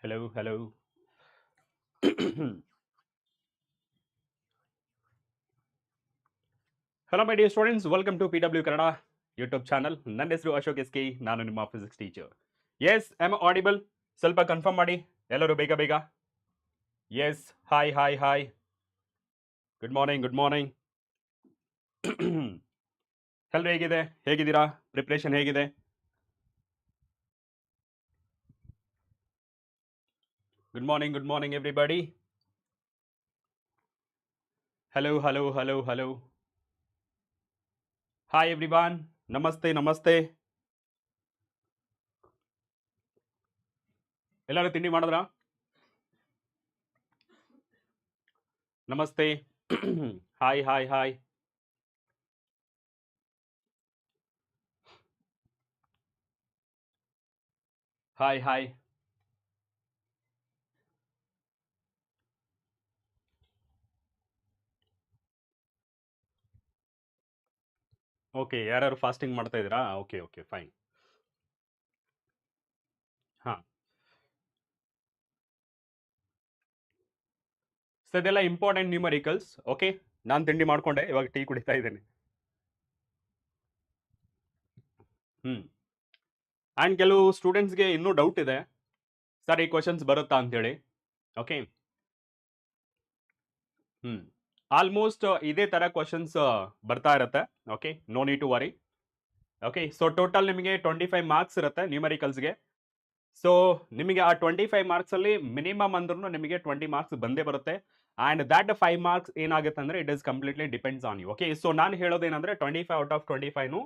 Hello, hello. Hello, my dear students. Welcome to PW Kannada YouTube channel. ನನ್ನ ಹೆಸರು Ashok S ಕೆ ನಾನು ನಿಮ್ಮ physics teacher. Yes I am audible. ಸ್ವಲ್ಪ confirm ಮಾಡಿ ಎಲ್ಲರೂ ಬೇಗ ಬೇಗ. Yes hi hi hi. Good morning good morning. ಎಲ್ಲರೂ ಹೇಗಿದೆ, ಹೇಗಿದ್ದೀರಾ, ಪ್ರಿಪ್ರೇಷನ್ ಹೇಗಿದೆ? Good morning everybody. Hello hello hello hello. Hi everyone, ನಮಸ್ತೆ ನಮಸ್ತೆ. ಎಲ್ಲರೂ ತಿಂಡಿ ಮಾಡಿದ್ರಾ? ನಮಸ್ತೆ. Hi hi hi. Hi hi. Okay, ಯಾರ್ಯಾರು ಫಾಸ್ಟಿಂಗ್ ಮಾಡ್ತಾ ಇದ್ದೀರಾ? Okay okay fine. ಹಾಂ, ಸೊ ಇದೆಲ್ಲ ಇಂಪಾರ್ಟೆಂಟ್ ನ್ಯೂಮರಿಕಲ್ಸ್. ಓಕೆ, ನಾನು ತಿಂಡಿ ಮಾಡ್ಕೊಂಡೆ, ಇವಾಗ ಟೀ ಕುಡಿತಾ ಇದ್ದೇನೆ. ಆ್ಯಂಡ್ ಕೆಲವು ಸ್ಟೂಡೆಂಟ್ಸ್ಗೆ ಇನ್ನೂ ಡೌಟ್ ಇದೆ, ಸರ್ ಈ ಕ್ವಶನ್ಸ್ ಬರುತ್ತಾ ಅಂತೇಳಿ. ಓಕೆ, ಆಲ್ಮೋಸ್ಟ್ ಇದೇ ಥರ ಕ್ವಶನ್ಸ್ ಬರ್ತಾ ಇರುತ್ತೆ. Okay, no need to worry. Okay, so total ನಿಮಗೆ 25 ಮಾರ್ಕ್ಸ್ ಇರುತ್ತೆ ನ್ಯೂಮರಿಕಲ್ಸ್ಗೆ. ಸೊ ನಿಮಗೆ ಆ 25 ಮಾರ್ಕ್ಸಲ್ಲಿ ಮಿನಿಮಮ್ ಅಂದ್ರೂ ನಿಮಗೆ 20 ಮಾರ್ಕ್ಸ್ ಬಂದೇ ಬರುತ್ತೆ. ಆ್ಯಂಡ್ ದ್ಯಾಟ್ 5 ಮಾರ್ಕ್ಸ್ ಏನಾಗುತ್ತೆ ಅಂದರೆ it is completely depends on you. Okay, so ನಾನು ಹೇಳೋದೇನೆಂದರೆ 25 ಔಟ್ ಆಫ್ 25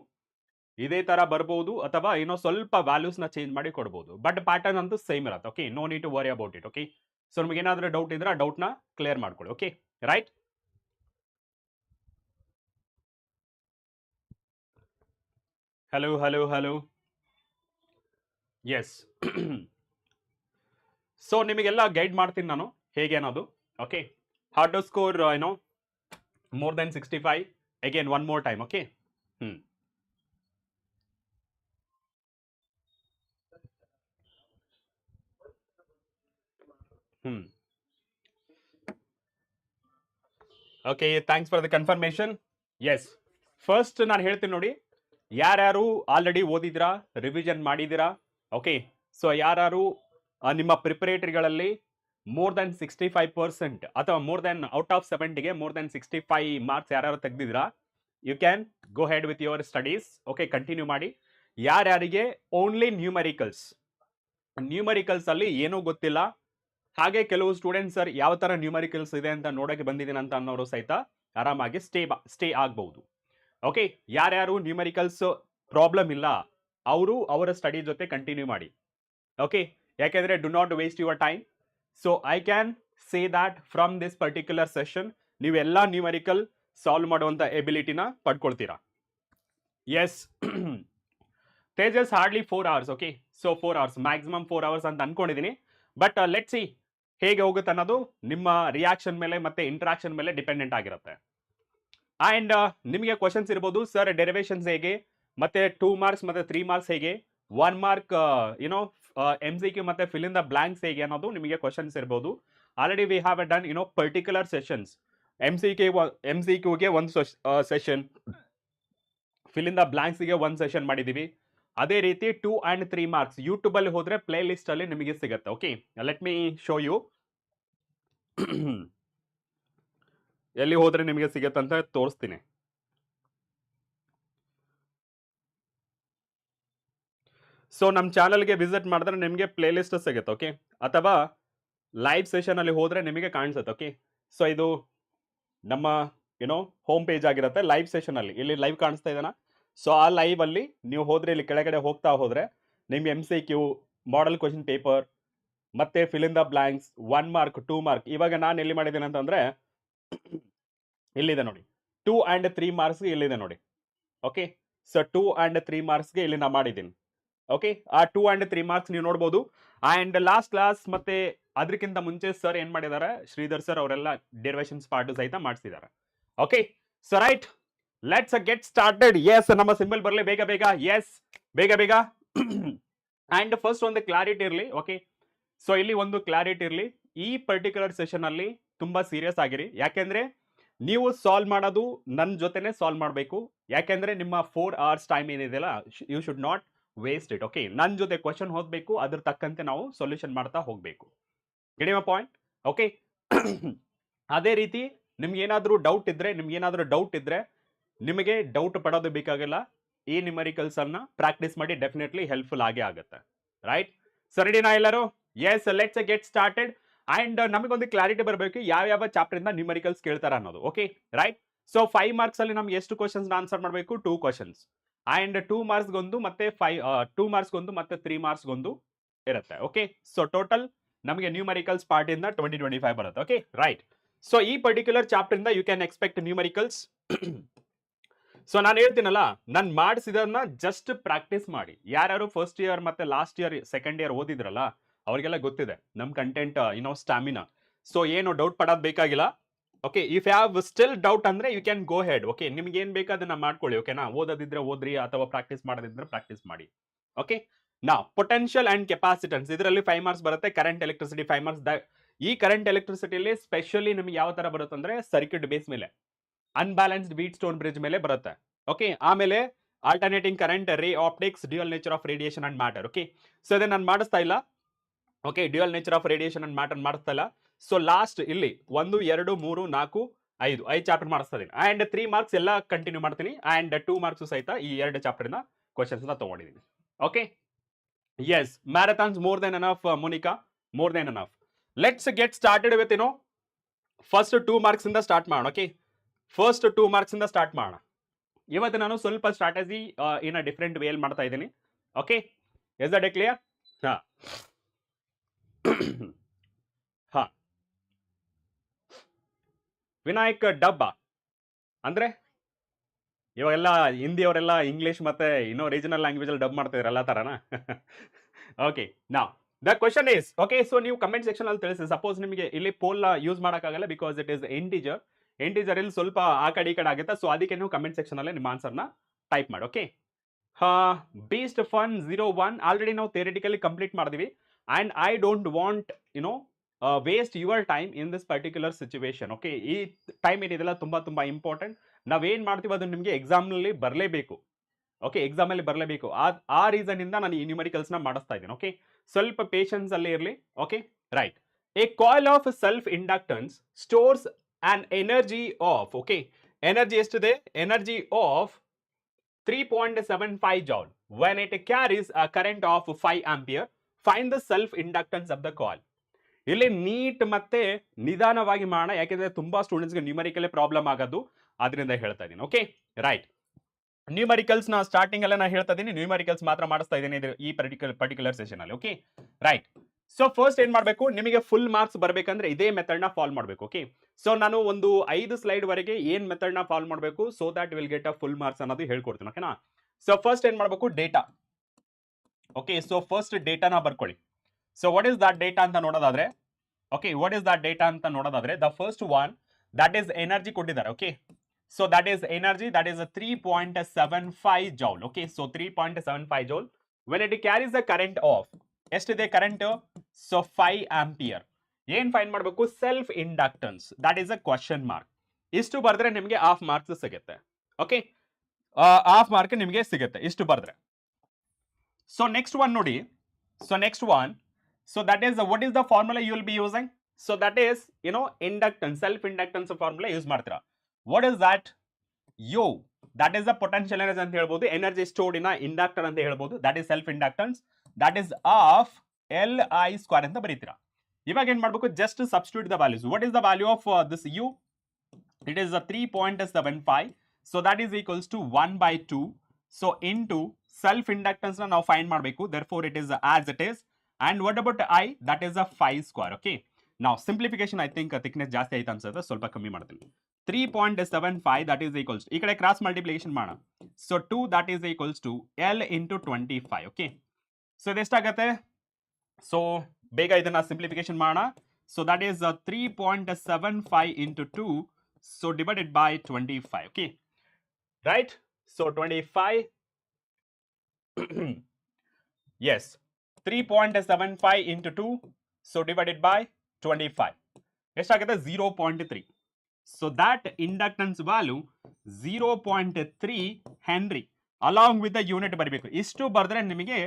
ಇದೇ ಥರ ಬರ್ಬೋದು, ಅಥವಾ ಏನೋ ಸ್ವಲ್ಪ ವ್ಯಾಲ್ಯೂಸ್ನ ಚೇಂಜ್ ಮಾಡಿ ಕೊಡ್ಬೋದು. ಬಟ್ ಪ್ಯಾಟರ್ನ್ ಅಂತೂ ಸೇಮ್ ಇರುತ್ತೆ. Okay, no need to worry about it. Okay, so ನಿಮಗೆ ಏನಾದರೂ ಡೌಟ್ ಇದ್ರೆ ಆ ಡೌಟ್ನ ಕ್ಲಿಯರ್ ಮಾಡ್ಕೊಳ್ಳಿ. Okay right. Hello hello hello. Yes. So ನಿಮಗೆಲ್ಲ ಗೈಡ್ ಮಾಡ್ತೀನಿ ನಾನು ಹೇಗೆ ಅನ್ನೋದು. Okay, how to score more than 65 again one more time. Okay. Okay, thanks for the confirmation. Yes, first ನಾನು ಹೇಳ್ತೀನಿ ನೋಡಿ, ಯಾರ್ಯಾರು ಆಲ್ರೆಡಿ ಓದಿದಿರಾ, ರಿವಿಷನ್ ಮಾಡಿದಿರಾ. ಓಕೆ, ಸೊ ಯಾರು ನಿಮ್ಮ ಪ್ರಿಪರೇಟರಿಗಳಲ್ಲಿ more than 65% ಅಥವಾ more than ಔಟ್ ಆಫ್ 70ಗೆ more than 65 ಮಾರ್ಕ್ಸ್ ಯಾರ್ಯಾರು ತೆಗೆದಿದ್ದೀರಾ, you can go head with your studies. Okay, continue ಮಾಡಿ. ಯಾರ್ಯಾರಿಗೆ ಓನ್ಲಿ ನ್ಯೂಮರಿಕಲ್ಸ್ ಅಲ್ಲಿ ಏನೂ ಗೊತ್ತಿಲ್ಲ, ಹಾಗೆ ಕೆಲವು ಸ್ಟೂಡೆಂಟ್ಸ್ ಸರ್ ಯಾವ ಥರ ನ್ಯೂಮರಿಕಲ್ಸ್ ಇದೆ ಅಂತ ನೋಡೋಕೆ ಬಂದಿದ್ದೀನಿ ಅಂತ ಅನ್ನೋರು ಸಹಿತ ಆರಾಮಾಗಿ ಸ್ಟೇ ಆಗ್ಬಹುದು. ಓಕೆ, ಯಾರ್ಯಾರು ನ್ಯೂಮರಿಕಲ್ಸ್ ಪ್ರಾಬ್ಲಮ್ ಇಲ್ಲ ಅವರು ಅವರ ಸ್ಟಡಿ ಜೊತೆ ಕಂಟಿನ್ಯೂ ಮಾಡಿ. ಓಕೆ, ಯಾಕೆಂದರೆ do not waste your time. So I can say that from this particular session ನೀವೆಲ್ಲ ನ್ಯೂಮರಿಕಲ್ ಸಾಲ್ವ್ ಮಾಡುವಂಥ ಎಬಿಲಿಟಿನ ಪಡ್ಕೊಳ್ತೀರಾ. Yes, Tejas hardly 4 hours. Okay, so 4 hours maximum 4 hours ಅಂತ ಅನ್ಕೊಂಡಿದ್ದೀನಿ. ಬಟ್ ಲೆಟ್ ಸಿ ಹೇಗೆ ಹೋಗುತ್ತೆ ಅನ್ನೋದು ನಿಮ್ಮ ರಿಯಾಕ್ಷನ್ ಮೇಲೆ ಮತ್ತೆ ಇಂಟ್ರಾಕ್ಷನ್ ಮೇಲೆ ಡಿಪೆಂಡೆಂಟ್ ಆಗಿರುತ್ತೆ. ಆ್ಯಂಡ್ ನಿಮಗೆ ಕ್ವಶನ್ಸ್ ಇರ್ಬೋದು, ಸರ್ ಡೆರಿವೇಷನ್ಸ್ ಹೇಗೆ, ಮತ್ತೆ 2 ಮಾರ್ಕ್ಸ್ ಮತ್ತೆ 3 ಮಾರ್ಕ್ಸ್ ಹೇಗೆ, 1 ಮಾರ್ಕ್ MCQ ಮತ್ತೆ ಫಿಲ್ ಇನ್ ದ ಬ್ಲಾಂಕ್ಸ್ ಹೇಗೆ ಅನ್ನೋದು ನಿಮಗೆ ಕ್ವಶನ್ಸ್ ಇರ್ಬೋದು. Already we have done particular sessions. MCQಗೆ ಒಂದು ಸೆಷನ್, ಫಿಲ್ ಇನ್ ದ ಬ್ಲಾಂಕ್ಸ್ಗೆ ಒಂದು ಸೆಷನ್ ಮಾಡಿದ್ದೀವಿ. ಅದೇ ರೀತಿ 2 and 3 ಮಾರ್ಕ್ಸ್ ಯೂಟ್ಯೂಬಲ್ಲಿ ಹೋದರೆ ಪ್ಲೇ ಲಿಸ್ಟಲ್ಲಿ ನಿಮಗೆ ಸಿಗುತ್ತೆ. Okay, let me show you. ಎಲ್ಲಿ ಹೋದರೆ ನಿಮಗೆ ಸಿಗುತ್ತೆ ಅಂತ ತೋರಿಸ್ತೀನಿ. ಸೊ ನಮ್ಮ ಚಾನಲ್ಗೆ ವಿಸಿಟ್ ಮಾಡಿದ್ರೆ ನಿಮಗೆ ಪ್ಲೇ ಲಿಸ್ಟ್ ಸಿಗುತ್ತೆ. ಓಕೆ, ಅಥವಾ ಲೈವ್ ಸೆಷನಲ್ಲಿ ಹೋದರೆ ನಿಮಗೆ ಕಾಣಿಸುತ್ತೆ. ಓಕೆ, ಸೊ ಇದು ನಮ್ಮ ಹೋಮ್ ಪೇಜ್ ಆಗಿರುತ್ತೆ. ಲೈವ್ ಸೆಷನಲ್ಲಿ ಇಲ್ಲಿ ಲೈವ್ ಕಾಣಿಸ್ತಾ ಇದೆನಾ? ಸೊ ಆ ಲೈವಲ್ಲಿ ನೀವು ಹೋದರೆ ಇಲ್ಲಿ ಕೆಳಗಡೆ ಹೋಗ್ತಾ ಹೋದರೆ ನಿಮಗೆ MCQ, ಮಾಡೆಲ್ ಕ್ವಶನ್ ಪೇಪರ್, ಮತ್ತೆ fill in the blanks, 1 mark 2 mark. ಇವಾಗ ನಾನು ಎಲ್ಲಿ ಮಾಡಿದ್ದೀನಿ ಅಂತಂದರೆ ಇಲ್ಲಿದೆ ನೋಡಿ, 2 and 3 ಮಾರ್ಕ್ಸ್ಗೆ ಇಲ್ಲಿದೆ ನೋಡಿ. ಓಕೆ, ಸೊ 2 and 3 ಮಾರ್ಕ್ಸ್ಗೆ ಇಲ್ಲಿ ನಾನು ಮಾಡಿದ್ದೀನಿ. ಓಕೆ, ಆ 2 and 3 ಮಾರ್ಕ್ಸ್ ನೀವು ನೋಡ್ಬೋದು. ಆ್ಯಂಡ್ ಲಾಸ್ಟ್ ಕ್ಲಾಸ್ ಮತ್ತೆ ಅದಕ್ಕಿಂತ ಮುಂಚೆ ಸರ್ ಏನು ಮಾಡಿದ್ದಾರೆ, ಶ್ರೀಧರ್ ಸರ್ ಅವರೆಲ್ಲ ಡೆರಿವೇಷನ್ಸ್ ಪಾರ್ಟ್ ಸಹಿತ ಮಾಡಿಸಿದ್ದಾರೆ. Okay, so right, let's get started. Yes, ನಮ್ಮ ಸಿಂಬಲ್ ಬರಲಿ ಬೇಗ ಬೇಗ. ಎಸ್, ಬೇಗ ಬೇಗ. ಆ್ಯಂಡ್ ಫಸ್ಟ್ ಒಂದು ಕ್ಲಾರಿಟಿ ಇರಲಿ. ಓಕೆ, ಸೊ ಇಲ್ಲಿ ಒಂದು ಕ್ಲಾರಿಟಿ ಇರಲಿ, ಈ ಪರ್ಟಿಕ್ಯುಲರ್ ಸೆಷನ್ ಅಲ್ಲಿ ತುಂಬಾ ಸೀರಿಯಸ್ ಆಗಿರಿ. ಯಾಕೆಂದ್ರೆ ನೀವು ಸಾಲ್ವ್ ಮಾಡೋದು ನನ್ನ ಜೊತೆನೆ ಸಾಲ್ವ್ ಮಾಡಬೇಕು. ಯಾಕೆಂದ್ರೆ ನಿಮ್ಮ 4 hours ಟೈಮ್ ಏನಿದೆಯಲ್ಲ, you should not waste it. Okay, ನನ್ನ ಜೊತೆ ಕ್ವಶನ್ ಓದಬೇಕು, ಅದ್ರ ತಕ್ಕಂತೆ ನಾವು ಸೊಲ್ಯೂಷನ್ ಮಾಡ್ತಾ ಹೋಗಬೇಕು. Get point? ಓಕೆ. ಅದೇ ರೀತಿ ನಿಮ್ಗೆ ಏನಾದರೂ ಡೌಟ್ ಇದ್ರೆ ನಿಮಗೆ ಡೌಟ್ ಪಡೋದು ಬೇಕಾಗಿಲ್ಲ. ಈ ನ್ಯೂಮರಿಕಲ್ಸ್ ಅನ್ನ ಪ್ರಾಕ್ಟೀಸ್ ಮಾಡಿ, ಡೆಫಿನೆಟ್ಲಿ ಹೆಲ್ಪ್ಫುಲ್ ಆಗೇ ಆಗುತ್ತೆ. ರೈಟ್? ಸೊ ರೆಡಿನಾ ಎಲ್ಲರೂ? Yes, let's get started. And ನಮಗೊಂದು ಕ್ಲಾರಿಟಿ ಬರಬೇಕು ಯಾವ ಚಾಪ್ಟರ್ ಇಂದ ನ್ಯೂಮರಿಕಲ್ಸ್ ಕೇಳ್ತಾರ ಅನ್ನೋದು. Okay, right? ಸೊ 5 marks ಅಲ್ಲಿ ನಮ್ಗೆ ಎಷ್ಟು ಕ್ವಶನ್ಸ್ ಆನ್ಸರ್ ಮಾಡಬೇಕು? 2 questions. ಅಂಡ್ 2 marks ಗೊಂದು ಮತ್ತೆ 2 marks ಗೊಂದು ಮತ್ತೆ 3 marks ಗೊಂದು ಇರುತ್ತೆ. ಓಕೆ, ಸೊ ಟೋಟಲ್ ನಮಗೆ ನ್ಯೂಮರಿಕಲ್ಸ್ ಪಾರ್ಟ್ ಇಂದ 2025 ಬರುತ್ತೆ. Okay, right? ಸೊ ಈ ಪರ್ಟಿಕ್ಯುಲರ್ ಚಾಪ್ಟರ್ ಇಂದ you can expect numericals. So ನಾನು ಹೇಳ್ತೀನಲ್ಲ, ನಾನು ಮಾಡಿಸಿದನ್ನ ಜಸ್ಟ್ ಪ್ರಾಕ್ಟೀಸ್ ಮಾಡಿ. ಯಾರ್ಯಾರು ಫಸ್ಟ್ ಇಯರ್ ಮತ್ತೆ ಲಾಸ್ಟ್ ಇಯರ್ ಸೆಕೆಂಡ್ ಇಯರ್ ಓದಿದ್ರಲ್ಲ, ಅವ್ರಿಗೆಲ್ಲ ಗೊತ್ತಿದೆ ನಮ್ಮ ಕಂಟೆಂಟ್ ಸ್ಟಾಮಿನಾ. ಸೊ ಏನು ಡೌಟ್ ಪಡೋದು ಬೇಕಾಗಿಲ್ಲ. Okay, if you have still doubt ಅಂದ್ರೆ you can go head. Okay, ನಿಮ್ಗೆ ಏನ್ ಬೇಕು ಅದನ್ನ ಮಾಡ್ಕೊಳ್ಳಿ. ಓಕೆನಾ? ಓದೋದಿದ್ರೆ ಓದ್ರಿ, ಅಥವಾ ಪ್ರಾಕ್ಟೀಸ್ ಮಾಡೋದಿದ್ರೆ ಪ್ರಾಕ್ಟೀಸ್ ಮಾಡಿ. ಓಕೆ, ನಾ ಪೊಟೆನ್ಷಿಯಲ್ ಅಂಡ್ ಕೆಪಾಸಿಟನ್ಸ್ ಇದರಲ್ಲಿ 5 marks ಬರುತ್ತೆ. Current electricity 5 marks. ಈ ಕರೆಂಟ್ ಎಲೆಕ್ಟ್ರಿಸಿಟಿಯಲ್ಲಿ ಸ್ಪೆಷಲಿ ನಿಮ್ಗೆ ಯಾವ ತರ ಬರುತ್ತೆ ಅಂದ್ರೆ ಸರ್ಕ್ಯೂಟ್ ಬೇಸ್ ಮೇಲೆ, ಅನ್ಬ್ಯಾಲೆನ್ಸ್ಡ್ ವೀಟ್ ಸ್ಟೋನ್ ಬ್ರಿಡ್ಜ್ ಮೇಲೆ ಬರುತ್ತೆ. ಓಕೆ, ಆಮೇಲೆ alternating current, ray optics, dual nature of radiation and matter. Okay, so ಇದನ್ನ ನಾನು ಮಾಡಿಸ್ತಾ ಇಲ್ಲ. Okay, dual nature of radiation and matter ಮಾಡಿಸ್ತಾ ಇಲ್ಲ. ಸೊ ಲಾಸ್ಟ್ ಇಲ್ಲಿ 1 2 3 4 5 ಚಾಪ್ಟರ್ ಮಾಡಿಸ್ತಾ ಇದೀನಿ. ಅಂಡ್ 3 marks ಎಲ್ಲ ಕಂಟಿನ್ಯೂ ಮಾಡ್ತೀನಿ. ಅಂಡ್ 2 marks ಸಹಿತ ಈ 2 ಚಾಪ್ಟರ್ ಇಂದ ಕ್ವಶನ್ಸ್ ತಗೊಂಡಿದ್ದೀನಿ. Okay, yes, marathons more than enough Monica, more than enough. Let's get started with first 2 marks ಇಂದ ಸ್ಟಾರ್ಟ್ ಮಾಡೋಣ. ಓಕೆ, ಫಸ್ಟ್ 2 marks ಇಂದ ಸ್ಟಾರ್ಟ್ ಮಾಡೋಣ. ಇವತ್ತು ನಾನು ಸ್ವಲ್ಪ strategy in a different way ಮಾಡ್ತಾ ಇದ್ದೀನಿ. Okay, is that clear? ಹಾ ಹಾ, ವಿನಾಯಕ್ ಡಬ್ಬ ಅಂದ್ರೆ ಇವಾಗೆಲ್ಲ ಹಿಂದಿಯವರೆಲ್ಲ ಇಂಗ್ಲಿಷ್ ಮತ್ತೆ ರೀಜನಲ್ ಲ್ಯಾಂಗ್ವೇಜ್ ಅಲ್ಲಿ ಡಬ್ ಮಾಡ್ತಾ ಇದ್ರಲ್ಲ, ತರನಾ? ಓಕೆ, ನಾ the question is, okay, so ನೀವು ಕಮೆಂಟ್ ಸೆಕ್ಷನ್ ಅಲ್ಲಿ ತಿಳಿಸಿ. ಸಪೋಸ್ ನಿಮಗೆ ಇಲ್ಲಿ ಪೋಲ್ ಯೂಸ್ ಮಾಡೋಕ್ಕಾಗಲ್ಲ, ಬಿಕಾಸ್ ಇಟ್ ಇಸ್ ಇಂಟಿಜರ್ ಇಲ್ಲಿ ಸ್ವಲ್ಪ ಆ ಕಡೆ ಈ ಕಡೆ ಆಗುತ್ತೆ. ಸೊ ಅದಕ್ಕೆ ನೀವು ಕಮೆಂಟ್ ಸೆಕ್ಷನ್ ಅಲ್ಲಿ ನಿಮ್ಮ ಆನ್ಸರ್ನ ಟೈಪ್ ಮಾಡಿ. ಓಕೆ, ಬೀಸ್ಟ್ ಫನ್ 01 ಆಲ್ರೆಡಿ ನಾವು ಥಿಯರಿಟಿಕಲಿ ಕಂಪ್ಲೀಟ್ ಮಾಡಿದ್ವಿ. And I don't want waste your time in this particular situation. Okay, ಈ ಟೈಮ್ ಏನಿದೆಲ್ಲ ತುಂಬಾ ಇಂಪಾರ್ಟೆಂಟ್. ನಾವೇನ್ ಮಾಡ್ತೀವಿ ಅದು ನಿಮಗೆ ಎಕ್ಸಾಮ್ನಲ್ಲಿ ಬರಲೇಬೇಕು. ಓಕೆ, ಎಕ್ಸಾಮಲ್ಲಿ ಬರಲೇಬೇಕು. ಆ ರೀಸನ್ ಇಂದ ನಾನು ಈ ನ್ಯೂಮರಿಕಲ್ಸ್ನ ಮಾಡಿಸ್ತಾ ಇದ್ದೀನಿ. ಓಕೆ, ಸ್ವಲ್ಪ ಪೇಷನ್ಸ್ ಅಲ್ಲೇ ಇರಲಿ. Okay, right. A coil of self inductance stores an energy of, okay, energy ಎಷ್ಟಿದೆ? Energy of 3.75 joule when it carries a current of 5 ampere. Find the self inductance of the coil. ಇಲ್ಲಿ neat ಮತ್ತೆ ನಿಧಾನವಾಗಿ ಮಾಡೋಣ, ಯಾಕೆಂದ್ರೆ ತುಂಬಾ ಸ್ಟೂಡೆಂಟ್ಸ್ಗೆ numerical problem ಆಗೋದು, ಅದರಿಂದ ಹೇಳ್ತಾ ಇದ್ದೀನಿ. Okay, right. ನ್ಯೂಮರಿಕಲ್ಸ್ ನ ಸ್ಟಾರ್ಟಿಂಗ್ ಅಲ್ಲೇ ನಾನು ಹೇಳ್ತಾ ಇದ್ದೀನಿ, ನ್ಯೂಮರಿಕಲ್ಸ್ ಮಾತ್ರ ಮಾಡಿಸ್ತಾ ಇದ್ದೀನಿ ಈ ಪರ್ಟಿಕ್ಯುಲರ್ ಸೆಷನ್ ಅಲ್ಲಿ. Okay, right. ಸೊ ಫಸ್ಟ್ ಏನ್ ಮಾಡಬೇಕು, ನಿಮಗೆ ಫುಲ್ ಮಾರ್ಕ್ಸ್ ಬರಬೇಕಂದ್ರೆ ಇದೇ ಮೆಥಡ್ ನ ಫಾಲೋ ಮಾಡಬೇಕು. ಓಕೆ, ಸೊ ನಾನು ಒಂದು 5 ಸ್ಲೈಡ್ ವರೆಗೆ ಏನ್ ಮೆಥಡ್ ನ ಫಾಲೋ ಮಾಡಬೇಕು, so that will get a full marks ಅನ್ನೋದು ಹೇಳ್ಕೊಡ್ತೀನಿ. ಓಕೆನಾ? ಸೊ ಫಸ್ಟ್ ಏನ್ ಮಾಡಬೇಕು, ಡೇಟಾ. ಓಕೆ, ಸೊ ಫಸ್ಟ್ ಡೇಟಾನ ಬರ್ಕೊಳ್ಳಿ. So what is that data ಅಂತ ನೋಡೋದಾದ್ರೆ, okay, what is that data ಅಂತ ನೋಡೋದಾದ್ರೆ, the first one that is energy ಕೊಟ್ಟಿದ್ದಾರೆ. Okay, so that is energy, that is 3.75 joule. Okay, so 3.75 joule when it carries the current of, ಎಷ್ಟಿದೆ current? So 5 ampere. ಏನ್ find ಮಾಡಬೇಕು? Self inductance, that is a question mark. ಇಷ್ಟು ಬರೆದ್ರೆ ನಿಮಗೆ half marks ಸಿಗುತ್ತೆ. Okay, half mark ನಿಮಗೆ ಸಿಗುತ್ತೆ ಇಷ್ಟು ಬರೆದ್ರೆ. ಸೊ ನೆಕ್ಸ್ಟ್ ಒನ್ ನೋಡಿ. So next one, so that is what is the formula you will be using? So that is inductance, self inductance formula use ಮಾಡ್ತೀರಾ. What is that? You, that is the potential energy ಅಂತ ಹೇಳ್ಬೋದು, energy stored in inductor ಅಂತ ಹೇಳ್ಬೋದು. That is self inductance, that is of L_I² ಅಂತ ಬರೀತೀರಾ. ಇವಾಗ ಏನ್ ಮಾಡಬೇಕು? Just substitute the values. What is the value of this you? It is 3.75. So that is equals to 1/2. So into self inductance ನಾವು find ಮಾಡಬೇಕು. therefore it is as it is. and what about I? that is a 5². Okay, ನಾವು simplification I think thickness ಜಾಸ್ತಿ ಆಯ್ತು ಅನ್ಸುತ್ತೆ, ಸ್ವಲ್ಪ ಕಮ್ಮಿ ಮಾಡ್ತೀನಿ. 3.75 that is equals to, ಈ ಕಡೆ ಕ್ರಾಸ್ ಮಲ್ಟಿಪ್ಲಿಕೇಶನ್ ಮಾಡೋಣ. So 2 that is equals to L into 25. Okay, so ಇದೆಷ್ಟಾಗತ್ತೆ? ಸೊ ಬೇಗ ಇದನ್ನ ಸಿಂಪ್ಲಿಫಿಕೇಶನ್ ಮಾಡೋಣ. So that is 3.75 into 2, so divided by 25. Okay, right. So 25, yes, 3.75 into 2, so divided by 25 ಎಷ್ಟಾಗುತ್ತೆ 0.3. So that inductance value 0.3 henry along with the unit ಬರಬೇಕು. ಇಷ್ಟು ಬರೆದ್ರೆ ನಿಮಗೆ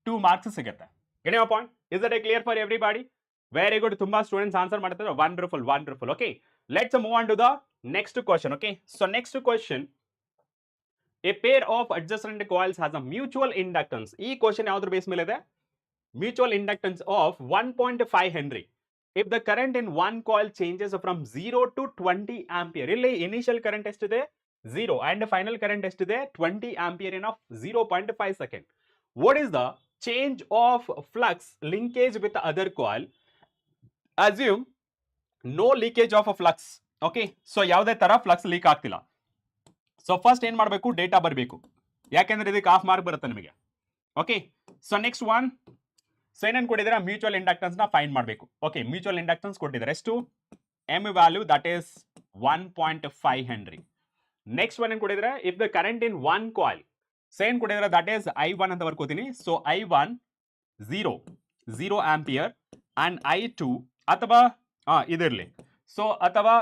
2 marks ಸಿಗುತ್ತೆ. Any point? Is that clear for everybody? Very good. ತುಂಬಾ students answer ಮಾಡ್ತಾರೆ. Wonderful. Okay, let's move on to the next question. Okay, so next question, a pair of adjacent coils has a mutual inductance. ಈ question ಯಾವ್ದ್ರ base ಮೇಲೆ ಇದೆ? Mutual inductance of 1.5 henry. If the current in one coil changes from 0 to 20 ampere, ಇಲ್ಲಿ initial current ಎಷ್ಟಿದೆ 0 and final current ಎಷ್ಟಿದೆ 20 ampere in of 0.5 second. What is the change of flux linkage with the other coil? Assume no leakage of a flux. Okay, so ಯಾವುದೇ ತರ flux leak ಆಗ್ತಿಲ್ಲ. So first ಏನ್ ಮಾಡಬೇಕು? Data ಬರಬೇಕು, ಯಾಕೆಂದ್ರೆ ಇದಕ್ಕೆ half mark ಬರುತ್ತೆ ನಿಮಗೆ. Okay, so next one, so ಏನೇನು ಕೊಟ್ಟಿದ್ದಾರೆ? ಮ್ಯೂಚುವಲ್ ಇಂಡಕ್ಟೆನ್ಸ್ ನ ಫೈಂಡ್ ಮಾಡಬೇಕು. ಓಕೆ, ಮ್ಯೂಚುವಲ್ ಇಂಡಕ್ಟೆನ್ಸ್ ಕೊಟ್ಟಿದ್ದಾರೆ ಎಷ್ಟು? M value that is 1.5 henry. Next one ಏನ್ ಕೊಟ್ಟಿದ್ದಾರೆ? If the current in one coil, so ಏನ್ ಕೊಟ್ಟಿದ್ದಾರೆ? ದಟ್ ಈಸ್ I1 ಅಂತ ಬರ್ಕೋತೀನಿ. So I1 0 ampere and I2 ಅಥವಾ ಇದಿರಲಿ, ಸೊ ಅಥವಾ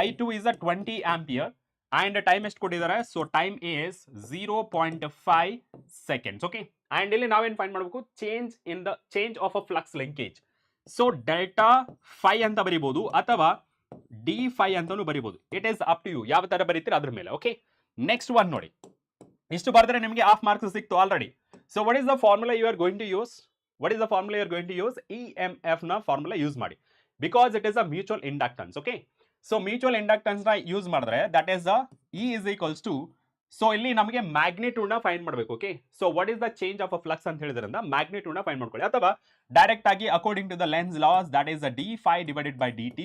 I2 is a 20 ampere and time ಎಷ್ಟು ಕೊಟ್ಟಿದ್ದಾರೆ? So time is 0.5 seconds. Okay, and ಇಲ್ಲಿ ನಾವೇನ್ ಫೈಂಡ್ ಮಾಡಬೇಕು? Change of a flux linkage. So delta 5 ಅಂತ ಬರೀಬಹುದು ಅಥವಾ D5 ಅಂತಾನು ಬರೀಬಹುದು. It is up to you, ಯಾವ ತರ ಬರೀತೀರ ಅದ್ರ ಮೇಲೆ. ಓಕೆ, ನೆಕ್ಸ್ಟ್ ಒನ್ ನೋಡಿ, ಇಷ್ಟು ಬರೆದ್ರೆ ನಿಮಗೆ ಹಾಫ್ ಮಾರ್ಕ್ಸ್ ಸಿಕ್ತು already. So what is the formula you are going to use? EMF ನ ಫಾರ್ಮುಲಾ ಯೂಸ್ ಮಾಡಿ, because it is a mutual inductance. Okay, so mutual inductance ನ ಯೂಸ್ ಮಾಡಿದ್ರೆ that is E is equals to, so ಇಲ್ಲಿ ನಮಗೆ magnitude ನ find ಮಾಡಬೇಕು. Okay, so what is the change of a flux ಅಂತ ಹೇಳಿದ್ರಿಂದ magnitude ನ ಫೈಂಡ್ ಮಾಡ್ಕೊಳ್ಳಿ, ಅಥವಾ ಡೈರೆಕ್ಟ್ ಆಗಿ according to the lens law that is D5 divided by dt.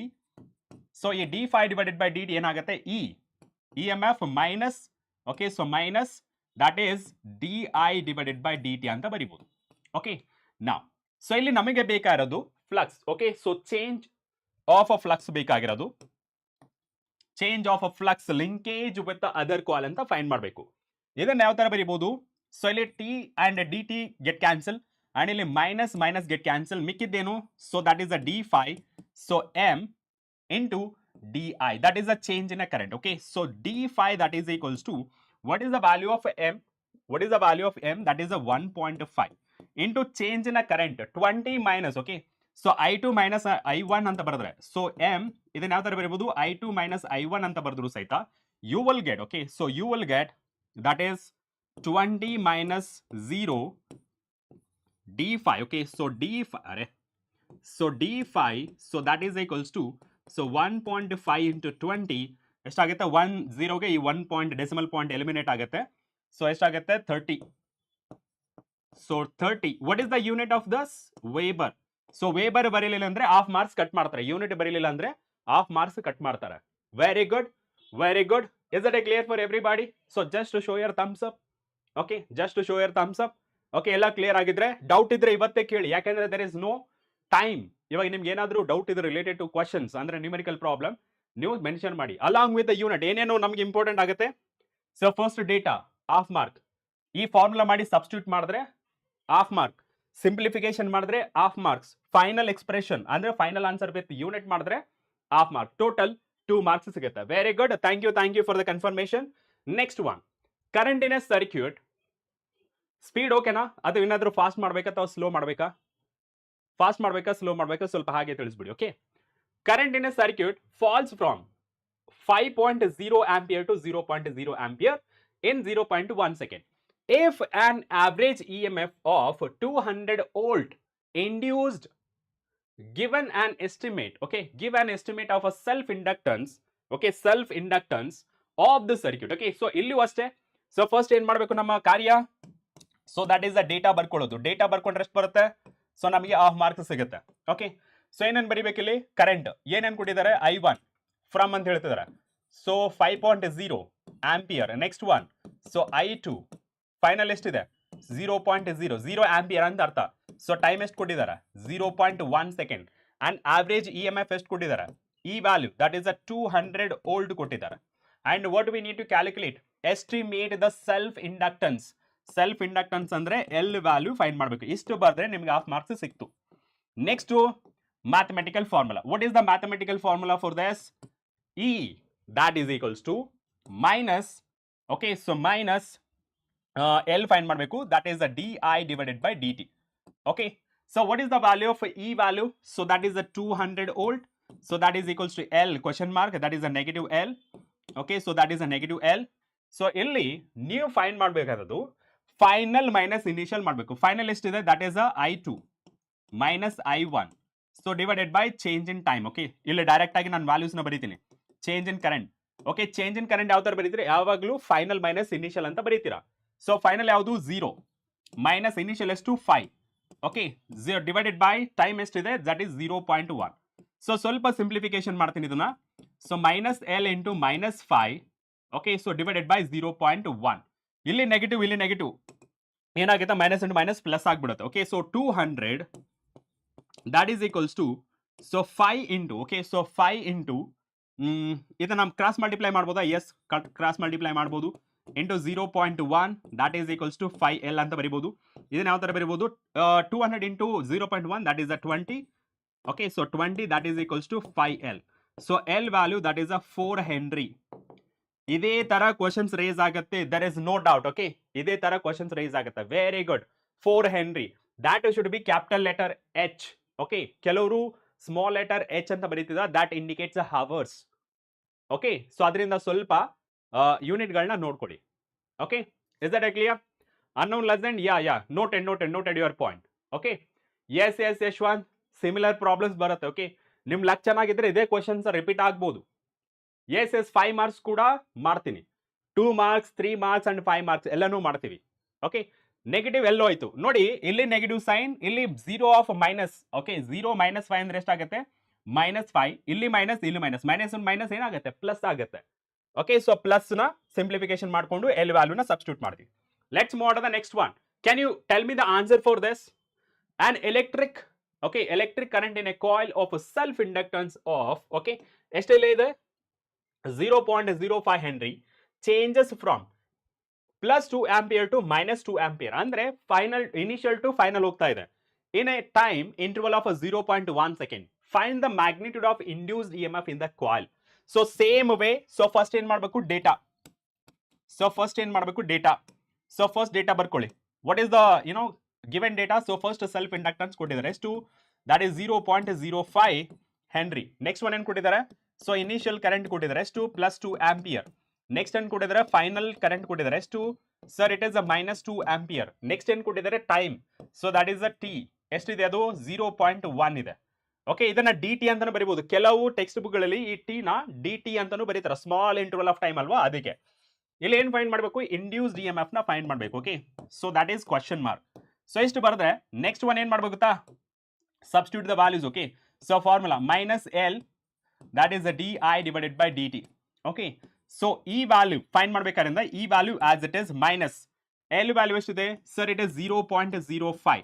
So ಈ D5 ಡಿವೈಡೆಡ್ ಬೈ dt ಏನಾಗುತ್ತೆ? EMF minus, okay, so minus that is DI divided by dt ಅಂತ ಬರೀಬಹುದು. ಓಕೆ, ನಾವ್ so ಇಲ್ಲಿ ನಮಗೆ ಬೇಕಾಗಿರೋದು flux. Okay, so change of a flux ಬೇಕಾಗಿರೋದು, change of a flux linkage with other coil ಅಂತ find ಮಾಡಬೇಕು. ಇದನ್ನ ಯಾವ ತರ ಬರೀಬಹುದು? ಸೊ ಇಲ್ಲಿ T and dt get cancel and ಇಲ್ಲಿ minus minus get cancel, ಮಿಕ್ಕಿದ್ದೇನು? So that is a D5, so M into DI, that is a change in a current. Okay, so D5 that is equals to, what is the value of M? What is the value of M? That is a 1.5 into change in a current 20 minus. Okay, so I2 minus I1 ಅಂತ ಬರೆದ್ರೆ, so M ಇದನ್ನ ಯಾವ ತರ ಬರೀಬಹುದು? I2 minus I1 ಅಂತ ಬರೆದ್ರು ಸಹಿತ you will get, okay, so you will get that is 20 minus 0 D5. Okay, so D5, so D5, so that is equals to, so 1.5 into 20 ಎಷ್ಟಾಗುತ್ತೆ? 10 ಗೆ ಈ 1 ಪಾಯಿಂಟ್ ಡೆಸಿಮಲ್ ಪಾಯಿಂಟ್ ಎಲಿಮಿನೇಟ್ ಆಗುತ್ತೆ. So ಎಷ್ಟಾಗುತ್ತೆ? 30. So 30, what is the unit of thus? Weber. So weber ಬರೀಲಿಲ್ಲ ಅಂದ್ರೆ half marks cut ಮಾಡ್ತಾರೆ, unit ಬರೀಲಿಲ್ಲ ಅಂದ್ರೆ ಹಾಫ್ ಮಾರ್ಕ್ಸ್ ಕಟ್ ಮಾಡ್ತಾರೆ. Very good. Is that clear for everybody? So just to show your thumbs up. Okay, just to show your thumbs up. Okay, ಎಲ್ಲ clear ಆಗಿದ್ರೆ doubt ಇದ್ರೆ ಇವತ್ತೇ ಕೇಳಿ, ಯಾಕೆಂದ್ರೆ ದೇರ್ ಇಸ್ ನೋ ಟೈಮ್. ಇವಾಗ ನಿಮ್ಗೆ ಏನಾದರೂ ಡೌಟ್ ಇದೆ ರಿಲೇಟೆಡ್ ಟು ಕ್ವಶನ್ಸ್ ಅಂದ್ರೆ ನ್ಯೂಮೆರಿಕಲ್ ಪ್ರಾಬ್ಲಮ್, ನೀವು ಮೆನ್ಷನ್ ಮಾಡಿ ಅಲಾಂಗ್ ವಿತ್ ದ ಯೂನಿಟ್ ಏನೇನು ನಮ್ಗೆ ಇಂಪಾರ್ಟೆಂಟ್ ಆಗುತ್ತೆ. So first data half mark, ಈ ಫಾರ್ಮುಲಾ ಮಾಡಿ ಸಬ್ಸ್ಟಿಟ್ಯೂಟ್ ಮಾಡಿದ್ರೆ ಹಾಫ್ ಮಾರ್ಕ್, ಸಿಂಪ್ಲಿಫಿಕೇಶನ್ ಮಾಡಿದ್ರೆ ಹಾಫ್ ಮಾರ್ಕ್ಸ್, ಫೈನಲ್ ಎಕ್ಸ್ಪ್ರೆಷನ್ ಅಂದ್ರೆ ಫೈನಲ್ ಆನ್ಸರ್ ವಿತ್ ಯೂನಿಟ್ ಮಾಡಿದ್ರೆ ಹಾಫ್ ಮಾರ್ಕ್, ಟೋಟಲ್ 2 ಮಾರ್ಕ್ಸ್ ಸಿಗುತ್ತೆ. Very good, thank you for the confirmation. Next one, current in a circuit. Speed ಓಕೆನಾ? ಅದು ಏನಾದರೂ fast ಮಾಡ್ಬೇಕಾ ಅಥವಾ ಸ್ಲೋ ಮಾಡ್ಬೇಕಾ? ಫಾಸ್ಟ್ ಮಾಡ್ಬೇಕಾ ಸ್ಲೋ ಮಾಡ್ಬೇಕಾ? ಸ್ವಲ್ಪ ಹಾಗೆ ತಿಳಿಸ್ಬಿಡಿ. Okay, current in a circuit falls from 5.0 ampere to 0.0 ampere in 0.1 second. If an average EMF of 200 volt induced, given an estimate, okay, give an estimate of a self inductance, okay, self inductance of the circuit. Okay, so illu aste, so first ಏನು ಮಾಡಬೇಕು ನಮ್ಮ ಕಾರ್ಯ? So that is the data ಬರ್ಕೊಳ್ಳೋದು. Data ಬರ್ಕೊಂಡ್ರೆ ಎಷ್ಟು ಬರುತ್ತೆ? So ನಮಗೆ half marks ಸಿಗುತ್ತೆ. ಓಕೆ, ಸೊ ಏನೇನು ಬರೀಬೇಕಿಲ್ಲಿ? ಕರೆಂಟ್ ಏನೇನು ಕೊಟ್ಟಿದ್ದಾರೆ? I1 ಫ್ರಮ್ ಅಂತ ಹೇಳ್ತಿದ್ದಾರೆ, so 5.0 ampere. Next one, so I2 final ಎಷ್ಟಿದೆ? 0.0 ಆಂಪಿಯರ್ ಅಂತ ಅರ್ಥ. ಸೊ ಟೈಮ್ ಎಷ್ಟು ಕೊಟ್ಟಿದ್ದಾರೆ? 0.1 ಸೆಕೆಂಡ್. ಅಂಡ್ ಆವರೇಜ್ EMF ಎಷ್ಟು ಕೊಟ್ಟಿದ್ದಾರೆ? ಈ value that is a 200 volt ಕೊಟ್ಟಿದ್ದಾರೆ. And what we need to calculate? Estimate the self inductance. Self inductance ಅಂದ್ರೆ L ವ್ಯಾಲ್ಯೂ ಫೈಂಡ್ ಮಾಡಬೇಕು. ಇಷ್ಟು ಬರೆದ್ರೆ ನಿಮ್ಗೆ ಹಾಫ್ ಮಾರ್ಕ್ಸ್ ಸಿಕ್ತು. Next to mathematical formula. What is the mathematical formula for this? E, that is equals to minus, okay, so minus L find ಮಾಡಬೇಕು, that is the di divided by dt. Okay, so what is the value of E value? So that is the 200 volt. So that is equals to L question mark, that is a negative L. Okay, so that is a negative L. So ಇಲ್ಲಿ ನೀವು find ಮಾಡಬೇಕಾದದ್ದು final minus initial ಮಾಡಬೇಕು. Final ಎಷ್ಟಿದೆ? That is I2 minus I1. So divided by change in time. Okay, ಇಲ್ಲಿ direct ಆಗಿ ನಾನು ವ್ಯಾಲ್ಯೂಸ್ನ ಬರೀತೀನಿ. Change in current. Okay, change in current ಯಾವ ತರ ಬರೀತೀರಿ? ಯಾವಾಗಲೂ ಫೈನಲ್ ಮೈನಸ್ ಇನಿಷಿಯಲ್ ಅಂತ ಬರೀತೀರಾ. ಸೊ ಫೈನಲ್ ಯಾವುದು? 0 ಮೈನಸ್ ಇನಿಷಿಯಲ್ ಎಷ್ಟು? 5. ಓಕೆ, ಡಿವೈಡೆಡ್ ಬೈ ಟೈಮ್ ಎಷ್ಟಿದೆ? That is 0.1. ಸೊ ಸ್ವಲ್ಪ ಸಿಂಪ್ಲಿಫಿಕೇಶನ್ ಮಾಡ್ತೀನಿ ಇದನ್ನ. So minus L into minus 5. Okay, so divided by 0.1. ಇಲ್ಲಿ ನೆಗೆಟಿವ್, ಇಲ್ಲಿ ನೆಗೆಟಿವ್ ಏನಾಗುತ್ತೆ? ಮೈನಸ್ ಇಂಟು ಮೈನಸ್ ಪ್ಲಸ್ ಆಗ್ಬಿಡುತ್ತೆ. Okay, so 200 that is equals to, so 5 into, okay, so 5 into ಇದನ್ನ ನಾವು ಕ್ರಾಸ್ ಮಲ್ಟಿಪ್ಲೈ ಮಾಡ್ಬೋದಾ? ಎಸ್, ಕ್ರಾಸ್ ಮಲ್ಟಿಪ್ಲೈ ಮಾಡ್ಬೋದು. Into 0.1 that is equals to 5L ಅಂತ ಬರಿಬೋದು. ಇದನ್ನ ಯಾವ ತರ ಬರಿಬೋದು? 200 into 0.1 that is a 20. Okay, so 20 that is equals to 5L. So L value that is a 4 Henry. ಇದೇ ತರ ಕ್ವಶನ್ಸ್ ರೇಸ್ ಆಗುತ್ತೆ, there is no doubt. Okay, ಇದೇ ತರ ಕ್ವಶನ್ಸ್ ರೇಸ್ ಆಗುತ್ತೆ. Very good. 4 Henry, that should be capital letter H. Okay, ಕೆಲವರು small letter H ಅಂತ ಬರೀತಿದ, that indicates hours. Okay, so ಅದರಿಂದ ಸ್ವಲ್ಪ ಯೂನಿಟ್ಗಳನ್ನ ನೋಡ್ಕೊಳ್ಳಿ. Okay, is that clear? Unknown lesson, yeah noted your point. Okay, yes Yashwant, similar problems ಬರುತ್ತೆ. Okay, ನಿಮ್ luck ಚೆನ್ನಾಗಿದ್ರೆ ಇದೇ ಕ್ವಶನ್ಸ್ ರಿಪೀಟ್ ಆಗ್ಬೋದು. ಎಸ್ 5 ಮಾರ್ಕ್ಸ್ ಕೂಡ ಮಾಡ್ತೀನಿ. 2 ಮಾರ್ಕ್ಸ್, 3 ಮಾರ್ಕ್ಸ್ ಅಂಡ್ 5 ಮಾರ್ಕ್ಸ್ ಎಲ್ಲನೂ ಮಾಡ್ತೀವಿ. ಓಕೆ, ನೆಗೆಟಿವ್ ಎಲ್ಲೋ ಆಯ್ತು ನೋಡಿ, ಇಲ್ಲಿ ನೆಗೆಟಿವ್ ಸೈನ್, ಇಲ್ಲಿ 0 ಆಫ್ ಮೈನಸ್. ಓಕೆ, 0 ಮೈನಸ್ 5 ಅಂದ್ರೆ ಎಷ್ಟಾಗುತ್ತೆ? -5. ಇಲ್ಲಿ ಮೈನಸ್, ಇಲ್ಲಿ ಮೈನಸ್, ಮೈನಸ್ ಮೈನಸ್ ಏನಾಗುತ್ತೆ? ಪ್ಲಸ್ ಆಗುತ್ತೆ. ಓಕೆ, ಸೊ ಪ್ಲಸ್ ನ ಸಿಂಪ್ಲಿಫಿಕೇಶನ್ ಮಾಡ್ಕೊಂಡು ಎಲ್ ವ್ಯಾಲ್ಯೂನ ಸಬ್ಸ್ಟಿಟ್ಯೂಟ್ ಮಾಡ್ತೀವಿ. Let's move on the next one. Can you tell me the answer for this? On electric, okay, electric current in a coil of self inductance of, okay, ಎಷ್ಟೆಲ್ಲ ಇದೆ? 0.05 Henry changes from plus 2 ampere to minus 2 ampere. ಅಂದ್ರೆ final, initial to final ಹೋಗ್ತಾ ಇದೆ. In a time interval of 0.1 second. Find the magnitude of induced EMF in the coil. So same way, so first ಏನ್ ಮಾಡಬೇಕು? Data. So first ಏನ್ ಮಾಡಬೇಕು? Data. So first data ಬರ್ಕೊಳ್ಳಿ. What is the given data? So first self inductance ಕೊಟ್ಟಿದ್ದಾರೆ ಎಷ್ಟು? That is 0.05 Henry. Next one ಏನ್ ಕೊಟ್ಟಿದ್ದಾರೆ? So initial current ಕೊಟ್ಟಿದ್ದಾರೆ ಎಷ್ಟು? Plus 2 ampere. ನೆಕ್ಸ್ಟ್ ಏನ್ ಕೊಟ್ಟಿದ್ದಾರೆ? ಫೈನಲ್ ಕರೆಂಟ್ ಕೊಟ್ಟಿದ್ದಾರೆ ಎಷ್ಟು? Sir it is a -2 ampere. Next ಏನ್ ಕೊಟ್ಟಿದ್ದಾರೆ? Time. So that is a T. ಎಷ್ಟಿದೆ ಅದು? 0.1 ಇದೆ. ಓಕೆ, ಇದನ್ನ ಡಿ ಟಿ ಅಂತಾನು ಬರೀಬಹುದು. ಕೆಲವು ಟೆಕ್ಸ್ಟ್ ಬುಕ್ ಗಳಲ್ಲಿ ಈ ಟಿ ನ ಡಿ ಟಿ ಅಂತಾನು ಬರೀತಾರೆ, ಸ್ಮಾಲ್ ಇಂಟರ್ವಲ್ ಆಫ್ ಟೈಮ್ ಅಲ್ವಾ, ಅದಕ್ಕೆ. ಇಲ್ಲಿ ಏನ್ ಫೈಂಡ್ ಮಾಡಬೇಕು? ಇಂಡ್ಯೂಸ್ಡ್ EMF ನ ಫೈಂಡ್ ಮಾಡಬೇಕು. Okay, so that is question mark. So ಇಷ್ಟು ಬರೆದ್ರೆ ನೆಕ್ಸ್ಟ್ ಒನ್ ಏನ್ ಮಾಡ್ಬೇಕು ಗೊತ್ತಾ? Substitute the values. Okay, so formula minus L that is the di divided by dt. okay, so e value find ಮಾಡಬೇಕಾದ್ರೆ e value as it is minus L value ಎಷ್ಟಿದೆ? sir it is 0.05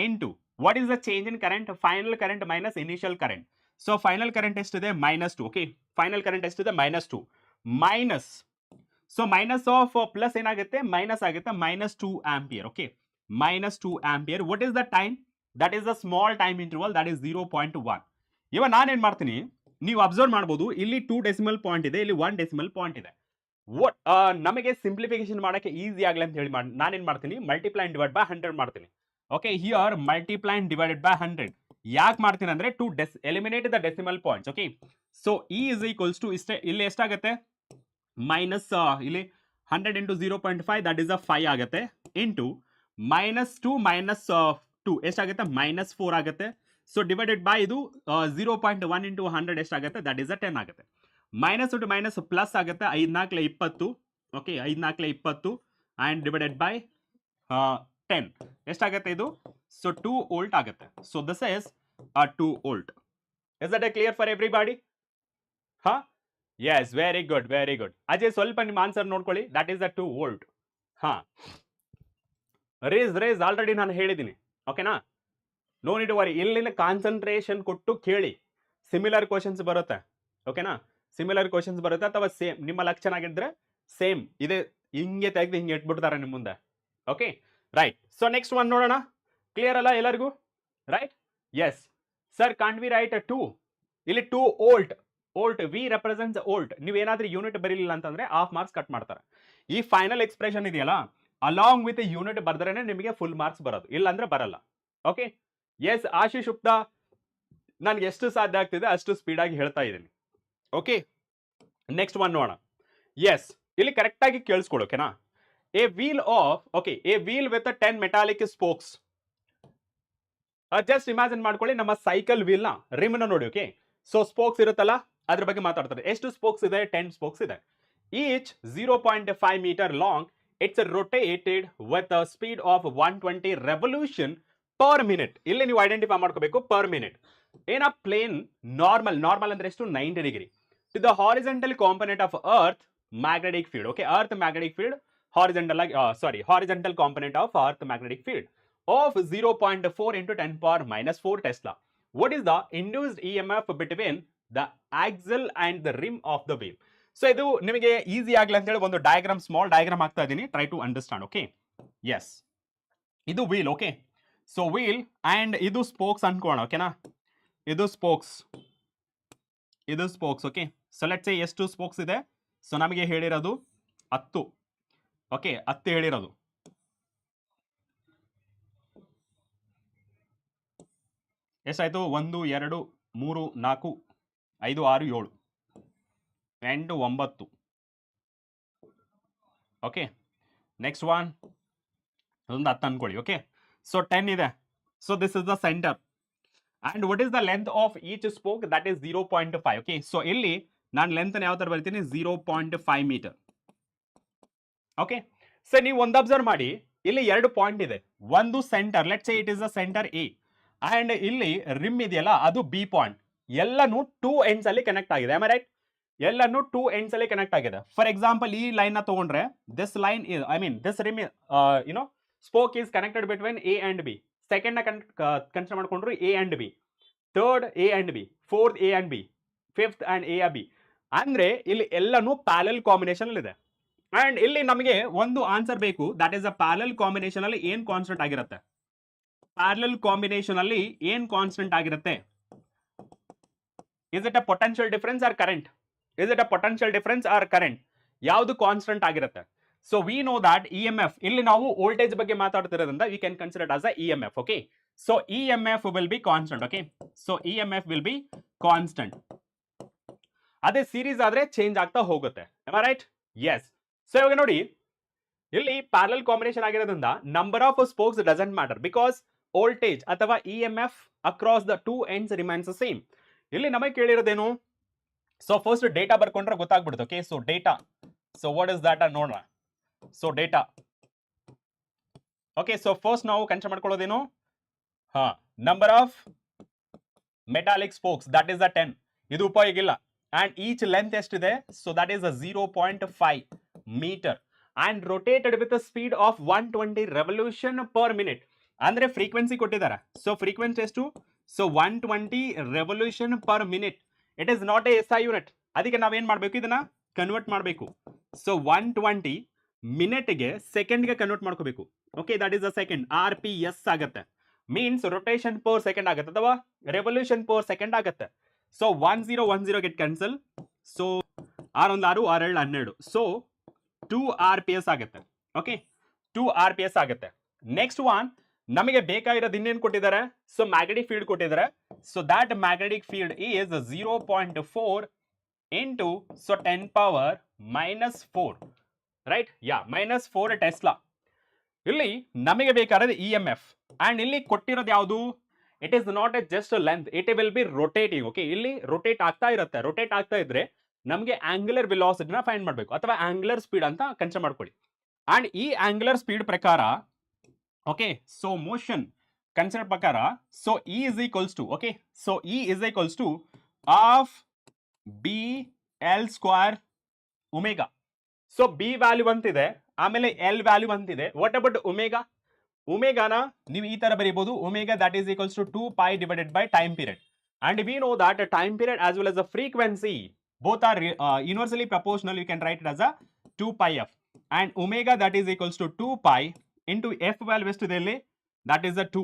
into what is the change in current? final current minus initial current. so final current ಎಷ್ಟಿದೆ? -2. okay, final current ಎಷ್ಟಿದೆ? -2 minus, so minus of plus ಏನಾಗುತ್ತೆ? minus ಆಗುತ್ತೆ, -2 ampere. okay, -2 ampere. what is the time? that is the small time interval, that is 0.1. ಇವಾಗ ನಾನೇನ್ ಮಾಡ್ತೀನಿ, ನೀವು observe ಮಾಡಬಹುದು, ಇಲ್ಲಿ 2 ಡೆಸಿಮಲ್ ಪಾಯಿಂಟ್ ಇದೆ, ಇಲ್ಲಿ 1 ಡೆಸಿಮಲ್ ಪಾಯಿಂಟ್ ಇದೆ. ನಮಗೆ ಸಿಂಪ್ಲಿಫಿಕೇಶನ್ ಮಾಡಕ್ಕೆ ಈಸಿ ಆಗಲಿ ಅಂತ ಹೇಳಿ ನಾನೇನ್ ಮಾಡ್ತೀನಿ? ಮಲ್ಟಿಪ್ಲೈ ಅಂಡ್ ಡಿವೈಡ್ ಬೈ 100 ಮಾಡ್ತೀನಿ. Okay, here multiply and divided by 100 ಯಾಕೆ ಮಾಡ್ತೀನಿ ಅಂದ್ರೆ to eliminate the decimal points. Okay, so E is equals to ಇಷ್ಟೇ. ಇಲ್ಲಿ ಎಷ್ಟಾಗುತ್ತೆ? ಮೈನಸ್, ಇಲ್ಲಿ 100 ಇಂಟು 0.5 ದಟ್ ಇಸ್ ಅ 5 ಆಗುತ್ತೆ, ಇಂಟು -2 -2 ಎಷ್ಟಾಗುತ್ತೆ? -4 ಆಗುತ್ತೆ. ಸೊ ಡಿವೈಡೆಡ್ ಬೈ ಇದು 0.1 ಇಂಟು 100 ಎಷ್ಟಾಗುತ್ತೆ? ದಟ್ ಇಸ್ ಅ 10 ಆಗುತ್ತೆ. ಮೈನಸ್ ಟು ಮೈನಸ್ ಪ್ಲಸ್ ಆಗುತ್ತೆ, 5×4 20. ಓಕೆ, 5×4 20 ಆ್ಯಂಡ್ ಡಿವೈಡೆಡ್ ಬೈ 10 ಎಷ್ಟಾಗುತ್ತೆ ಇದು? ಸೊ 2 ವೋಲ್ಟ್ ಆಗುತ್ತೆ. So this is 2 volt. Is that a clear for everybody? ಹಾ, yes, very good, very good. Ajay ಸ್ವಲ್ಪ ನಿಮ್ಮ ಆನ್ಸರ್ ನೋಡ್ಕೊಳ್ಳಿ. That is a 2 volt. ಹಾ, ರೇಸ್ ಆಲ್ರೆಡಿ ನಾನು ಹೇಳಿದ್ದೀನಿ. ಓಕೆನಾ? No need worry. ಇಲ್ಲಿನ ಕಾನ್ಸಂಟ್ರೇಷನ್ ಕೊಟ್ಟು ಕೇಳಿ, ಸಿಮಿಲರ್ ಕ್ವಶನ್ಸ್ ಬರುತ್ತೆ. ಓಕೆನಾ? ಸಿಮಿಲರ್ ಕ್ವಶನ್ಸ್ ಬರುತ್ತೆ, ಅಥವಾ ಸೇಮ್ ನಿಮ್ಮ ಲಕ್ ಚೆನ್ನಾಗಿದ್ರೆ ಸೇಮ್ ಇದೆ ಹಿಂಗೆ ತೆಗೆದು ಹಿಂಗೆ ಇಟ್ಬಿಡ್ತಾರೆ ನಿಮ್ಮ ಮುಂದೆ. Okay, right. So next one ನೋಡೋಣ. ಕ್ಲಿಯರ್ ಅಲ್ಲ ಎಲ್ಲರಿಗೂ? Right? Yes. Sir can't we write 2 ಇಲ್ಲಿ 2 volt volt V represents volt ನೀವೇನಾದ್ರೂ ಯೂನಿಟ್ ಬರೀಲಿಲ್ಲ ಅಂತಂದ್ರೆ ಹಾಫ್ ಮಾರ್ಕ್ಸ್ ಕಟ್ ಮಾಡ್ತಾರೆ. ಈ ಫೈನಲ್ ಎಕ್ಸ್ಪ್ರೆಷನ್ ಇದೆಯಲ್ಲ ಅಲಾಂಗ್ ವಿತ್ ಯೂನಿಟ್ ಬರ್ದ್ರೇನೆ ನಿಮಗೆ ಫುಲ್ ಮಾರ್ಕ್ಸ್ ಬರೋದು, ಇಲ್ಲ ಅಂದ್ರೆ ಬರಲ್ಲ. ಓಕೆ, ಎಸ್ ಆಶೀಶ್ ಉಪ್ತಾ, ನನ್ಗೆ ಎಷ್ಟು ಸಾಧ್ಯ ಆಗ್ತಿದೆ ಅಷ್ಟು ಸ್ಪೀಡ್ ಆಗಿ ಹೇಳ್ತಾ ಇದ್ದೀನಿ. ಓಕೆ, ನೆಕ್ಸ್ಟ್ ಒನ್ ನೋಡೋಣ. ಎಸ್, ಇಲ್ಲಿ ಕರೆಕ್ಟ್ ಆಗಿ ಕೇಳಿಸ್ಕೊಳ್ಳೋಕೆನಾ. A wheel of okay a wheel with 10 metallic spokes. Just imagine ಮಾಡ್ಕೊಳ್ಳಿ, ನಮ್ಮ ಸೈಕಲ್ ವೀಲ್ ನ ರಿಮ್ ನ ನೋಡಿ. ಓಕೆ, ಸೊ ಸ್ಪೋಕ್ಸ್ ಇರುತ್ತಲ್ಲ ಅದ್ರ ಬಗ್ಗೆ ಮಾತಾಡ್ತಾರೆ. ಎಷ್ಟು ಸ್ಪೋಕ್ಸ್ ಇದೆ? 10 ಸ್ಪೋಕ್ಸ್ ಇದೆ. Each 0.5 metre long. It's rotated with speed of 120 revolution per minute. ಇಲ್ಲಿ ನೀವು ಐಡೆಂಟಿಫೈ ಮಾಡ್ಕೋಬೇಕು ಪರ್ ಮಿನಿಟ್. ಏನ ಪ್ಲೇನ್ ನಾರ್ಮಲ್ ಅಂದ್ರೆ ಎಷ್ಟು? 90 degree to the horizontal component of earth magnetic field. Okay, earth magnetic field horizontal ಆಗಿ horizontal component of earth magnetic field of 0.4 into 10 power minus 4 Tesla. What is the induced EMF between the axle and the rim of the wheel? So ಇದು ನಿಮಗೆ easy ಆಗಲಿ ಅಂತ ಹೇಳಿ ಒಂದು diagram, small diagram ಹಾಕ್ತಾ ಇದ್ದೀನಿ. Try to understand. Okay, yes, ಇದು wheel. Okay, so wheel and ಇದು ಸ್ಪೋಕ್ಸ್ ಅನ್ಕೋಣ. ಓಕೆನಾ, ಇದು ಸ್ಪೋಕ್ಸ್, ಇದು spokes. Okay, so let's say ಎಷ್ಟು ಸ್ಪೋಕ್ಸ್ ಇದೆ? ಸೊ ನಮಗೆ ಹೇಳಿರೋದು 10. ಓಕೆ, 10 ಹೇಳಿರೋದು. ಎಷ್ಟಾಯ್ತು? 1 2 3 4 5 6 7 8 9. ಓಕೆ, ನೆಕ್ಸ್ಟ್ ಒನ್ ಒಂದು 10 ಅನ್ಕೊಳ್ಳಿ. ಓಕೆ, ಸೊ 10 ಇದೆ. So this is the centre and what is the length of each spoke? That is 0.5. Okay, so ಇಲ್ಲಿ ನಾನು ಲೆಂತ್ ಯಾವ ತರ ಬರ್ತೀನಿ? 0.5 ಮೀಟರ್. ಓಕೆ, ಸೊ ನೀವು ಒಂದು ಅಬ್ಸರ್ವ್ ಮಾಡಿ, ಇಲ್ಲಿ 2 ಪಾಯಿಂಟ್ ಇದೆ. ಒಂದು centre, let's say it is the centre A and ಇಲ್ಲಿ ರಿಮ್ ಇದೆಯಲ್ಲ ಅದು ಬಿ ಪಾಯಿಂಟ್. ಎಲ್ಲಾನು 2 ಎಂಡ್ಸ್ ಅಲ್ಲಿ ಕನೆಕ್ಟ್ ಆಗಿದೆ. Am I right? ಎಲ್ಲಾನು 2 ಎಂಡ್ಸ್ ಅಲ್ಲಿ ಕನೆಕ್ಟ್ ಆಗಿದೆ. ಫಾರ್ ಎಕ್ಸಾಂಪಲ್ ಈ ಲೈನ್ ನ ತಗೊಂಡ್ರೆ this line is this rim spoke is connected between A and B. Second ನ ಕನ್ಸಿಡರ್ ಮಾಡ್ಕೊಂಡ್ರು A and B, third A and B, fourth A and B, fifth and A B. ಅಂದ್ರೆ ಇಲ್ಲಿ ಎಲ್ಲಾನು parallel combination ಇದೆ. And ಇಲ್ಲಿ ನಮಗೆ ಒಂದು answer ಬೇಕು. That is a parallel combination ಅಲ್ಲಿ ಏನ್ ಕಾನ್ಸ್ಟೆಂಟ್ ಆಗಿರುತ್ತೆ? ಪ್ಯಾರಲಲ್ ಕಾಂಬಿನೇಷನ್ ಅಲ್ಲಿ ಏನ್ ಕಾನ್ಸ್ಟೆಂಟ್ ಆಗಿರುತ್ತೆ? Is it a potential difference or current? Is it a potential difference or current? ಯಾವುದು ಕಾನ್ಸ್ಟೆಂಟ್ ಆಗಿರುತ್ತೆ? So we know that E M F, ಇಲ್ಲಿ ನಾವು ವೋಲ್ಟೇಜ್ ಬಗ್ಗೆ ಮಾತಾಡ್ತಿರೋದ್ರಿಂದ we can consider as a E M F. Okay, so E M F will be constant. Okay, so E M F will be constant. ಅದೇ series ಆದ್ರೆ change ಆಗ್ತಾ ಹೋಗುತ್ತೆ. Am I right? Yes. So ಇವಾಗ ನೋಡಿ, ಇಲ್ಲಿ parallel combination ಆಗಿರೋದ್ರಿಂದ number of spokes doesn't matter because voltage ಅಥವಾ E M F across the 2 ends remains same. ಇಲ್ಲಿ ನಮಗೆ ಕೇಳಿರೋದೇನು? ಸೊ ಫಸ್ಟ್ ಡೇಟಾ ಬರ್ಕೊಂಡ್ರೆ ಗೊತ್ತಾಗ್ಬಿಡುತ್ತೆ. Okay, so data, so what is that ನೋಡೋಣ. So data. Okay, so first ನಾವು consider ಮಾಡ್ಕೊಳ್ಳೋದೇನು? Number of metallic spokes, that is the 10. ಇದು ಉಪಯೋಗ ಇಲ್ಲ. ಅಂಡ್ ಈಚ್ ಲೆಂತ್ ಎಷ್ಟಿದೆ? So that is 0.5 metre and rotated with speed of 120 revolution per minute. ಅಂದ್ರೆ frequency ಕೊಟ್ಟಿದ್ದಾರೆ. So frequency ಎಷ್ಟು? So 120 revolution per minute. It is not a S I unit. ಅದಕ್ಕೆ ನಾವೇನ್ ಮಾಡ್ಬೇಕು? ಇದನ್ನ ಕನ್ವರ್ಟ್ ಮಾಡಬೇಕು. ಸೊ 120 ಮಿನಿಟ್ಗೆ ಸೆಕೆಂಡ್ಗೆ ಕನ್ವರ್ಟ್ ಮಾಡ್ಕೋಬೇಕು. Okay, that is the second. R P S ಆಗುತ್ತೆ. ಮೀನ್ಸ್ ರೊಟೇಷನ್ ಪರ್ ಸೆಕೆಂಡ್ ಆಗುತ್ತೆ ಅಥವಾ ರೆವಲ್ಯೂಷನ್ ಪರ್ ಸೆಕೆಂಡ್ ಆಗುತ್ತೆ. So 1010 get cancel. So 6 1 6 6 12. So 2 RPS ಆಗುತ್ತೆ. ಓಕೆ, 2 RPS ಆಗುತ್ತೆ. ನೆಕ್ಸ್ಟ್ ಒನ್ ನಮಗೆ ಬೇಕಾಗಿರೋದು ಇನ್ನೇನು ಕೊಟ್ಟಿದ್ದಾರೆ? ಸೊ ಮ್ಯಾಗ್ನೆಟಿಕ್ ಫೀಲ್ಡ್ ಕೊಟ್ಟಿದ್ದಾರೆ. So that magnetic field is 0.4 into so 10 power minus 4. Right? Yeah, minus 4 Tesla. ಇಲ್ಲಿ ನಮಗೆ ಬೇಕಾದ್ರೆ ಇ ಎಂ ಎಫ್ ಅಂಡ್ ಇಲ್ಲಿ ಕೊಟ್ಟಿರೋದು ಯಾವುದು? It is not A just length, it will be rotating. Okay, ಇಲ್ಲಿ rotate ಆಗ್ತಾ ಇರುತ್ತೆ. ರೊಟೇಟ್ ಆಗ್ತಾ ಇದ್ರೆ ನಮಗೆ ಆಂಗ್ಯುಲರ್ ವೆಲಾಸಿಟಿನ ಫೈಂಡ್ ಮಾಡಬೇಕು ಅಥವಾ ಆಂಗ್ಯುಲರ್ ಸ್ಪೀಡ್ ಅಂತ ಕನ್ಸಿಡರ್ ಮಾಡ್ಕೊಳ್ಳಿ. ಅಂಡ್ ಈ ಆಂಗ್ಯುಲರ್ ಸ್ಪೀಡ್ ಪ್ರಕಾರ, ಓಕೆ, ಸೊ ಮೋಷನ್ ಕನ್ಸಿಡರ್ ಪ್ರಕಾರ, so E is equals to, okay, so E is equals to of B L square omega. So B value ಅಂತಿದೆ, ಆಮೇಲೆ L value ಅಂತಿದೆ. What about omega? ಒಮೆಗಾನ ನೀವು ಈ ತರ ಬರೀಬಹುದು. Omega that is equals to 2 pi divided by time period. And we know that time period as well as the frequency both are inversely proportional. You can write it as a 2 pi f and omega that is equals to 2 pi into f value ಎಷ್ಟಿದೆ ಇಲ್ಲಿ? that is the 2.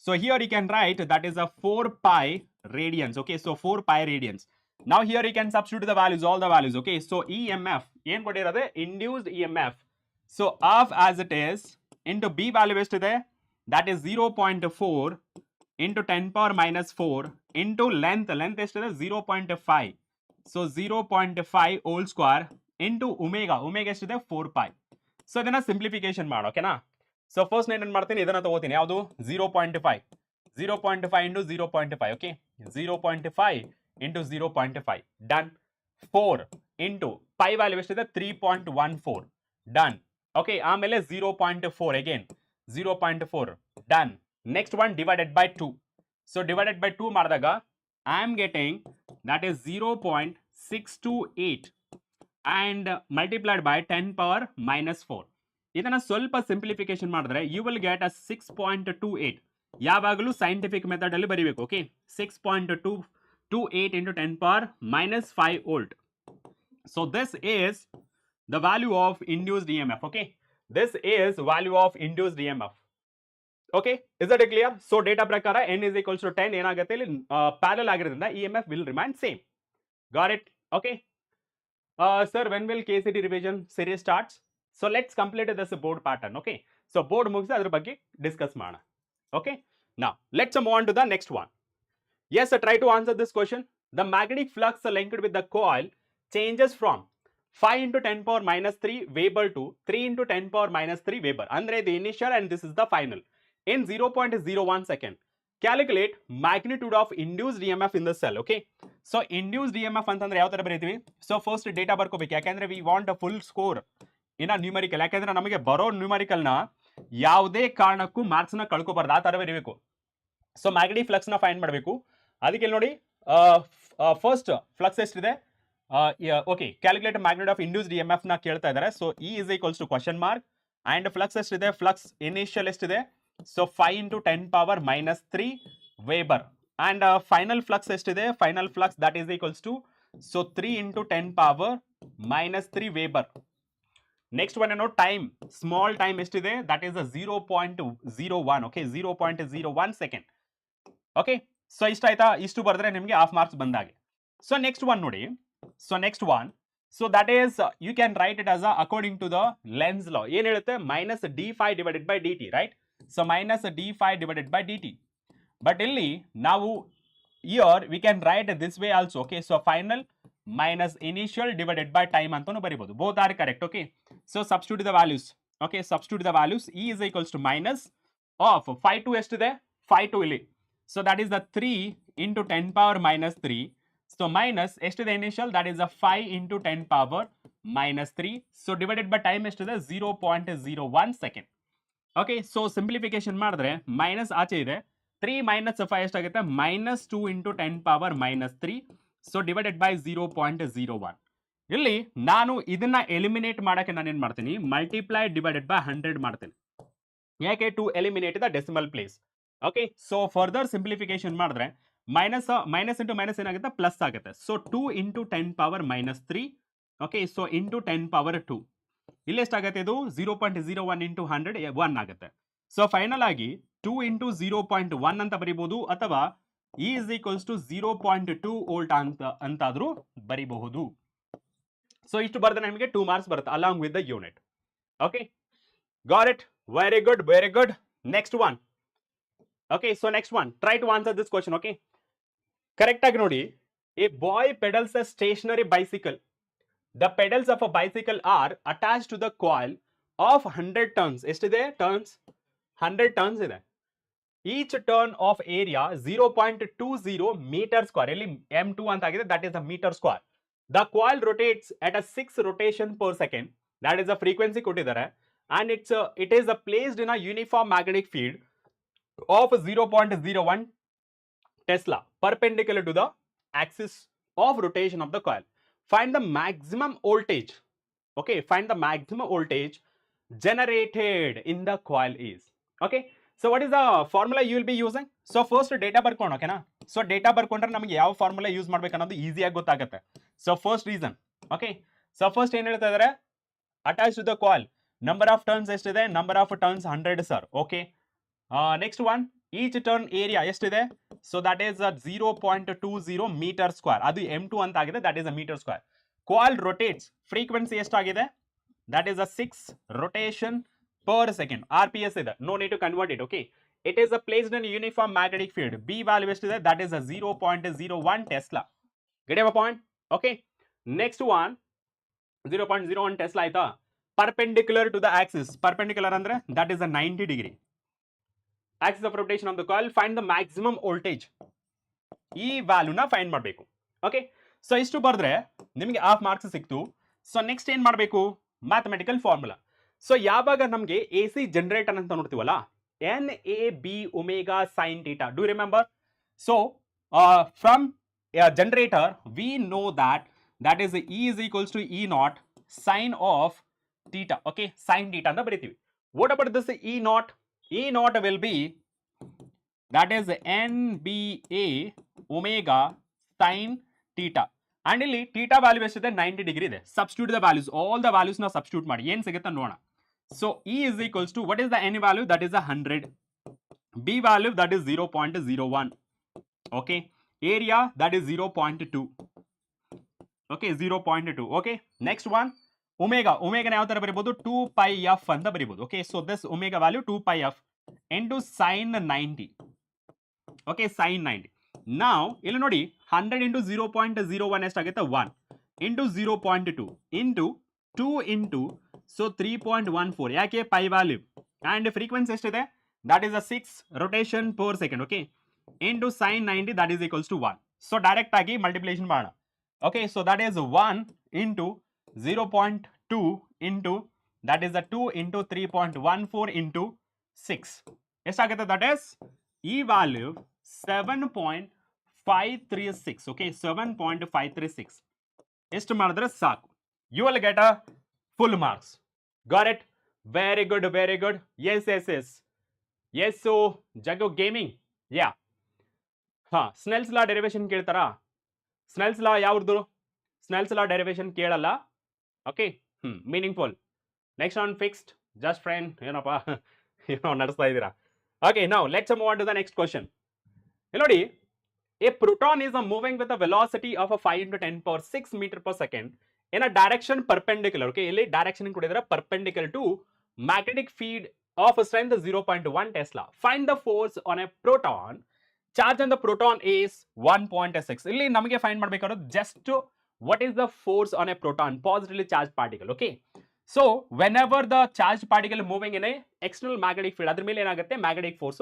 So here you can write that is a 4 pi radians. Okay, so 4 pi radians. Now here you can substitute the values, all the values. Okay, so EMF ಏನು ಕೊಟ್ಟಿರೋದೆ induced EMF. So of as it is into B value ಎಷ್ಟಿದೆ, that is 0.4 into 10 power minus 4 into length ಎಷ್ಟಿದೆ 0.5. So 0.5 whole square into omega ಎಷ್ಟಿದೆ 4 pi. So ಇದನ್ನ simplification ಮಾಡು, ಓಕೆನಾ. So first ನಾನು ಏನು ಮಾಡ್ತೀನಿ, ಇದನ್ನ ತಗೋತೀನಿ, ಯಾವುದು 0.5 into 0.5. Okay, 0.5 into 0.5 done. 4 into pi value ಎಷ್ಟಿದೆ 3.14 ಡನ್. ಓಕೆ, ಆಮೇಲೆ 0.4 again 0.4 done. Next one divided by 2. So divided by 2 ಮಾಡಿದಾಗ I am getting that is 0.628 and multiplied by 10 power minus 4. ಇದನ್ನ ಸ್ವಲ್ಪ ಸಿಂಪ್ಲಿಫಿಕೇಶನ್ ಮಾಡಿದ್ರೆ ಯು ವಿಲ್ ಗೆಟ್ ಅ 6.28. ಯಾವಾಗಲೂ scientific method ಅಲ್ಲಿ ಬರೀಬೇಕು. Okay, 6.28 into 10 power minus 5 volt. So this is the value of induced EMF. Okay, this is value of induced EMF. Okay, is that clear? So data ಪ್ರಕಾರ n is equals to 10 ಏನಾಗುತ್ತೆ ಇಲ್ಲಿ parallel ಆಗಿರೋದ್ರಿಂದ EMF will remain same. Got it? Okay. Sir, when will KCT revision series starts? So let's complete this board pattern. Okay, so board ಮುಗಿಸಿ ಅದ್ರ ಬಗ್ಗೆ discuss ಮಾಡೋಣ. Okay, now let's move on to the next one. Yes, try to answer this question. The magnetic flux linked with the coil changes from 5 into 10 power minus 3 Weber to 3 into 10 power minus 3 Weber. Andre the initial and this is the final in 0.01 second. Calculate magnitude of induced EMF in the cell. Okay, so induced EMF ಅಂತಂದ್ರೆ ಯಾವ ತರ ಬರೀತೀವಿ? So first data ಬರ್ಕೋಬೇಕು, ಯಾಕಂದ್ರೆ we want a full score in a numerical. ಯಾಕಂದ್ರೆ ನಮಗೆ ಬರೋ numerical ನ ಯಾವುದೇ ಕಾರಣಕ್ಕೂ ಮಾರ್ಕ್ಸ್ ನ ಕಳ್ಕೊಬಾರ್ದು, ಆ ತರ ಬರೀಬೇಕು. ಸೊ ಮ್ಯಾಗ್ನೆಟಿಕ್ ಫ್ಲಕ್ಸ್ ನ ಫೈಂಡ್ ಮಾಡಬೇಕು. ಅದಕ್ಕೆ ನೋಡಿ ಫಸ್ಟ್ ಫ್ಲಕ್ಸ್ ಎಷ್ಟಿದೆ, okay, calculate magnet of induced EMF ನ ಕೇಳ್ತಾ ಇದ್ದಾರೆ. So E is equals to question mark and flux ಎಷ್ಟಿದೆ, ಫ್ಲಕ್ಸ್ ಇನಿಷಿಯಲ್ ಎಷ್ಟಿದೆ, so 5 into 10 power minus 3 Weber. And final flux ಎಷ್ಟಿದೆ, final flux that is equals to so 3 into 10 power minus 3 Weber. Next one, time, small time ಎಷ್ಟಿದೆ, that is a 0.01. okay, 0.01 second. okay, so ಇಷ್ಟ ಆಯ್ತಾ, ಇಷ್ಟು ಬರೆದ್ರೆ ನಿಮಗೆ half marks ಬಂದಾಗೆ. So next one ನೋಡಿ, so next one, so that is you can write it as according to the Lenz law. ಏನ್ ಹೇಳುತ್ತೆ, minus d5 divided by dt, right. So minus d5 divided by dt. But ಇಲ್ಲಿ ನಾವು here we can write this way also. Okay, so final minus initial divided by time ಅಂತಾನು ಬರೀಬಹುದು. Both are correct. Okay, so substitute the values. Okay, substitute the values. E is equals to minus of 5 to ಎಷ್ಟಿದೆ, 5 to ಇಲ್ಲಿ. So that is the 3 into 10 power minus 3. So minus ಎಷ್ಟಿದೆ initial, that is the 5 into 10 power minus 3. So divided by time ಎಷ್ಟಿದೆ 0.01 second. Okay, so simplification ಮಾಡಿದ್ರೆ minus ಆಚೆ ಇದೆ, 3 minus 5 ಎಷ್ಟಾಗುತ್ತೆ, minus 2 into 10 power minus 3. So divided by 0.01. ಇಲ್ಲಿ ನಾನು ಇದನ್ನ eliminate ಮಾಡಕ್ಕೆ ನಾನು ಏನ್ ಮಾಡ್ತೀನಿ, ಮಲ್ಟಿಪ್ಲೈ ಡಿವೈಡೆಡ್ ಬೈ 100 ಮಾಡ್ತೀನಿ. ಯಾಕೆ, to eliminate the decimal place. Okay, so further simplification ಮಾಡಿದ್ರೆ ಮೈನಸ್ ಇಂಟು ಮೈನಸ್ ಏನಾಗುತ್ತೆ, ಪ್ಲಸ್ ಆಗುತ್ತೆ. So 2 into 10 power minus 3. Okay, so into 10 power 2. ಇಲ್ಲಿ ಎಷ್ಟಾಗುತ್ತೆ, ಇದು 0.01 into 100 1 ಆಗುತ್ತೆ. ಸೊ ಫೈನಲ್ ಆಗಿ 2 into 0.1 ಅಂತ ಬರೀಬಹುದು, ಅಥವಾ E is equals to 0.2 volt ಅಂತಾದ್ರೂ ಬರೀಬಹುದು. ಸೊ ಇಷ್ಟು ಬರೆದ್ರೆ ನಿಮಗೆ 2 ಮಾರ್ಕ್ಸ್ ಬರುತ್ತೆ along with the unit. Okay, got it, very good, very good. Next one. Okay, so next one, try to answer this question. Okay, correct ಆಗಿ ನೋಡಿ. A boy pedals a stationary bicycle. The pedals of a bicycle are attached to the coil of 100 turns. ಎಷ್ಟಿದೆ turns, 100 turns ಇದೆ. Each turn of area 0.20 meter square. ಇಲ್ಲಿ m2 ಅಂತ ಆಗಿದೆ, that is the meter square. The coil rotates at a 6 rotation per second. That is the frequency ಕೊಟ್ಟಿದ್ದಾರೆ. And it is placed in a uniform magnetic field of 0.01 Tesla perpendicular to the axis of rotation of the coil. Find the maximum voltage. Okay, find the maximum voltage generated in the coil is. Okay, so what is the formula you will be using? So first data ಬರ್ಕೊಂಡು, ಓಕೆನಾ. So data ಬರ್ಕೊಂಡ್ರೆ ನಮಗೆ ಯಾವ formula use ಮಾಡ್ಬೇಕು ಅನ್ನೋದು ಈಸಿಯಾಗಿ ಗೊತ್ತಾಗುತ್ತೆ. So first reason. Okay, so first ಏನ್ ಹೇಳ್ತಾ ಇದ್ದಾರೆ, attach to the coil, number of turns ಎಷ್ಟಿದೆ, number of turns 100 sir. Okay, next one, each turn area ಎಷ್ಟಿದೆ? So that is 0.20 metre square. ಅದು m2 ಅಂತ ಆಗಿದೆ, that is a metre square. Coil rotates, frequency ಎಷ್ಟಾಗಿದೆ? That is 6 rotation per second. RPS ಇದೆ, no need to convert it. Okay, it is placed in uniform magnetic field. B value ಎಷ್ಟಿದೆ? That is 0.01 Tesla. Get your point? Okay, next one 0.01 Tesla ಆಯ್ತಾ? Perpendicular to the axis. Perpendicular ಅಂದ್ರೆ that is a 90 degree. Axis of rotation of the coil. Find the maximum voltage. ಈ ವ್ಯಾಲ್ಯೂನ find ಮಾಡಬೇಕು. Okay, so ಇಷ್ಟು ಬರೆದ್ರೆ ನಿಮಗೆ half marks ಸಿಕ್ತು. So next ಏನ್ ಮಾಡಬೇಕು? Mathematical formula. ಸೊ ಯಾವಾಗ ನಮಗೆ ಎ ಸಿ ಜನರೇಟರ್ ಅಂತ ನೋಡ್ತೀವಲ್ಲ, NAB omega sin theta. Do you remember? So from generator we know that is E is equals to E naught sin of theta. Okay, sin theta ಅಂತ ಬರೀತೀವಿ. What about this E naught? E naught will be that is NBA omega sin theta. And ಇಲ್ಲಿ theta value ಎಷ್ಟಿದೆ? 90 degree ಇದೆ. Substitute the values, all the values ನ substitute ಮಾಡಿ ಏನು ಸಿಗುತ್ತೆ ನೋಡೋಣ. So E is equals to, what is the N value? That is 100. B value that is 0.01. Okay, area that is 0.2. Okay, 0.2. Okay, next one omega. Omega ನ ಯಾವ ತರ ಬರೀಬಹುದು? 2 pi f ಅಂತ ಬರೀಬಹುದು. Okay, so this omega value 2 pi f into sin 90. Okay, sin 90. Now ಇಲ್ಲಿ ನೋಡಿ 100 into 0.01 ಎಷ್ಟಾಗುತ್ತೆ? 1 into 0.2 into 2 into so 3.14. ಯಾಕೆ? Pi value. and frequency ಎಷ್ಟಿದೆ? that is a 6 rotation per second. okay, into sin 90 that is equals to 1. so direct ಆಗಿ multiplication ಮಾಡೋಣ. okay, so that is 1 into 0.2 into that is a 2 into 3.14 into 6 ಎಷ್ಟಾಗುತ್ತೆ? that is ಈ value 7.536. okay, 7.536 ಎಷ್ಟು ಮಾಡಿದ್ರೆ ಸಾಕು. you will get a full marks. got it? very good, very good. yes yes yes yes. so Jago gaming, yeah. Snell's law derivation ಕೇಳ್ತಾರಾ? Snell's law ಯಾವ್ದು? Snell's law derivation ಕೇಳಲ್ಲ. Okay, meaningful. Next on fixed, just friend, ಏನಪ್ಪ ಏನೋ ನಡೆಸ್ತಾ ಇದ್ದೀರಾ. Okay, now let's move on to the next question. ನೋಡಿ, a proton is moving with a velocity of a 5 into 10 power 6 meter per second in a direction perpendicular. okay, ಇಲ್ಲಿ direction ಕೊಟ್ಟಿದ್ರೆ perpendicular to magnetic field of a strength 0.1 Tesla. Find the force on a proton. Charge on the proton is 1.6. ಇಲ್ಲಿ ನಮಗೆ find ಮಾಡಬೇಕಾದ್ರೆ just what is the force on a proton, positively charged particle. okay, so whenever the charged particle moving in a external magnetic field, ಅದ್ರ ಮೇಲೆ ಏನಾಗುತ್ತೆ? Magnetic force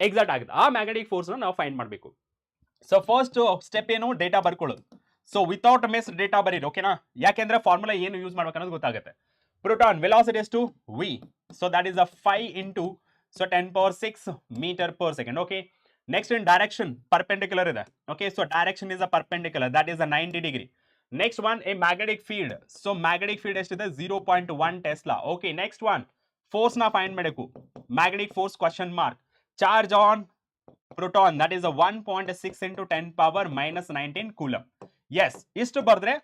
exert ಆಗುತ್ತೆ. ಆ magnetic force ನಾವು find ಮಾಡಬೇಕು. ಸೊ ಫಸ್ಟ್ ಸ್ಟೆಪ್ ಏನು? Data ಬರ್ಕೊಳ್ಳೋದು. So without miss data ಬರೀರಿ. ಓಕೆನಾ? ಯಾಕೆಂದ್ರೆ ಫಾರ್ಮುಲಾ ಏನು ಯೂಸ್ ಮಾಡ್ಬೇಕು ಅನ್ನೋದು ಗೊತ್ತಾಗುತ್ತೆ. ಪ್ರೋಟಾನ್ ವೆಲಾಸಿಟಿ ಎಷ್ಟು? v. So that is 5 into so 10 power 6 meter per second. okay, next in direction perpendicular ಇದೆ. okay, so direction is a perpendicular, that is a 90 degree. next one a magnetic field. so magnetic field ಎಷ್ಟಿದೆ? 0.1 Tesla. okay, next one force ನ find ಮಾಡಬೇಕು. magnetic force question mark. charge on proton that is a 1.6 into 10 power minus 19 coulomb. yes, ಇಷ್ಟು ಬರೆದ್ರೆ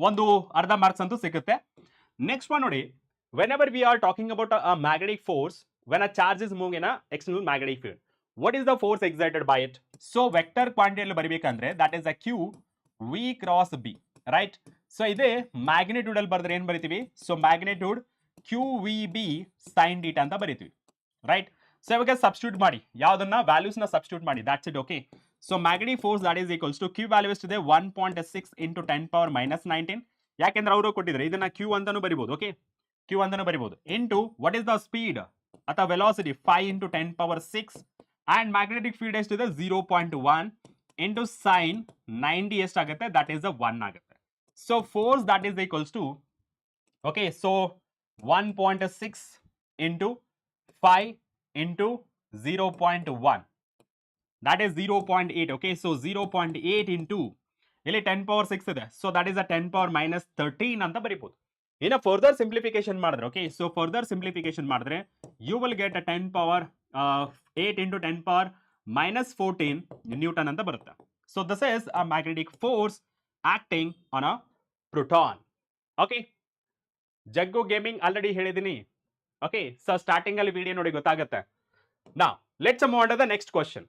ಒಂದು ಅರ್ಧ marks ಅಂತೂ ಸಿಗುತ್ತೆ. Next one ನೋಡಿ, whenever we are talking about a magnetic force when a charge is moving in a external magnetic field, what is the force exerted by it? so vector quantity ಅಲ್ಲಿ ಬರಿಬೇಕಂದ್ರೆ that is a q v cross b, right? so ಇದೇ magnitude ಅಲ್ಲಿ ಬರೆದ್ರೆ ಏನು ಬರಿತೀವಿ? so magnitude q v b sin theta ಅಂತ ಬರಿತೀವಿ, right? So ಇವಾಗ substitute ಮಾಡಿ, ಯಾವ್ದನ್ನ ವ್ಯಾಲ್ಯೂಸ್ ನ ಸಬ್ಸ್ಟಿಟ್ಯೂಟ್ ಮಾಡಿ, that's it. Okay, so magnetic force that is equals to q value ಎಷ್ಟಿದೆ? 1.6 into 10 power minus 19. ಯಾಕೆಂದ್ರೆ ಅವರು ಕೊಟ್ಟಿದ್ರೆ ಇದನ್ನ ಕ್ಯೂ ಅಂತಾನು ಬರಿಬಹುದು. ಓಕೆ, ಕ್ಯೂ ಅಂತಾನು ಬರಿಬಹುದು. Into what is the speed ಅಥವಾ velocity? 5 into 10 power 6 and magnetic field ಎಷ್ಟಿದೆ? 0.1 ಇಂಟು ಸೈನ್ 90 ಎಷ್ಟಾಗುತ್ತೆ? ದಟ್ ಈಸ್ 1 ಆಗುತ್ತೆ. So force that is equals to, okay, so 1.6 into 5 into 0.1 that is 0.8. okay, so 0.8 into ಇಲ್ಲಿ 10 power 6 ಇದೆ, so that is a 10 power minus 13 ಅಂತ ಬರೀಬಹುದು. ಇನ್ನು further simplification ಮಾಡಿದ್ರೆ, okay, so further simplification ಮಾಡಿದ್ರೆ you will get a 10 power 8 into 10 power minus 14 newton ಅಂತ ಬರುತ್ತೆ. So this is a magnetic force acting on a proton. Okay, Jaggu gaming already ಹೇಳಿದ್ದೀನಿ. Okay, so starting ಅಲ್ಲಿ video ನೋಡಿ ಗೊತ್ತಾಗುತ್ತೆ. ನಾ let's move on to the next question.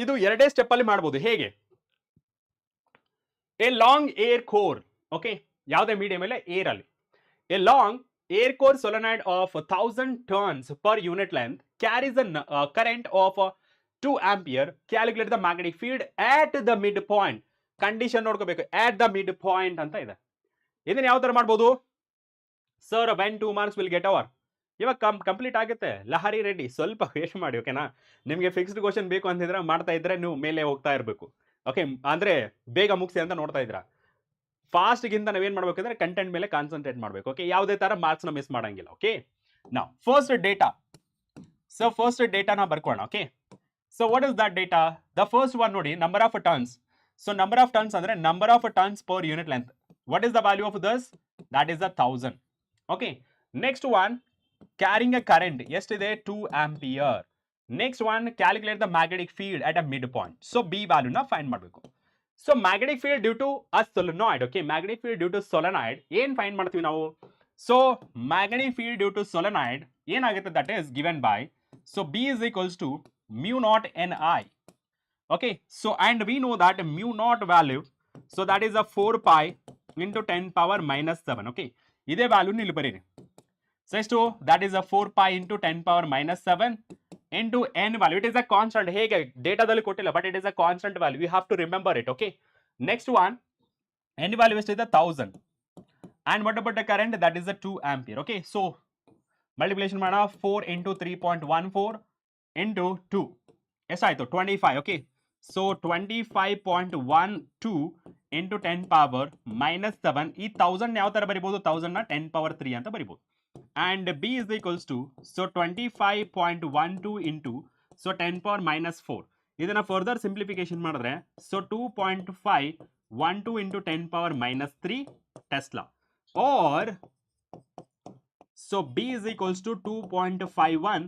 ಇದು ಎರಡೇ step ಅಲ್ಲಿ ಮಾಡಬಹುದು. ಹೇಗೆ? A long air core, okay, ಯಾವುದೇ ಮೀಡಿಯಂ ಮೇಲೆ ಏರ್ ಅಲ್ಲಿ, A long air core solenoid of 1000 turns per unit length carries a current of 2 ampere. Calculate the magnetic field at the midpoint. Condition ನೋಡ್ಕೋಬೇಕು, at the midpoint ಅಂತ ಇದೆ. ಇದನ್ನ ಯಾವ ತರ ಮಾಡ್ಬೋದು sir? when 2 marks will get over. ಇವಾಗ complete ಆಗುತ್ತೆ. ಲಹರಿ ರೆಡ್ಡಿ, ಸ್ವಲ್ಪ ವೇಸ್ಟ್ ಮಾಡಿ, ಓಕೆನಾ? ನಿಮಗೆ ಫಿಕ್ಸ್ಡ್ ಕ್ವಶನ್ ಬೇಕು ಅಂತಿದ್ರೆ ಮಾಡ್ತಾ ಇದ್ರೆ ನೀವು ಮೇಲೆ ಹೋಗ್ತಾ ಇರಬೇಕು, ಓಕೆ? ಅಂದ್ರೆ ಬೇಗ ಮುಗಿಸಿ ಅಂತ ನೋಡ್ತಾ ಇದ್ರ. ಫಾಸ್ಟ್ಗಿಂತ ನಾವೇನು ಮಾಡಬೇಕಂದ್ರೆ ಕಂಟೆಂಟ್ ಮೇಲೆ ಕಾನ್ಸಂಟ್ರೇಟ್ ಮಾಡಬೇಕು, ಓಕೆ? ಯಾವುದೇ ತರ ಮಾರ್ಕ್ಸ್ನ ಮಿಸ್ ಮಾಡಂಗಿಲ್ಲ, ಓಕೆ? ನಾವು ಫಸ್ಟ್ ಡೇಟಾ, ಸೊ ಫಸ್ಟ್ ಡೇಟಾನ ಬರ್ಕೋಣ, okay? So what is that data? The first one ನೋಡಿ, number of turns. So number of turns ಅಂದ್ರೆ number of turns per unit length. What is the value of this? That is 1000, okay? Next one, carrying a current ಎಷ್ಟಿದೆ? 2 ampere. Next one, calculate the magnetic field at a mid point. So B ವ್ಯಾಲ್ಯೂನ find ಮಾಡಬೇಕು. So magnetic field due to a solenoid, okay? Magnetic field due to solenoid ಏನ್ find ಮಾಡ್ತೀವಿ ನಾವು? So magnetic field due to solenoid ಏನಾಗುತ್ತೆ? That is given by, so B is equals to mu naught ni, okay? So and we know that mu naught value, so that is a 4 pi into 10 power minus 7, okay? ಇದೇ value ಇಲ್ಲಿ ಬರೀರಿ. So ಎಷ್ಟು? That is a 4 pi into 10 power minus 7 into n value. It is a constant. ಹೇಗೆ ಡೇಟಾದಲ್ಲಿ ಕೊಟ್ಟಿಲ್ಲ, but it is a constant value. You have to remember it, okay? Next one, n value ಎಷ್ಟಿದೆ? 1000. and what about the current? that is a 2 ampere, okay? so multiplication ಮಾಡೋಣ. 4 into 3.14 into 2 ಎಷ್ಟಾಯ್ತು? 25, okay? so 25.12 into 10 power minus 7. ಈ 1000 ಯಾವ ತರ ಬರಿಬಹುದು? 1000 ನ 10 power 3 ಅಂತ ಬರಿಬಹುದು. and b is equals to, so 25.12 into, so 10 power minus 4. ಇದನ್ನ further simplification ಮಾಡಿದ್ರೆ, so 2.512 into 10 power minus 3 Tesla, or so b is equals to 2.51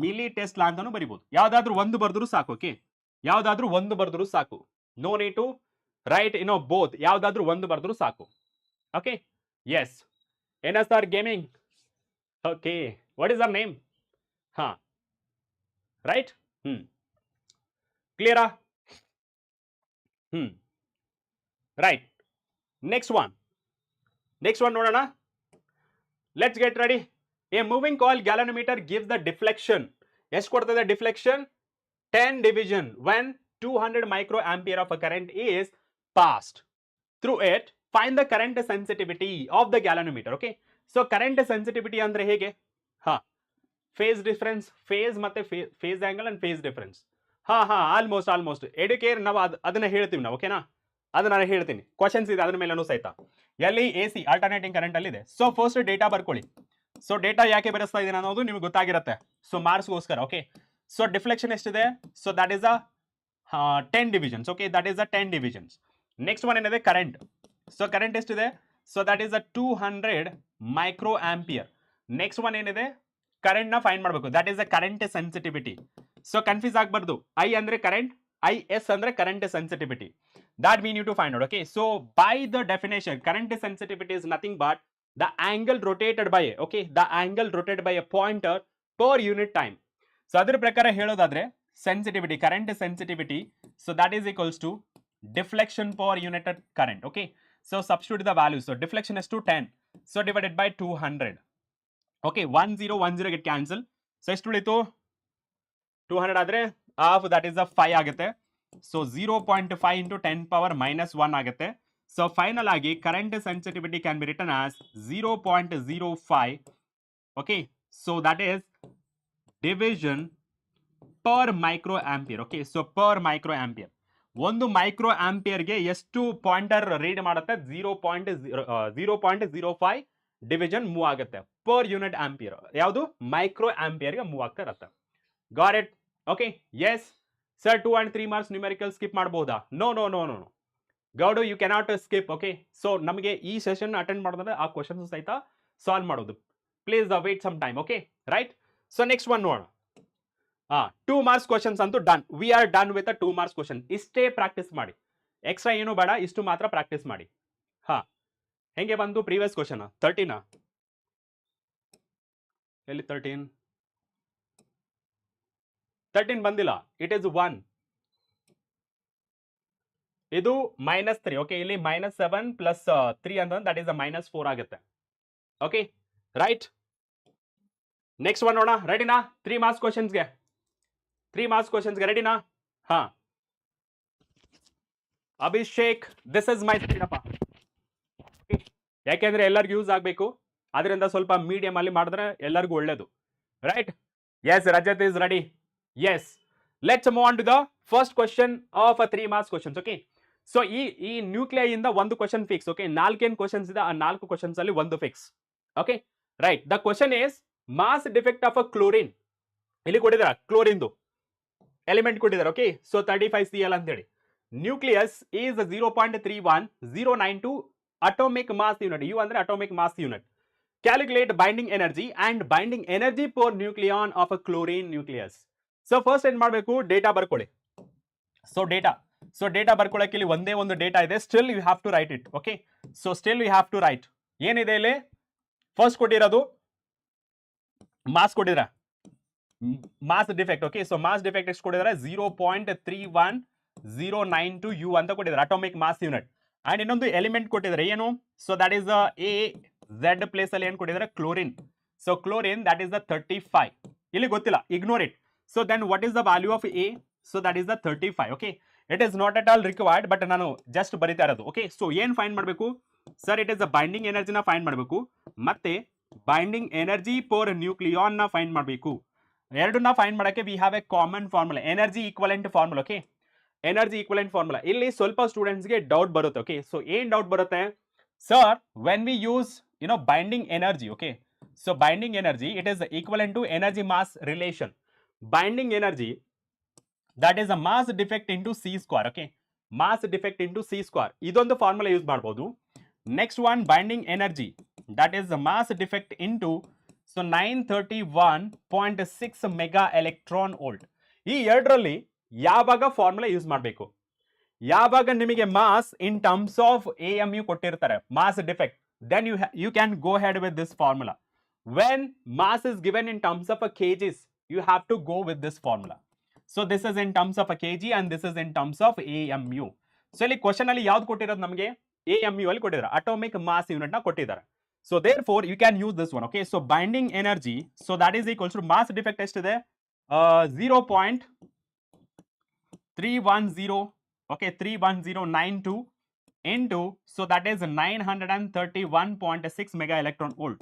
milli Tesla ಅಂತಾನು ಬರಿಬಹುದು. ಯಾವ್ದಾದ್ರೂ ಒಂದು ಬರೆದ್ರು ಸಾಕು, ಓಕೆ? ಯಾವ್ದಾದ್ರೂ ಒಂದು ಬರೆದ್ರು ಸಾಕು. No need to write both. ಯಾವ್ದಾದ್ರೂ ಒಂದು ಬರೆದ್ರು ಸಾಕು, okay? Yes, NSR Gaming, okay? what is our name? right? clear? right. next one ನೋಡೋಣ. let's get ready. a moving coil galvanometer gives the deflection. ಎಷ್ಟು ಕೊಡ್ತದೆ deflection? 10 division when 200 microampere of a current is passed through it. find the current sensitivity of the galvanometer, okay? so current sensitivity ಅಂದ್ರೆ ಹೇಗೆ? phase difference, phase ಮತ್ತೆ phase angle and phase difference. Almost ಎಡುಕೇರ್ ನಾವು ಅದನ್ನ ಹೇಳ್ತೀವಿ ನಾವು, ಓಕೆನಾ? ಅದನ್ನ ನಾನು ಹೇಳ್ತೀನಿ. ಕ್ವಶನ್ಸ್ ಇದೆ ಅದ್ರ ಮೇಲೂ ಸಹಿತ. ಎಲ್ಲಿ AC ಆಲ್ಟರ್ನೇಟಿಂಗ್ ಕರೆಂಟ್ ಅಲ್ಲಿ ಇದೆ. ಸೊ ಫಸ್ಟ್ ಡೇಟಾ ಬರ್ಕೊಳ್ಳಿ. ಸೊ ಡೇಟಾ ಯಾಕೆ ಬರೆಸ್ತಾ ಇದ್ದೀನಿ ಅನ್ನೋದು ನಿಮ್ಗೆ ಗೊತ್ತಾಗಿರುತ್ತೆ. ಸೊ ಮಾರ್ಕ್ಸ್ಗೋಸ್ಕರ, ಓಕೆ? ಸೊ ಡಿಫ್ಲೆಕ್ಷನ್ ಎಷ್ಟಿದೆ? So that is a 10 divisions, okay? That is a 10 divisions. Next one ಏನಿದೆ? ಕರೆಂಟ್. ಸೊ ಕರೆಂಟ್ ಎಷ್ಟಿದೆ? So that is a 200 micro ampere. Next one ಏನಿದೆ? ಕರೆಂಟ್ ನ ಫೈಂಡ್ ಮಾಡಬೇಕು. That is a current sensitivity. So confuse ಆಗಬಾರ್ದು. I ಅಂದ್ರೆ current, IS ಅಂದ್ರೆ current sensitivity. that we need to find out, okay? so by the definition, current sensitivity is nothing but the angle rotated by a, okay? the angle rotated by a pointer per unit time. so ಅದರ ಪ್ರಕಾರ ಹೇಳೋದಾದ್ರೆ sensitivity, current sensitivity, so that is equals to deflection per unit current, okay? so substitute the value. so deflection is to 10, so divided by 200, okay? 1010 get cancel. so ಎಷ್ಟು ಉಳಿತು? 200 ಆದ್ರೆ half, that is a 5 ಆಗುತ್ತೆ. So 0.5 into 10 power minus 1 ಆಗುತ್ತೆ. So final ಆಗಿ current sensitivity can be written as 0.05, okay? So that is division per micro ampere, okay? So per micro ampere, ಒಂದು micro ಆಂಪಿಯರ್ಗೆ ಎಷ್ಟು pointer read ಮಾಡುತ್ತೆ? 0.05 division move ಆಗುತ್ತೆ per unit ampere. ಯಾವುದು? Micro ಆಂಪಿಯರ್ಗೆ move ಆಗ್ತಾ ಇರುತ್ತೆ. Got it? Okay? Yes sir, 2 and 3 marks numerical skip ಮಾಡಬಹುದಾ? No, Gowdu, you cannot skip, okay? So ನಮಗೆ ಈ ಸೆಷನ್ ಅಟೆಂಡ್ ಮಾಡಿದ್ರೆ ಆ ಕ್ವಶನ್ಸ್ ಸಹಿತ ಸಾಲ್ವ್ ಮಾಡೋದು. Please wait some time, okay? Right. So next one ನೋಡೋಣ. 2 marks ಕ್ವಶನ್ಸ್ ಅಂತೂ done. We are done with 2 marks question. ಇಷ್ಟೇ ಪ್ರಾಕ್ಟೀಸ್ ಮಾಡಿ, ಎಕ್ಸ್ಟ್ರಾ ಏನು ಬೇಡ, ಇಷ್ಟು ಮಾತ್ರ ಪ್ರಾಕ್ಟೀಸ್ ಮಾಡಿ. ಹೆಂಗೆ ಬಂದು ಪ್ರೀವಿಯಸ್ ಕ್ವಶನ್? 13 ಎಲ್ಲಿ? 13 13 ಬಂದಿಲ್ಲ, ಇಟ್ ಇಸ್ 1. ಇದು -3. ಓಕೆ, ಇಲ್ಲಿ -7 ಪ್ಲಸ್ 3 ಅಂತಂದ್ರೆ ದಟ್ ಇಸ್ -4 ಆಗುತ್ತೆ. Okay right. ನೆಕ್ಸ್ಟ್ ಒನ್ ನೋಡೋಣ. ರೆಡಿನಾ? 3 ಮಾರ್ಕ್ಸ್ ಕ್ವಶನ್ಸ್ಗೆ, 3 ಮಾರ್ಕ್ಸ್ ಕ್ವಶನ್ಸ್ಗೆ ರೆಡಿನಾ? ಹಾ, Abhishek, this is my screen. ಯಾಕೆಂದ್ರೆ ಎಲ್ಲರಿಗೂ ಯೂಸ್ ಆಗಬೇಕು, ಅದರಿಂದ ಸ್ವಲ್ಪ ಮೀಡಿಯಂ ಅಲ್ಲಿ ಮಾಡಿದ್ರೆ ಎಲ್ಲರಿಗೂ ಒಳ್ಳೇದು. Right? Yes, Rajat is ready. Yes, let's move on to the first question of 3 marks questions. Okay, so ಈ ನ್ಯೂಕ್ಲಿಯೈ ಇಂದ ಒಂದು ಕ್ವಶನ್ ಫಿಕ್ಸ್. ಓಕೆ, 4 ಕ್ವಶನ್ಸ್ ಇದೆ, ಆ 4 ಕ್ವಶನ್ಸ್ ಅಲ್ಲಿ ಒಂದು fix. Okay right. The question is mass defect of a chlorine. ಇಲ್ಲಿ ಕೊಟ್ಟಿದ್ದಾರೆ ಕ್ಲೋರಿನ್ದು ಎಲಿಮೆಂಟ್ ಕೊಟ್ಟಿದ್ದಾರೆ. ಓಕೆ, ಸೊ 35Cl ಅಂತ ಹೇಳಿ. Nucleus is 0.31092 atomic mass unit. U ಅಂದ್ರೆ atomic mass unit. Calculate binding energy and binding energy per nucleon of a chlorine nucleus. So first ಏನ್ ಮಾಡಬೇಕು, data ಬರ್ಕೊಳ್ಳಿ. ಸೊ ಡೇಟಾ ಬರ್ಕೊಳ್ಳಕ್ಕೆ ಇಲ್ಲಿ ಒಂದೇ ಒಂದು ಡೇಟಾ ಇದೆ. Still you have to write it. Okay, so still you have to write. ಏನಿದೆ ಇಲ್ಲಿ? First ಕೊಟ್ಟಿರೋದು ಮಾಸ್ ಕೊಟ್ಟಿದ್ರ, mass defect. Okay, so mass defect ಎಷ್ಟು ಕೊಟ್ಟಿದ್ದಾರೆ? 0.31092 U ಅಂತ ಕೊಟ್ಟಿದ್ದಾರೆ, ಅಟೋಮಿಕ್ ಮಾಸ್ ಯೂನಿಟ್. ಅಂಡ್ ಇನ್ನೊಂದು ಎಲಿಮೆಂಟ್ ಕೊಟ್ಟಿದ್ದಾರೆ, ಏನು? So that is A Z place ಅಲ್ಲಿ ಏನ್ ಕೊಟ್ಟಿದ್ದಾರೆ? Chlorine. So chlorine that is 35. ಇಲ್ಲಿ ಗೊತ್ತಿಲ್ಲ, ignore it. So then what is the value of A? So that is 35. Okay, it is not at all required, but ನಾನು just ಬರಿತಾ ಇರೋದು. Okay, so ಏನ್ find ಮಾಡಬೇಕು ಸರ್? ಇಟ್ ಇಸ್ ಬೈಂಡಿಂಗ್ ಎನರ್ಜಿನ find ಮಾಡಬೇಕು, ಮತ್ತೆ ಬೈಂಡಿಂಗ್ ಎನರ್ಜಿ ಪರ್ ನ್ಯೂಕ್ಲಿಯಾನ್ ನ find ಮಾಡಬೇಕು. ಎರಡನ್ನ ಫೈಂಡ್ ಮಾಡಕ್ಕೆ we have a common formula, energy equivalent formula. Okay, energy equivalent formula. ಇಲ್ಲಿ ಸ್ವಲ್ಪ ಸ್ಟೂಡೆಂಟ್ಸ್ಗೆ ಡೌಟ್ ಬರುತ್ತೆ. ಓಕೆ, ಸೊ ಏನ್ ಡೌಟ್ ಬರುತ್ತೆ sir? When we use binding energy. Okay, so binding energy it is equivalent to energy mass relation. Binding energy that is a mass defect into C². Okay, mass defect into C². ಇದೊಂದು formula use ಮಾಡಬಹುದು. Next one binding energy that is mass defect into 931.6 mega electron volt. ಈ ಎರಡರಲ್ಲಿ ಯಾವಾಗ formula use ಮಾಡಬೇಕು? ಯಾವಾಗ ನಿಮಗೆ mass in terms of AMU ಕೊಟ್ಟಿರ್ತಾರೆ, mass defect, then you can go ahead with this formula. When mass is given in terms of a kgs, you have to go with this formula. So this is in terms of a kg and this is in terms of AMU. So ಇಲ್ಲಿ question ಅಲ್ಲಿ ಯಾವ್ದು ಕೊಟ್ಟಿರೋದು ನಮಗೆ? AMU ಅಲ್ಲಿ ಕೊಟ್ಟಿದ್ದಾರೆ, atomic mass unit ನ ಕೊಟ್ಟಿದ್ದಾರೆ. So therefore you can use this one. Okay, so binding energy, so that is equals to mass defect ಎಷ್ಟಿದೆ? 0.310, okay, 31092 into, so that is 931.6 mega electron volt.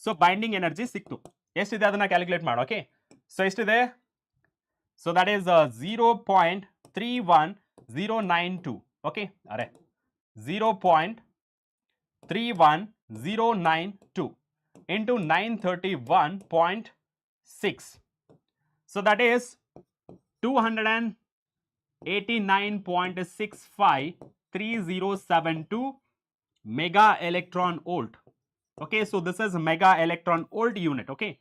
So binding energy ಸಿಕ್ತು. ಎಷ್ಟಿದೆ ಅದನ್ನ calculate ಮಾಡು. Okay, so ಎಷ್ಟಿದೆ? So that is 0.31092. Okay, ಅರೆ 0.31092 into 931.6. So that is 289.653072 mega electron volt. Okay, so this is mega electron volt unit. Okay,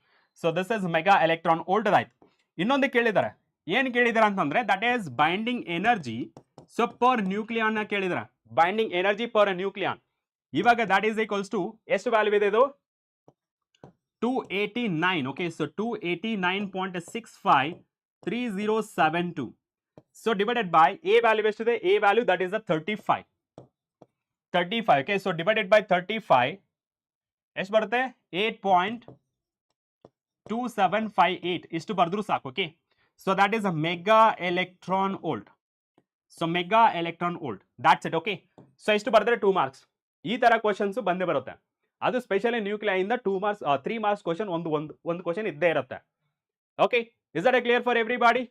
so this is mega electron volt. Right, ಇನ್ನೊಂದು ಕೇಳಿದ್ದಾರೆ. ಏನು ಕೇಳಿದ್ದಾರೆ ಅಂತಂದ್ರೆ that is binding energy. So per nucleon ನ ಕೇಳಿದ್ದಾರೆ, binding energy per nucleon. ಇವಾಗ that is equals to ಎಷ್ಟು value ಇದೆ ಇದು? 289. Okay, so 289.653072. So divided by A value ಎಷ್ಟಿದೆ? A value that is 35. Okay, so divided by 35 ಎಷ್ಟು ಬರುತ್ತೆ? 8.2758 ಇಷ್ಟು ಬರೆದ್ರು ಸಾಕು. Okay, so that is a mega electron volt. So mega electron volt, that's it. Okay, so ಇಷ್ಟು ಬರೆದ್ರೆ 2 marks. ಈ ತರ ಕ್ವಶನ್ಸ್ ಬಂದೇ ಬರುತ್ತೆ. ಅದು ಸ್ಪೆಷಲಿ ನ್ಯೂಕ್ಲಿಯೈ ಇಂದ 2 ಮಾರ್ಕ್ಸ್ 3 ಮಾರ್ಕ್ಸ್ ಕ್ವಶನ್ ಒಂದು ಕ್ವಶನ್ ಇದ್ದೇ ಇರುತ್ತೆ. Okay, is that clear for everybody?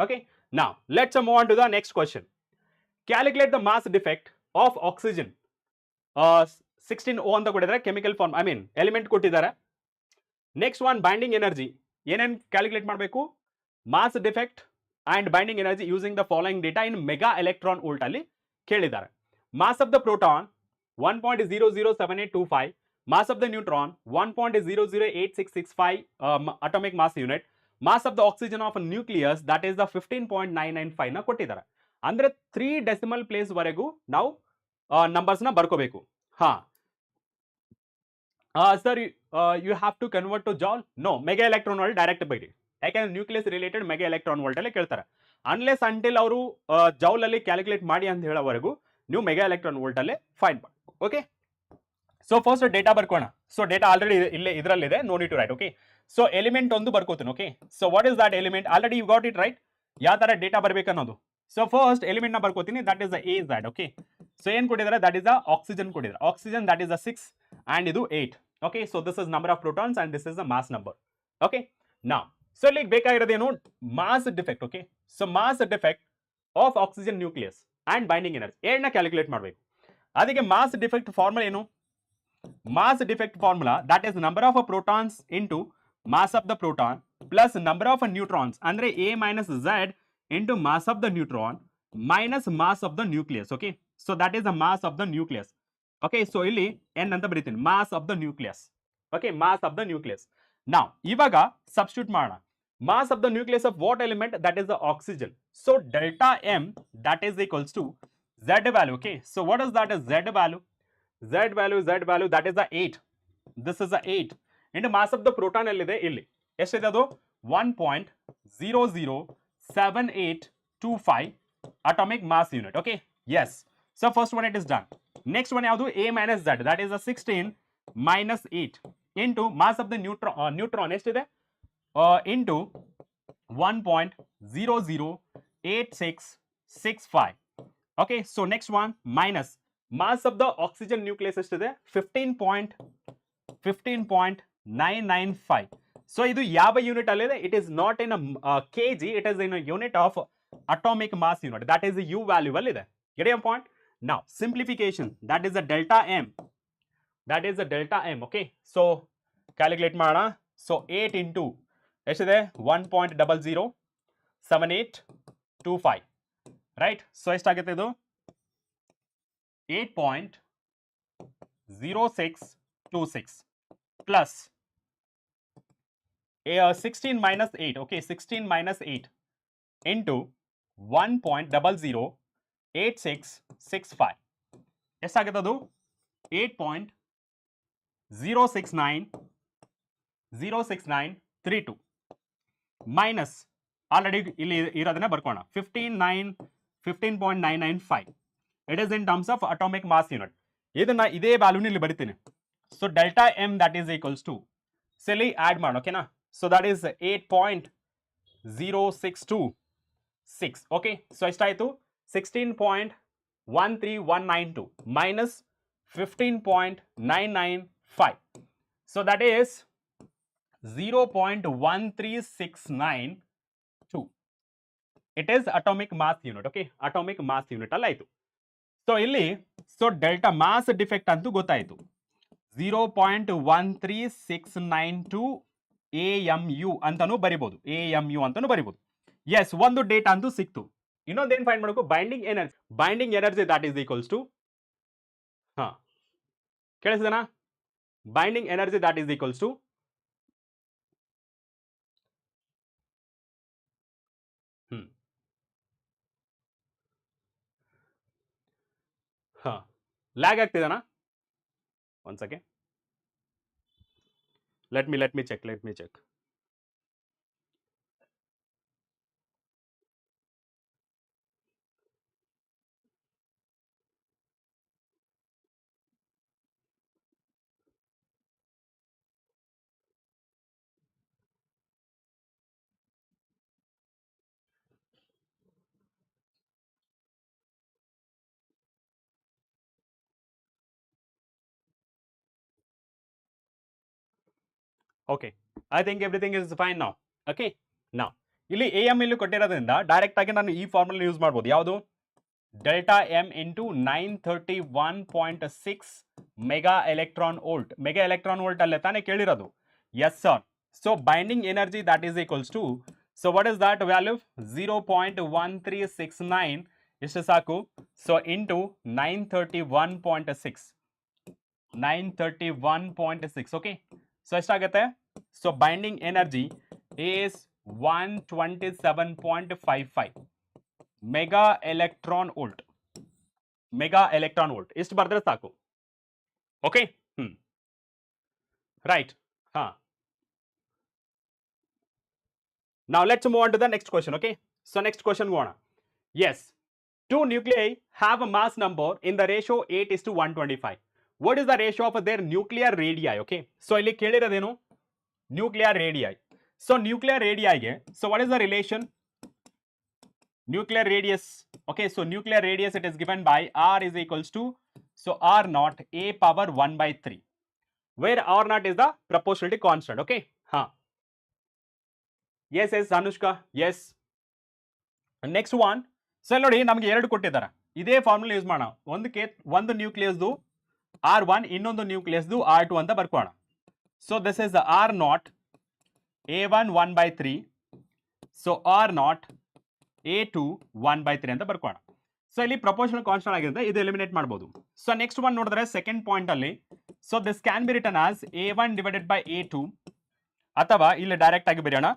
Okay, now let's move on to the next question. Calculate the mass defect of oxygen. 16O ಅಂತ ಕೊಟ್ಟಿದ್ದಾರೆ, chemical form, I mean element ಕೊಟ್ಟಿದ್ದಾರೆ. Next one binding energy. ಏನೇನು calculate ಮಾಡಬೇಕು? Mass defect and binding energy using the following data in mega electron volt ಅಲ್ಲಿ ಕೇಳಿದ್ದಾರೆ. Mass of the proton 1.007825, mass of the neutron 1.008665 atomic mass unit, mass of the oxygen of nucleus that is the 15.995 ನ ಕೊಟ್ಟಿದ್ದಾರೆ. ಅಂದ್ರೆ 3 decimal place ವರೆಗೂ ನಾವು numbers ನ ಬರ್ಕೋಬೇಕು. ಹಾ sir, you have to convert to joule? No, mega electron volt direct ಬೈಡಿ. ಯಾಕೆಂದ್ರೆ nucleus related mega electron volt ಅಲ್ಲಿ ಕೇಳ್ತಾರೆ. ಅನ್ಲೆಸ್ ಅಂಟಿಲ್ ಅವರು ಜೌಲ್ ಅಲ್ಲಿ ಕ್ಯಾಲ್ಕುಲೇಟ್ ಮಾಡಿ ಅಂತ ಹೇಳೋವರೆಗೂ ನೀವು ಮೆಗಾ ಎಲೆಕ್ಟ್ರಾನ್ ವೋಲ್ಟ್ ಅಲ್ಲೇ ಫೈಂಡ್ ಮಾಡಿ. ಓಕೆ, ಸೊ ಫಸ್ಟ್ ಡೇಟಾ ಬರ್ಕೋಣ. ಸೊ ಡೇಟಾ ಆಲ್ರೆಡಿ ಇಲ್ಲೇ ಇದರಲ್ಲಿದೆ, no need to write. Okay, so element ಒಂದು ಬರ್ಕೋತೀನಿ. Okay, so what is that element, already you got it right, ಯಾವ ತರ ಡೇಟಾ ಬರ್ಬೇಕು ಅನ್ನೋದು. ಸೊ ಫಸ್ಟ್ ಎಲಿಮೆಂಟ್ ನ ಬರ್ಕೋತೀನಿ, that is A is that. Okay, so ಏನ್ ಕೊಟ್ಟಿದ್ದಾರೆ, ದಟ್ ಇಸ್ ದ ಆಕ್ಸಿಜನ್ ಕೊಟ್ಟಿದ್ದಾರೆ. Oxygen that is the 6 and ಇದು 8. Okay, so this is number of protons and this is the mass number. Okay, now so ಇಲ್ಲಿಗೆ ಬೇಕಾಗಿರೋದೇನು, mass defect. Okay, so mass defect of oxygen nucleus and binding energy ಎರಡನ್ನ calculate ಮಾಡಬೇಕು. ಅದಕ್ಕೆ mass defect formula ಏನು, mass defect formula, that is number of protons into mass of the proton plus number of neutrons andre a minus z into mass of the neutron minus mass of the nucleus. Okay, so that is the mass of the nucleus. Okay, so illi n anta ಬರೀತೀನಿ, mass of the nucleus. Okay, mass of the nucleus. Now ivaga substitute ಮಾಡೋಣ, mass of the nucleus of what element, that is the oxygen. So delta m that is equals to z value. Okay, so what is that, z value, z value that is the 8, this is the 8 into mass of the proton ಎಲ್ಲಿದೆ, ಇಲ್ಲಿ ಎಷ್ಟಿದೆ ಅದು 1.007825 atomic mass unit. Okay, yes, so first one it is done. Next one ಯಾವುದು, a minus z, that is the 16 minus 8 into mass of the neutron ಎಷ್ಟಿದೆ into 1.008665. Okay, so next one minus mass of the oxygen nucleus ಎಷ್ಟಿದೆ 15.995. so ಇದು ಯಾವ unit ಅಲ್ಲಿದೆ, it is not in a kg, it is in a unit of atomic mass unit, that is the u value ಅಲ್ಲಿದೆ. get your point. now simplification, that is the delta m, that is the delta m. okay, so calculate ಮಾಡೋಣ. so 8 into ಎಷ್ಟಿದೆ 1.007825 right, so ಎಷ್ಟಾಗುತ್ತೆ ಇದು 8.0626 plus 16 minus 8. okay, 16 minus 8 into 1.008665 ಎಷ್ಟಾಗುತ್ತೆ ಅದು 8.06906932 minus already ಇಲ್ಲಿ ಇರೋದನ್ನ ಬರ್ಕೋಣ 15.995. it is in terms of atomic mass unit. ಇದನ್ನ ಇದೇ ವ್ಯಾಲ್ಯೂನ ಇಲ್ಲಿ ಬರಿತೀನಿ. So delta m that is equals to, so ಇಲ್ಲಿ ಆಡ್ ಮಾಡೋಣ. ಓಕೆನಾ, so that is 8.0626. Okay, so ಎಷ್ಟಾಯಿತು 16.13192 minus 15.995. So that is 0.13692. it is atomic mass unit. Okay, atomic mass unit ಅಲ್ಲಿ ಆಯಿತು. ಸೊ ಇಲ್ಲಿ ಸೊ ಡೆಲ್ಟಾ ಮಾಸ್ ಡಿಫೆಕ್ಟ್ ಅಂತೂ ಗೊತ್ತಾಯಿತು, 0.13692 AMU ಅಂತಾನು ಬರಿಬಹುದು, AMU ಅಂತಾನು ಬರಿಬಹುದು. ಎಸ್, ಒಂದು ಡೇಟಾ ಅಂತೂ ಸಿಕ್ತು. ಇನ್ನೊಂದೇನು ಫೈಂಡ್ ಮಾಡಬೇಕು, binding energy. Binding energy that is equals to, ಹಾ ಕೇಳಿಸ್ದನಾ, binding energy that is equals to lag ಆಗ್ತಿದೆನಾ, one second, let me check. Okay, I think everything is fine ನಾವು. ಓಕೆ, ನಾವು ಇಲ್ಲಿ AM ಇಲ್ಲಿ ಕೊಟ್ಟಿರೋದ್ರಿಂದ ಡೈರೆಕ್ಟ್ ಆಗಿ ನಾನು ಈ ಫಾರ್ಮುಲಾ ಯೂಸ್ ಮಾಡ್ಬೋದು. ಯಾವುದು, delta m into 931.6 mega electron volt. Mega electron volt ಅಲ್ಲೇ ತಾನೇ ಕೇಳಿರೋದು. Yes sir. So binding energy that is equals to, so what is that value, 0.1369 ಎಷ್ಟು ಸಾಕು, ಸೊ ಇಂಟು 931.6. ಓಕೆ, ಸೊ ಎಷ್ಟಾಗುತ್ತೆ, so binding energy is 127.55 mega electron volt. ಇಷ್ಟು ಬರೆದ್ರೆ ಸಾಕು. Okay, right. ಹಾ, Now let's move on to the next question. Okay, so next question go on. Yes, two nuclei have a mass number in the ratio 8:125. What is the ratio of their nuclear radii? Okay, so ಇಲ್ಲಿ ಕೇಳಿರೋದೇನು nuclear radii. So nuclear radii ಗೆ so what is the relation? Nuclear radius. Okay, so nuclear radius it is given by r is equals to so r naught a power 1 by 3, where r naught is the proportionality constant. Okay, yes Anushka, yes. Next one, so ಇಲ್ಲಿ ನೋಡಿ ನಮಗೆ ಎರಡು ಕೊಟ್ಟಿದ್ದಾರೆ, ಇದೇ formula use ಮಾಡೋಣ. ಒಂದು ನ್ಯೂಕ್ಲಿಯಸ್ದು R1, ಇನ್ನೊಂದು ನ್ಯೂಕ್ಲಿಯಸ್ದು R2 ಅಂತ ಬರ್ಕೋಣ. So this is R naught A1 1 by 3, so R naught A2 1 by 3 ಅಂತ ಬರ್ಕೋಣ. ಸೊ ಇಲ್ಲಿ ಪ್ರಪೋರ್ಷನಲ್ ಕಾನ್ಸ್ಟೆಂಟ್ ಆಗಿರುತ್ತೆ, ಇದು ಎಲಿಮಿನೇಟ್ ಮಾಡಬಹುದು. ಸೊ ನೆಕ್ಸ್ಟ್ ಒನ್ ನೋಡಿದ್ರೆ ಸೆಕೆಂಡ್ ಪಾಯಿಂಟ್ ಅಲ್ಲಿ so this can be written as A1 divided by A2, ಅಥವಾ ಇಲ್ಲಿ ಡೈರೆಕ್ಟ್ ಆಗಿ ಬರೆಯೋಣ.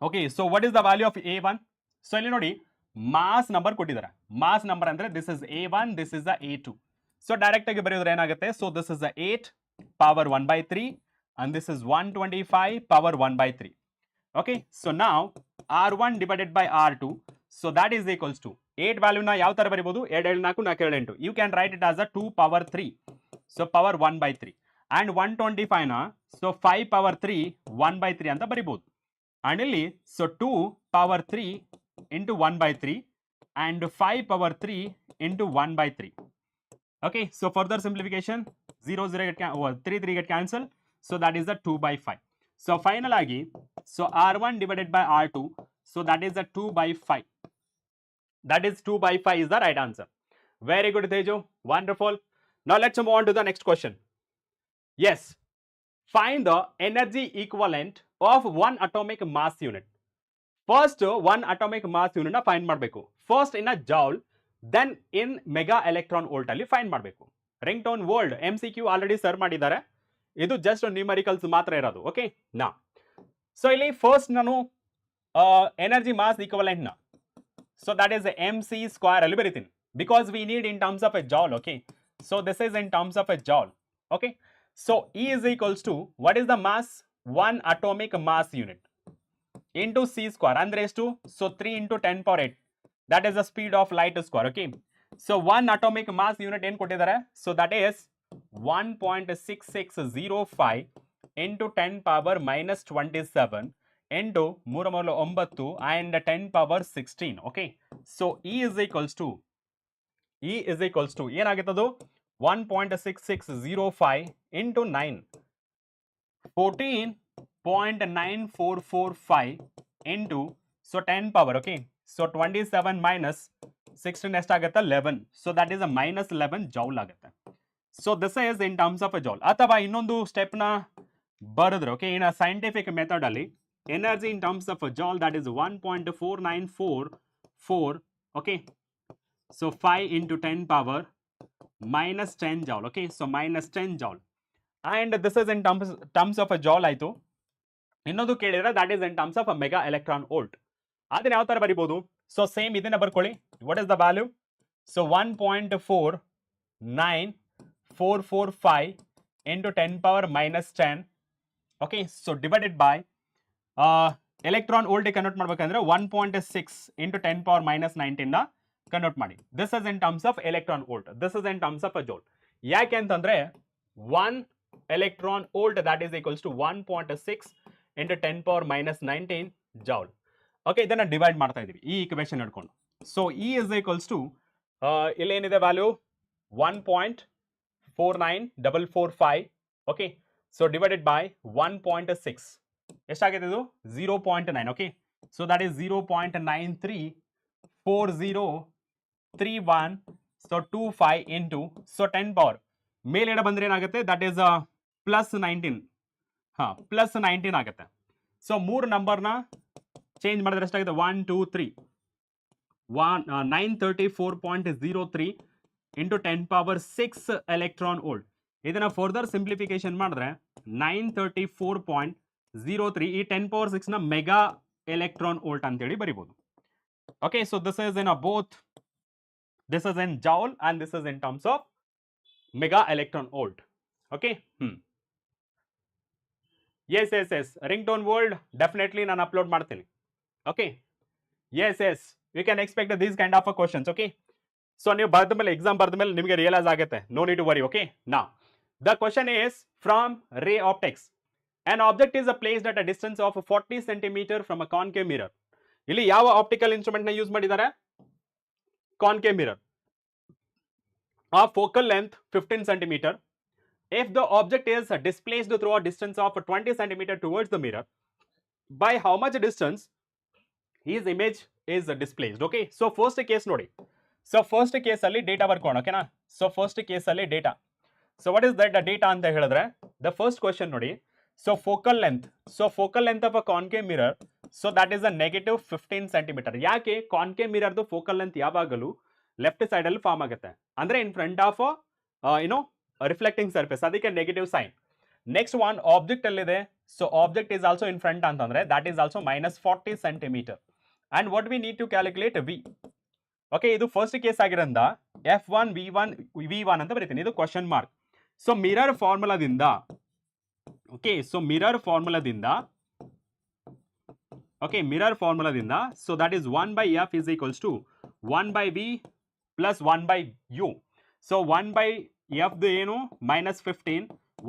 Okay, so what is the value of A1? So ಇಲ್ಲಿ ನೋಡಿ ಮಾಸ್ ನಂಬರ್ ಕೊಟ್ಟಿದ್ದಾರೆ, ಮಾಸ್ ನಂಬರ್ ಅಂದ್ರೆ this is A1, this is the A2. So direct ಆಗಿ ಬರೆಯೋದ್ರೆ ಏನಾಗುತ್ತೆ, so this is the 8 power 1 by 3 and this is 125 power 1 by 3. Okay, so now R1 divided by R2, so that is equals to 8 value na yav ತರ ಬರಿಬಹುದು, 2 7 4 4 7 8. You can write it as a 2 power 3, so power 1 by 3, and 125 na so 5 power 3 1 by 3 ಅಂತ ಬರಿಬಹುದು. And ಇಲ್ಲಿ so 2 power 3 into 1 by 3 and 5 power 3 into 1 by 3. Okay, so further simplification 0 0 get 3 3 get cancel, so that is the 2 by 5. So final agi so R1 divided by R2, so that is the 2 by 5. That is 2 by 5 is the right answer. Very good Tejo, wonderful. Now let's move on to the next question. Yes, find the energy equivalent of one atomic mass unit. First one atomic mass unit na find ಮಾಡಬೇಕು. First in a joule, then in mega electron volt ಅಲ್ಲಿ find ಮಾಡಬೇಕು. Ringtone world MCQ already serve ಮಾಡಿದ್ದಾರೆ, ಇದು just numericals ಮಾತ್ರ ಇರೋದು. Okay, ನಾ so ಇಲ್ಲಿ first ನಾನು ಎನರ್ಜಿ ಮಾಸ್ ಈಕ್ವಲೆಂಟ್ ನ so that is MC square ಅಲ್ಲಿ ಬರೀತೀನಿ, because we need in terms of a joule. Okay, so this is in terms of a joule. Okay, so E is equals to what is the mass? One atomic mass unit into C square ಅಂದ್ರೆ ಎಷ್ಟು? So 3 into 10 power 8, that is the speed of light square. Okay, so one atomic mass unit ಏನು ಕೊಟ್ಟಿದ್ದಾರೆ? So that is 1.6605 into 10 power minus 27 into 3 3 9 and 10 power 16. Okay, so E is equals to ಏನಾಗುತ್ತದು? 1.6605 into 9, 14.9445 into so 10 power. Okay, so 27 minus 16 ಎಷ್ಟಾಗುತ್ತೆ? 11. So that is a minus 11 joule ಆಗುತ್ತೆ. So this is in terms of a joule. ಅಥವಾ ಇನ್ನೊಂದು step ನ ಬರೆದ್ರೆ okay, in scientific method ಅಲ್ಲಿ energy in terms of ಜಾಲ್ that is 1.4944. Okay, so 5 into 10 power minus 10 joule. Okay, so minus 10 joule, and this is in terms of a joule ಆಯ್ತು. ಇನ್ನೊಂದು ಕೇಳಿದ್ರೆ that is in terms of a mega electron volt. ಅದನ್ನ ಯಾವ ತರ ಬರಿಬಹುದು? So same ಇದನ್ನ ಬರ್ಕೊಳ್ಳಿ. What is the value? So 1.49445 into 10 power minus 10. Okay, so divided by electron volt convert ಮಾಡಬೇಕಂದ್ರೆ 1.6 into 10 power minus 19 ನ ಕನ್ವರ್ಟ್ ಮಾಡಿ. This is in terms of electron volt, this is in terms of a joule. ಯಾಕೆ ಅಂತಂದ್ರೆ 1 electron volt that is equals to 1.6 into 10 power minus 19 joule. Okay, ಇದನ್ನ divide ಮಾಡ್ತಾ ಇದೀವಿ ಈ equation ಹಿಡ್ಕೊಂಡು. So E is equals to ಇಲ್ಲಿ ಏನಿದೆ value 1.49445. Okay, so divided by 1.6 ಎಷ್ಟಾಗಿದೆ? ಇದು 0.9. Okay, so that is 0.934031 so 25 into so 10 power ಮೇಲೆಡೆ ಬಂದ್ರೆ ಏನಾಗುತ್ತೆ? That is plus 19. ಪ್ಲಸ್ 19 ಆಗುತ್ತೆ. ಸೊ 3 ನಂಬರ್ನ ಚೇಂಜ್ ಮಾಡಿದ್ರೆ ಎಷ್ಟಾಗುತ್ತೆ? 1 2 3 934.03 into 10 power 6 electron volt. ಇದನ್ನ ಫರ್ದರ್ ಸಿಂಪ್ಲಿಫಿಕೇಶನ್ ಮಾಡಿದ್ರೆ 934.03 ಈ 10 power 6 ನ ಮೆಗಾ ಎಲೆಕ್ಟ್ರಾನ್ ವೋಲ್ಟ್ ಅಂತೇಳಿ ಬರಿಬಹುದು. Okay, so this is in both, this is in joule and this is in terms of mega electron volt. Okay, yes ring tone world definitely ನಾನು upload ಮಾಡ್ತೀನಿ. Okay, yes you can expect these kind of questions. Okay, so ನೀವು ಬರೆದ ಮೇಲೆ exam ಬರೆದ ಮೇಲೆ ನಿಮಗೆ realise ಆಗುತ್ತೆ, no need to worry. Okay, ನಾ the question is from ray optics. An object is placed at a distance of 40 centimeter from a concave mirror. ಇಲ್ಲಿ ಯಾವ ಆಪ್ಟಿಕಲ್ ಇನ್ಸ್ಟ್ರೂಮೆಂಟ್ ನ ಯೂಸ್ ಮಾಡಿದ್ದಾರೆ? Concave mirror. A focal length 15 centimeter. If the object is displaced through a distance of 20 centimeter towards the mirror, by how much distance his image is displaced? Okay, so first case ನೋಡಿ. So first case ಅಲ್ಲಿ data ಬರ್ಕೋಣ. ಓಕೆನಾ? So first case ಅಲ್ಲಿ data. So what is that data ಅಂತ ಹೇಳಿದ್ರೆ, the first question ನೋಡಿ. So focal length. So focal length of a concave mirror. So that is a negative 15 centimeter. ಯಾಕೆ concave mirror ದು focal length ಯಾವಾಗಲೂ left side ಅಲ್ಲಿ form ಆಗುತ್ತೆ, ಅಂದ್ರೆ in front of reflecting surface, ಅದಕ್ಕೆ negative sign. Next one object ಅಲ್ಲಿದೆ. So object is also in front ಅಂತಂದ್ರೆ that is also -40 centimetre. And what we need to calculate V. Okay, ಇದು first case ಆಗಿರೋದ್ರಿಂದ F1 V1 ಅಂತ ಬರೀತೀನಿ, ಇದು question mark. So mirror ಫಾರ್ಮುಲಾದಿಂದ, okay, so mirror ಫಾರ್ಮುಲಾದಿಂದ, okay, mirror ಫಾರ್ಮುಲಾದಿಂದ, so that is 1/F is equals to 1/V plus 1/U. So 1/F ಏನು -15,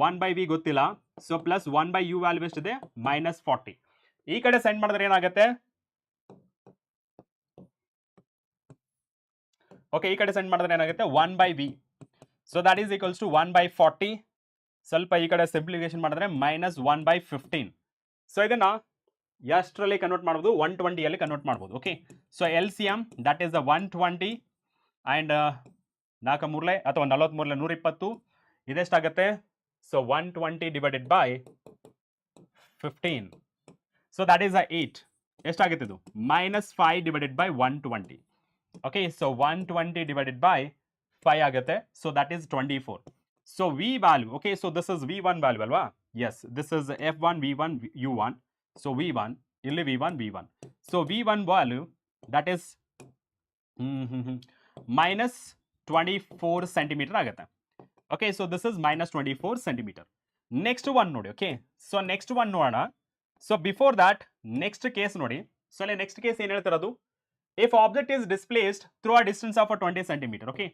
1/V ಗೊತ್ತಿಲ್ಲ, ಸೊ ಪ್ಲಸ್ 1/U ವ್ಯಾಲ್ಯೂ ಎಷ್ಟಿದೆ -40. ಈ ಕಡೆ ಸೆಂಡ್ ಮಾಡಿದ್ರೆ ಏನಾಗುತ್ತೆ? ಓಕೆ, ಈ ಕಡೆ ಸೆಂಡ್ ಮಾಡಿದ್ರೆ ಏನಾಗುತ್ತೆ 1/V. So that is equals to 1/40. ಸ್ವಲ್ಪ ಈ ಕಡೆ ಸಿಂಪ್ಲಿಫಿಕೇಶನ್ ಮಾಡಿದ್ರೆ -1/15. ಸೊ ಇದನ್ನ ಎಷ್ಟರಲ್ಲಿ ಕನ್ವರ್ಟ್ ಮಾಡ್ಬೋದು? 120 ಅಲ್ಲಿ ಕನ್ವರ್ಟ್ ಮಾಡ್ಬೋದು. Okay, so LCM that is 120 and 4 ಮೂರಲೆ ಅಥವಾ 43 120 ಇದೆಷ್ಟಾಗುತ್ತೆ? So 120 divided by 15. So that is 8. ಎಷ್ಟಾಗುತ್ತೆ ಇದು? -5 divided by 120. Okay, so 120 divided by 5 ಆಗುತ್ತೆ. So that is 24. So V value, okay, so this is V1 value alva. Yes, this is F1 V1 U1. So V1 illi V1. So V1 value that is -24 centimeter ಆಗುತ್ತೆ. Okay, so this is -24 centimeter. Next one ನೋಡಿ. Okay, so next one ನೋಡೋಣ. So before that next case ನೋಡಿ. So ಅಲ್ಲಿ next case ಏನು ಹೇಳ್ತಿರೋದು? If object is displaced through a distance of 20 centimeter. Okay,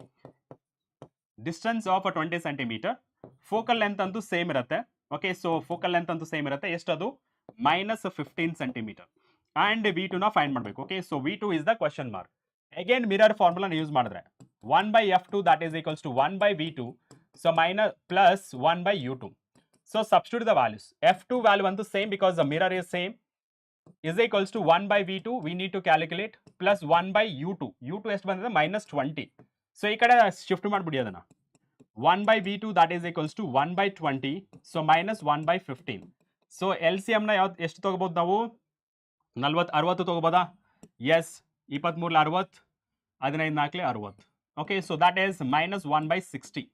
distance of 20 centimetre. Focal length ಅಂತೂ same ಇರುತ್ತೆ. Okay, so focal length ಅಂತೂ same ಇರುತ್ತೆ. ಎಷ್ಟದು? -15 ಸೆಂಟಿಮೀಟರ್. ಆ್ಯಂಡ್ V2 ನ ಫೈಂಡ್ ಮಾಡಬೇಕು. Okay, so V2 is the question mark. Again mirror ಫಾರ್ಮುಲಾನ use ಮಾಡಿದ್ರೆ 1/F2 that is equals to 1/V2. So plus 1/U2. So substitute the values. F2 value ಅಂತೂ same because the mirror is same, is equals to 1/V2. We need to calculate plus 1/U2. U2 ಎಷ್ಟು ಬಂದಿದೆ? -20. So ಈ ಕಡೆ shift ಮಾಡಿಬಿಡಿ ಅದನ್ನ. 1/V2 that is equals to 1/20. So -1/15. So LCM ನ ಯಾವ್ದು ಎಷ್ಟು ತಗೋಬಹುದು ನಾವು? 60 ತಗೋಬೋದಾ? Yes, 23 60, 15 4 60. Okay, so that is -1/60.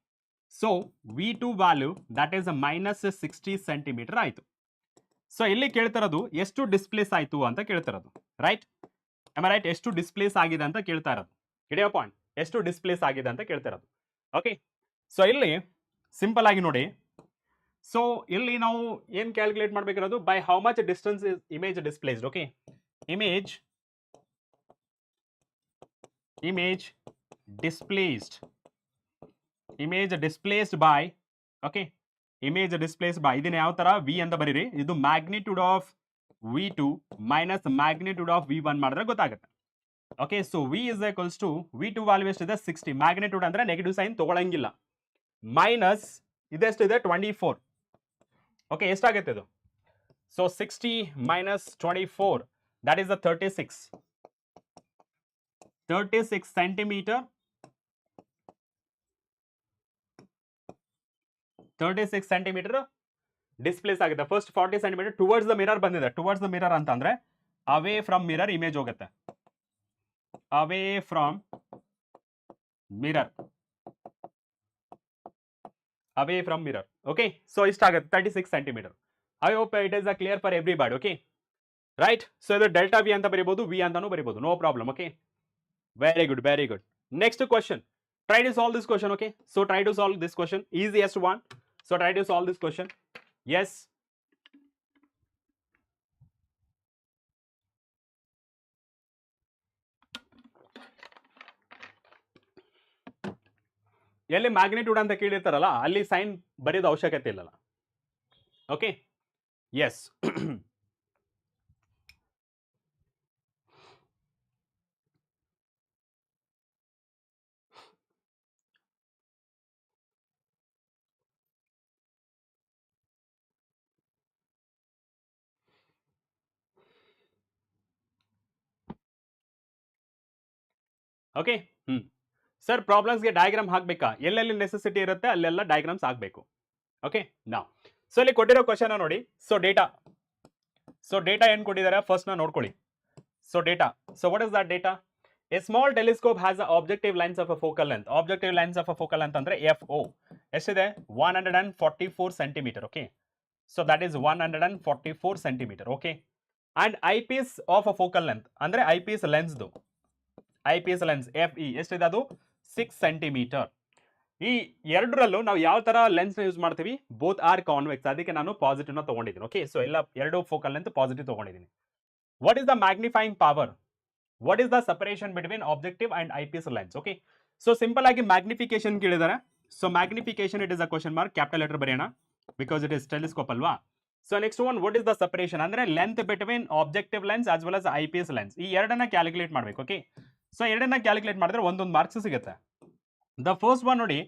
So V2 value that is -60 centimetre ಆಯಿತು. ಸೊ ಇಲ್ಲಿ ಕೇಳ್ತಿರೋದು ಎಷ್ಟು ಡಿಸ್ಪ್ಲೇಸ್ ಆಯಿತು ಅಂತ ಕೇಳ್ತಿರೋದು, ರೈಟ್? ರೈಟ್, ಎಷ್ಟು ಡಿಸ್ಪ್ಲೇಸ್ ಆಗಿದೆ ಅಂತ ಕೇಳ್ತಾ ಇರೋದು. ಹಿಡಿಯೋ ಪಾಯಿಂಟ್, ಎಷ್ಟು ಡಿಸ್ಪ್ಲೇಸ್ ಆಗಿದೆ ಅಂತ ಕೇಳ್ತಿರೋದು. ಓಕೆ, ಸೊ ಇಲ್ಲಿ ಸಿಂಪಲ್ ಆಗಿ ನೋಡಿ. ಸೊ ಇಲ್ಲಿ ನಾವು ಏನು ಕ್ಯಾಲ್ಕುಲೇಟ್ ಮಾಡಬೇಕಿರೋದು? By how much distance is image displaced. Okay, image displaced by, okay, image displaced by, ಇದನ್ನ ಯಾವ ತರ? ವಿ ಅಂತ ಬರೀರಿ. ಇದು magnitude of V2 minus magnitude of V1 ಮಾಡಿದ್ರೆ ಗೊತ್ತಾಗುತ್ತೆ. Okay, so V is equals to V2 value ಎಷ್ಟಿದೆ? 60. Magnitude ಅಂದ್ರೆ ನೆಗೆಟಿವ್ ಸೈನ್ ತಗೊಳಂಗಿಲ್ಲ. ಮೈನಸ್ ಇದೆಷ್ಟಿದೆ? 24. ಓಕೆ, ಎಷ್ಟಾಗುತ್ತೆ ಇದು? So 60 minus 24 that is 36 centimetre. 36 centimetre displace ಆಗಿದೆ. First 40 centimetre towards the mirror ಬಂದಿದೆ. ಟುವರ್ಡ್ಸ್ ದ ಮಿರರ್ ಅಂತಂದ್ರೆ ಅವೇ ಫ್ರಮ್ ಮಿರರ್ ಇಮೇಜ್ ಹೋಗುತ್ತೆ. away from mirror. Okay, so ಇಷ್ಟಾಗುತ್ತೆ 36 centimetre. I hope it is clear for everybody. Okay, right? So ಇದು delta V ಅಂತ ಬರೀಬಹುದು, V ಅಂತಾನೂ ಬರೀಬಹುದು, no problem. Okay, very good. Next question, try to solve this question. Okay, so try to solve this question, easiest one. So try to solve this question. Yes, ಎಲ್ಲಿ magnitude ಅಂತ ಕೇಳಿರ್ತಾರಲ್ಲ ಅಲ್ಲಿ sign ಬರೆಯೋದು ಅವಶ್ಯಕತೆ ಇಲ್ಲಲ್ಲ. Okay, yes. Okay, sir ಪ್ರಾಬ್ಲಮ್ಸ್ಗೆ diagram ಹಾಕ್ಬೇಕಾ? ಎಲ್ಲೆಲ್ಲಿ ನೆಸೆಸಿಟಿ ಇರುತ್ತೆ ಅಲ್ಲೆಲ್ಲ ಡಯಾಗ್ರಾಮ್ಸ್ ಹಾಕಬೇಕು. ಓಕೆ, ನಾವು ಸೊ ಇಲ್ಲಿ ಕೊಟ್ಟಿರೋ ಕ್ವಶನ್ ನೋಡಿ. ಸೊ ಡೇಟಾ ಏನು ಕೊಟ್ಟಿದ್ದಾರೆ ಫಸ್ಟ್ ನಾವು ನೋಡ್ಕೊಳ್ಳಿ. So data, so what is that data? A small telescope has a objective lens of a focal length. Objective lens of a focal length ಅಂದ್ರೆ FO ಎಷ್ಟಿದೆ? 144 centimetre. Okay, so that is 144 centimetre. Okay, and eyepiece of a focal length ಅಂದ್ರೆ eyepiece ಲೆನ್ಸ್ದು eyepiece lens FE ಎಷ್ಟಿದೆ? ಅದು 6 centimetre. ಈ ಎರಡರಲ್ಲೂ ನಾವು ಯಾವ ತರ ಲೆನ್ಸ್ ಯೂಸ್ ಮಾಡ್ತೀವಿ? Both are convex. ಅದಕ್ಕೆ ನಾನು ಪಾಸಿಟಿವ್ ನ ತಗೊಂಡಿದ್ದೀನಿ. ಓಕೆ, ಸೊ ಎಲ್ಲ ಎರಡು ಫೋಕಲ್ ಲೆಂತ್ ಪಾಸಿಟಿವ್ ತಗೊಂಡಿದ್ದೀನಿ. What is the magnifying power? What is the separation between objective and eyepiece lens? Okay, so simple ಆಗಿ ಮ್ಯಾಗ್ನಿಫಿಕೇಶನ್ ಕೇಳಿದಾರೆ. So magnification it is a question mark, capital letter ಬರೆಯೋಣ because it is telescope ಅಲ್ವಾ. So next one, what is the separation ಅಂದ್ರೆ length between objective lens as well as eyepiece lens. ಈ ಎರಡನ್ನ calculate ಮಾಡಬೇಕು. Okay, so ಎರಡನ್ನ calculate ಮಾಡಿದ್ರೆ ಒಂದೊಂದು marks ಸಿಗುತ್ತೆ. ದ ಫಸ್ಟ್ ಒನ್ ನೋಡಿ.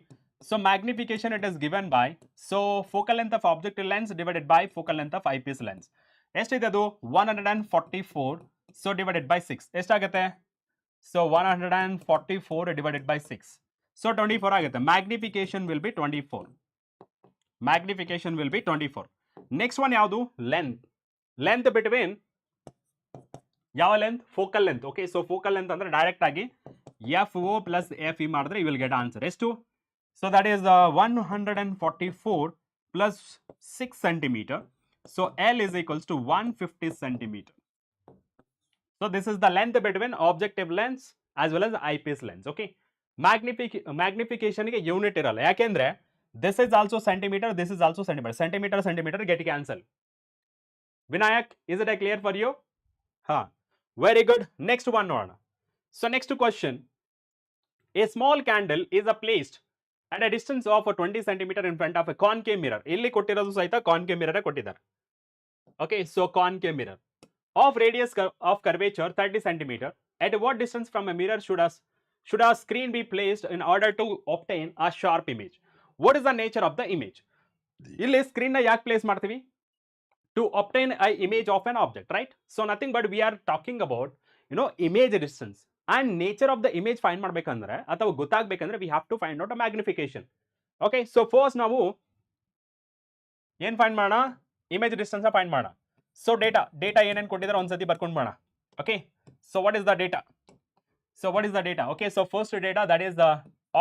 So magnification it is given by so focal length of objective lens divided by focal length of eyepiece lens. ಎಷ್ಟಿದೆ ಅದು? 144. ಸೊ ಡಿವೈಡೆಡ್ ಬೈ 6 ಎಷ್ಟಾಗುತ್ತೆ? ಸೊ 144 ಡಿವೈಡೆಡ್ ಬೈ 6, ಸೊ 24 ಆಗುತ್ತೆ. Magnification will be 24. Magnification will be 24. Next one ಯಾವುದು? Length. Length between ಯಾವ length? Focal length. Okay, so focal length ಅಂದ್ರೆ direct ಆಗಿ FO plus FE ಮಾಡಿದ್ರೆ you will get answer. ಎಷ್ಟು? So that is 144 plus 6 centimetre. So L is equals to 150 centimeter. So this is the length between objective lens as well as eyepiece lens. Okay, magnification ಗೆ unit ಇರಲ್ಲ. ಯಾಕೆಂದ್ರೆ this is also centimeter, this is also centimeter. Centimeter get cancel. Vinayak, is it clear for you? Very good. Next one ನೋಡೋಣ. So next question, a small candle is placed at a distance of 20 centimeter in front of a concave mirror. ಇಲ್ಲಿ ಕೊಟ್ಟಿರೋದು ಸಹಿತ concave mirror ಕೊಟ್ಟಿದ್ದಾರೆ. Okay, so concave mirror of radius of curvature 30 centimeter. At what distance from a mirror should a screen be placed in order to obtain a sharp image? What is the nature of the image? ಇಲ್ಲಿ screen ನ ಯಾಕೆ place ಮಾಡ್ತೀವಿ? To obtain an image of an object, right? So nothing but we are talking about image distance and nature of the image find ಮಾಡಬೇಕಂದ್ರೆ ಅಥವಾ ಗೊತ್ತಾಗಬೇಕಂದ್ರೆ we have to find out a magnification. Okay, so first ನಾವು ಏನು find ಮಾಡೋಣ? Image distance find ಮಾಡೋಣ. So data ಏನೇನು ಕೊಟ್ಟಿದ್ದಾರೆ ಒಂದ್ಸತಿ ಬರ್ಕೊಂಡು ಮಾಡೋಣ. Okay, so what is the data? Okay, so first data that is the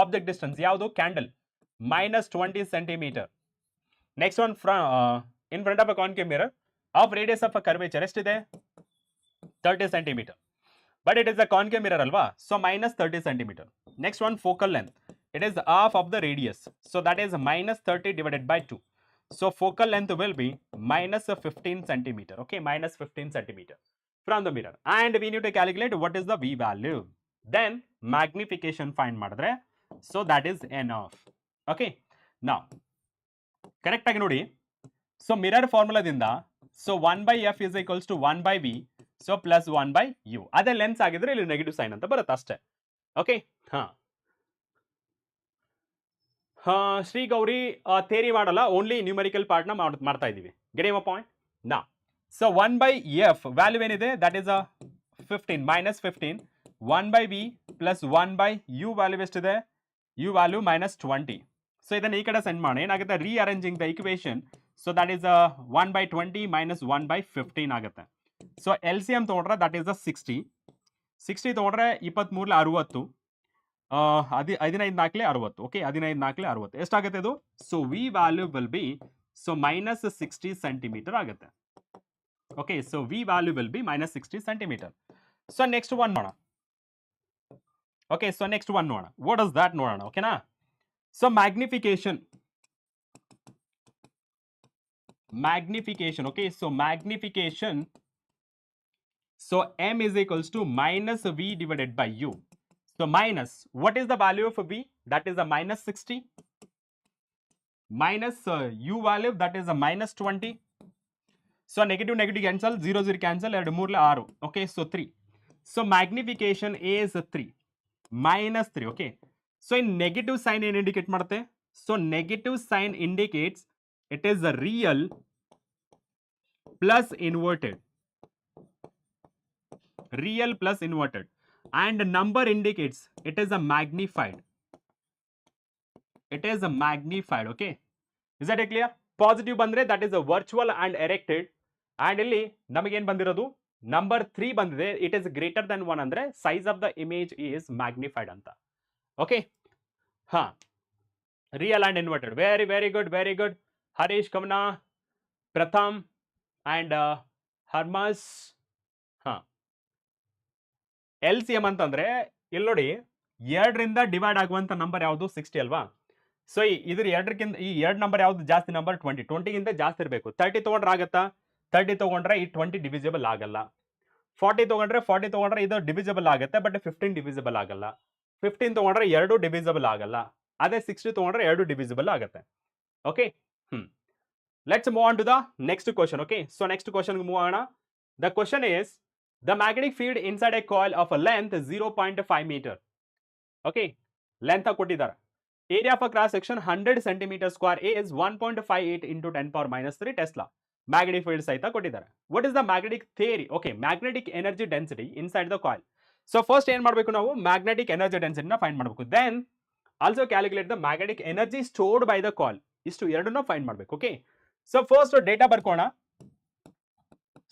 object distance. ಯಾವುದು? Candle -20 centimetre. Next one in front of a concave mirror of radius of a curvature ಎಷ್ಟಿದೆ? 30 centimeter. But it is a concave mirror alva, so -30 centimeter. Next one, focal length. It is half of the radius, so that is -30 divided by 2. So focal length will be -15 centimeter. Okay, -15 centimeter from the mirror. And we need to calculate what is the V value. Then magnification find ಮಾಡಿದ್ರೆ, so that is enough. Okay, now correct ಆಗಿ ನೋಡಿ. So mirror ಫಾರ್ಮುಲಾದಿಂದ so 1/f is equals to 1/v, so plus 1/u. ಅದೇ lens ಆಗಿದ್ರೆ ಇಲ್ಲಿ negative sign ಅಂತ ಬರುತ್ತೆ ಅಷ್ಟೇ. ಓಕೆ, ಶ್ರೀ ಗೌರಿ ಥೇರಿ ಮಾಡಲ್ಲ, ಓನ್ಲಿ ನ್ಯೂಮರಿಕಲ್ ಪಾರ್ಟ್ ನ ಮಾಡ್ತಾ ಇದೀವಿ. Get my point? ನಾ ಸೊ 1/f ವ್ಯಾಲ್ಯೂ ಏನಿದೆ? That is 15 -15. 1/v plus 1/u value ಎಷ್ಟಿದೆ? u value -20. ಸೊ ಇದನ್ನ ಈ ಕಡೆ ಸೆಂಡ್ ಮಾಡೋಣ. ಏನಾಗುತ್ತೆ? Rearranging the equation. So that is 1/20 minus 1/15 ಆಗುತ್ತೆ. ಸೊ LCM ತಗೊಂಡ್ರೆ ದಟ್ ಈಸ್ 60 ತಗೊಂಡ್ರೆ 23 60, 15 4 60. ಓಕೆ, 15 4 60 ಎಷ್ಟಾಗುತ್ತೆ ಇದು? So V value will be so -60 centimetre ಆಗುತ್ತೆ. Okay, so V value will be -60 centimetre. So next one ನೋಡೋಣ. ಓಕೆ, ಸೊ ನೆಕ್ಸ್ಟ್ ಒನ್ ನೋಡೋಣ. What is that ನೋಡೋಣ. ಓಕೆನಾ? So magnification. Okay, so magnification, so m is equals to -v divided by u. So minus, what is the value of V? That is a minus 60. Minus U value, that is a minus 20. So negative negative cancel, 0 0 cancel, 2 3 6. Okay, so 3. So magnification is 3. Minus 3. Okay. So in negative sign in indicate madutte. So negative sign indicates it is a real plus inverted. Real plus inverted. And number indicates it is a magnified. It is a magnified. Okay. Is that clear? Positive bandre, that is a virtual and erected. And illi namage ಏನು ಬಂದಿರೋದು number 3 ಬಂದಿದೆ. It is greater than 1 ಅಂದ್ರೆ size of the image is magnified ಅಂತ. Okay. Ha. Real and inverted. Very very good, very good. Harish, Kamna, Pratham and Harmas. Ha. LCM ಅಂತಂದ್ರೆ ಇಲ್ಲಿ ನೋಡಿ 2ರಿಂದ divide ಆಗುವಂತ number ಯಾವುದು 60 ಅಲ್ವಾ. ಸೊ ಇದ್ರ 2ಕ್ಕಿಂತ ಈ 2 ನಂಬರ್ ಯಾವುದು ಜಾಸ್ತಿ ನಂಬರ್ 20. 20ಗಿಂತ ಜಾಸ್ತಿ ಇರಬೇಕು. 30 ತಗೊಂಡ್ರೆ ಆಗುತ್ತಾ? 30 ತಗೊಂಡ್ರೆ ಈ 20 ಡಿವಿಸಿಬಲ್ ಆಗಲ್ಲ. 40 ತಗೊಂಡ್ರೆ 40 ತಗೊಂಡ್ರೆ ಇದು ಡಿವಿಸಿಬಲ್ ಆಗುತ್ತೆ, ಬಟ್ 15 ಡಿವಿಸಿಬಲ್ ಆಗಲ್ಲ. 15 ತಗೊಂಡ್ರೆ 2 ಡಿವಿಸಿಬಲ್ ಆಗಲ್ಲ. ಅದೇ 60 ತಗೊಂಡ್ರೆ 2 ಡಿವಿಸಿಬಲ್ ಆಗುತ್ತೆ. Okay. Let's move on to the next question. Okay. So next question move on. The question is, the magnetic field inside a coil of a length 0.5 meter. Okay. Length ಕೊಟ್ಟಿದ್ದಾರೆ. Area of a cross section 100 centimeter square is 1.58 into 10 power minus 3 Tesla. Magnetic field ಸಹಿತ ಕೊಟ್ಟಿದ್ದಾರೆ. What is the magnetic theory? Okay. Magnetic energy density inside the coil. So first ಏನು ಮಾಡಬೇಕು ನಾವು? Magnetic energy density ನ find ಮಾಡಬೇಕು. Then also calculate the magnetic energy stored by the coil. ಇಷ್ಟು ಎರಡನ್ನ find ಮಾಡಬೇಕು. Okay. So first data ಬರ್ಕೋಣ.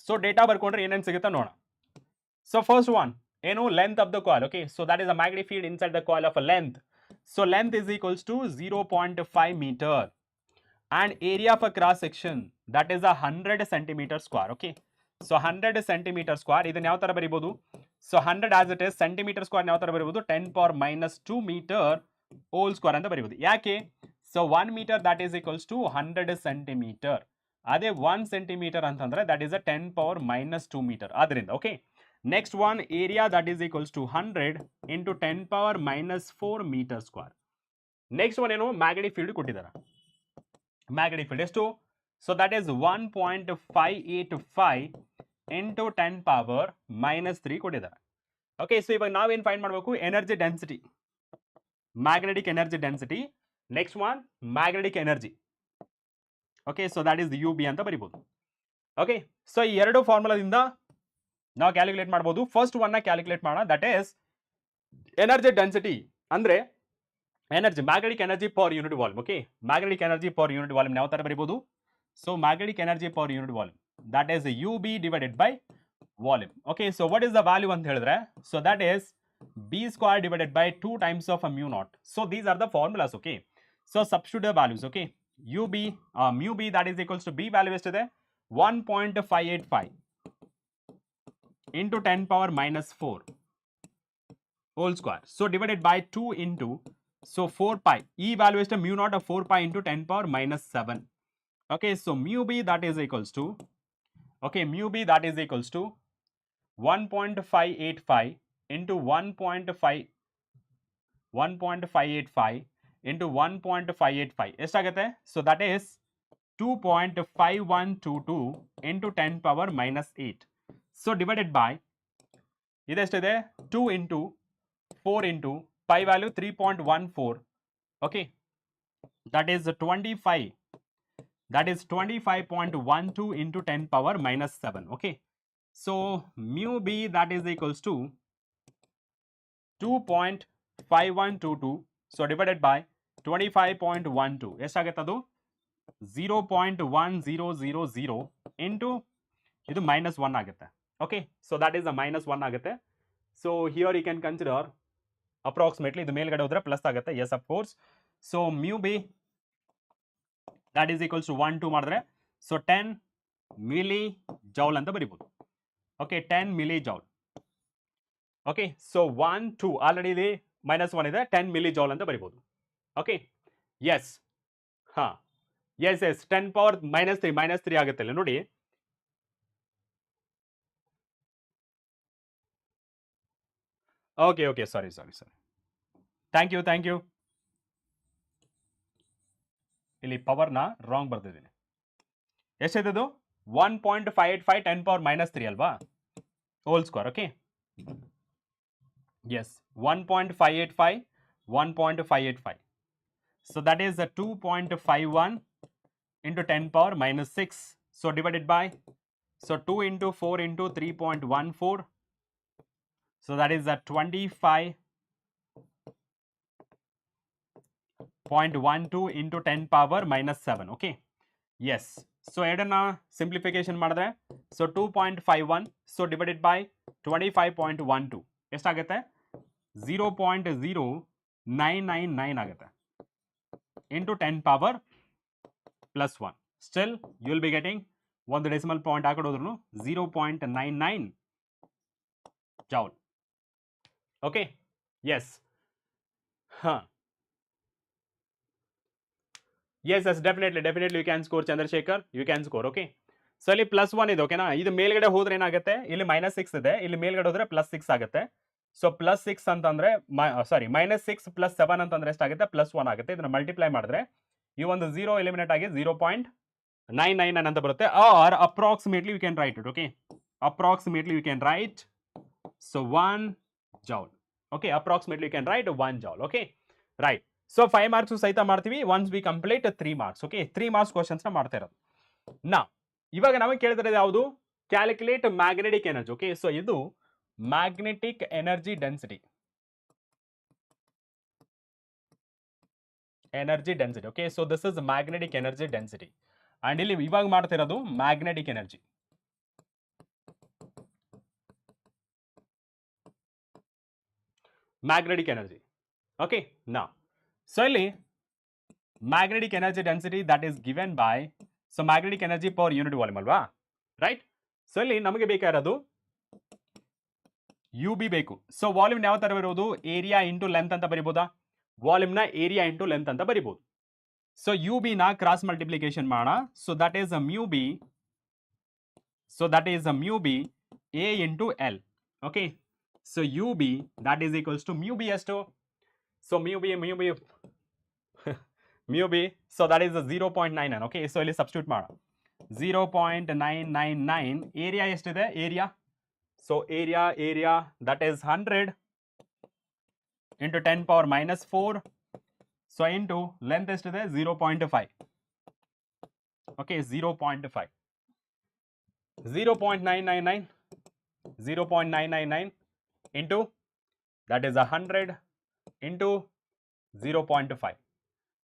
So data ಬರ್ಕೊಂಡ್ರೆ ಏನೇನು ಸಿಗುತ್ತೆ ನೋಡೋಣ. So first one, ಏನು length of the coil. Okay. So that is a magnetic field inside the coil of a length. So length is equals to 0.5 meter and area of a cross section, that is a 100 centimeter square. Okay. So 100 centimeter square, ಇದನ್ನ ಯಾವ ತರ ಬರೀಬಹುದು? So 100 as it is, centimeter square ಯಾವ ತರ ಬರೀಬಹುದು? 10 power minus 2 meter whole square ಅಂತ ಬರೀಬಹುದು. ಯಾಕೆ? So 1 meter that is equals to 100 centimeter. ಅದೇ 1 centimeter ಅಂತಂದ್ರೆ that is a 10 power minus 2 meter. ಆದ್ರಿಂದ okay. Next one, area that is equals to 100 into 10 power minus 4 meter square. Next one ಏನು? Magnetic field ಕೊಟ್ಟಿದ್ದಾರೆ. Magnetic field ಎಷ್ಟು? So that is 1.585 into 10 power minus 3 ಕೊಟ್ಟಿದ್ದಾರೆ. Okay. So ಇವಾಗ ನಾವೇನು find ಮಾಡಬೇಕು? Energy density. Magnetic energy density. Next one, magnetic energy. Okay. So that is UB ಅಂತ ಬರೀಬಹುದು. Okay. So ಈ ಎರಡು ಫಾರ್ಮುಲಾದಿಂದ ನಾವು ಕ್ಯಾಲ್ಕುಲೇಟ್ ಮಾಡಬಹುದು. ಫಸ್ಟ್ ಒನ್ ನ ಕ್ಯಾಲ್ಕುಲೇಟ್ ಮಾಡೋಣ. ದಟ್ ಈಸ್ ಎನರ್ಜಿ ಡೆನ್ಸಿಟಿ ಅಂದ್ರೆ energy, magnetic energy per unit volume. Okay. Magnetic energy per unit volume ಯಾವ ತರ ಬರೀಬಹುದು? So magnetic energy per unit volume, that is UB divided by volume. Okay. So what is the value ಅಂತ ಹೇಳಿದ್ರೆ, so that is B square divided by 2 times of a mu naught. So these are the formulas. Okay. So substitute the values. Okay. UB, mu B that is equals to B value ಎಷ್ಟಿದೆ? 1.585 into 10 power minus 4 whole square. So divided by 2 into, so 4 pi. E value is the mu naught of 4 pi into 10 power minus 7. Okay. So mu B that is equals to, okay, mu B that is equals to 1.585 into 1.585 into 1.585 ಎಷ್ಟಾಗುತ್ತೆ? So that is 2.5122 into 10 power minus 8. So divided by ಇದೆಷ್ಟಿದೆ? 2 into 4 into pi value 3.14. Okay. That is 25. That is 25.12 into 10 power minus 7. Okay. So mu B that is equals to 2.5122. So divided by 25.12 ಎಷ್ಟಾಗುತ್ತೆ? ಅದು 0.1000 into ಇದು minus 1 ಆಗುತ್ತೆ. Okay. So that is a minus 1 ಆಗುತ್ತೆ. So here you can consider approximately ಇದು ಮೇಲ್ಗಡೆ ಹೋದ್ರೆ plus ಆಗುತ್ತೆ. Yes, of course. So mu B that is equals to 1 2 ಮಾಡಿದ್ರೆ, so 10 milli joule ಅಂತ ಬರೀಬಹುದು. Okay. 10 milli joule. Okay. So 1 2 already ಇಲ್ಲಿ minus 1 ಇದೆ, 10 milli joule ಅಂತ ಬರೀಬಹುದು. Okay. Yes. Yes, yes. 10 power minus 3 ಆಗುತ್ತೆ ಇಲ್ಲಿ ನೋಡಿ. Okay. Sorry. Thank you. ಇಲ್ಲಿ ಪವರ್ನ ರಾಂಗ್ ಬರ್ತಿದ್ದೀನಿ. ಎಷ್ಟಿದ್ದು 1.585 10⁻³ ಅಲ್ವಾ, whole square. Okay, yes 1.585. So that is a 2.51 into 10⁻⁻6. So divided by, so 2 into 4 into 3.14. So that is a 25.12 into 10⁻⁻7. Okay, yes. So ಎರಡನ್ನ simplification ಮಾಡಿದ್ರೆ, so 2.51, so divided by 25.12 ಎಷ್ಟಾಗುತ್ತೆ? 0.0999 ಆಗುತ್ತೆ into 10⁻+1. Still you will be getting ಒಂದು decimal point ಹಾಕಿಡೋದ್ರೂ 0.99 joule. Okay, yes. Yes, definitely you can score, Chandrasekhar, you can score. Okay, so ಇಲ್ಲಿ +1 ಇದೆ. ಓಕೆನಾ, ಇದು ಮೇಲ್ಗಡೆ ಹೋದ್ರೆ ಏನಾಗುತ್ತೆ, ಇಲ್ಲಿ -6 ಇದೆ, ಇಲ್ಲಿ ಮೇಲ್ಗಡೆ ಹೋದ್ರೆ +6 ಆಗುತ್ತೆ. ಸೊ +6 ಅಂತಂದ್ರೆ ಸಾರಿ -6 + 7 ಅಂತಂದ್ರೆ ಎಷ್ಟಾಗುತ್ತೆ? +1 ಆಗುತ್ತೆ. ಇದನ್ನ ಮಲ್ಟಿಪ್ಲೈ ಮಾಡಿದ್ರೆ ಈ ಒಂದು 0 ಎಲಿಮಿನೇಟ್ ಆಗಿ 0.999 ಅಂತ ಬರುತ್ತೆ. Or approximately you can write it. Okay, approximately you can write, so 1 joule. Okay, approximately you can write 1 joule. Okay, right. So 5 marks ಸಹಿತ ಮಾಡ್ತೀವಿ once we complete 3 marks. Okay, 3 marks questions ನ ಮಾಡ್ತಾ ಇರೋದು. ನಾ ಇವಾಗ ನಮಗೆ ಕೇಳ್ತಿರೋದು ಯಾವುದು? Calculate magnetic energy. Okay, so ಇದು magnetic energy density. Okay, so this is magnetic energy density, and ಇಲ್ಲಿ ಇವಾಗ ಮಾಡ್ತಿರೋದು magnetic energy. Okay, now so ಇಲ್ಲಿ magnetic energy density that is given by, so magnetic energy per unit volume ಅಲ್ವಾ, right? So ಇಲ್ಲಿ ನಮಗೆ ಬೇಕಾಗಿರೋದು UB ಬೇಕು. So volume ಯಾವ ತರ ಬರೋದು? ಏರಿಯಾ ಇಂಟು ಲೆಂತ್ ಅಂತ ಬರಿಬೋದಾ? ವಾಲ್ಯೂಮ್ ನ ಏರಿಯಾ ಇಂಟು ಲೆಂತ್ ಅಂತ ಬರಿಬಹುದು. ಸೊ UB ನ ಕ್ರಾಸ್ ಮಲ್ಟಿಪ್ಲಿಕೇಶನ್ ಮಾಡೋಣ. So that is a mu B, so that is a mu B A into L. Okay, so UB that is equals to mu B ಎಷ್ಟು? So mu B so that is 0.99. Okay, so ಇಲ್ಲಿ substitute ಮಾಡೋಣ. 0.999. Area ಎಷ್ಟಿದೆ? Area, so area that is 100 into 10⁻⁻4. so into length ಎಷ್ಟಿದೆ? 0.5. okay, 0.5. 0.999 into that is 100 into 0.5.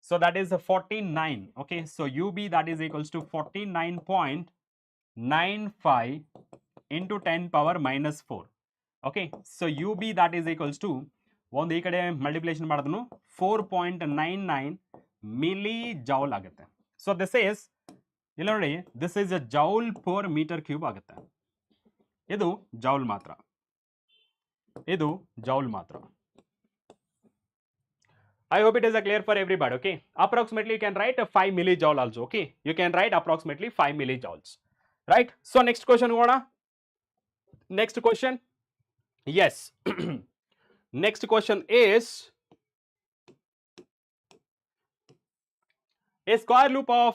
so that is 49. okay, so UB that is equals to 49.95 into 10⁻⁻4. okay, so UB that is equals to ಒಂದು ಈ ಕಡೆ multiplication ಮಾಡಿದ್ರು 4.99 millijoule ಆಗುತ್ತೆ. So this is, ಇಲ್ಲಿ ನೋಡಿ, this is a joule per metre cube ಆಗುತ್ತೆ. ಇದು joule ಮಾತ್ರ, ಇದು ಜೌಲ್ ಮಾತ್ರ. I hope it is clear for everybody. Okay, approximately you can write 5 millijoule also. Okay, you can write approximately 5 millijoules, right? So next question ಹೋಗೋಣ. Next question, yes. Next question is, a square loop of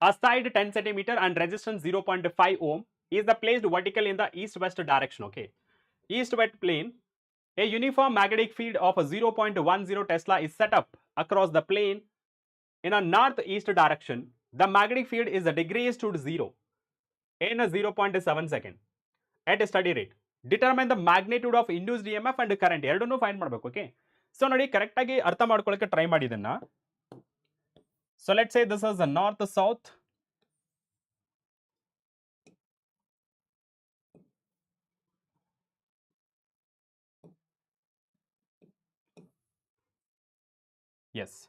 a side 10 centimeter and resistance 0.5 ohm is placed vertically in the east-west direction. Okay, east-west plane. A uniform magnetic field of 0.10 Tesla is set up across the plane in a northeast direction. The magnetic field is decreased to 0 in 0.7 second at a steady rate. Determine the magnitude of induced EMF and current. ಎರಡನ್ನೂ find ಮಾಡಬೇಕು. Okay, so ನೋಡಿ, correct ಆಗಿ ಅರ್ಥ ಮಾಡ್ಕೊಳ್ಳೋಕೆ try ಮಾಡಿ ಇದನ್ನ. So let say this is north south. yes,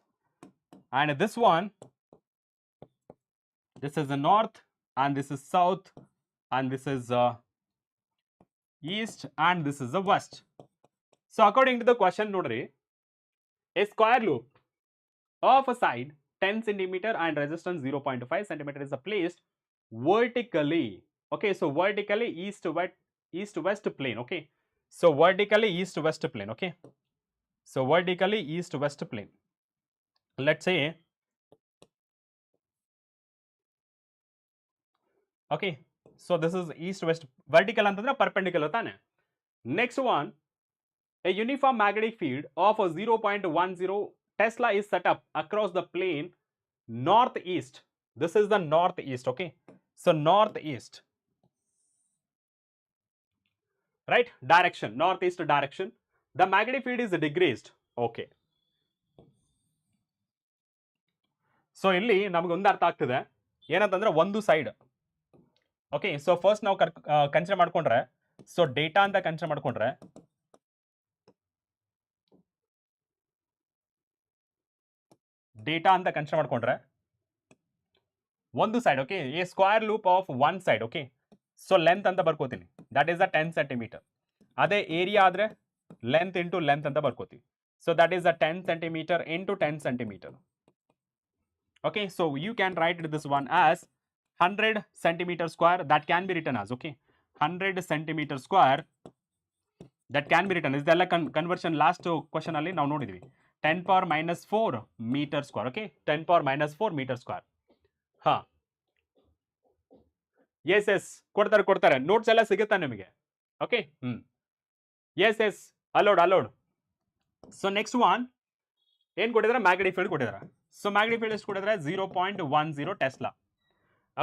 and this one, this is the north and this is south and this is east and this is the west. So according to the question, nodri, a square loop of a side 10 centimeter and resistance 0.5 centimeter is placed vertically. Okay, so vertically east west plane. Okay, so vertically east west plane. Okay, So vertically east west plane. Let's say, okay, so this is east west. Vertical antandre perpendicular tane. Next one, a uniform magnetic field of 0.10 Tesla is set up across the plane northeast. This is the northeast, okay? So northeast, right? Direction, northeast direction. The magnetic field is decreased, okay. So ಇಲ್ಲಿ ನಮಗೊಂದು ಅರ್ಥ ಆಗ್ತಿದೆ ಏನಂತಂದ್ರೆ ಒಂದು side, okay. So first ನಾವು consider ಮಾಡ್ಕೊಂಡ್ರೆ, so data ಅಂತ consider ಮಾಡ್ಕೊಂಡ್ರೆ, ಒಂದು side, okay, a square loop of one side, okay. So length ಅಂತ ಬರ್ಕೋತೀನಿ, ದಟ್ ಈಸ್ 10 ಸೆಂಟಿಮೀಟರ್. ಅದೇ ಏರಿಯಾ ಆದ್ರೆ ಲೆಂತ್ ಇಂಟು ಲೆಂತ್ ಅಂತ ಬರ್ಕೋತೀವಿ. So that is 10 centimetre into 10 centimetre. Okay, so you can write this one as 100 centimeter square. That can be written as, okay, 100 centimeter square. That can be written. Is the conversion last question alli now nodidvi. 10 power minus 4 meter square. Okay, 10 power minus 4 meter square. Ha. Yes, yes. ಕೊಡ್ತಾರೆ notes ಎಲ್ಲ ಸಿಗುತ್ತಾ ನಿಮಗೆ? Okay. Yes, yes. Allowed. So next one, ಏನು ಕೊಟ್ಟಿದ್ದಾರೆ? Magnetic field ಕೊಟ್ಟಿದ್ದಾರೆ. So magnetic field ಎಷ್ಟು ಕೊಟ್ಟಿದ್ದಾರೆ? 0.10 tesla.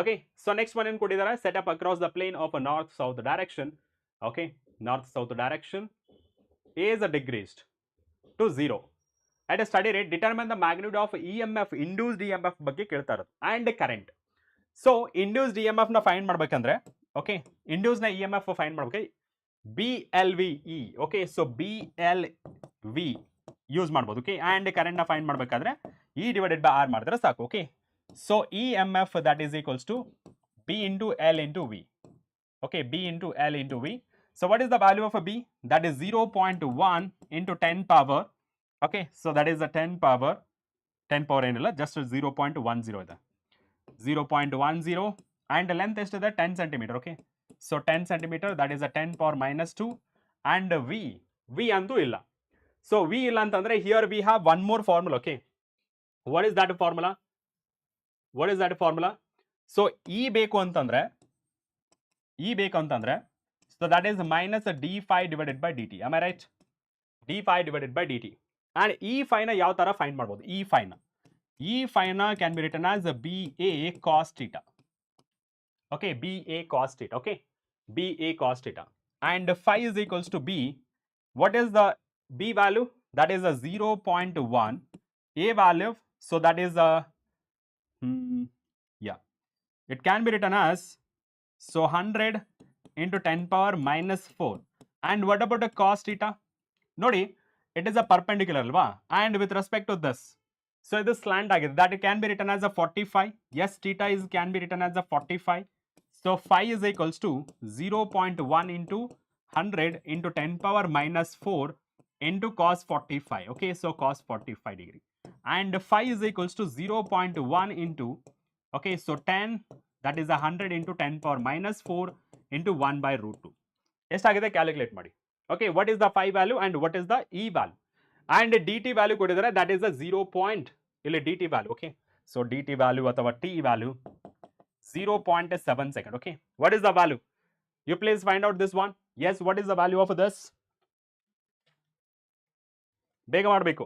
Okay, so next one ಏನು ಕೊಟ್ಟಿದ್ದಾರೆ? Set up across the plane of north south direction. Okay, north south direction is decreased to 0 at a steady rate. Determine the magnitude of EMF, induced EMF ಬಗ್ಗೆ ಕೇಳ್ತಾ ಇರೋದು, and current. So induced EMF ನ find ಮಾಡ್ಬೇಕಂದ್ರೆ, okay, induced ನ EMF find ಮಾಡ್ಬೇಕು, BLVE. Okay, so BLV use ಮಾಡ್ಬೋದು, okay. And ಕರೆಂಟ್ನ find ಮಾಡಬೇಕಾದ್ರೆ E ಡಿವೈಡೆಡ್ ಬೈ R ಮಾಡಿದ್ರೆ ಸಾಕು, okay. So EMF that is equals to B into L into V, okay, B into L into V. So what is the value of B? That is 0.1 into 10 power, okay. So that is 10 power ಏನಿಲ್ಲ, just 0.10 ಇದೆ, 0.10. And length ಎಷ್ಟಿದೆ? 10 centimetre, okay. So 10 centimetre, that is 10 power minus 2. And V ಅಂತೂ ಇಲ್ಲ. So V ಇಲ್ಲ ಅಂತಂದ್ರೆ here we have one more formula, okay. What is that formula? So E ಬೇಕು ಅಂತಂದ್ರೆ, so that is minus d∅ divided by dt. Am I right? d∅ divided by dt. And E∅ ನ ಯಾವ ತರ find ಮಾಡ್ಬೋದು? E∅ ನ can be written as BA cos θ, okay, BA cos θ, okay, BA cos θ. And phi is equals to B. What is the B value? That is a 0.1. A value, so that is a it can be written as, so 100 into 10 power minus 4. And what about the cos θ? Nodi, it is a perpendicular alva, and with respect to this, so it is slant agide, that it can be written as a 45. Yes, θ can be written as a 45. So phi is equals to 0.1 into 100 into 10 power minus 4 into cos 45, okay. So cos 45 degree. And phi is equals to 0.1 into, okay, so 10, that is 100 into 10 power minus 4 into 1 by root 2. ಎಷ್ಟಾಗಿದೆ calculate ಮಾಡಿ, okay. What is the phi value and what is the E value? and dt value ಕೊಟ್ಟಿದ್ದಾರೆ, that is a 0. ಇಲ್ಲಿ dt value, okay. So dt value ಅಥವಾ T value 0.7 second, okay. What is the value? You please find out this one. Yes, what is the value of this? ಬೇಗ ಮಾಡಬೇಕು.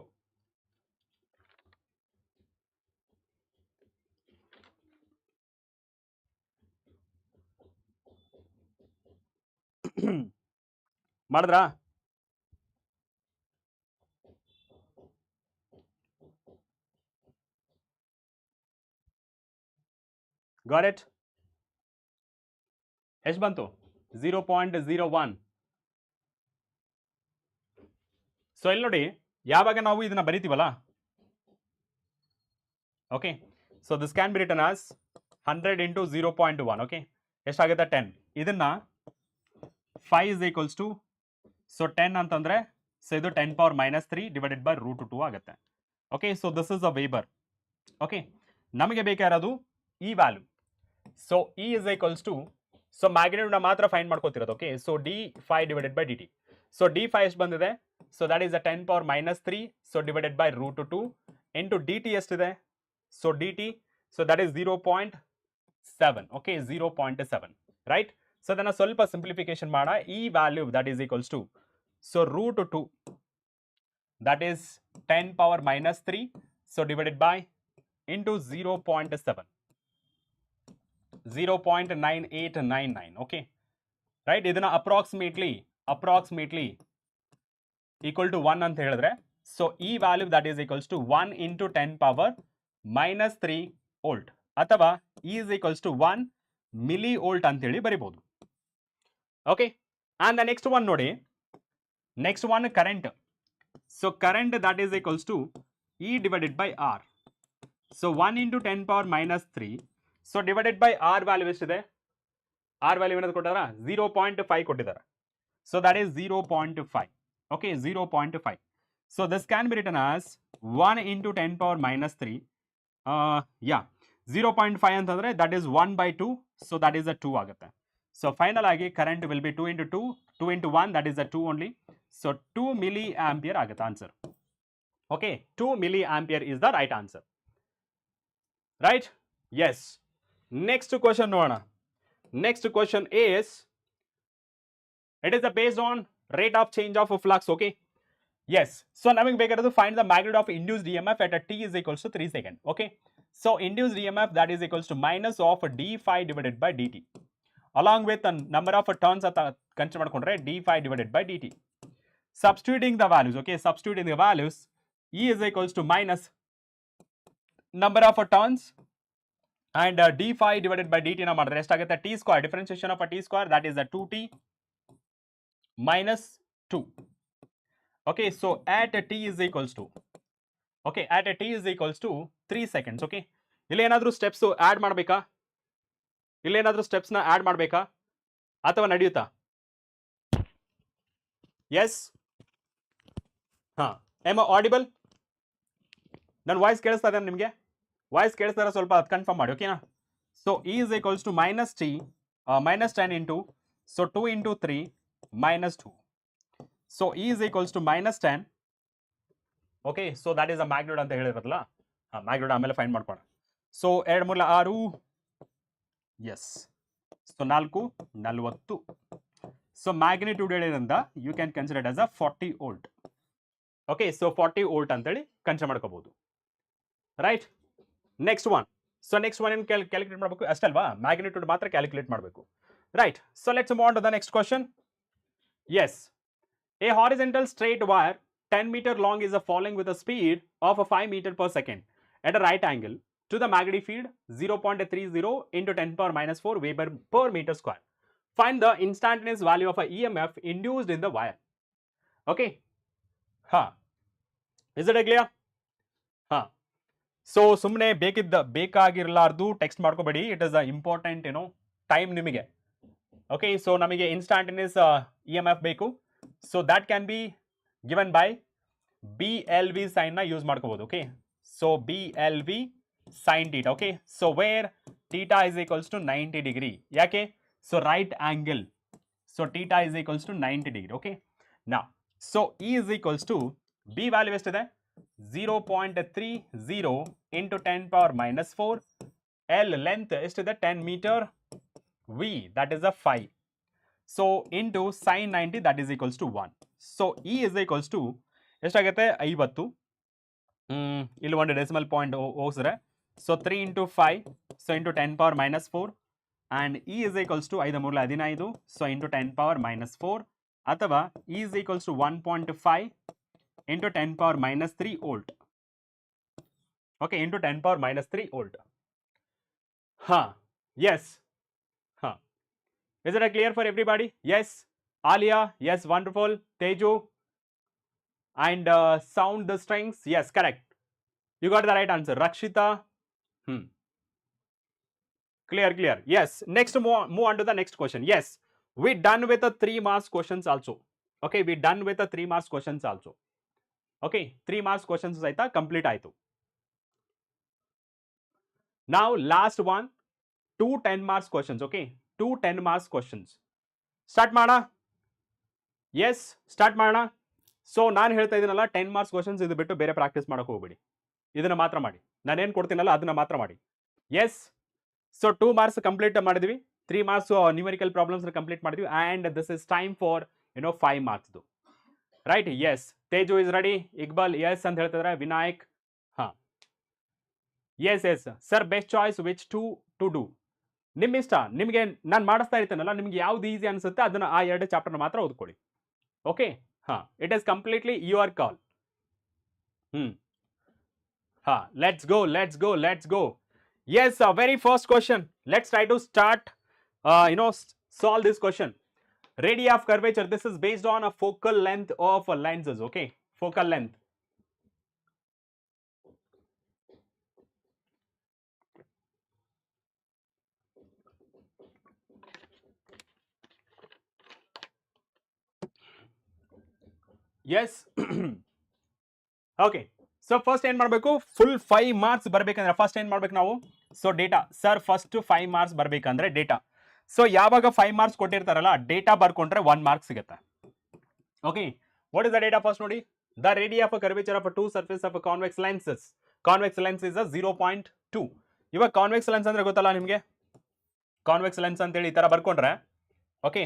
ಮಾಡಿದ್ರಾ? Got it? ಎಷ್ಟು ಬಂತು? 0.01. So ಇಲ್ಲಿ ನೋಡಿ, ಯಾವಾಗ ನಾವು ಇದನ್ನ ಬರಿತೀವಲ್ಲ, okay, so this can be written as 100 into 0.1, okay. ಎಷ್ಟಾಗುತ್ತೆ? 10. ಇದನ್ನ phi is equals to, so 10 ಅಂತಂದ್ರೆ, ಸೊ ಇದು 10 power minus 3 divided by root 2 ಆಗುತ್ತೆ, okay. So this is a weber, okay. ನಮಗೆ ಬೇಕಾಗಿರೋದು ಈ value. So E is equals to, so magnitude ಮಾತ್ರ find ಮಾಡ್ಕೋತಿರೋದು, okay. So d∅ divided by dt. So d∅ ಎಷ್ಟು ಬಂದಿದೆ? So that is a 10 power minus 3 so divided by root 2 into D T ಎಷ್ಟಿದೆ so D T so that is 0.7 okay 0.7 right so ಅದನ್ನು ಸ್ವಲ್ಪ simplification ಮಾಡ ಈ value that is equals to so root 2 that is 10 power minus 3 so divided by into 0.7 0.9899 okay right ಇದನ್ನ approximately equal to 1 ಅಂತ ಹೇಳಿದ್ರೆ so ಈ value that is equals to 1 into 10 power minus 3 volt ಅಥವಾ E is equals to 1 millivolt ಅಂತ ಹೇಳಿ ಬರಿಬಹುದು okay and the next one ನೋಡಿ next one current so current that is equals to E divided by R so 1 into 10 power minus 3 so divided by R value ಎಷ್ಟಿದೆ R value ಏನದು ಕೊಟ್ಟಾರ 0.5 ಕೊಟ್ಟಿದ್ದಾರೆ so that is 0.5 okay 0.5 so this can be written as 1 into 10 power minus 3 yeah 0.5 ಅಂತಂದ್ರೆ that is 1 by 2 so that is a 2 ಆಗುತ್ತೆ so final ಆಗಿ current will be 2 into 2 2 into 1 that is a 2 only so 2 milliampere ಆಗುತ್ತೆ answer okay 2 milliampere is the right answer right yes next question ನೋಡೋಣ next question is it is based on rate of change of flux okay yes so ನಮಗೆ ಬೇಕಾಗಿರೋದು find the magnitude of induced EMF at a t is equals to 3 seconds okay so induced EMF that is equals to minus of d phi divided by dt along with the number of turns ಅಂತ consider ಮಾಡ್ಕೊಂಡ್ರೆ d phi divided by dt substituting the values okay substituting the values E is equals to minus number of turns and d phi divided by dt ನ ಮಾಡಿದ್ರೆ ಎಷ್ಟಾಗುತ್ತೆ t square differentiation of a t square that is a 2t minus 2 okay so at t is equals to okay at t is equals to 3 seconds okay ಇಲ್ಲಿ ಏನಾದರೂ steps add ಮಾಡಬೇಕಾ ಇಲ್ಲಿ ಏನಾದರೂ steps ನ add ಮಾಡಬೇಕಾ ಅಥವಾ ನಡೆಯುತ್ತಾ S ಹಾ am I audible ನನ್ನ ವಾಯ್ಸ್ ಕೇಳಿಸ್ತಾ ಇದೆ ನಿಮಗೆ ವಾಯ್ಸ್ ಕೇಳಿಸ್ತಾರ ಸ್ವಲ್ಪ ಅದು ಕನ್ಫರ್ಮ್ ಮಾಡಿ ಓಕೆನಾ so E is equals to minus t minus 10 into so 2 into 3 minus 2 so E is equals to minus 10 okay so that is a magnitude ಅಂತ ಹೇಳಿರಲ್ಲ magnitude ಆಮೇಲೆ find ಮಾಡ್ಕೋಣ so 2 3 6 yes so 4 40 so magnitude ಹೇಳಿದ್ರಿಂದ you can consider it as a 40 volt okay so 40 volt ಅಂತ ಹೇಳಿ consider ಮಾಡ್ಕೋಬಹುದು right next one so next one ಏನು calculate ಮಾಡಬೇಕು ಅಷ್ಟಲ್ವಾ magnitude ಮಾತ್ರ calculate ಮಾಡಬೇಕು right so let's move on to the next question yes a horizontal straight wire 10 meter long is falling with a speed of 5 meter per second at a right angle to the magnetic field 0.30 into 10 power minus 4 Weber per meter square find the instantaneous value of a EMF induced in the wire okay is it clear so ಸುಮ್ಮನೆ ಬೇಕಾಗಿರಲಾರ್ದು text ಮಾಡ್ಕೋಬೇಡಿ it is a important ಏನೋ time ನಿಮಗೆ okay so ನಮಗೆ instantaneous EMF ಬೇಕು so that can be given by BLV ಸೈನ್ನ use ಮಾಡ್ಕೋಬಹುದು okay so BLV sine theta okay so where theta is equals to 90 degree ಯಾಕೆ so right angle so theta is equals to 90 degree okay ನಾ so E is equals to B value ಎಷ್ಟಿದೆ 0.30 into 10 power minus 4 L length ಎಷ್ಟಿದೆ 10 meter V that is a 5 so into sin 90 that is equals to 1 so E is equals to ಎಷ್ಟಾಗುತ್ತೆ 50 ಇಲ್ಲಿ ಒಂದು decimal point ಹೋಗ್ಸಿದ್ರೆ so 3 into 5 so into 10 power minus 4 and E is equals to 5 3 15 so into 10 power minus 4 ಅಥವಾ E is equals to 1.5 into 10 power minus 3 volt okay into 10 power minus 3 volt yes is it clear for everybody yes Alia yes wonderful Teju and sound the strings yes correct you got the right answer Rakshita clear yes next move on to the next question yes we done with the 3 marks questions also okay we done with the 3 marks questions also okay 3 marks questions ಆಯ್ತಾ complete ಆಯ್ತು now last one 2 10 marks questions okay 2 10 marks questions start ಮಾಡೋಣ yes start ಮಾಡೋಣ so ನಾನು ಹೇಳ್ತಾ ಇದ್ದೀನಲ್ಲ 10 marks questions ಇದು ಬಿಟ್ಟು ಬೇರೆ ಪ್ರಾಕ್ಟೀಸ್ ಮಾಡಕ್ಕೆ ಹೋಗ್ಬೇಡಿ, ಇದನ್ನ ಮಾತ್ರ ಮಾಡಿ. ನಾನೇನು ಕೊಡ್ತೀನಲ್ಲ ಅದನ್ನ ಮಾತ್ರ ಮಾಡಿ. ಎಸ್, ಸೊ 2 ಮಾರ್ಕ್ಸ್ ಕಂಪ್ಲೀಟ್ ಮಾಡಿದ್ವಿ, 3 ಮಾರ್ಕ್ಸ್ ನ್ಯೂಮರಿಕಲ್ ಪ್ರಾಬ್ಲಮ್ಸ್ ಕಂಪ್ಲೀಟ್ ಮಾಡಿದ್ವಿ, and this is time for 5 ಮಾರ್ಕ್ಸ್ದು, right? Yes, Teju is ready, Iqbal yes ಅಂತ ಹೇಳ್ತಿದ್ರೆ, ವಿನಾಯಕ್ ಹಾಂ yes yes sir, best choice which to do. ನಿಮ್ಮ ಇಷ್ಟ, ನಿಮಗೆ ನಾನು ಮಾಡಿಸ್ತಾ ಇರ್ತೇನಲ್ಲ, ನಿಮ್ಗೆ ಯಾವ್ದು ಈಸಿ ಅನ್ಸುತ್ತೆ ಅದನ್ನ ಆ 2 ಚಾಪ್ಟರ್ನ ಮಾತ್ರ ಓದ್ಕೊಳ್ಳಿ. ಓಕೆ, ಹಾಂ, it is completely your call. ಹಾಂ, let's go. Yes, very first question. Let's try to start, solve this question. Radii of curvature. This is based on a focal length of lenses. Okay, focal length. Yes. Okay. So first ಏನು ಮಾಡಬೇಕು, full 5 marks ಬರಬೇಕಂದ್ರೆ first ಏನು ಮಾಡ್ಬೇಕು ನಾವು? So data sir, first 5 marks ಬರಬೇಕಂದ್ರೆ data. So ಯಾವಾಗ 5 marks ಕೊಟ್ಟಿರ್ತಾರಲ್ಲ, data ಬರ್ಕೊಂಡ್ರೆ 1 ಮಾರ್ಕ್ ಸಿಗುತ್ತೆ. Okay, what is the data first ನೋಡಿ. The radius of curvature of 2 surface of convex lenses. Convex lens is 0.2. ಇವಾಗ ಕಾನ್ವೆಕ್ಸ್ ಲೆನ್ಸ್ ಅಂದ್ರೆ ಗೊತ್ತಲ್ಲ ನಿಮಗೆ, ಕಾನ್ವೆಕ್ಸ್ ಲೆನ್ಸ್ ಅಂತೇಳಿ ಈ ತರ ಬರ್ಕೊಂಡ್ರೆ, okay,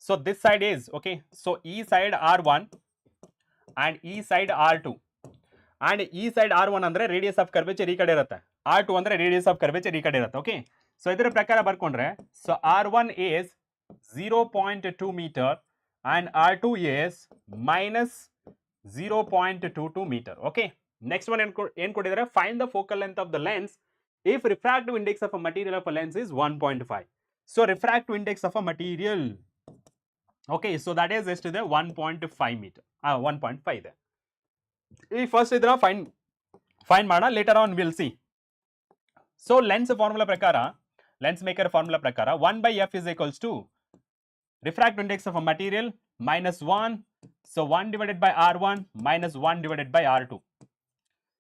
so this side is, okay, so ಈ ಸೈಡ್ R1 ಅಂಡ್ ಈ ಸೈಡ್ R2. ಅಂಡ್ ಈ ಸೈಡ್ R1 ಅಂದ್ರೆ ರೇಡಿಯಸ್ ಆಫ್ ಕರ್ವೇಚರ್ ಈ ಕಡೆ ಇರುತ್ತೆ, R2 ಅಂದ್ರೆ ರೇಡಿಯಸ್ ಆಫ್ ಕರ್ವೇಚರ್ ಈ ಕಡೆ ಇರುತ್ತೆ. ಓಕೆ, ಸೊ ಇದರ ಪ್ರಕಾರ ಬರ್ಕೊಂಡ್ರೆ, so R1 is 0.2 metre and R2 is -0.22 metre. Okay, next one ಏನು ಕೊಟ್ಟಿದ್ದಾರೆ? Find the focal length of the lens if refractive index of a material of a lens is 1.5. So refractive index of a material, okay, so that is ಎಷ್ಟಿದೆ? 1.5 metre, 1.5 ಇದೆ. ಈ first ಇದನ್ನ fine ಮಾಡೋಣ, later on will see. So lens formula ಪ್ರಕಾರ, lens maker formula ಪ್ರಕಾರ 1/f is equals to refractive index of a material -1. So 1 divided by R1 minus 1 divided by R2.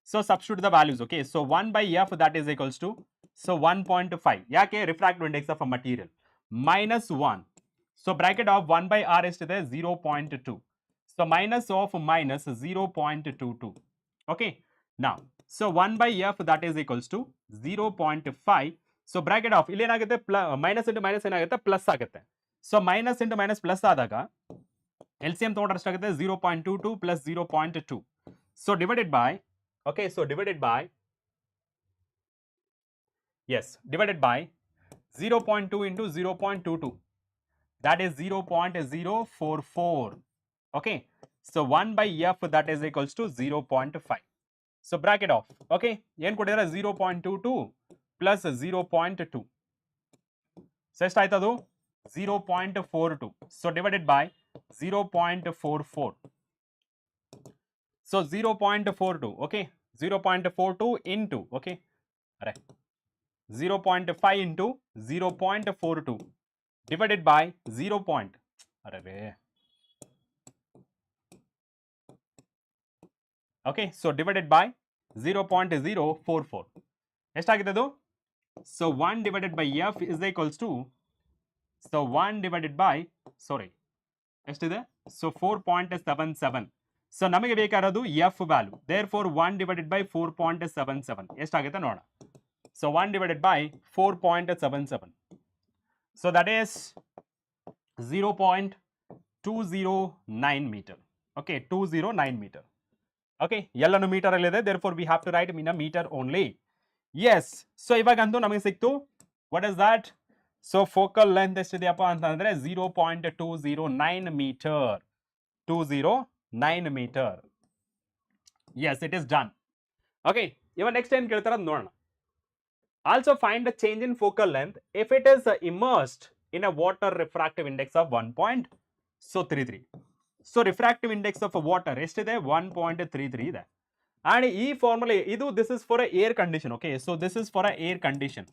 So substitute the values. Okay, so 1/f that is equals to, so 1.5. ಯಾಕೆ? refractive index of a material minus 1. So bracket of 1/r ಎಷ್ಟಿದೆ? 0.2. So minus of minus 0.22. Okay, now so 1/f that is equals to 0.5. So bracket of ಇಲ್ಲಿ ಏನಾಗುತ್ತೆ? Minus into minus ಏನಾಗುತ್ತೆ? Plus ಆಗುತ್ತೆ. So minus into minus plus ಆದಾಗ LCM ತಗೊಂಡ್ರೆ ಎಷ್ಟಾಗುತ್ತೆ? 0.22 plus 0.2. So divided by, okay, so divided by, yes, divided by 0.2 into 0.22, that is 0.044. Okay, so 1/f that is equals to 0.5. So bracket of, okay, ಏನು ಕೊಟ್ಟಿದ್ದಾರೆ? 0.22 plus 0.2. So ಎಷ್ಟಾಯ್ತದು? 0.42. So divided by 0.44. So 0.42, okay, 0.42 into, okay, ಅರೆ 0.5 into 0.42 divided by 0. ಅರೆ okay, so divided by 0.044. ಎಷ್ಟಾಗಿದೆ ಅದು? So 1 divided by f is equals to, so 1 divided by, sorry ಎಷ್ಟಿದೆ? So 4.77. So ನಮಗೆ ಬೇಕಾಗಿರೋದು F value, therefore 1 divided by 4.77 ಎಷ್ಟಾಗುತ್ತೆ ನೋಡೋಣ. So 1 divided by 4.77, so that is 0.209 metre. Okay, 209 metre. Okay, ಎಲ್ಲಾನು metre ಅಲ್ಲಿದೆ, therefore we have to write in a metre only. Yes, so ಇವಾಗಂತೂ ನಮಗೆ ಸಿಕ್ತು. What is that? So focal length ಎಷ್ಟಿದೆಯಪ್ಪ ಅಂತಂದ್ರೆ 0.209 metre. 209 metre. Yes, it is done. Okay, ಇವಾಗ next ಏನು ಕೇಳ್ತಾರೆ ಅದು ನೋಡೋಣ. Also find the change in focal length if it is immersed in a water refractive index of 1.33. So refractive index of water ಎಷ್ಟಿದೆ? 1.33 ಇದೆ. And ಈ formula ಇದು, this is for a air condition. Okay, so this is for a air condition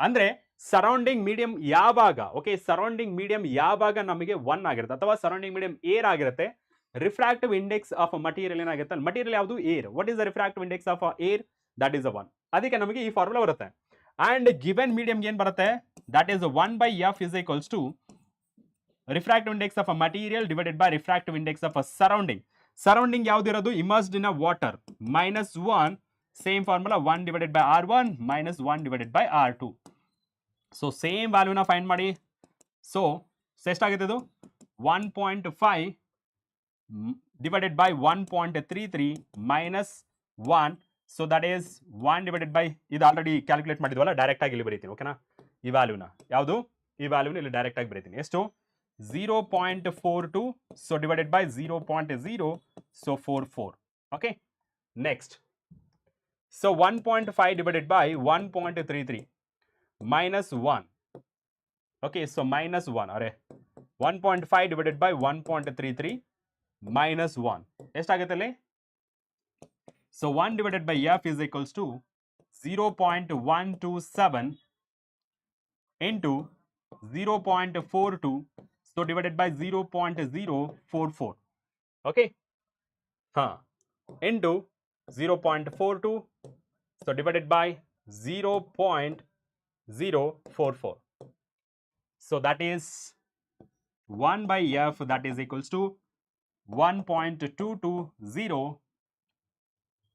ಅಂದ್ರೆ surrounding medium ಯಾವಾಗ, okay, surrounding medium ಯಾವಾಗ ನಮಗೆ 1 ಆಗಿರುತ್ತೆ ಅಥವಾ ಸರೌಂಡಿಂಗ್ ಮೀಡಿಯಂ ಏರ್ ಆಗಿರುತ್ತೆ, ರಿಫ್ರಾಕ್ಟಿವ್ ಇಂಡೆಕ್ಸ್ ಆಫ್ ಮಟೀರಿಯಲ್ ಏನಾಗುತ್ತೆ? ಮಟೀರಿಯಲ್ ಯಾವುದು? Air. What is the refractive index of air? That is 1. ಅದಕ್ಕೆ ನಮಗೆ ಈ ಫಾರ್ಮುಲಾ ಬರುತ್ತೆ. ಅಂಡ್ ಗಿವೆನ್ ಮೀಡಿಯಂ ಏನ್ ಬರುತ್ತೆ? That is 1/f is equals to refractive index of a material divided by refractive index of a surrounding. Surrounding ಯಾವ್ದಿರೋದು immersed in a water -1 same formula 1 divided by R1 -1 divided by R2. So same ವ್ಯಾಲ್ಯೂನ find ಮಾಡಿ. So ಎಷ್ಟಾಗುತ್ತೆ ಇದು 1.5 divided by 1.33 minus 1. So that is 1 divided by, ಇದು already calculate ಮಾಡಿದ್ವಲ್ಲ, direct ಆಗಿ ಇಲ್ಲಿ ಬರೀತೀನಿ. ಓಕೆನಾ, ಈ ವ್ಯಾಲ್ಯೂನ ಯಾವುದು, ಈ ವ್ಯಾಲ್ಯೂನ ಇಲ್ಲಿ ಡೈರೆಕ್ಟ್ ಆಗಿ ಬರೀತೀನಿ. ಎಷ್ಟು 0.42. So divided by 0.0, so 44. Okay, next. So 1.5 divided by 1.33 minus 1. Okay, so -1. ಅರೆ 1.5 divided by 1.33 minus 1 ಎಷ್ಟಾಗುತ್ತೆ ಅಲ್ಲಿ? So 1 divided by F is equals to 0.127 into 0.42, so divided by 0.044. okay, into 0.42, so divided by 0.044. so that is 1 by F, that is equals to 1.220,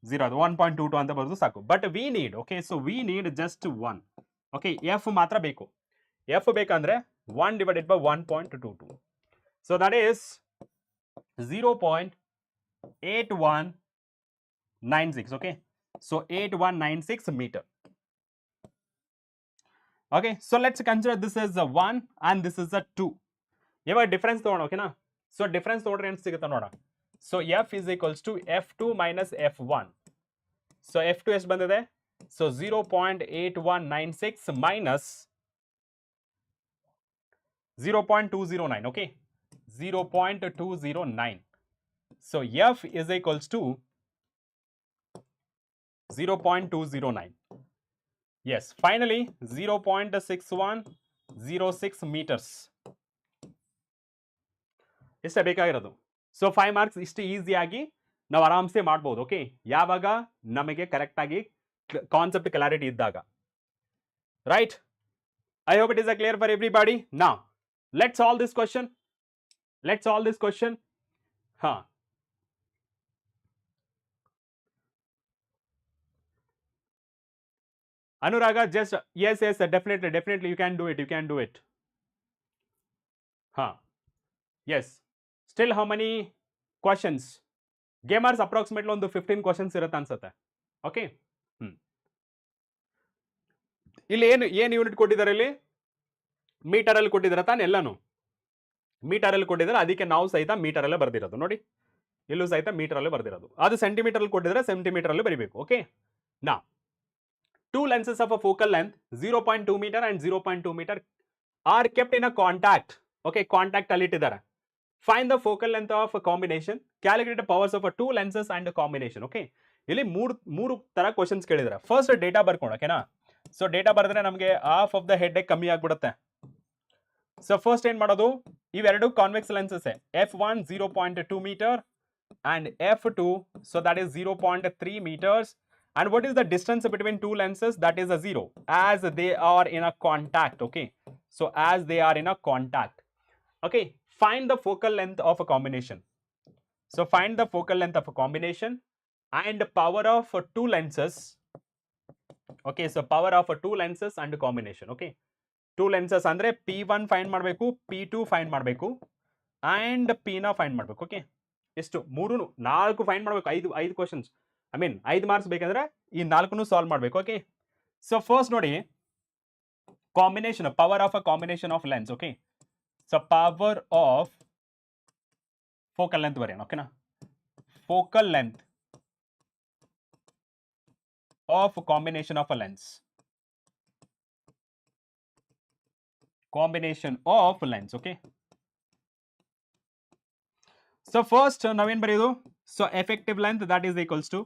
1.22 ಅಂತ ಬರೋದು ಸಾಕು. But we need, okay, so we need just 1. Okay, F ಮಾತ್ರ ಬೇಕು. F ಬೇಕಂದ್ರೆ 1 divided by 1.22, so that is 0.8196. Okay, so 8196 metre. Okay, so let's consider this is 1 and this is 2. ಇವಾಗ difference ತಗೋಣ. ಓಕೆನಾ, so difference ತಗೊಂಡ್ರೆ ಏನು ಸಿಗುತ್ತೆ ನೋಡೋಣ. So F is equals to F2 minus F1. So F2 ಎಷ್ಟು ಬಂದಿದೆ? So 0.8196 minus 0.209. Okay, 0.209. So F is equals to 0.209. yes, finally 0.6106 meters. ಇಷ್ಟೇ ಬೇಕಾಗಿರೋದು. ಸೊ 5 marks ಇಷ್ಟು ಈಸಿಯಾಗಿ ನಾವು ಆರಾಮ್ಸೆ ಮಾಡ್ಬೋದು. ಓಕೆ, ಯಾವಾಗ ನಮಗೆ ಕರೆಕ್ಟ್ ಆಗಿ ಕಾನ್ಸೆಪ್ಟ್ ಕ್ಲಾರಿಟಿ ಇದ್ದಾಗ. Right, I hope it is clear for everybody. Now let's solve this question. Anuraga, just yes, definitely you can do it. Yes, still how many questions? Gamers approximately ಒಂದು 15 questions ಇರುತ್ತೆ ಅನ್ಸುತ್ತೆ. Okay, ಇಲ್ಲಿ ಏನು unit ಕೊಟ್ಟಿದ್ದಾರೆ? ಇಲ್ಲಿ metre ಅಲ್ಲಿ ಕೊಟ್ಟಿದ್ದಾರೆ ತಾನೆ, ಎಲ್ಲಾನು ಮೀಟರ್ ಅಲ್ಲಿ ಕೊಟ್ಟಿದ್ದಾರೆ. ಅದಕ್ಕೆ ನಾವು ಸಹಿತ ಮೀಟರ್ ಅಲ್ಲೇ ಬರ್ದಿರೋದು. ನೋಡಿ, ಇಲ್ಲೂ ಸಹಿತ ಮೀಟರ್ ಅಲ್ಲೇ ಬರ್ದಿರೋದು. ಅದು ಸೆಂಟಿಮೀಟರ್ ಅಲ್ಲಿ ಕೊಟ್ಟಿದ್ರೆ ಸೆಂಟಿಮೀಟರ್ ಅಲ್ಲಿ ಬರಿಬೇಕು. ಓಕೆ, ನಾ two lenses of a focal length 0.2 meter and 0.2 meter are kept in a contact. Okay, contact ಅಲ್ಲಿ ಇಟ್ಟಿದ್ದಾರೆ. Find the focal length of a combination. Calculate the powers of a two lenses and a combination. Okay, ಇಲ್ಲಿ ಮೂರು ತರ questions ಕೇಳಿದ್ದಾರೆ. First data ಬರ್ಕೊಂಡು. ಓಕೆನಾ, so data ಬರೆದ್ರೆ ನಮಗೆ ಹಾಫ್ ಆಫ್ ದ ಹೆಡ್ ಕಮ್ಮಿ ಆಗ್ಬಿಡುತ್ತೆ. ಸೊ ಫಸ್ಟ್ ಏನ್ ಮಾಡೋದು, ಇವೆರಡು convex lenses. F1 0.2 meter and F2, so that is 0.3 meters. And what is the distance between two lenses? That is a 0, as they are in a contact. Okay, so as they are in a contact. Okay, find the focal length of a combination. So find the focal length of a combination and power of two lenses. Okay, so power of two lenses and combination. Okay, two lenses ಅಂದ್ರೆ P1 find ಮಾಡಬೇಕು, P2 find ಮಾಡಬೇಕು and P ನ find ಮಾಡಬೇಕು. Okay, ಎಷ್ಟು? 4 find ಮಾಡಬೇಕು. 5 questions, I mean 5 marks ಬೇಕಂದ್ರೆ ಈ 4 solve ಮಾಡಬೇಕು. ಓಕೆ, ಸೊ ಫಸ್ಟ್ ನೋಡಿ, combination, power of a combination of lens. Okay, so power of focal length ಬರೆಯೋಣ. ಓಕೆನಾ, focal length of combination of a lens, combination of lens. Okay, so first ನಾವೇನ್ ಬರೆಯೋದು? So effective length that is equals to,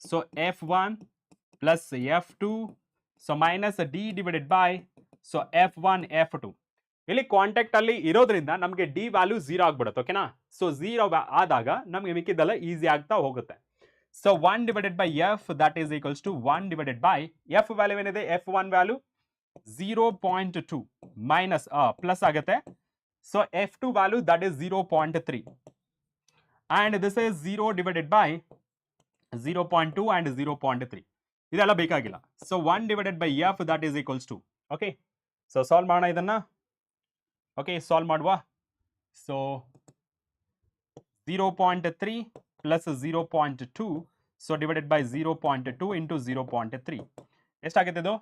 so F1 plus F2, so minus D divided by, so F1 F2. ಇಲ್ಲಿ contact ಅಲ್ಲಿ ಇರೋದ್ರಿಂದ ನಮಗೆ D value 0 ಆಗ್ಬಿಡುತ್ತೆ. ಓಕೆನಾ, so 0 ಆದಾಗ ನಮಗೆ ಮಿಕ್ಕಿದ್ದೆಲ್ಲ ಈಸಿ ಆಗ್ತಾ ಹೋಗುತ್ತೆ. So 1 divided by F, that is equals to 1 divided by F value ಏನಿದೆ? F1 ವ್ಯಾಲ್ಯೂ 0.2 ಮೈನಸ್ ಪ್ಲಸ್ ಆಗುತ್ತೆ. So F2 value that is 0.3. and this is 0 divided by 0.2 and 0.3. ಇದೆಲ್ಲ ಬೇಕಾಗಿಲ್ಲ. So 1 divided by f that is equals to, okay, so solve ಮಾಡೋಣ ಇದನ್ನ. okay, solve ಮಾಡುವ. so 0.3 plus 0.2, so divided by 0.2 into 0.3, ಎಷ್ಟಾಗುತ್ತೆ ಇದು?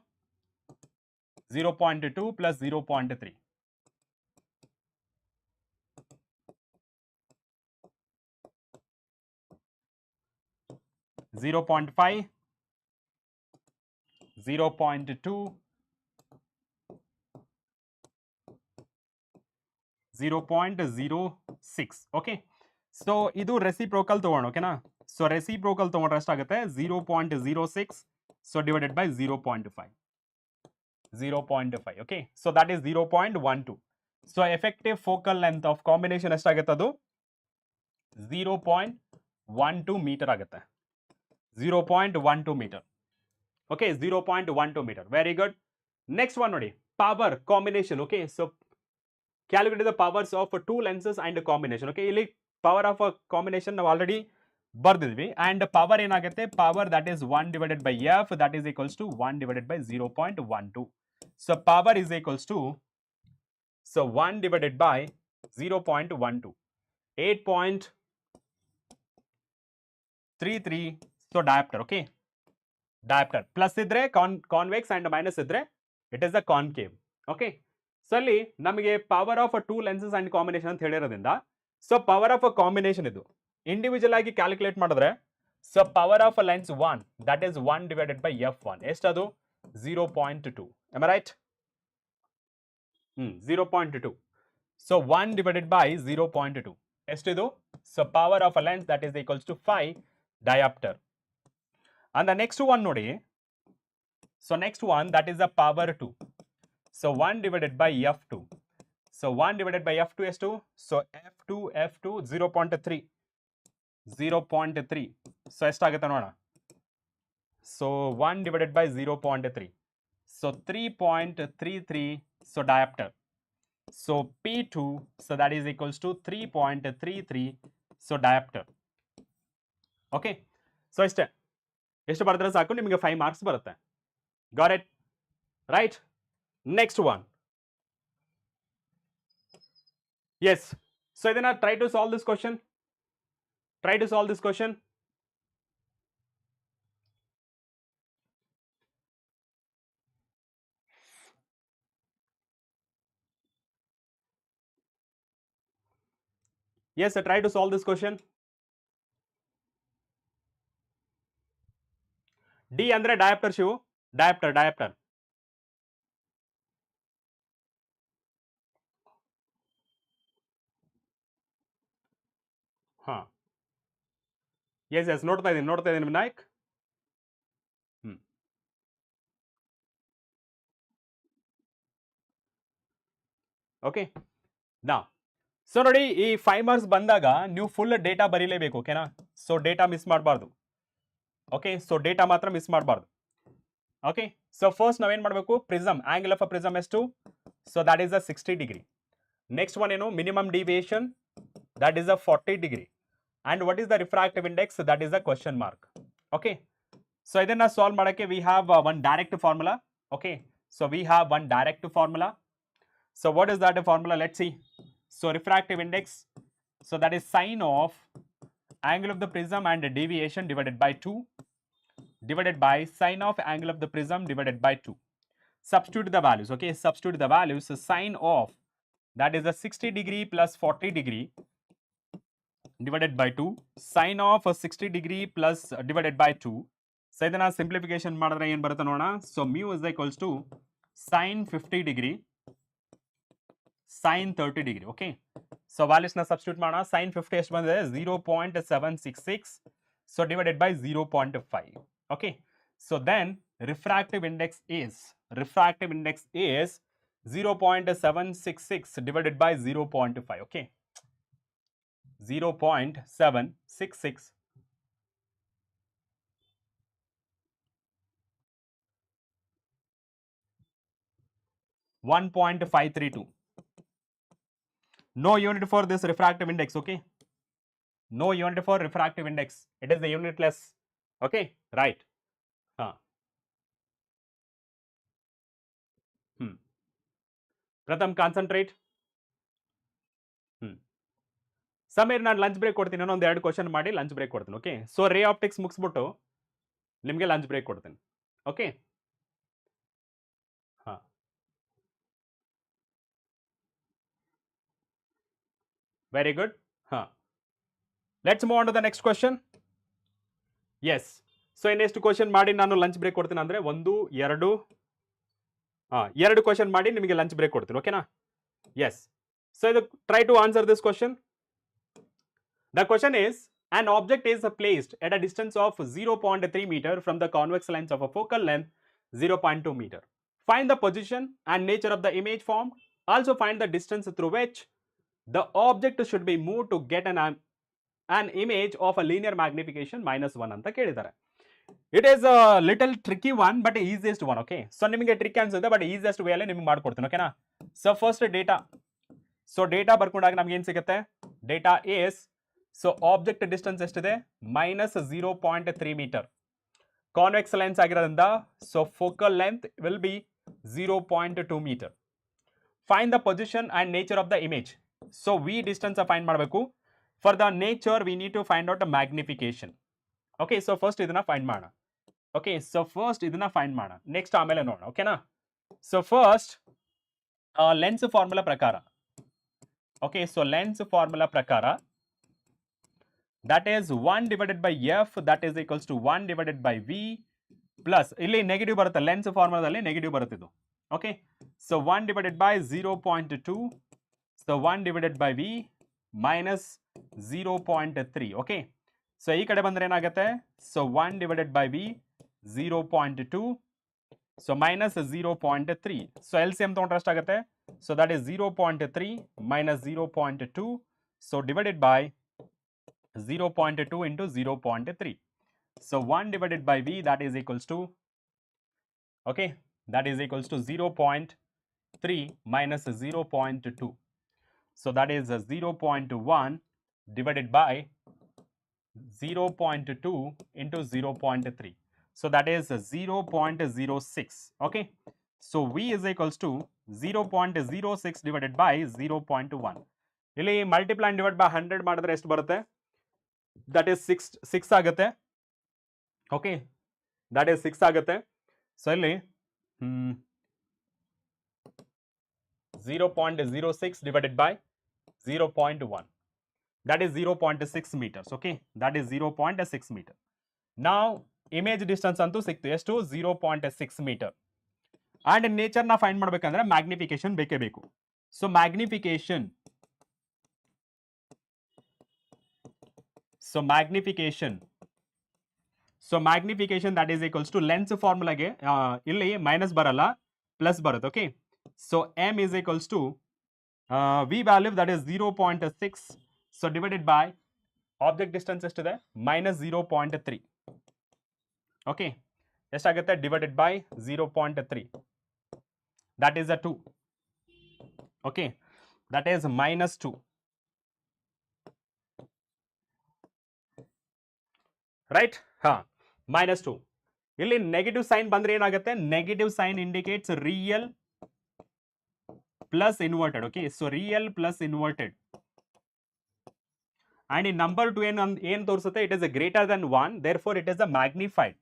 0.2 plus 0.3, 0.5, 0.2, 0.06. okay, so ಇದು reciprocal ತಗೋಣ. ಓಕೆನಾ? ಸೊ ರೆಸಿಪ್ರೋಕಲ್ ತಗೊಂಡ್ರೆ ಎಷ್ಟಾಗುತ್ತೆ? 0.06, so divided by 0.5, 0.5. okay, so that is 0.12. so effective focal length of combination ಎಷ್ಟಾಗುತ್ತೆ? ಅದು 0.12 meter ಆಗುತ್ತೆ. 0.12 meter. okay, 0.12 meter. very good. next one ನೋಡಿ, power combination. okay, so calculate the powers of two lenses and combination. okay, ಇಲ್ಲಿ power of a combination ನಾವು already ಬರ್ದಿದ್ವಿ, and power ಏನಾಗುತ್ತೆ? power that is 1 divided by f that is equals to 1 divided by 0.12. so power is equals to, so 1 divided by 0.12, 8.33. so diopter. okay, diopter plus ಇದ್ರೆ convex and minus ಇದ್ರೆ it is the concave. okay, so ಅಲ್ಲಿ ನಮಗೆ power of two lenses and combination ಅಂತ ಹೇಳಿರೋದ್ರಿಂದ, so power of a combination ಇದು individual ಆಗಿ calculate ಮಾಡಿದ್ರೆ, so power of a lens 1 that is 1 divided by f1, ಎಷ್ಟದು? 0.2. am I right? 0.2. so 1 divided by 0.2 ಎಷ್ಟಿದು? So power of a lens that is equals to 5 diopter. and the next one ನೋಡಿ, so next one that is the power 2. so 1 divided by f2. so 1 divided by f2 is 2. so f2 0.3, 0.3. so ಎಷ್ಟಾಗುತ್ತೆ ನೋಡೋಣ. so 1 divided by 0.3, so 3.33. so diopter. so p2, so that is equals to 3.33. so diopter. okay, so ಇಷ್ಟೇ. ಎಷ್ಟು ಬರೆದ್ರೆ ಸಾಕು, ನಿಮಗೆ 5 marks ಬರುತ್ತೆ. got it? right? next one. yes, so ಇದನ್ನ try to solve this question. try to solve this question. yes, try to solve this question. D ಅಂದ್ರೆ diopter Shivu, diopter. ಹಾ, yes ನೋಡ್ತಾ ಇದ್ದೀನಿ ವಿನಾಯಕ್. ಓಕೆ, ನಾ ಸೊ ನೋಡಿ, ಈ 5 marks ಬಂದಾಗ ನೀವು ಫುಲ್ ಡೇಟಾ ಬರೀಲೇಬೇಕು. ಓಕೆನಾ? ಸೊ ಡೇಟಾ ಮಿಸ್ ಮಾಡಬಾರ್ದು. ಓಕೆ, ಸೊ ಡೇಟಾ ಮಾತ್ರ ಮಿಸ್ ಮಾಡಬಾರ್ದು. ಓಕೆ, ಸೊ ಫಸ್ಟ್ ನಾವೇನ್ ಮಾಡಬೇಕು? Prism, angle of a prism ಎಷ್ಟು? So that is a 60 degree. Next one ಏನು? Minimum deviation, that is a 40 degree. and what is the refractive index? that is a question mark. okay, so ಇದನ್ನ solve ಮಾಡಕ್ಕೆ we have one direct formula. okay, so we have one direct formula. so what is that formula? let's see. so refractive index, so that is sine of angle of the prism and deviation divided by 2 divided by sine of angle of the prism divided by 2. substitute the values. okay, substitute the values. so sine of, that is a 60 degree plus 40 degree divided by 2, sine of 60 degree plus divided by 2. so ಇದನ್ನ simplification ಮಾಡಿದ್ರೆ ಏನು ಬರುತ್ತೆ ನೋಡೋಣ. so mu is equals to sine 50 degree sine 30 degree. okay, so values na substitute ಮಾಡೋಣ. sine 50 ಎಷ್ಟು ಬಂದಿದೆ? 0.766, so divided by 0.5. okay, so then refractive index is 0.766 divided by 0.5. okay, 0.766 1.532. no unit for this refractive index. okay, No unit for refractive index. It is the unitless. Okay, right. Pratham, concentrate. Sameer, ನಾನು lunch break ಕೊಡ್ತೀನಿ, ಇನ್ನೊಂದು 2 question ಮಾಡಿ lunch break ಕೊಡ್ತೀನಿ. Okay, so ray optics ಮುಗಿಸ್ಬಿಟ್ಟು ನಿಮಗೆ lunch break ಕೊಡ್ತೀನಿ. Okay, ಹಾಂ, very good. ಹಾಂ, let's move on to the next question. Yes, so ಇನ್ನೆಷ್ಟು ಕ್ವಶನ್ ಮಾಡಿ ನಾನು ಲಂಚ್ ಬ್ರೇಕ್ ಕೊಡ್ತೀನಿ ಅಂದರೆ 1 2 2 ಕ್ವಶನ್ ಮಾಡಿ ನಿಮಗೆ ಲಂಚ್ ಬ್ರೇಕ್ ಕೊಡ್ತೀನಿ. ಓಕೆನಾ? ಎಸ್, ಸೊ ಇದು try to answer this question. The question is, an object is placed at a distance of 0.3 meter from the convex lens of a focal length 0.2 meter. Find the position and nature of the image formed. Also find the distance through which the object should be moved to get an image of a linear magnification -1 ಅಂತ ಕೇಳಿದ್ದಾರೆ. It is a little tricky one, but easiest one. Okay, so ನಿಮಗೆ trick ಅನ್ಸುತ್ತೆ, but easiest way ಅಲ್ಲಿ ನಿಮಗೆ ಮಾಡ್ಕೊಡ್ತೀನಿ. ಓಕೆನಾ? So first data. So data ಬರ್ಕೊಂಡಾಗ ನಮ್ಗೆ ಏನು ಸಿಗುತ್ತೆ? Data is, so object distance ಎಷ್ಟಿದೆ? -0.3 ಮೀಟರ್. ಕಾನ್ವೆಕ್ಸ್ ಲೆನ್ಸ್ ಆಗಿರೋದ್ರಿಂದ so focal length will be 0.2 metre. Find the position and nature of the image. So v distance find ಮಾಡಬೇಕು. For the nature we need to find out magnification. Okay, so first ಇದನ್ನ find ಮಾಡೋಣ. Okay, so first ಇದನ್ನ find ಮಾಡೋಣ, next ಆಮೇಲೆ ನೋಡೋಣ. ಓಕೆನಾ? So first lens formula ಪ್ರಕಾರ. Okay, so lens formula ಪ್ರಕಾರ that is 1 divided by f, that is equals to 1 divided by v plus, ಇಲ್ಲಿ ನೆಗೆಟಿವ್ ಬರುತ್ತೆ, ಲೆನ್ಸ್ ಫಾರ್ಮುಲಾದಲ್ಲಿ ನೆಗೆಟಿವ್ ಬರುತ್ತೆ ಇದು. Okay, so 1 divided by 0.2, so 1 divided by v minus 0.3. Okay, so ಈ ಕಡೆ ಬಂದ್ರೆ ಏನಾಗುತ್ತೆ? So 1 divided by v 0.2, so minus 0.3. So LCM ತಗೊಂಡ್ರೆ ಎಷ್ಟಾಗುತ್ತೆ? So that is 0.3 minus 0.2, so divided by 0.2 into 0.3. So 1 divided by v, that is equals to, okay, that is equals to 0.3 minus 0.2. So that is 0.1 divided by 0.2 into 0.3. So that is 0.06. Okay, so v is equals to 0.06 divided by 0.1. ಇಲ್ಲಿ multiply and divide by 100 ಮಾಡಿದ್ರೆ ಎಷ್ಟು ಬರುತ್ತೆ? that is 6 ಆಗುತ್ತೆ. Okay, that is 6 ಆಗುತ್ತೆ. So ಇಲ್ಲಿ 0.06 divided by 0.1, that is 0.6 meters. Okay, that is 0.6 meter. ನಾವು image distance ಅಂತೂ ಸಿಕ್ತು, ಎಷ್ಟು? 0.6 ಮೀಟರ್. ಅಂಡ್ ನೇಚರ್ನ ಫೈಂಡ್ ಮಾಡ್ಬೇಕಂದ್ರೆ ಮ್ಯಾಗ್ನಿಫಿಕೇಶನ್ ಬೇಕೇ ಬೇಕು. So magnification, so magnification that is equals to lens ಫಾರ್ಮುಲಾಗೆ ಇಲ್ಲಿ ಮೈನಸ್ ಬರಲ್ಲ, ಪ್ಲಸ್ ಬರುತ್ತೆ. Okay, so m is equals to v value, that is 0.6, so divided by object distance ಎಷ್ಟಿದೆ? -0.3. ಓಕೆ, ಎಷ್ಟಾಗುತ್ತೆ? Divided by 0.3, that is a 2. Okay, that is -2. Right? -2. ಇಲ್ಲಿ negative sign ಬಂದ್ರೆ ಏನಾಗುತ್ತೆ? Negative sign indicates real plus inverted. Okay, so real plus inverted. And ಈ number 2 ಏನ್ ತೋರಿಸುತ್ತೆ? It is greater than 1, therefore it is a magnified.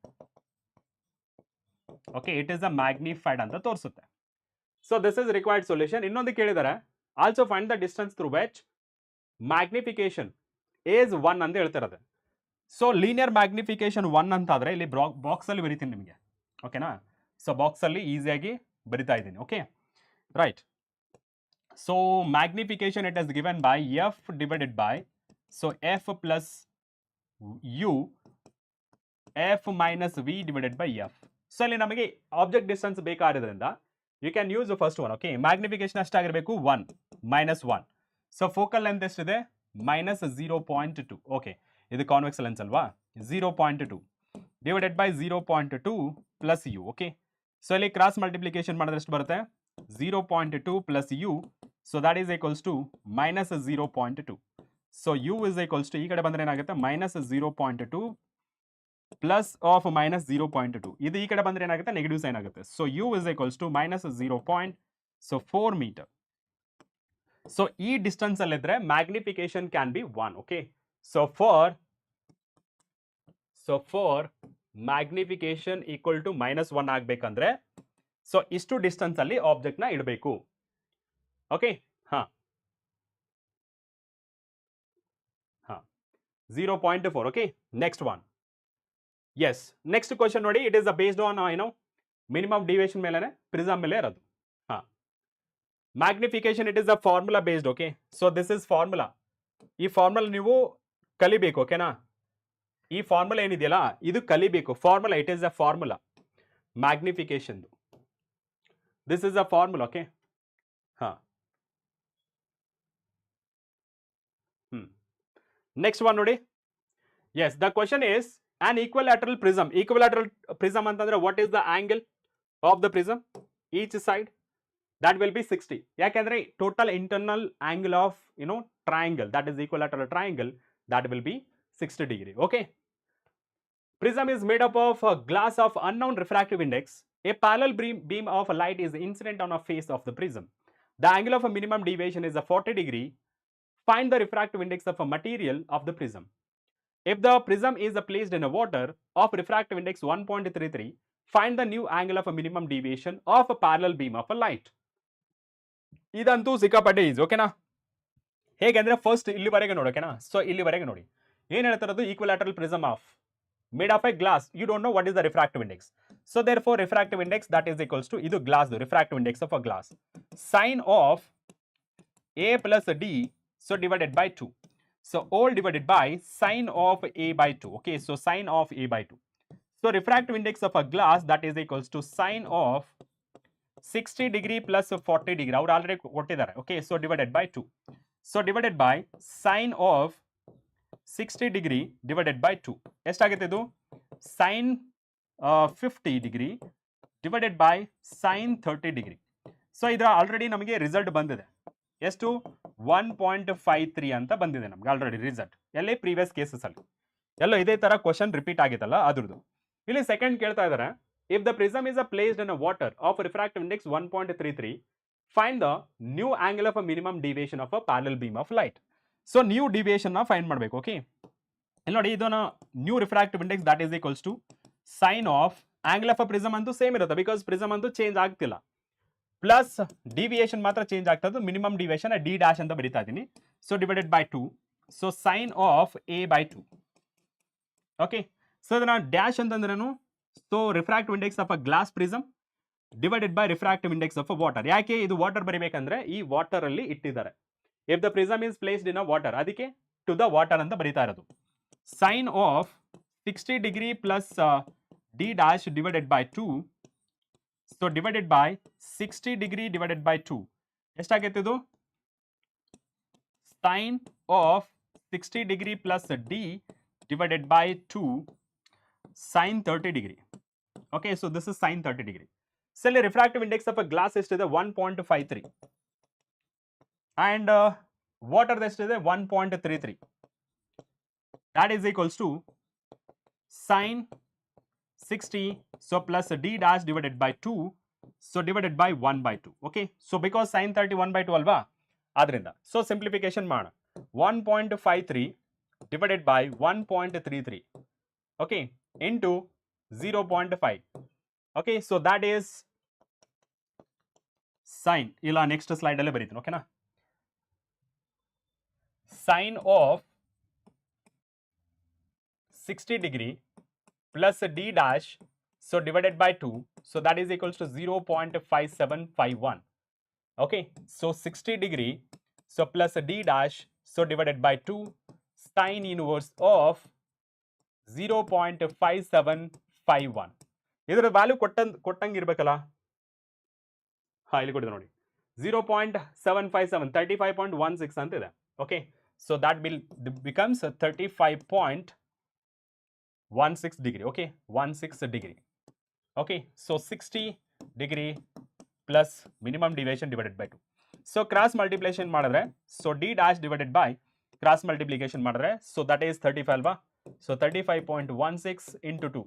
Okay, it is a magnified ಅಂತ ತೋರಿಸುತ್ತೆ. So this is required solution. ಇನ್ನೊಂದು ಕೇಳಿದ್ದಾರೆ, also find the distance through which magnification is 1 ಅಂತ ಹೇಳ್ತಿರೋದು. So linear magnification 1 ಅಂತಾದರೆ ಇಲ್ಲಿ ಬಾಕ್ಸಲ್ಲಿ ಬರಿತೀನಿ ನಿಮಗೆ. ಓಕೆನಾ? ಸೊ ಬಾಕ್ಸಲ್ಲಿ ಈಸಿಯಾಗಿ ಬರಿತಾ ಇದ್ದೀನಿ. Okay, right. So magnification it is given by f divided by, so f plus u, f minus v divided by f. So ಇಲ್ಲಿ ನಮಗೆ ಆಬ್ಜೆಕ್ಟ್ ಡಿಸ್ಟೆನ್ಸ್ ಬೇಕಾಗಿರೋದ್ರಿಂದ you can use first one. Okay, magnification ಎಷ್ಟಾಗಿರಬೇಕು? 1 -1. So focal length ಎಷ್ಟಿದೆ? -0.2. Okay, ಇದು convex lens ಅಲ್ವಾ? 0.2 divided by 0.2 plus u. Okay, so ಇಲ್ಲಿ cross multiplication ಮಾಡಿದ್ರೆ ಎಷ್ಟು ಬರುತ್ತೆ? 0.2 plus u, so that is equals to -0.2. So u is equals to ಈ ಕಡೆ ಬಂದ್ರೆ ಏನಾಗುತ್ತೆ -0.2 ಪ್ಲಸ್ ಆಫ್ -0.2 ಇದು ಈ ಕಡೆ ಬಂದ್ರೆ ಏನಾಗುತ್ತೆ ನೆಗೆಟಿವ್ ಸೈನ್ ಆಗುತ್ತೆ. So u is equals to -0.4 metre. So ಈ ಡಿಸ್ಟೆನ್ಸ್ ಅಲ್ಲಿದ್ರೆ magnification can be 1. Okay, so for magnification equal to -1 ಆಗ್ಬೇಕಂದ್ರೆ ಸೊ ಇಷ್ಟು ಡಿಸ್ಟೆನ್ಸ್ ಅಲ್ಲಿ ಆಬ್ಜೆಕ್ಟ್ ನ ಇಡಬೇಕು. Okay, 0.4. Okay, next one. Yes, next question ನೋಡಿ. It is based on minimum deviation ಮೇಲೆ prism ಮೇಲೆ ಇರೋದು. Magnification it is a formula based. Okay, so this is formula. ಈ ಫಾರ್ಮುಲಾ ನೀವು ಕಲಿಬೇಕು. ಓಕೆನಾ, ಈ ಫಾರ್ಮುಲಾ ಏನಿದೆಯಲ್ಲ ಇದು ಕಲಿಬೇಕು. Formula, it is a formula magnification. This is a formula. Okay, next one ನೋಡಿ. Yes, the question is an equilateral prism. Equilateral prism ಅಂತಂದ್ರೆ what is the angle of the prism each side? That will be 60. ಯಾಕಂದ್ರೆ total internal angle of triangle, that is equilateral triangle, that will be 60 degree. Okay, prism is made up of a glass of unknown refractive index. A parallel beam of light is incident on a face of the prism. The angle of a minimum deviation is a 40 degree. Find the refractive index of a material of the prism. If the prism is placed in a water of refractive index 1.33, find the new angle of a minimum deviation of a parallel beam of a light. ಇದಂತೂ ಸಿಕ್ಕಾಪಟ್ಟೆ easy. ಓಕೆನಾ, ಹೇಗೆ ಅಂದ್ರೆ first ಇಲ್ಲಿವರೆಗೆ ನೋಡಿ. ಓಕೆನಾ, so ಇಲ್ಲಿವರೆಗೆ ನೋಡಿ ಏನ್ ಹೇಳ್ತಿರೋದು, equilateral prism of made of a glass. You don't know what is the refractive index. So therefore refractive index that is equals to ಇದು glass refractive index of a glass sine of a plus d, so divided by 2. So all divided by sine of a by 2. Okay, so sine of a by 2. So refractive index of a glass that is equals to sine of 60 degree plus 40 degree. Our already kottidare. Okay, so divided by 2. So divided by sine of 60 degree divided by 2. ಎಷ್ಟಾಗುತ್ತೆ ಇದು? Sine 50 degree divided by sine 30 degree. So ಇದರ already ನಮಗೆ result ಬಂದಿದೆ. ಎಷ್ಟು? 1.53 ಅಂತ ಬಂದಿದೆ ನಮ್ಗೆ already result. ಎಲ್ಲಿ? ಪ್ರೀವಿಯಸ್ ಕೇಸಸ್ ಅಲ್ಲಿ ಎಲ್ಲೋ ಇದೇ ತರ ಕ್ವಶನ್ ರಿಪೀಟ್ ಆಗಿತ್ತಲ್ಲ ಅದ್ರದ್ದು. ಇಲ್ಲಿ ಸೆಕೆಂಡ್ ಕೇಳ್ತಾ ಇದ್ದಾರೆ, if the prism is placed in a water of refractive index 1.33, find the new angle of a minimum deviation of a parallel beam of light. So new deviation ನ find ಮಾಡಬೇಕು. Okay, ಇಲ್ಲಿ ನೋಡಿ ಇದನ್ನ new refractive index that is equals to sine of angle of a prism ಅಂತೂ same ಇರುತ್ತೆ, because prism ಅಂತೂ change ಆಗ್ತಿಲ್ಲ, plus deviation ಮಾತ್ರ ಚೇಂಜ್ ಆಗ್ತದೆ. ಮಿನಿಮಮ್ ಡಿವಿಯೇಷನ್ ಡಿ ಡ್ಯಾಶ್ ಅಂತ ಬರೀತಾ ಇದ್ದೀನಿ. So divided by 2, so sine of A by 2. Okay, so ಇದನ್ನ ಡ್ಯಾಶ್ ಅಂತಂದ್ರೇನು? So refractive index of a glass prism divided by refractive index of a water. ಯಾಕೆ ಇದು water ಬರೀಬೇಕಂದ್ರೆ ಈ ವಾಟರ್ ಅಲ್ಲಿ ಇಟ್ಟಿದ್ದಾರೆ. If the prism is placed in a water, ಅದಕ್ಕೆ to the water ಅಂತ ಬರೀತಾ ಇರೋದು. Sine of 60 degree plus D dash divided by 2. So divided by 60 degree divided by 2 ಎಷ್ಟಾಗೈತೆ ಇದು? Sine of 60 degree plus d divided by 2 sine 30 degree. Okay, so this is sine 30 degree. So ಇಲ್ಲಿ refractive index of a glass ಎಷ್ಟಿದೆ? 1.53 and water ಎಷ್ಟಿದೆ? 1.33. That is equals to sine 60, so plus d dash divided by 2, so divided by 1 by 2. Okay, so because sin 30 1 by 2 alva, adrinda so simplification maana 1.53 divided by 1.33, okay, into 0.5. okay, so that is sin. ila next slide alle baritini. okay na, sin of 60 degree plus d dash, so divided by 2, so that is equals to 0.5751. okay, so 60 degree, so plus d dash, so divided by 2 sin inverse of 0.5751. ಇದರ value ಕೊಟ್ಟಂಗೆ ಇರಬೇಕಲ್ಲ. ಇಲ್ಲಿ ಕೊಟ್ಟಿದೆ ನೋಡಿ 0.757 35.16 ಅಂತ ಇದೆ. Okay, so that becomes 35.16 degree. okay, 16 degree. okay, so 60 degree plus minimum deviation divided by 2. so cross multiplication ಮಾಡಿದ್ರೆ, so d dash divided by cross multiplication ಮಾಡಿದ್ರೆ ಸೊ ದಟ್ ಈಸ್ 35 ಅಲ್ವಾ. So 35.16 into 2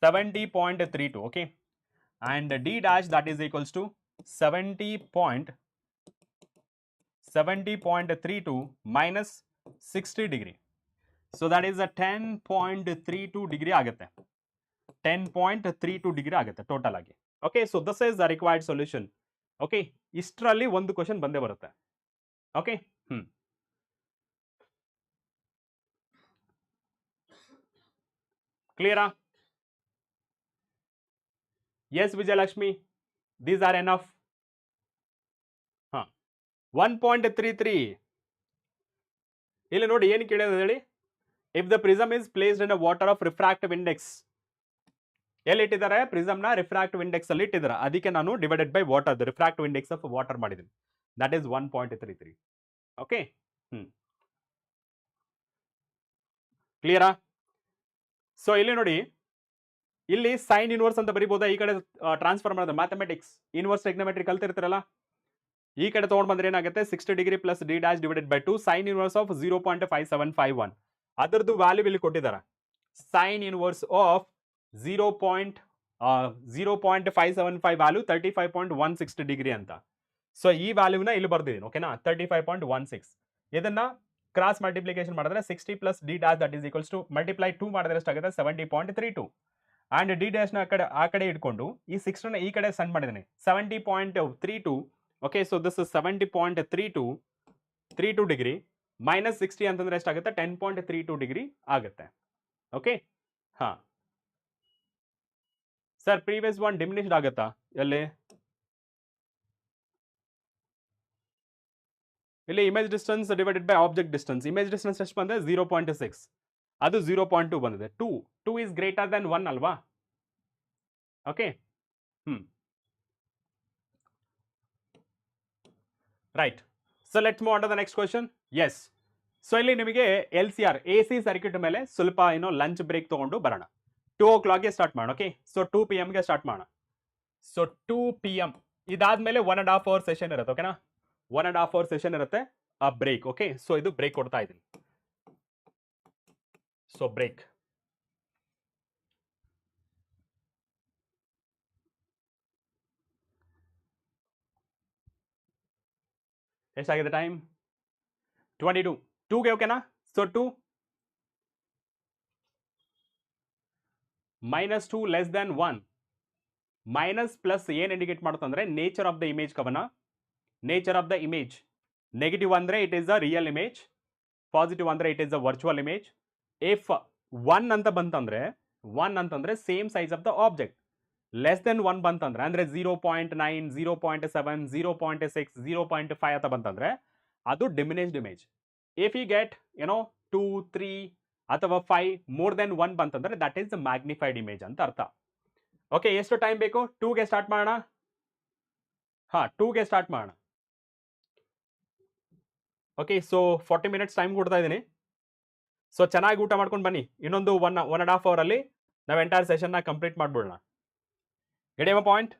70.32. okay, and d dash that is equals to 70.32 minus 60 degree. So that is a 10.32 degree ಆಗುತ್ತೆ. 10.32 degree ಆಗುತ್ತೆ total ಆಗಿ. Okay, so this is the required solution. Okay, ಇಷ್ಟರಲ್ಲಿ ಒಂದು question ಬಂದೇ ಬರುತ್ತೆ. Okay, ಕ್ಲಿಯರಾ? Yes Vijayalakshmi, these are enough. 1.33 ಇಲ್ಲಿ ನೋಡಿ ಏನು ಕೇಳಿದೆ ಹೇಳಿ. If the prism is placed in a water of refractive index, ಎಲ್ಲಿ ಇಟ್ಟಿದ್ದಾರೆ? ಪ್ರಿಸಮ್ ನ ರಿಫ್ರಾಕ್ಟಿವ್ ಇಂಡೆಕ್ಸ್ ಅಲ್ಲಿ ಇಟ್ಟಿದ್ದಾರೆ. ಅದಕ್ಕೆ ನಾನು divided by water, the refractive index of water ಮಾಡಿದ್ದೀನಿ. That is 1.33. ಓಕೆ, ಕ್ಲಿಯರಾ? ಸೊ ಇಲ್ಲಿ ನೋಡಿ, ಇಲ್ಲಿ ಸೈನ್ ಇನ್ವರ್ಸ್ ಅಂತ ಬರೀಬಹುದಾ? ಈ ಕಡೆ ಟ್ರಾನ್ಸ್ಫರ್ ಮಾಡಿದ್ರೆ ಮ್ಯಾಥಮೆಟಿಕ್ಸ್ ಇನ್ವರ್ಸ್ ಟ್ರಿಗ್ನೋಮೆಟ್ರಿ ಕಲ್ತಿರ್ತೀರಲ್ಲ, ಈ ಕಡೆ ತೊಗೊಂಡು ಬಂದ್ರೆ ಏನಾಗುತ್ತೆ? 60 degree plus D dash divided by 2 sine inverse of 0.5751. ಅದರದ್ದು ವ್ಯಾಲ್ಯೂ ಇಲ್ಲಿ ಕೊಟ್ಟಿದ್ದಾರೆ. Sine inverse of 0.575 value 35.16 degree ಅಂತ. ಸೊ ಈ ವ್ಯಾಲ್ಯೂನ ಇಲ್ಲಿ ಬರ್ದಿದ್ದೀನಿ. ಓಕೆನಾ? 35.16. ಇದನ್ನ ಕ್ರಾಸ್ ಮಲ್ಟಿಪ್ಲಿಕೇಶನ್ ಮಾಡಿದ್ರೆ 60 plus D dash that is equals to multiply 2 ಮಾಡಿದ್ರೆ ಎಷ್ಟಾಗುತ್ತೆ? 70.32. ಅಂಡ್ ಡಿ ಡ್ಯಾಶ್ ನ ಆ ಕಡೆ ಇಟ್ಕೊಂಡು ಈ 60 ನ ಈ ಕಡೆ ಸೆಂಡ್ ಮಾಡಿದ್ದೀನಿ. 70.32. Okay, so this is 70.32 degree minus 60 ಅಂತಂದ್ರೆ ಎಷ್ಟಾಗುತ್ತೆ? 10.32 ಡಿಗ್ರಿ ಆಗುತ್ತೆ. ಓಕೆ, ಹಾ ಸರ್, ಪ್ರೀವಿಯಸ್ ಒನ್ ಡಿಮಿನಿಷ್ಡ್ ಆಗುತ್ತಾ? ಎಲ್ಲಿ? ಇಲ್ಲಿ image distance divided by object distance. Image distance ಎಷ್ಟು ಬಂದಿದೆ? 0.6. ಅದು 0.2 ಬಂದಿದೆ. 2 ಇಸ್ ಗ್ರೇಟರ್ ದನ್ 1 ಅಲ್ವಾ? Okay, right. So let's move on to the next question. Yes, so ಇಲ್ಲಿ ನಿಮಗೆ LCR AC ಸರ್ಕ್ಯೂಟ್ ಮೇಲೆ ಸ್ವಲ್ಪ ಏನೋ ಲಂಚ್ ಬ್ರೇಕ್ ತಗೊಂಡು ಬರೋಣ. 2 o'clock ಸ್ಟಾರ್ಟ್ ಮಾಡೋಣ. ಓಕೆ, ಸೊ 2 PM ಗೆ ಸ್ಟಾರ್ಟ್ ಮಾಡೋಣ. ಸೊ 2 PM ಇದಾದ್ಮೇಲೆ 1.5 hour ಸೆಷನ್ ಇರುತ್ತೆ. ಓಕೆನಾ? 1.5 hour ಸೆಷನ್ ಇರುತ್ತೆ. ಆ ಬ್ರೇಕ್. ಓಕೆ, ಸೊ ಇದು ಬ್ರೇಕ್ ಕೊಡ್ತಾ ಇದ್ದೀನಿ. So break. ಎಷ್ಟಾಗಿದೆ ಟೈಮ್? 22. 2ಗೆ ಓಕೆನಾ? So 2 -2 less than 1. Minus plus ಏನು ಇಂಡಿಕೇಟ್ ಮಾಡುತ್ತಂದ್ರೆ ನೇಚರ್ ಆಫ್ ದ ಇಮೇಜ್ ಕವನ. Nature of the image negative ಅಂದ್ರೆ it is a real image, positive ಅಂದ್ರೆ it is a virtual image. If 1 ಅಂತ ಬಂತಂದ್ರೆ same size of the object. Less than 1 ಬಂತಂದ್ರೆ ಅಂದ್ರೆ 0.9, 0.7, 0.6, 0.5 ಅಂತ ಬಂತಂದ್ರೆ ಅದು diminished image. If you get 2, 3 ಅಥವಾ 5 ಮೋರ್ ದೆನ್ 1 ಬಂತಂದ್ರೆ ದಟ್ ಈಸ್ ಮ್ಯಾಗ್ನಿಫೈಡ್ ಇಮೇಜ್ ಅಂತ ಅರ್ಥ. ಓಕೆ, ಎಷ್ಟು ಟೈಮ್ ಬೇಕು? 2ಗೆ ಸ್ಟಾರ್ಟ್ ಮಾಡೋಣ. 2ಗೆ ಸ್ಟಾರ್ಟ್ ಮಾಡೋಣ. ಓಕೆ, ಸೊ 40 minutes ಟೈಮ್ ಕೊಡ್ತಾ ಇದ್ದೀನಿ. ಸೊ ಚೆನ್ನಾಗಿ ಊಟ ಮಾಡ್ಕೊಂಡು ಬನ್ನಿ. ಇನ್ನೊಂದು 1.5 hour ಅಲ್ಲಿ ನಾವು ಎಂಟೈರ್ ಸೆಷನ್ನ ಕಂಪ್ಲೀಟ್ ಮಾಡ್ಬಿಡೋಣ. Get my point?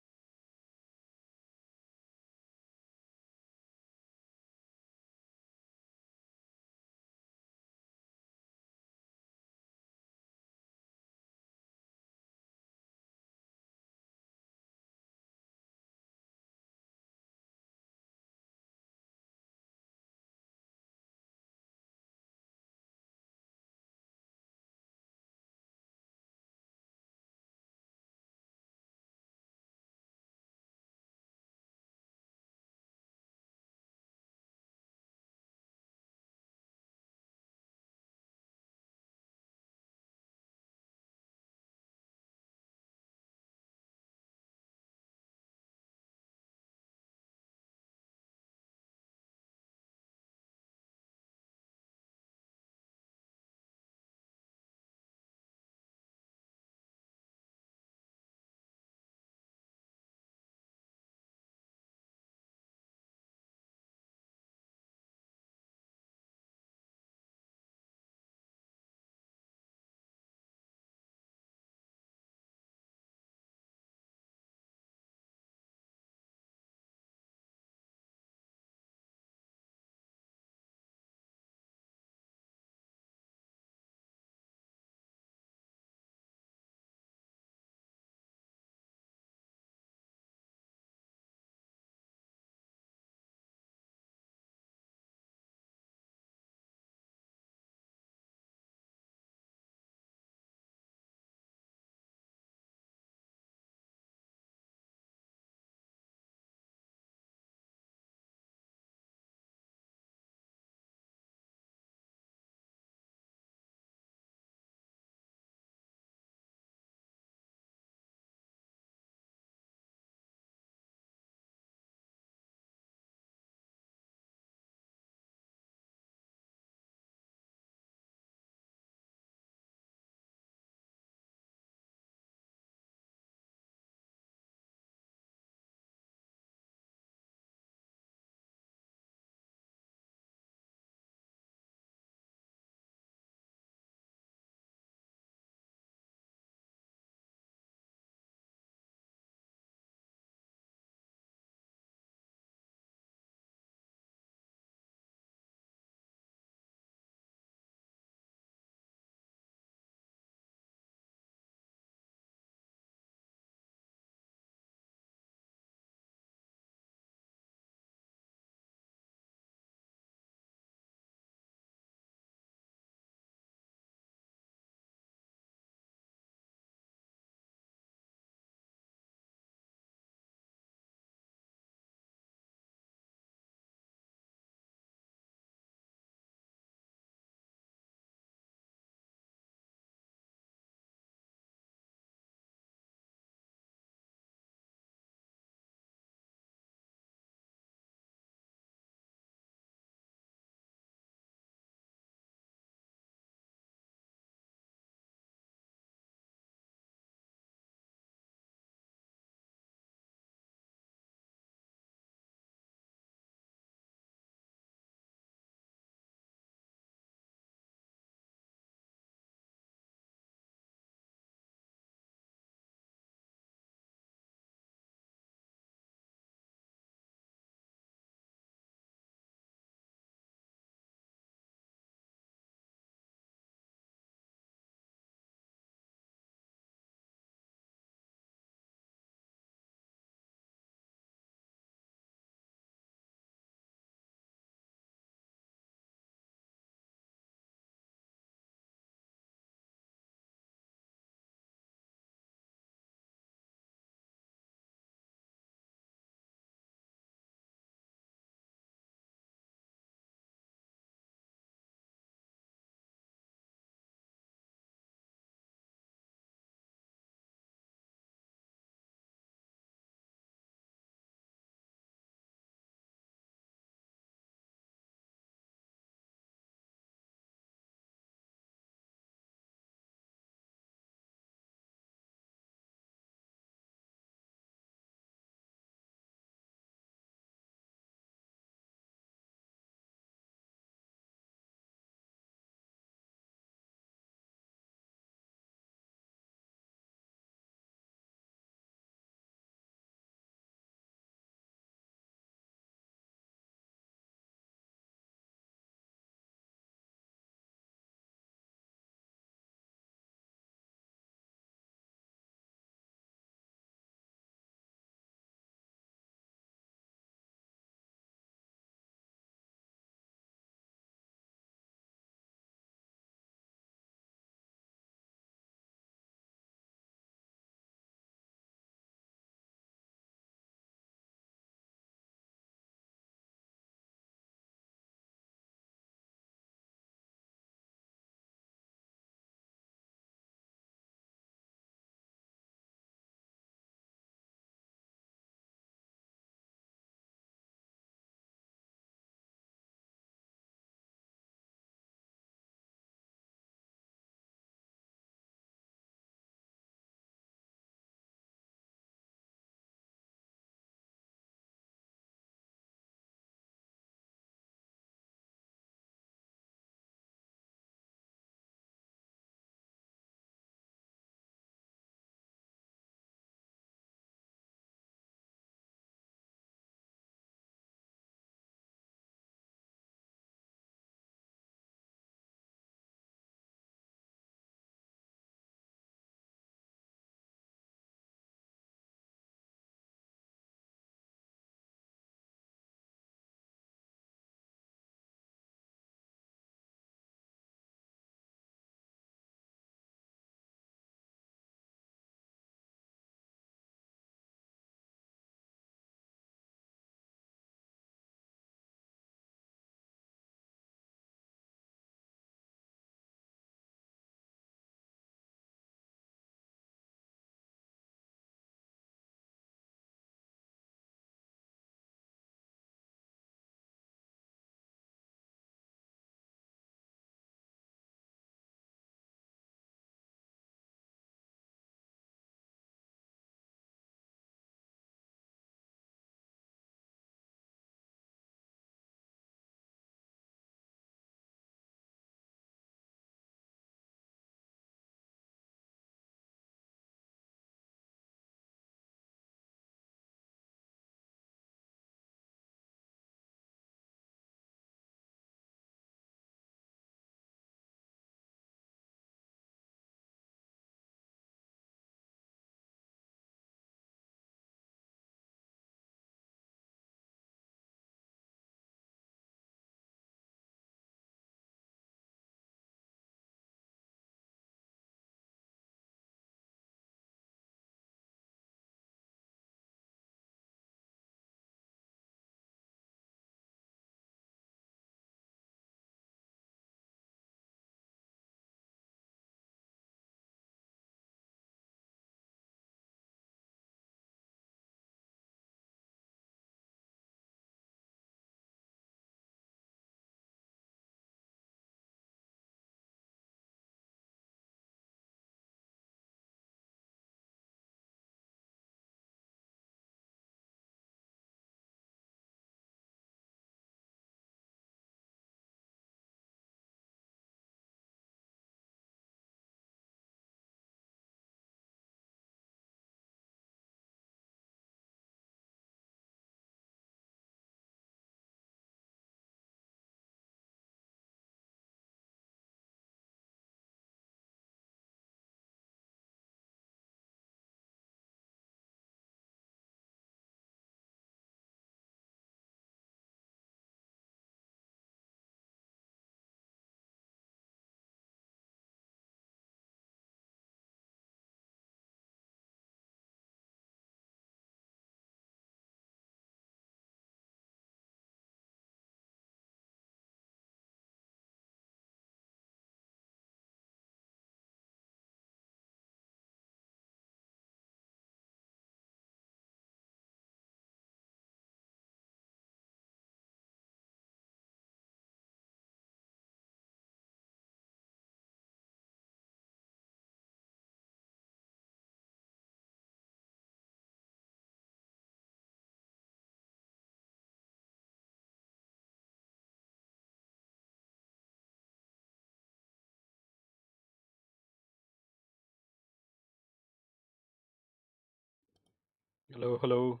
hello.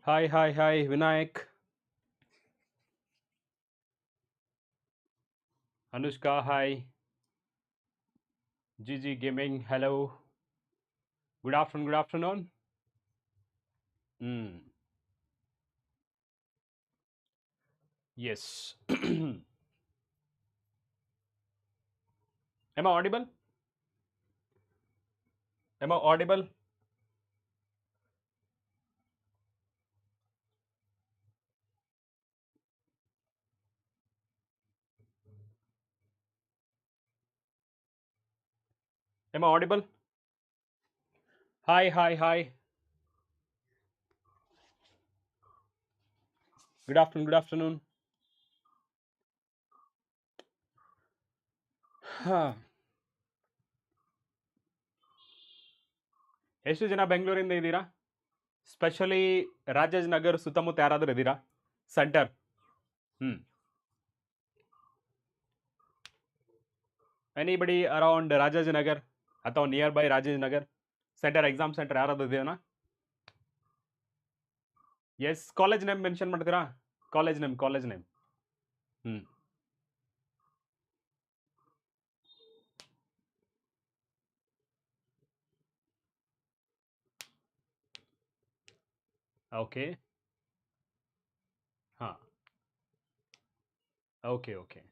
Hi, Vinayak. Anushka, hi. GG Gaming, hello. Good afternoon. Yes. Am I audible? Am I audible? Am I audible? Hi. Good afternoon. ಎಷ್ಟು ಜನ ಬೆಂಗಳೂರಿಂದ ಇದ್ದೀರಾ? ಸ್ಪೆಷಲಿ ರಾಜಾಜನಗರ್ ಸುತ್ತಮುತ್ತ ಯಾರಾದರೂ ಇದ್ದೀರಾ? ಸೆಂಟರ್. ಎನಿಬಡಿ ಅರೌಂಡ್ ರಾಜಾಜನಗರ್ ಅಥವಾ near by Rajajinagar centre, exam centre ಯಾರಾದರೂ ಇದೆಯಾ? ಎಸ್, ಕಾಲೇಜ್ ನೇಮ್ ಮೆನ್ಷನ್ ಮಾಡ್ತೀರಾ? College name. ಓಕೆ. ಹಾಂ, ಓಕೆ.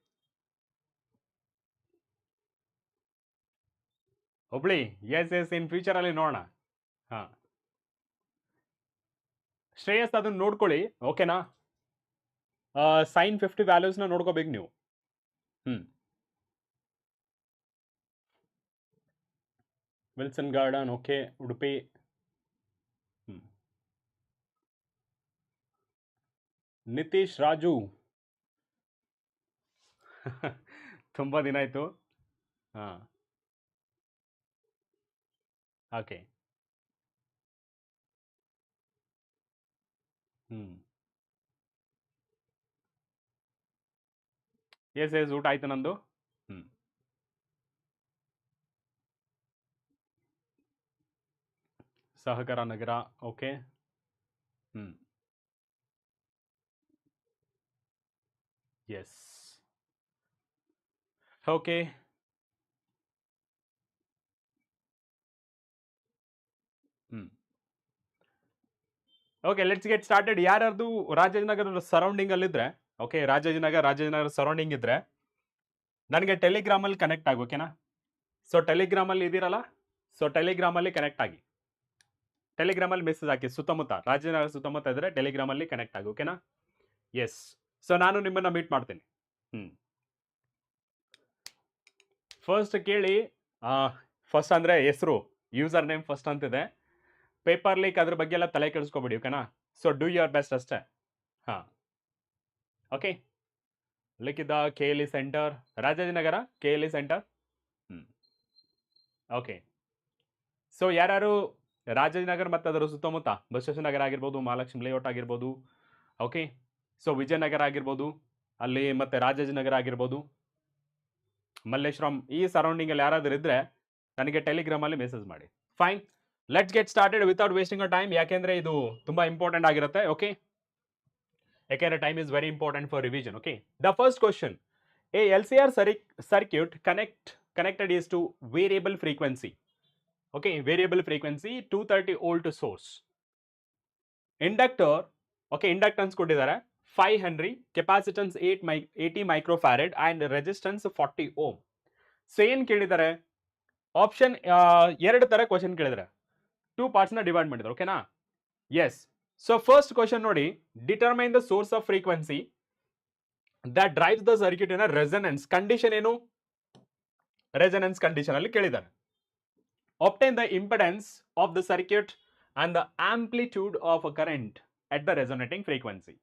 ಹುಬ್ಳಿ. ಎಸ್, ಇನ್ ಫ್ಯೂಚರಲ್ಲಿ ನೋಡೋಣ. ಹಾಂ, ಶ್ರೇಯಸ್ ಅದನ್ನ ನೋಡ್ಕೊಳ್ಳಿ, ಓಕೆನಾ? ಸೈನ್ 50 ವ್ಯಾಲ್ಯೂಸ್ನ ನೋಡ್ಕೋಬೇಕು ನೀವು. Wilson garden, okay. Udupi. Nitish Raju. ತುಂಬ ದಿನ ಆಯಿತು. ಹಾಂ, ಓಕೆ. ಎಸ್, ಊಟ ಆಯ್ತು ನಂದು. Sahakara Nagar, okay. Yes, okay. Okay, let's get started. ಯಾರ್ಯಾರ್ದು ರಾಜಾಜನಗರ ಸರೌಂಡಿಂಗ್ ಅಲ್ಲಿದ್ರೆ, ಓಕೆ, ರಾಜಾಜನಗರ ಸರೌಂಡಿಂಗ್ ಇದ್ರೆ ನನಗೆ ಟೆಲಿಗ್ರಾಮಲ್ಲಿ ಕನೆಕ್ಟ್ ಆಗಿ, ಓಕೆನಾ? ಸೊ ಟೆಲಿಗ್ರಾಮಲ್ಲಿ ಇದ್ದೀರಲ್ಲ, ಸೊ ಟೆಲಿಗ್ರಾಮಲ್ಲಿ ಕನೆಕ್ಟ್ ಆಗಿ, ಟೆಲಿಗ್ರಾಮಲ್ಲಿ ಮೆಸೇಜ್ ಹಾಕಿ. ಸುತ್ತಮುತ್ತ ರಾಜಾಜನಗರ ಸುತ್ತಮುತ್ತ ಇದ್ರೆ ಟೆಲಿಗ್ರಾಮಲ್ಲಿ ಕನೆಕ್ಟ್ ಆಗಿ, ಓಕೆನಾ? ಎಸ್. ಸೊ ನಾನು ನಿಮ್ಮನ್ನ ಮೀಟ್ ಮಾಡ್ತೀನಿ. ಫಸ್ಟ್ ಕೇಳಿ. ಫಸ್ಟ್ ಅಂದರೆ ಹೆಸರು, ಯೂಸರ್ ನೇಮ್ ಫಸ್ಟ್ ಅಂತಿದೆ. ಪೇಪರ್ ಲೀಕ್ ಅದ್ರ ಬಗ್ಗೆ ಎಲ್ಲ ತಲೆ ಕೆಡಿಸ್ಕೊಬೇಡಿ, ಓಕೆನಾ? ಸೊ ಡೂ ಯುವರ್ ಬೆಸ್ಟ್ ಅಷ್ಟೇ. ಹಾಂ, ಓಕೆ. ಲಿಖಿತ KLE centre, Rajajinagar KLE centre. Okay. So ಯಾರ್ಯಾರು ರಾಜಾಜನಗರ ಮತ್ತು ಅದರ ಸುತ್ತಮುತ್ತ ಬಸವೇಶ್ವರ ನಗರ ಆಗಿರ್ಬೋದು, ಮಹಾಲಕ್ಷ್ಮಿ ಲೇಔಟ್ ಆಗಿರ್ಬೋದು, ಓಕೆ. ಸೊ ವಿಜಯನಗರ ಆಗಿರ್ಬೋದು ಅಲ್ಲಿ, ಮತ್ತು ರಾಜಾಜನಗರ ಆಗಿರ್ಬೋದು, ಮಲ್ಲೇಶ್ವರಂ, ಈ ಸರೌಂಡಿಂಗಲ್ಲಿ ಯಾರಾದರೂ ಇದ್ದರೆ ನನಗೆ ಟೆಲಿಗ್ರಾಮಲ್ಲಿ ಮೆಸೇಜ್ ಮಾಡಿ. Fine, let's get started without wasting a time. ಯಾಕೆಂದರೆ ಇದು ತುಂಬ ಇಂಪಾರ್ಟೆಂಟ್ ಆಗಿರುತ್ತೆ, ಓಕೆ? ಯಾಕೆಂದರೆ time is very important for revision, okay? The first question, A LCR circuit connected is to variable frequency, okay, variable frequency 230 volt source. Inductor, okay, inductance ಕೊಟ್ಟಿದ್ದಾರೆ 5 Henry, capacitance 80 microfarad and resistance 40 ohm. So ಏನು ಕೇಳಿದ್ದಾರೆ? Option ಎರಡು ಥರ question ಕೇಳಿದ್ದಾರೆ, 2 ಪಾರ್ಟ್ಸ್ನ divide ಮಾಡಿದ್ದಾರೆ, ಓಕೆನಾ? Yes. So first question ನೋಡಿ, determine the source off frequency that drives the circuit in a resonance condition. ಏನು resonance condition ಅಲ್ಲಿ ಕೇಳಿದ್ದಾರೆ. obtain the impedance of the circuit and the amplitude of a current at the resonating frequency.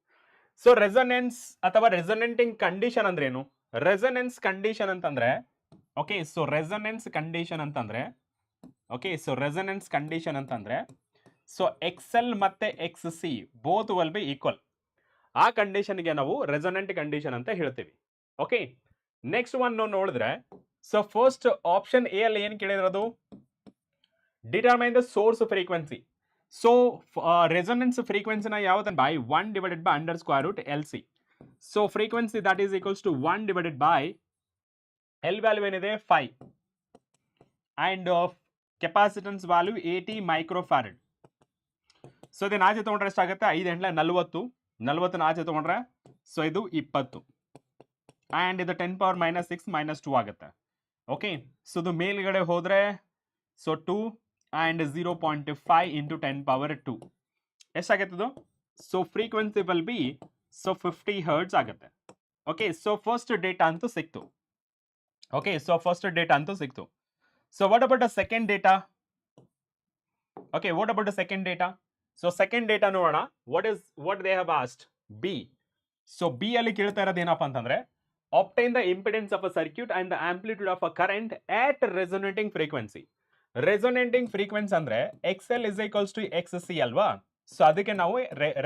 So resonance ಅಥವಾ resonating condition ಅಂದ್ರೆ ಏನು? Resonance condition ಅಂತಂದ್ರೆ, okay, so resonance condition ಅಂತಂದ್ರೆ, okay so resonance condition ಅಂತಂದ್ರೆ so XL ಮತ್ತೆ XC both will be equal. ಆ ಕಂಡೀಷನ್ಗೆ ನಾವು ರೆಸೊನೆಂಟ್ ಕಂಡೀಷನ್ ಅಂತ ಹೇಳ್ತೀವಿ. ಓಕೆ ನೆಕ್ಸ್ಟ್ ಒನ್ ನೋಡಿದ್ರೆ ಸೊ ಫಸ್ಟ್ ಆಪ್ಷನ್ ಎ ಅಲ್ಲಿ ಏನು ಕೇಳಿರೋದು determine the source frequency. So resonance ಫ್ರೀಕ್ವೆನ್ಸಿನ ಯಾವ್ದನ್ನ by 1 divided by under square root LC. ಸೊ frequency that is equals to 1 divided by L value ಏನಿದೆ 5 and capacitance value 80 microfarad. So ಇದನ್ನ ಆಚೆ ತಗೊಂಡ್ರೆ ಎಷ್ಟಾಗುತ್ತೆ 5 ಎಂಟ್ಲೆ 40 40ನ ಆಚೆ ತಗೊಂಡ್ರೆ ಸೊ ಇದು 20 ಅಂಡ್ ಇದು 10 ಪವರ್ ಮೈನಸ್ 6 ಮೈನಸ್ 2 ಆಗುತ್ತೆ. ಓಕೆ ಸೊ ಇದು ಮೇಲ್ಗಡೆ ಹೋದ್ರೆ ಸೊ 2 ಅಂಡ್ 0.5 ಇಂಟು 10 ಪವರ್ 2 ಎಷ್ಟಾಗುತ್ತೆ ಇದು so frequency will be so 50 hertz ಆಗುತ್ತೆ. ಓಕೆ ಸೊ ಫಸ್ಟ್ ಡೇಟಾ ಅಂತೂ ಸಿಕ್ತು. ಓಕೆ ಸೊ ಫಸ್ಟ್ ಡೇಟಾ ಅಂತೂ ಸಿಕ್ತು. So what about the second data? Okay what about the second data? So second data ನೋಡೋಣ. What they have asked B. So B ಅಲ್ಲಿ ಕೇಳ್ತಾ ಇರೋದು ಏನಪ್ಪಾ ಅಂತಂದ್ರೆ obtain the impedance of a circuit and the amplitude of a current at resonating frequency. Resonating frequency ಅಂದ್ರೆ XL is equals to XC ಅಲ್ವಾ? So ಅದಕ್ಕೆ ನಾವು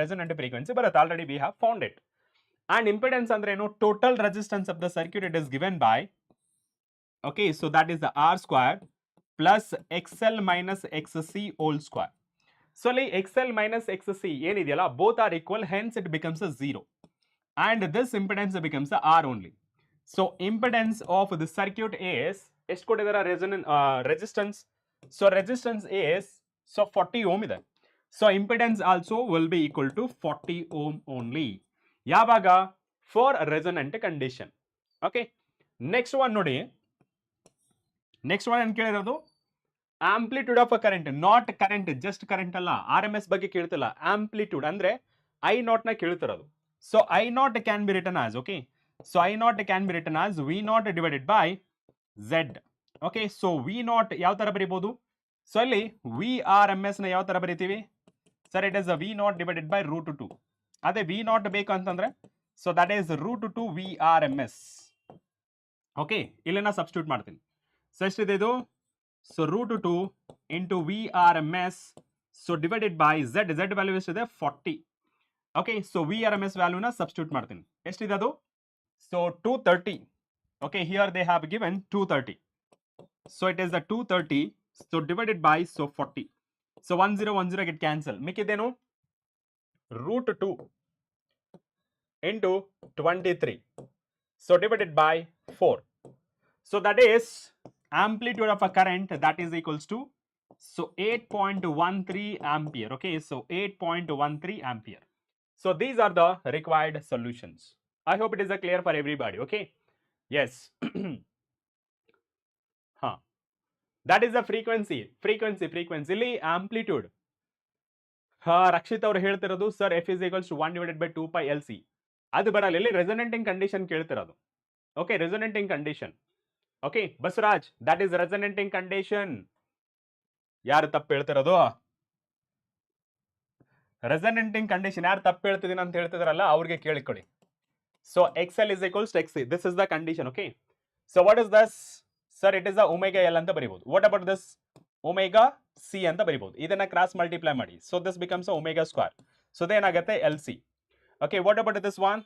resonant frequency ಬರುತ್ತೆ. Already we have found it. And impedance ಅಂದ್ರೆ ಏನು total resistance of the circuit it is given by okay so that is the R square plus XL minus XC whole square. So ಅಲ್ಲಿ XL minus XC ಏನಿದೆಯಲ್ಲ both are equal, hence it becomes a 0. And this impedance becomes a R only. So impedance of the circuit is ಎಷ್ಟು ಕೊಟ್ಟಿದ್ದಾರೆ resistance. So resistance is so 40 ohm ಇದೆ. So impedance also will be equal to 40 ohm only. ಯಾವಾಗ for resonant condition. Okay next one ನೋಡಿ. next one ಏನು ಕೇಳಿರೋದು amplitude of a current, not current just current ಅಲ್ಲ, RMS ಬಗ್ಗೆ ಕೇಳ್ತಿಲ್ಲ, amplitude ಅಂದ್ರೆ I0 ನ ಕೇಳ್ತಿರೋದು. So I0 can be written as okay. So I0 can be written as V0 divided by Z. Okay so V0 ಯಾವ ತರ ಬರೀಬಹುದು? So ಅಲ್ಲಿ VRMS ನ ಯಾವ ತರ ಬರೀತೀವಿ sir? It is V0 divided by root 2. ಅದೇ V0 ಬೇಕು ಅಂತಂದ್ರೆ so that is root 2 VRMS. Okay ಇಲ್ಲಿ ನಾ ಸಬ್ಸ್ಟಿಟ್ಯೂಟ್ ಮಾಡ್ತೀನಿ. ಸೊ ಎಷ್ಟಿದೆ ಇದು? So root 2 into VRMS so divided by Z. Z value ಎಷ್ಟಿದೆ? 40. ಓಕೆ ಸೊ VRMS ವ್ಯಾಲ್ಯೂನ ಸಬ್ಸ್ಟಿಟ್ಯೂಟ್ ಮಾಡ್ತೀನಿ. ಎಷ್ಟಿದೆ ಅದು? So 230. Okay here they have given 230. So it is the 230 so divided by so 40. So 1010 get cancel. ಮಿಕ್ಕಿದೇನು? root 2 into 23 so divided by 4. So that is amplitude of a current that is equals to so 8.13 ampere. Okay so 8.13 ampere. So these are the required solutions. I hope it is clear for everybody. Okay yes huh. That is the frequency ಇಲ್ಲಿ amplitude Rakshit ಅವರು ಹೇಳ್ತಿರೋದು sir F is equals to 1 divided by 2 pi LC. ಅದು ಬರಲ್ಲ, ಇಲ್ಲಿ resonating condition ಕೇಳ್ತಿರೋದು. Okay resonating condition. Okay Basavaraj that is resonating condition. ಯಾರು ತಪ್ಪು ಹೇಳ್ತಿರೋದು? ರೆಸೊನೆಂಟಿಂಗ್ ಕಂಡೀಷನ್ ಯಾರು ತಪ್ಪು ಹೇಳ್ತಿದ್ದೀನಿ ಅಂತ ಹೇಳ್ತಿದಾರಲ್ಲ ಅವ್ರಿಗೆ ಕೇಳಿಕೊಳ್ಳಿ. So XL is equals to XC. This is the condition. Okay so what is this sir? It is the omega L ಅಂತ ಬರೀಬಹುದು. What about this? omega C ಅಂತ ಬರೀಬಹುದು. ಇದನ್ನ ಕ್ರಾಸ್ ಮಲ್ಟಿಪ್ಲೈ ಮಾಡಿ. So this becomes omega square. So ಏನಾಗುತ್ತೆ LC. Okay what about this one?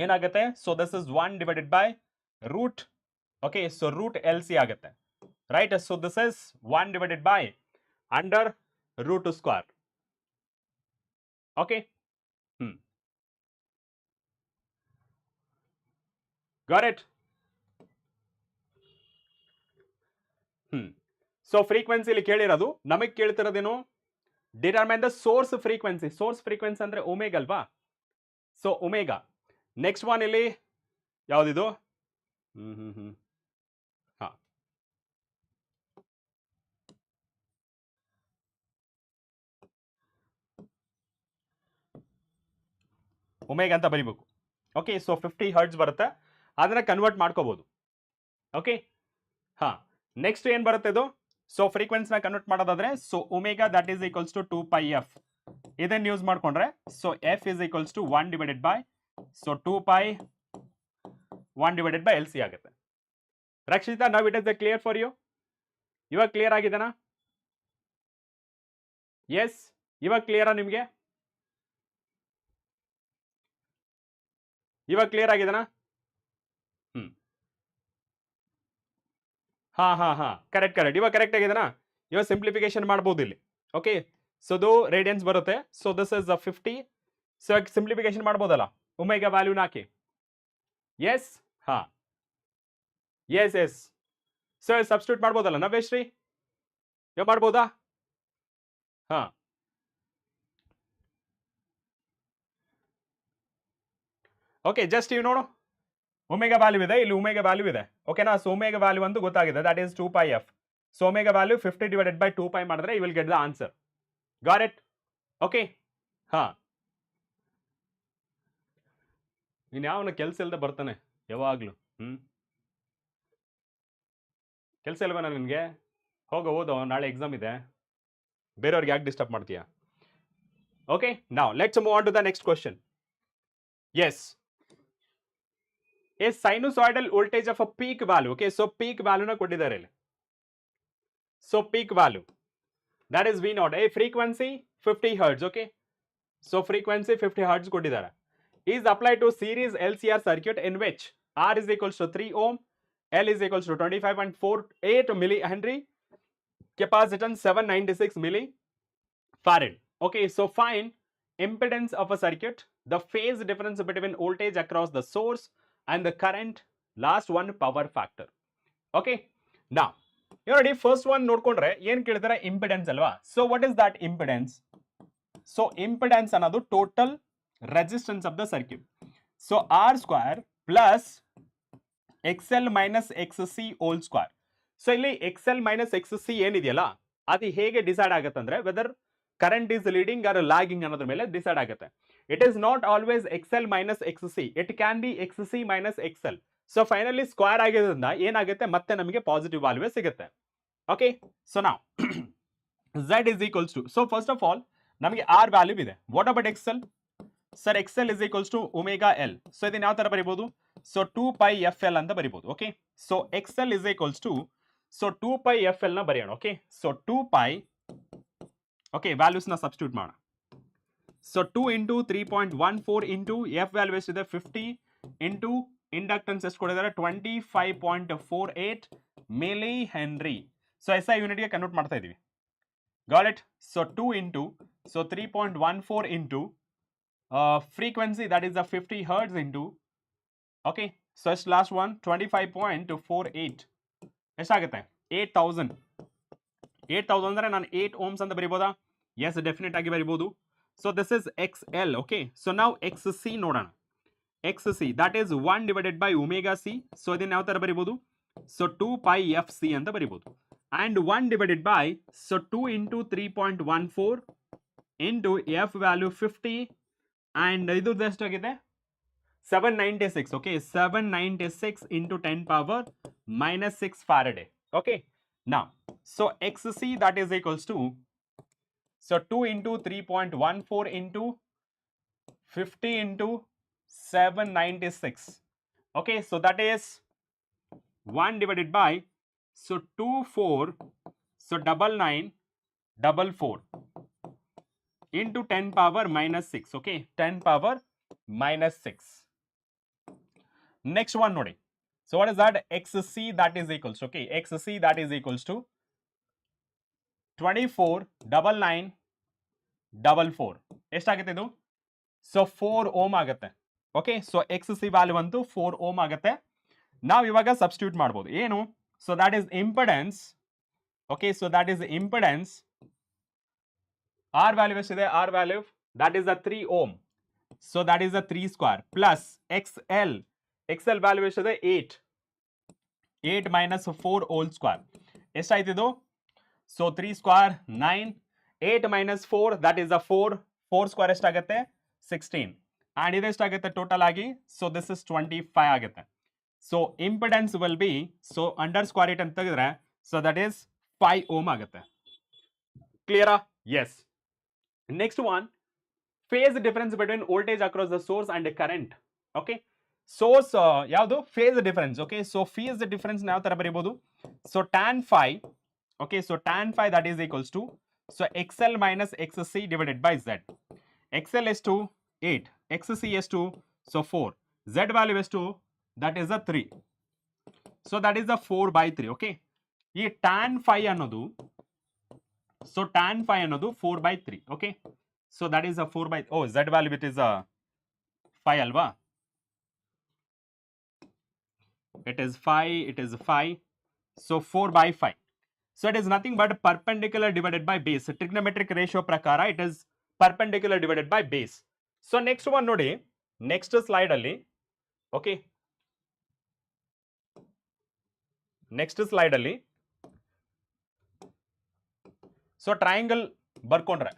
ಏನಾಗುತ್ತೆ? So this is 1 divided by root. Okay so root LC ಆಗುತ್ತೆ. Right so this is 1 divided by under root square. Okay got it? So ಫ್ರೀಕ್ವೆನ್ಸಿಲಿ ಕೇಳಿರೋದು, ನಮಗೆ ಕೇಳ್ತಿರೋದೇನು? Determine the source frequency. Source frequency ಅಂದ್ರೆ omega ಅಲ್ವಾ? So omega. Next one ಇಲ್ಲಿ ಯಾವ್ದಿದು? ಹಾ ಒಮೆಗಾ ಅಂತ ಬರಿಬೇಕು. ಓಕೆ ಸೊ 50 ಹರ್ಟ್ಸ್ ಬರುತ್ತೆ, ಅದನ್ನ ಕನ್ವರ್ಟ್ ಮಾಡ್ಕೋಬಹುದು. ಓಕೆ ಹಾ ನೆಕ್ಸ್ಟ್ ಏನ್ ಬರುತ್ತೆ ಇದು? ಸೊ ಫ್ರೀಕ್ವೆನ್ಸಿನ ಕನ್ವರ್ಟ್ ಮಾಡೋದಾದ್ರೆ so omega that is equals to 2 pi f. ಇದನ್ನ ಯೂಸ್ ಮಾಡ್ಕೊಂಡ್ರೆ so F is equals to 1 divided by so 2 pi 1 divided by LC ಆಗುತ್ತೆ. Rakshita now it is clear for you? ಇವಾಗ ಕ್ಲಿಯರ್ ಆಗಿದೆನಾ? ಎಸ್, ಇವಾಗ ಕ್ಲಿಯರಾ ನಿಮಗೆ? ಇವಾಗ ಕ್ಲಿಯರ್ ಆಗಿದೆನಾ? ಹಾ ಹಾ ಹಾ, ಕರೆಕ್ಟ್ ಕರೆಕ್ಟ್, ಇವಾಗ ಕರೆಕ್ಟ್ ಆಗಿದೆನಾ? ಇವಾಗ ಸಿಂಪ್ಲಿಫಿಕೇಶನ್ ಮಾಡ್ಬೋದು ಇಲ್ಲಿ. ಓಕೆ, ಸೊ ಇದು ರೇಡಿಯನ್ಸ್ ಬರುತ್ತೆ. So this is 50. So simplification ಮಾಡ್ಬೋದಲ್ಲ ಒಮೆಗಾ ವ್ಯಾಲ್ಯೂನ ಹಾಕಿ. ಎಸ್, ಹಾ, ಎಸ್ ಎಸ್. ಸೊ ಸಬ್ಸ್ಟಿಟ್ಯೂಟ್ ಮಾಡ್ಬೋದಲ್ಲ ನವ್ಯಶ್ರೀ? ಇವಾಗ ಮಾಡ್ಬೋದಾ? ಹಾ, ಓಕೆ, ಜಸ್ಟ್ ಇವ್ ನೋಡು, ಒಮೆಗಾ ವ್ಯಾಲ್ಯೂ ಇದೆ, ಇಲ್ಲಿ ಒಮೆಗಾ ವ್ಯಾಲ್ಯೂ ಇದೆ. ಓಕೆನಾ? ಸೊ ಒಮೆಗಾ ವ್ಯಾಲ್ಯೂ ಅಂತೂ ಗೊತ್ತಾಗಿದೆ, that is 2πf. So omega value 50 divided by 2π ಮಾಡಿದ್ರೆ you will get the answer. Got it? Okay, ಹಾ. ನೀನ್ ಯಾವನ ಕೆಲಸ ಇಲ್ಲದೆ ಬರ್ತಾನೆ ಯಾವಾಗ್ಲೂ. ಕೆಲಸ ಇಲ್ವೇನಾ ನಿನ್ಗೆ? ಓದೋ, ನಾಳೆ ಎಕ್ಸಾಮ್ ಇದೆ, ಬೇರೆಯವ್ರಿಗೆ ಯಾಕೆ ಡಿಸ್ಟರ್ಬ್ ಮಾಡ್ತೀಯಾ? Okay, now let's move on to the next question. Yes, a sinusoidal voltage of a peak value. Okay, so peak value na ಕೊಟ್ಟಿದ್ದಾರೆ ಇಲ್ಲಿ. So peak value, that is V0, a frequency 50 hertz. Okay, so frequency 50 hertz ಕೊಟ್ಟಿದ್ದಾರೆ, is applied to series LCR circuit in which R is equals to 3 ohm, L is equals to 25.48 millihenry, capacitance 796 millifarad. Okay, so find impedance of a circuit, the phase difference between voltage across the source and the current, last one power factor. Okay, now ನೋಡಿ first one ನೋಡ್ಕೊಂಡ್ರೆ ಏನ್ ಕೇಳ್ತಾರೆ? Impedance ಅಲ್ವಾ? So what is that impedance? So impedance ಅನ್ನೋದು total resistance of the circuit. So R square plus XL minus X C whole square. So ಇಲ್ಲಿ XL minus X C ಏನಿದೆಯಲ್ಲ ಅದು ಹೇಗೆ ಡಿಸೈಡ್ ಆಗುತ್ತೆ ಅಂದ್ರೆ whether current is leading or lagging ಅನ್ನೋದ್ರ ಮೇಲೆ decide ಆಗುತ್ತೆ. It is not always XL minus XC. It can be XC minus XL. So finally square ಆಗಿರೋದ್ರಿಂದ ಏನಾಗುತ್ತೆ, ಮತ್ತೆ ನಮಗೆ ಪಾಸಿಟಿವ್ ವ್ಯಾಲ್ಯೂ ಸಿಗುತ್ತೆ. ಓಕೆ, ಸೊ ನಾವು Z is equals to, so first of all ನಮಗೆ R ವ್ಯಾಲ್ಯೂ ಇದೆ. What about XL? Sir XL is equals to omega L. So ಇದನ್ನ ಯಾವ ತರ ಬರೀಬಹುದು? ಸೊ 2πfl ಅಂತ ಬರೀಬಹುದು. Okay, so XL is equals to, so 2πfl ನ ಬರೆಯೋಣ. ಓಕೆ, ಸೊ 2π, ಓಕೆ, ವ್ಯಾಲ್ಯೂಸ್ ನ ಸಬ್ಸ್ಟಿಟ್ಯೂಟ್ ಮಾಡೋಣ. So 2 into 3.14 into F value ಎಷ್ಟಿದೆ 50 into ಇಂಡಕ್ಟೆನ್ಸ್ ಎಷ್ಟು ಕೊಟ್ಟಿದ್ದಾರೆ 25.48 ಮಿಲಿ ಹೆನ್ರಿ. ಸೊ SI ಯೂನಿಟ್ಗೆ ಕನ್ವರ್ಟ್ ಮಾಡ್ತಾ ಇದೀವಿ. Got it? So 2 into, so 3.14 into frequency, that is the 50 hertz into, okay, so it's last one 25.48 ಎಷ್ಟಾಗುತ್ತೆ 8000. 8000 ಅಂದ್ರೆ ನಾನು 8 ohms ಅಂತ ಬರೀಬೋದಾ? ಎಸ್, ಡೆಫಿನೆಟ್ ಆಗಿ ಬರೀಬಹುದು. So this is XL. Okay, so now XC ನೋಡೋಣ. XC, that is 1 divided by omega C. So ಇದನ್ನ ಯಾವ ತರ ಬರೀಬಹುದು? So 2πfc ಅಂತ ಬರೀಬಹುದು. And 1 divided by, so 2 into 3.14 into F value 50 and ಇದು ಎಷ್ಟಾಗಿದೆ 796. Okay, 796 into 10 power minus 6 Faraday. Okay, now so XC that is equals to, so 2 into 3.14 into 50 into 796. Okay, so that is 1 divided by, so 24, so 9944 into 10 power minus 6. Okay, 10 power minus 6. Next one nodi. So what is that? XC that is equals to, okay, XC that is equals to 24,9944 ಎಷ್ಟಾಗುತ್ತೆ ಇದು? So 4 ohm ಆಗುತ್ತೆ. Okay, so XC value ಅಂತೂ 4 ohm ಆಗುತ್ತೆ. ನಾವು ಇವಾಗ substitute ಮಾಡ್ಬೋದು. ಏನು? So that is impedance. Okay, so that is impedance. R value ಎಷ್ಟಿದೆ? R value that is the 3 ohm. So that is the 3 square plus XL. XL ವ್ಯಾಲ್ಯೂ ಎಷ್ಟಿದೆ? 8. 8 minus 4 whole square ಎಷ್ಟಾಯ್ತು ಇದು? So 3 square 9, 8 minus 4 that is a 4. 4 square ಎಷ್ಟಾಗುತ್ತೆ? 16. and ಇದೆಷ್ಟಾಗುತ್ತೆ total ಆಗಿ? So this is 25 ಆಗುತ್ತೆ. So impedance will be, so under square it ಅಂತ ತೆಗೆದ್ರೆ ಸೊ ದಟ್ ಈಸ್ 5 ಓಮ್ ಆಗುತ್ತೆ. ಕ್ಲಿಯರಾ? Yes. Next one, phase difference between voltage across the source and current. Okay, source ಯಾವುದು? Phase difference. Okay, so phase difference ಯಾವ ತರ ಬರೀಬಹುದು? So tan phi, Okay, so tan phi that is equals to, so XL minus XC divided by Z. XL is to 8, XC is to, so 4, Z value is to, that is a 3. So that is a 4 by 3. Okay, ಈ tan phi ಅನ್ನೋದು, so tan phi ಅನ್ನೋದು 4 by 3. Okay, so that is a 4 by, oh, Z value it is a 5 ಅಲ್ವಾ, it is 5, so 4 by 5. So it is nothing but perpendicular divided by base. Trigonometric ratio prakara it is perpendicular divided by base. So next one ನೋಡಿ, next slide ಅಲ್ಲಿ, okay, next slide ಅಲ್ಲಿ, so triangle ಬರ್ಕೊಂಡ್ರೆ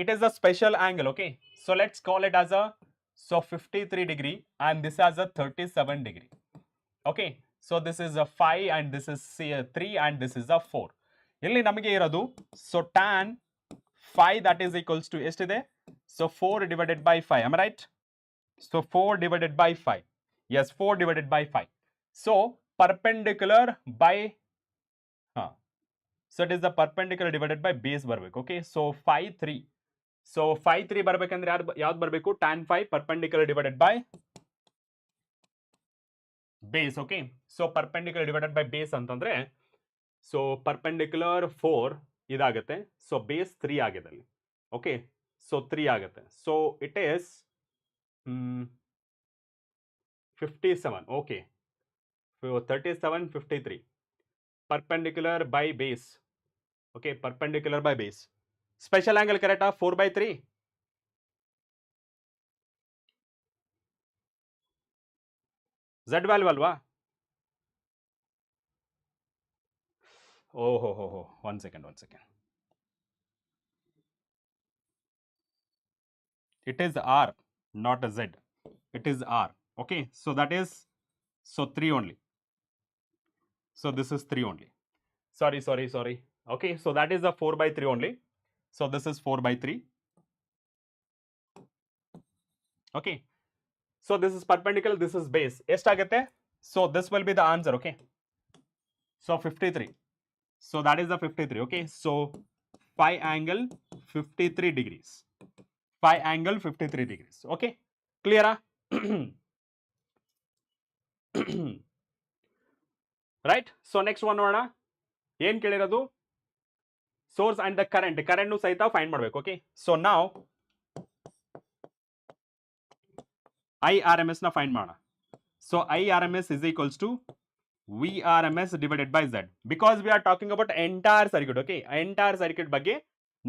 it is a special angle. Okay, so let's call it as a, so 53 degree and this as a 37 degree. Okay, so this is a 5 and this is 3 and this is a 4. ಇಲ್ಲಿ ನಮಗೆ ಇರೋದು, so tan phi that is equals to ಎಷ್ಟಿದೆ, so 4 divided by 5. Am I right? So 4 divided by 5. Yes, 4 divided by 5. So perpendicular by, so it is the perpendicular divided by base ಬರಬೇಕು. Okay, so 5 3. So 5 3 ಬರಬೇಕಂದ್ರೆ ಯಾವ್ದು ಬರಬೇಕು, tan phi perpendicular divided by base. Okay, so perpendicular divided by base ಅಂತಂದ್ರೆ, so perpendicular 4 ಇದಾಗುತ್ತೆ, so base 3 ಆಗಿದೆ ಅಲ್ಲಿ. Okay, so 3 ಆಗುತ್ತೆ, so it is 57. Okay, so 37 53 perpendicular by base. Okay, perpendicular by base. Special angle correct 4 by 3. Z value ಅಲ್ವಾ? Oh, one second. It is R, not a Z. It is R. Okay, so that is, so 3 only. So this is 3 only. Sorry. Okay, so that is a 4 by 3 only. So this is 4 by 3. Okay, so this is perpendicular, this is base. ಎಷ್ಟಾಗುತ್ತೆ? So this will be the answer. Okay, so 53. So that is the 53. Okay, so 5 angle 53 degrees. 5 angle 53 degrees. Okay, clear? Right? So next one ನೋಡೋಣ. ಏನು ಕೇಳಿರೋದು? Source and the current ನು ಸಹಿತ find ಮಾಡಬೇಕು. Okay, so now IRMS ನ find ಮಾಡೋಣ. So IRMS is equals to VRMS divided by Z, because we are talking about entire circuit. Okay, entire circuit ಬಗ್ಗೆ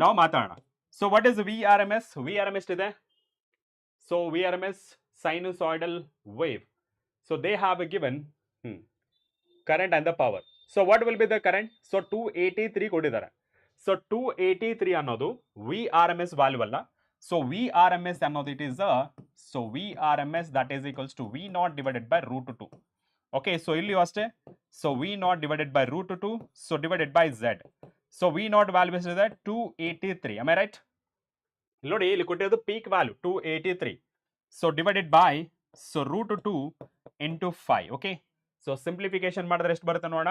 ನಾವು ಮಾತಾಡೋಣ. So what is VRMS? VRMS ಇದೆ, so VRMS sinusoidal wave. So they have given current and the power. So what will be the current? So 283 ಕೊಟ್ಟಿದ್ದಾರೆ. So 283 ಅನ್ನೋದು VRMS value ಅಲ್ಲ. So VRMS ಅನ್ನೋದು it is a, so VRMS that is equals to V0 divided by root 2. Okay, so ಇಲ್ಲಿಯೂ ಅಷ್ಟೇ, so V0 divided by root 2, so divided by Z. So V0 value ಎಷ್ಟಿದೆ? 283. Am I right? ನೋಡಿ ಇಲ್ಲಿ ಕೊಟ್ಟಿರೋದು peak value 283. So divided by, so root 2 into 5. Okay, so simplification ಮಾಡಿದ್ರೆ ಎಷ್ಟು ಬರುತ್ತೆ ನೋಡೋಣ.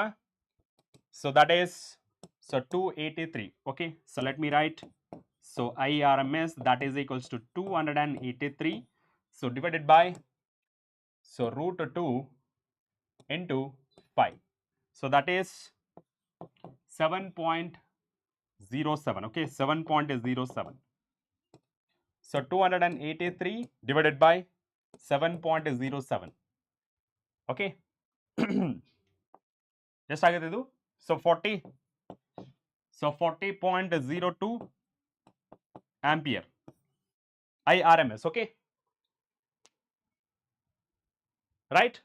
So that is, so 283. Okay, so let me write, so IRMS that is equals to 283. So divided by, so root 2 into 5. So that is 7.07. Okay, 7.07. So 283 divided by 7.07. Okay, ಎಷ್ಟಾಗುತ್ತೆ ಇದು? So 40. So 40.02 ampere IRMS. Okay, right?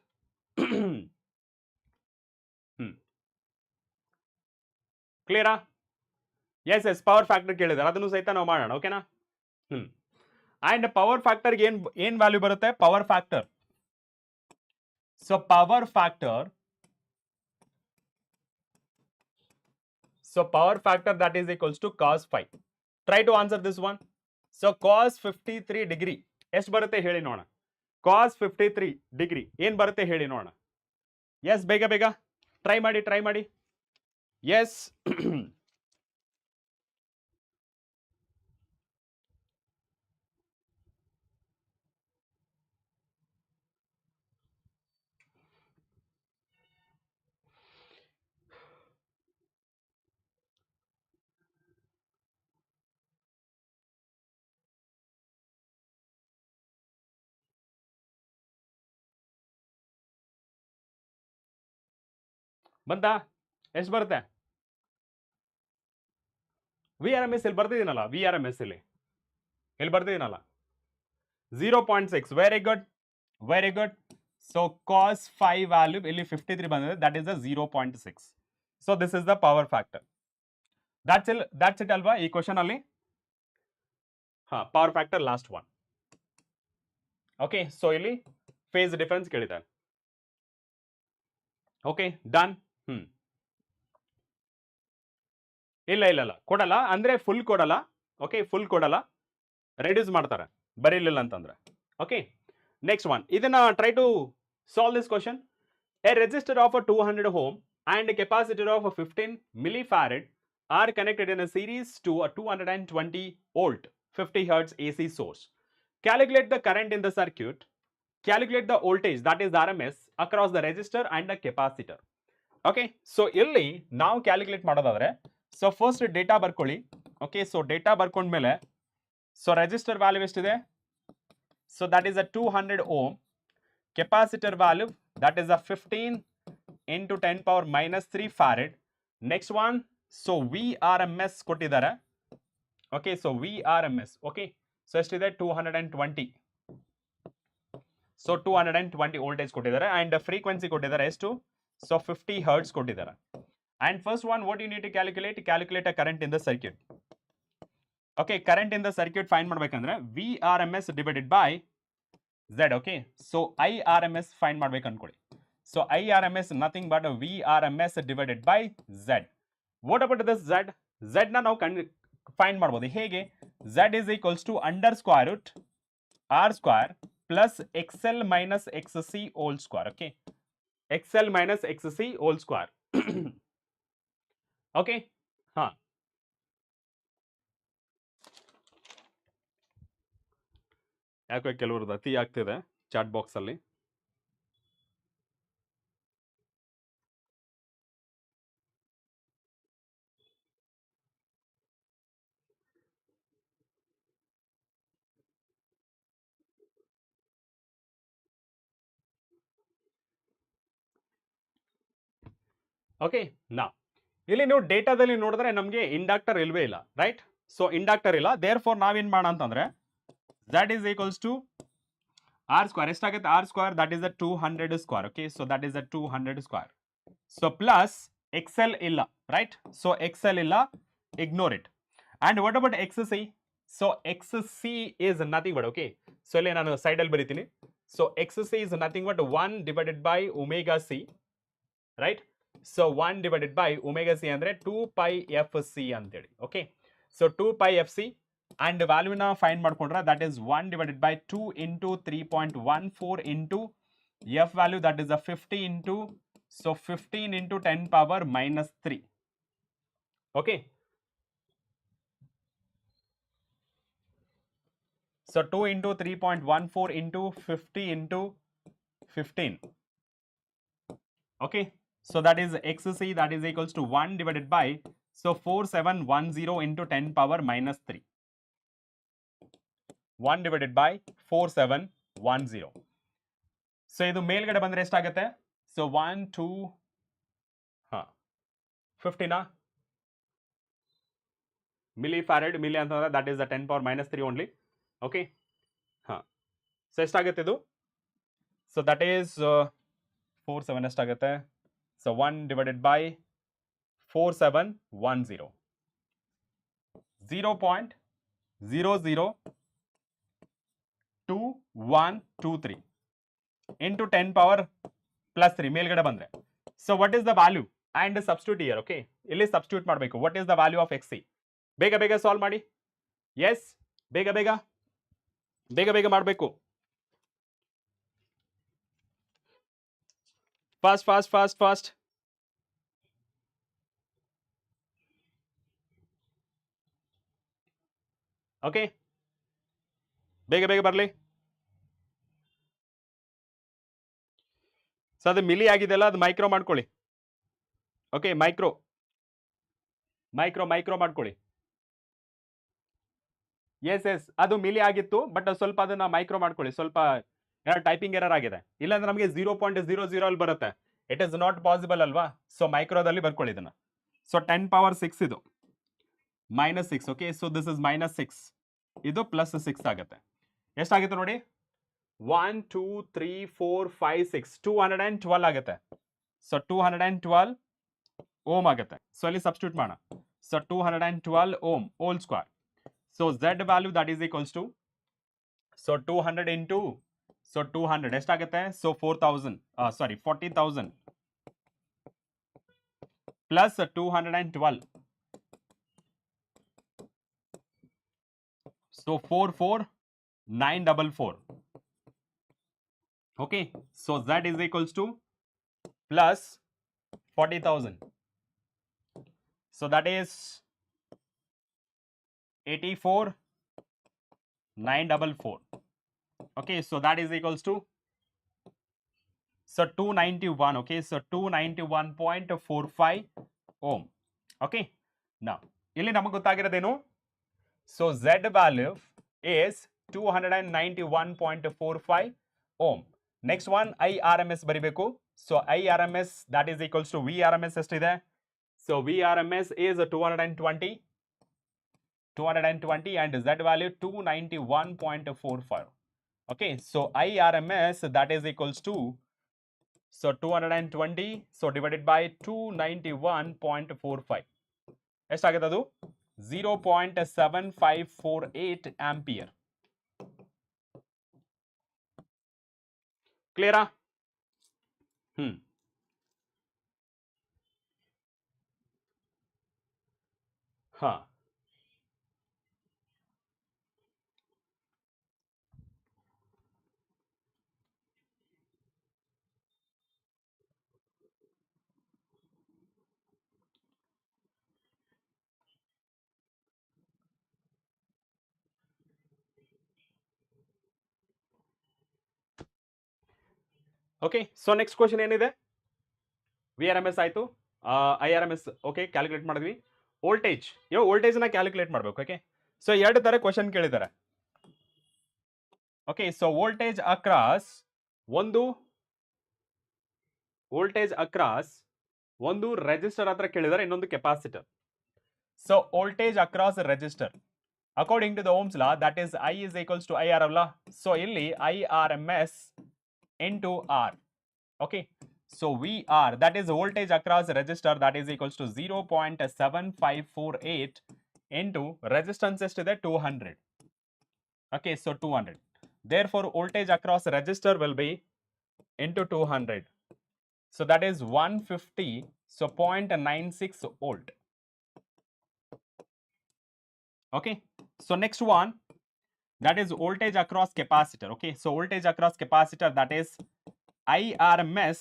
ಕ್ಲಿಯರಾ? Yes power factor ಕೇಳಿದ್ದಾರೆ, ಅದನ್ನು ಸಹಿತ ನಾವು ಮಾಡೋಣ. ಓಕೆನಾ? And power ಫ್ಯಾಕ್ಟರ್ಗೆ ಏನ್ ವ್ಯಾಲ್ಯೂ ಬರುತ್ತೆ? Power factor, so power factor, so power factor that is equals to cos 5. Try to answer this one. So cos 53 degree ಎಷ್ಟು ಬರುತ್ತೆ ಹೇಳಿ ನೋಡೋಣ. cos 53 degree ಏನು ಬರುತ್ತೆ ಹೇಳಿ ನೋಡೋಣ. ಎಸ್ ಬೇಗ ಟ್ರೈ ಮಾಡಿ. ಎಸ್ ಬಂತಾ? ಎಷ್ಟು ಬರುತ್ತೆ? ವಿ ಆರ್ ಎಮ್ ಎಸ್ ಇಲ್ಲಿ ಬರ್ತಿದ್ದೀನಲ್ಲ, ವಿ ಆರ್ ಎಮ್ ಎಸ್ ಇಲ್ಲಿ ಬರ್ತಿದ್ದೀನಲ್ಲ 0.6. Very good, very good. So cos 5 value ಇಲ್ಲಿ 53 ಬಂದಿದೆ, that is the 0.6. So this is the power factor. That's it ಅಲ್ವಾ ಈ ಕ್ವಶನ್ ಅಲ್ಲಿ? ಹಾ, power factor last one. Okay, so ಇಲ್ಲಿ ಫೇಸ್ ಡಿಫರೆನ್ಸ್ ಕೇಳಿದ್ದಾರೆ. Okay, done. ಇಲ್ಲ ಕೊಡಲ್ಲ ಅಂದ್ರೆ ಫುಲ್ ಕೊಡಲ್ಲ. ಓಕೆ, ಫುಲ್ ಕೊಡಲ್ಲ, ರೆಡ್ಯೂಸ್ ಮಾಡ್ತಾರೆ ಬರೀಲಿಲ್ಲ ಅಂತಂದ್ರೆ. Okay, next one. ಇದನ್ನ try to solve this question. A resistor of 200 ohm and a capacitor of 15 millifarad are connected in a series to a 220 volt 50 hertz AC source. Calculate the current in the circuit. Calculate the voltage, that is RMS, across the resistor and the capacitor. Okay, so ಇಲ್ಲಿ ನಾವು calculate ಮಾಡೋದಾದ್ರೆ, so first data ಬರ್ಕೊಳ್ಳಿ. Okay, so data ಬರ್ಕೊಂಡ್ಮೇಲೆ so resistor value ಎಷ್ಟಿದೆ? So that is a 200 ohm. Capacitor value that is a 15 into 10 power minus 3 farad. Next one, so V R M S ಕೊಟ್ಟಿದ್ದಾರೆ. Okay, so V R M S. Okay, so ಎಷ್ಟಿದೆ? 220. So 220 voltage ಕೊಟ್ಟಿದ್ದಾರೆ and frequency ಕೊಟ್ಟಿದ್ದಾರೆ ಎಷ್ಟು? So 50 hertz ಕೊಟ್ಟಿದ್ದಾರೆ. And first one, what you need to calculate a current in the circuit. Okay, current in the circuit find ಮಾಡ್ಬೇಕಂದ್ರೆ V R M S divided by Z. Okay, so I R M S find ಮಾಡ್ಬೇಕು ಅನ್ಕೊಳ್ಳಿ. So I R M S nothing but V R M S divided by Z. What about this Z? Z ನ ನಾವು find ಮಾಡ್ಬೋದು ಹೇಗೆ? Z is equals to under square root R square plus Excel minus X C whole square. Okay, XL minus XC whole square. Okay, ಹಾ, ಯಾಕೆ ಕೆಲವ್ರದ್ದು ಅತಿ ಆಗ್ತಿದೆ chat box ಅಲ್ಲಿ. Okay, ನಾ ಇಲ್ಲಿ ನೀವು ಡೇಟಾದಲ್ಲಿ ನೋಡಿದ್ರೆ ನಮಗೆ ಇಂಡಕ್ಟರ್ ಇಲ್ವೇ ಇಲ್ಲ, ರೈಟ್? ಸೊ ಇಂಡಕ್ಟರ್ ಇಲ್ಲ, ದೇರ್ ಫೋರ್ ನಾವೇನ್ ಮಾಡೋಣ ಅಂತಂದ್ರೆ Z is equals to R square. ಎಷ್ಟಾಗುತ್ತೆ? R square that is a 200 square. Okay, so that is a 200 square. So plus XL ಇಲ್ಲ, ರೈಟ್? ಸೊ ಎಕ್ಸೆಲ್ ಇಲ್ಲ, ignore it. And what about X C? So X C is nothing but, okay, so ಇಲ್ಲಿ ನಾನು ಸೈಡಲ್ಲಿ ಬರೀತೀನಿ. So X C is nothing but 1 divided by omega C, right? So 1 divided by omega C ಅಂದ್ರೆ 2 pi F C ಅಂತೇಳಿ. Okay, so 2 pi F C and ವ್ಯಾಲ್ಯೂನ find ಮಾಡ್ಕೊಂಡ್ರೆ that is 1 divided by 2 into 3.14 into F value that is a 50 into, so 15 into 10 power minus 3. Okay, so 2 into 3.14 into 50 into 15. Okay, so that is XC, that is equals to 1 divided by, so 4710 into 10 power minus 3. 1 divided by 4710. So ಇದು ಮೇಲ್ಗಡೆ ಬಂದ್ರೆ ಎಷ್ಟಾಗುತ್ತೆ? So 1 2 15 milli farad. Milli ಅಂತಂದ್ರೆ that is the 10 power minus 3 only. Okay, so ಎಷ್ಟಾಗುತ್ತೆ ಇದು? So that is 47 ಎಷ್ಟಾಗುತ್ತೆ? So 1 divided by 4710, 0.002123 into 10 power plus 3 ಮೇಲ್ಗಡೆ ಬಂದ್ರೆ. So what is the value and substitute year. Okay, ಇಲ್ಲಿ ಸಬ್ಸ್ಟಿಟ್ಯೂಟ್ ಮಾಡಬೇಕು. What is the value of X C? ಬೇಗ ಬೇಗ solve ಮಾಡಿ. ಎಸ್, ಬೇಗ ಬೇಗ ಬೇಗ ಬೇಗ ಮಾಡಬೇಕು. Fast fast fast fast. Okay, ಬೇಗ ಬೇಗ ಬರಲಿ. ಸೊ ಅದು ಮಿಲಿ ಆಗಿದೆಲ್ಲ, ಅದು ಮೈಕ್ರೋ ಮಾಡ್ಕೊಳ್ಳಿ. ಓಕೆ, ಮೈಕ್ರೋ ಮಾಡ್ಕೊಳ್ಳಿ. ಎಸ್ ಅದು ಮಿಲಿ ಆಗಿತ್ತು, ಬಟ್ ಸ್ವಲ್ಪ ಅದನ್ನ ಮೈಕ್ರೋ ಮಾಡ್ಕೊಳ್ಳಿ. ಸ್ವಲ್ಪ ಟೈಪಿಂಗ್ ಎರರ್ ಆಗಿದೆ, ಇಲ್ಲಾಂದ್ರೆ ನಮಗೆ 0.00 ಅಲ್ಲಿ ಬರುತ್ತೆ. ಇಟ್ ಇಸ್ ನಾಟ್ ಪಾಸಿಬಲ್ ಅಲ್ವಾ? ಸೊ ಮೈಕ್ರೋದಲ್ಲಿ ಬರ್ಕೊಳ್ಳಿ ಇದನ್ನ. ಸೊ 10⁻6 ಇದು -6. ಓಕೆ, ಸೊ ದಿಸ್ ಇಸ್ -6, ಇದು +6 ಆಗುತ್ತೆ. ಎಷ್ಟಾಗುತ್ತೆ ನೋಡಿ? 1 2 3 4 5 6 212 ಆಗುತ್ತೆ. ಸೊ 212 ಓಮ್ ಆಗುತ್ತೆ. ಸೊ ಅಲ್ಲಿ ಸಬ್ಸ್ಟಿಟ್ಯೂಟ್ ಮಾಡೋಣ. So 212 ohm whole square. So Z value that is equals to, so 200 into, so 200 ಎಷ್ಟಾಗುತ್ತೆ? So 40,000 plus 212, so 44944. okay, so Z is equals to plus 40,000, so that is 84,944. okay, so that is equals to, so 291. okay, so 291.45 ohm. okay, now ಇಲ್ಲಿ ನಮಗೆ ಗೊತ್ತಾಗಿರೋದೇನು? So Z value is 291.45 ohm. Next one IRMS ಬರಿಬೇಕು. So IRMS that is equals to VRMS ಎಷ್ಟಿದೆ? So VRMS is 220 and Z value 291.45. okay, so IRMS that is equals to, so 220, so divided by 291.45 ಎಷ್ಟಾಗುತ್ತೆ ಅದು? 0.7548 ampere. ಕ್ಲಿಯರಾ? ಹಾ, okay. So next question ಏನಿದೆ? VRMS ಆಯಿತು, IRMS okay calculate ಮಾಡಿದ್ವಿ. Voltage, ವೋಲ್ಟೇಜ್ನ calculate ಮಾಡಬೇಕು. ಓಕೆ, ಸೊ ಎರಡು ಥರ ಕ್ವಶನ್ ಕೇಳಿದ್ದಾರೆ. ಓಕೆ, ಸೊ ವೋಲ್ಟೇಜ್ ಅಕ್ರಾಸ್ ಒಂದು ರೆಜಿಸ್ಟರ್ ಹತ್ರ ಕೇಳಿದ್ದಾರೆ, ಇನ್ನೊಂದು capacitor. So voltage across resistor according to the ohm's law that is I is equals to IR ಅಲ್ಲ. ಸೊ ಇಲ್ಲಿ IRMS into R. okay, so VR that is voltage across resistor that is equals to 0.7548 into resistance ಎಷ್ಟಿದೆ? 200. okay, so 200. therefore voltage across resistor will be into 200, so that is 150, so 0.96 volt. okay, so next one that is voltage across capacitor. okay, so voltage across capacitor that is IRMS,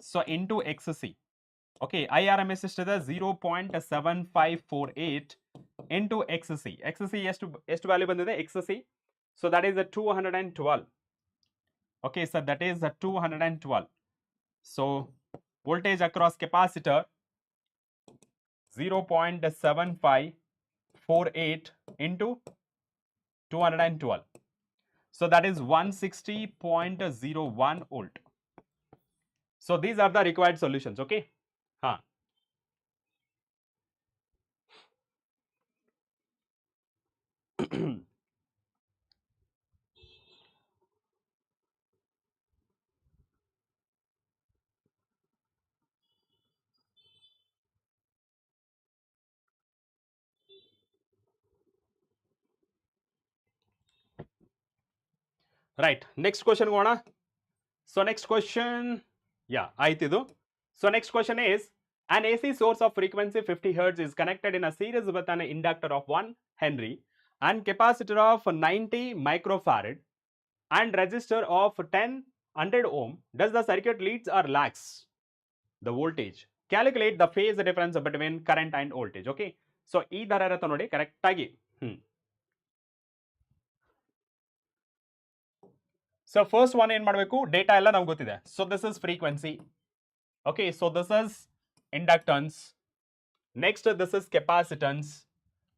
so into XC. okay, IRMS ಎಷ್ಟಿದೆ? 0.7548 into XC. XC ಎಷ್ಟು value ಬಂದಿದೆ? XC, so that is a 212. okay, so that is a 212. so voltage across capacitor 0.7548 into 212, so that is 160.01 volt. so these are the required solutions. okay, right, next question ಹೋಗೋಣ. so next question, ಆಯ್ತಿದು. so next question is, an AC source of frequency 50 Hz is connected in a series with an inductor of 1 Henry and capacitor of 90 microfarad and resistor of 100 ohm. Does the circuit leads or lags the voltage? Calculate the phase difference between current and voltage. okay, so ಈ ತರ ಇರುತ್ತೆ ನೋಡಿ correct ಆಗಿ. So first one ಏನು ಮಾಡಬೇಕು, data ಎಲ್ಲ ನಮ್ಗೆ ಗೊತ್ತಿದೆ. So this is frequency. Okay, so this is inductance. Next this is capacitance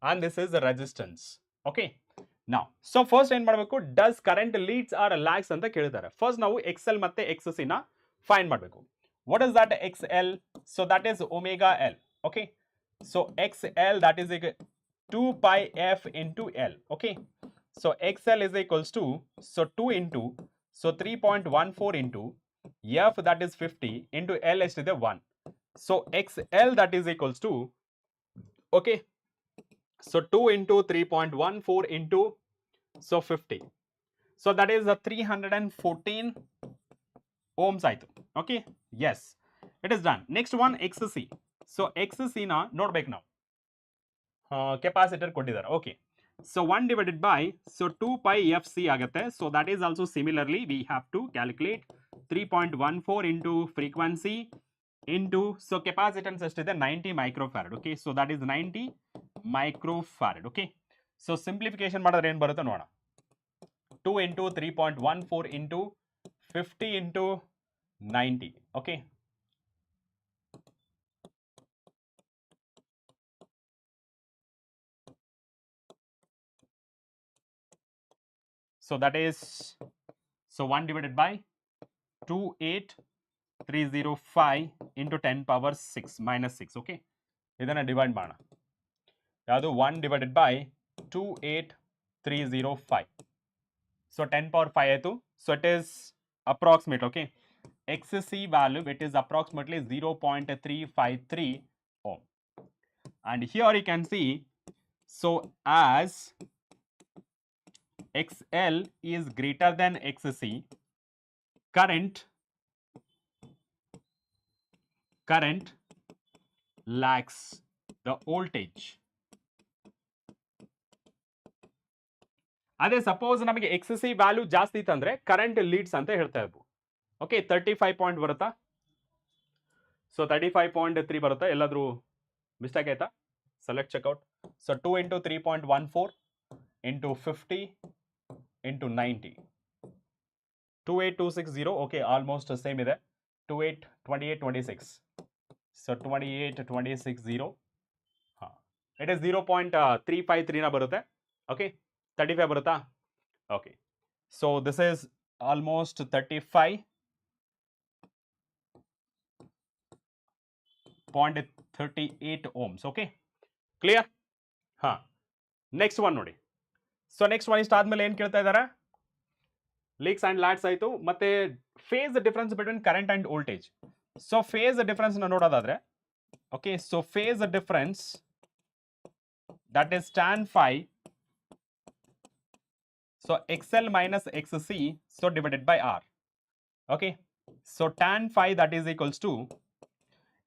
and this is resistance. Okay, now so first ಏನು ಮಾಡಬೇಕು, does current leads or lags ಅಂತ ಕೇಳಿದ್ದಾರೆ. ಫಸ್ಟ್ ನಾವು XL ಮತ್ತೆ XC ನ ಫೈಂಡ್ ಮಾಡಬೇಕು. what is that XL? so that is omega L. okay, so XL that is equal 2 pi f into L. okay, so XL is equals to, so 2 into, so 3.14 into f that is 50 into L is to the 1. so XL that is equals to, okay, so 2 into 3.14 into, so 50. So that is a 314 ohms ಆಯ್ತು. Okay, yes, it is done. Next one XC. So XC ನ ನೋಡ್ಬೇಕು ನಾವು, capacitor ಕೊಟ್ಟಿದ್ದಾರೆ. Okay, so 1 divided by, so 2 pi FC ಆಗುತ್ತೆ. so that is also similarly we have to calculate 3.14 into frequency into, so capacitance ಎಷ್ಟಿದೆ 90 microfarad. okay, so that is 90 microfarad. okay, so simplification ಮಾಡಿದ್ರೆ ಏನು ಬರುತ್ತೆ ನೋಡೋಣ. 2 into 3.14 into 50 into 90. okay, so that is, so 1 divided by 28305 into 10 power 6 minus 6. okay, ಇದನ್ನ divide ಮಾಡೋಣ. ಯಾವುದು 1 divided by 28305, so 10 power 5 ಆಯಿತು. so it is approximate. okay, XC value it is approximately 0.353 ohm. and here you can see, so as XL is greater than XC, current lags the voltage. ಅದೇ suppose ನಮಗೆ XC value ಜಾಸ್ತಿ ಇತ್ತಂದ್ರೆ current leads ಅಂತ ಹೇಳ್ತಾ ಇದ್ವು. Okay, 35 point ಬರುತ್ತಾ? So 35.3 ಬರುತ್ತಾ? ಎಲ್ಲಾದ್ರೂ ಮಿಸ್ಟೇಕ್ ಆಯ್ತಾ? Select checkout. So 2 into 3.14 into 50 into 90, 28260. Okay, almost same ಇದೆ. 2826, ಸೊ 28260. ಹಾಂ, ಇಟ್ ಇಸ್ 0.353 ನ ಬರುತ್ತೆ. ಓಕೆ, 35 ಬರುತ್ತಾ? Okay, so this is almost 35.38 ohms. Okay, clear? ಹಾಂ, ನೆಕ್ಸ್ಟ್ ಒನ್ ನೋಡಿ. ಸೊ ನೆಕ್ಸ್ಟ್ ಒನ್ ಇಷ್ಟ ಆದ್ಮೇಲೆ ಏನು ಕೇಳ್ತಾ ಇದ್ದಾರೆ? ಲೀಕ್ಸ್ ಆ್ಯಂಡ್ ಲ್ಯಾಡ್ಸ್ ಆಯಿತು, ಮತ್ತೆ phase difference between current and voltage. So phase ಡಿಫ್ರೆನ್ಸ್ನ ನೋಡೋದಾದ್ರೆ, okay, so phase difference that is tan phi, so XL minus XC, so divided by R. okay, so tan phi that is equals to,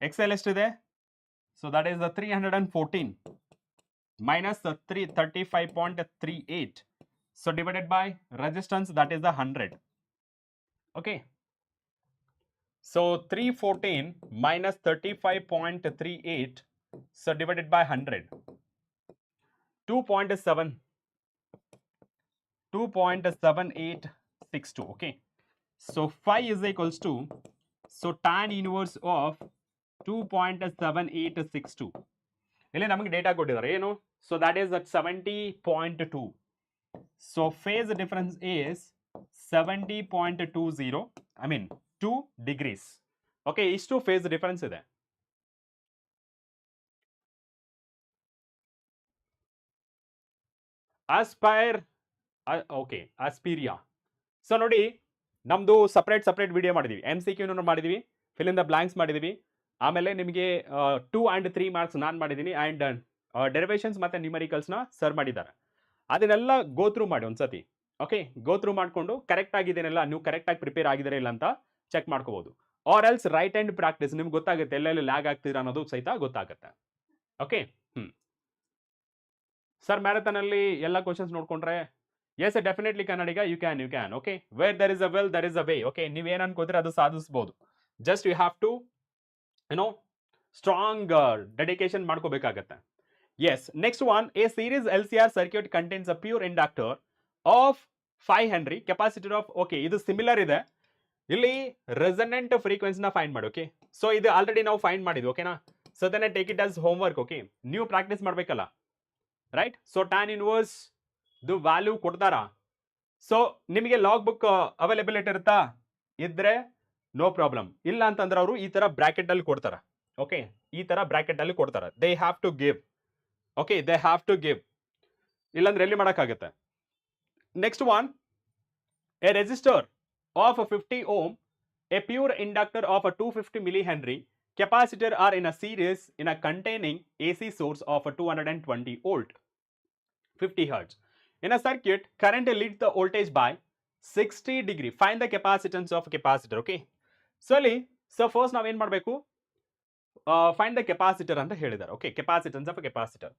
XL ಎಷ್ಟಿದೆ? so that is the 314 minus the 35.38, so divided by resistance that is the 100. okay, so 314 minus 35.38, so divided by 100, 2.7862. okay, so phi is equals to, so tan inverse of 2.7862. ಇಲ್ಲಿ ನಮಗೆ data ಕೊಟ್ಟಿದ್ದಾರೆ ಏನು? So that is at 70.2. So phase difference is 70.20, I mean 2 degrees. Okay, ಇಷ್ಟು face difference ಇದೆ. Okay, ಆಸ್ಪೀರಿಯಾ. So ನೋಡಿ, ನಮ್ಮದು separate video ಮಾಡಿದ್ದೀವಿ. MCQ ಮಾಡಿದ್ದೀವಿ, ಫಿಲ್ ಇನ್ ದ ಬ್ಲಾಂಕ್ಸ್ ಮಾಡಿದ್ದೀವಿ. ಆಮೇಲೆ ನಿಮಗೆ 2 and 3 ಮಾರ್ಕ್ಸ್ ನಾನು ಮಾಡಿದ್ದೀನಿ, ಆ್ಯಂಡ್ ಡೆರಿವೇಷನ್ಸ್ ಮತ್ತು ನ್ಯೂಮರಿಕಲ್ಸ್ನ ಸರ್ ಮಾಡಿದ್ದಾರೆ. ಅದನ್ನೆಲ್ಲ ಗೋ ಥ್ರೂ ಮಾಡಿ ಒಂದ್ಸತಿ. ಓಕೆ, ಗೋ ಥ್ರೂ ಮಾಡಿಕೊಂಡು ಕರೆಕ್ಟ್ ಆಗಿದ್ದೇನೆಲ್ಲ, ನೀವು ಕರೆಕ್ಟಾಗಿ ಪ್ರಿಪೇರ್ ಆಗಿದ್ದೀರಾ ಇಲ್ಲ ಅಂತ ಚೆಕ್ ಮಾಡ್ಕೋಬೋದು. Or else write and practice, ನಿಮ್ಗೆ ಗೊತ್ತಾಗುತ್ತೆ ಎಲ್ಲೆಲ್ಲಿ ಲ್ಯಾಗ್ ಆಗ್ತೀರಾ ಅನ್ನೋದು ಸಹಿತ ಗೊತ್ತಾಗುತ್ತೆ. ಓಕೆ, ಸರ್ ಮ್ಯಾರಥಾನಲ್ಲಿ ಎಲ್ಲ ಕ್ವಶನ್ಸ್ ನೋಡ್ಕೊಂಡ್ರೆ, yes definitely Kannadiga, you can. Okay, where there is a will there is a way. Okay, ನೀವೇನು ಅನ್ಕೋತೀರ ಅದು ಸಾಧಿಸ್ಬೋದು. Just you have to strong dedication ಮಾಡ್ಕೋಬೇಕಾಗತ್ತೆ. Yes, next one, a series LCR circuit contains a pure inductor of 5 henry capacitor of okay ಇದು similar ಇದೆ ಇಲ್ಲಿ resonant ಫ್ರೀಕ್ವೆನ್ಸಿನ find ಮಾಡಿ ಓಕೆ ಸೊ ಇದು ಆಲ್ರೆಡಿ ನಾವು ಫೈಂಡ್ ಮಾಡಿದ್ವಿ ಓಕೆನಾ so then take it as homework okay ನೀವು ಪ್ರಾಕ್ಟೀಸ್ ಮಾಡಬೇಕಲ್ಲ ರೈಟ್ ಸೊ ಟ್ಯಾನ್ ಇನ್ವರ್ಸ್ ದು ವ್ಯಾಲ್ಯೂ ಕೊಡ್ತಾರಾ ಸೊ ನಿಮಗೆ ಲಾಗ್ ಬುಕ್ ಅವೈಲೇಬಿಲಿಟಿ ಇರುತ್ತಾ ಇದ್ರೆ ನೋ ಪ್ರಾಬ್ಲಮ್ ಇಲ್ಲ ಅಂತಂದ್ರೆ ಅವರು ಈ ತರ ಬ್ರಾಕೆಟ್ ಅಲ್ಲಿ ಕೊಡ್ತಾರ ಓಕೆ ಈ ತರ ಬ್ರಾಕೆಟ್ ಅಲ್ಲಿ ಕೊಡ್ತಾರ they have to give okay they have to give ಇಲ್ಲಾಂದ್ರೆ ಎಲ್ಲಿ ಮಾಡೋಕ್ಕಾಗತ್ತೆ next one a resistor of 50 ohm a pure inductor of a 250 millihenry capacitor are in a series in a containing AC source of a 220 volt 50 hertz in a circuit current leads the voltage by 60 degree find the capacitance of a capacitor okay so ಅಲ್ಲಿ so first ನಾವು ಏನು ಮಾಡಬೇಕು find the capacitor ಅಂತ ಹೇಳಿದ್ದಾರೆ okay capacitance of a capacitor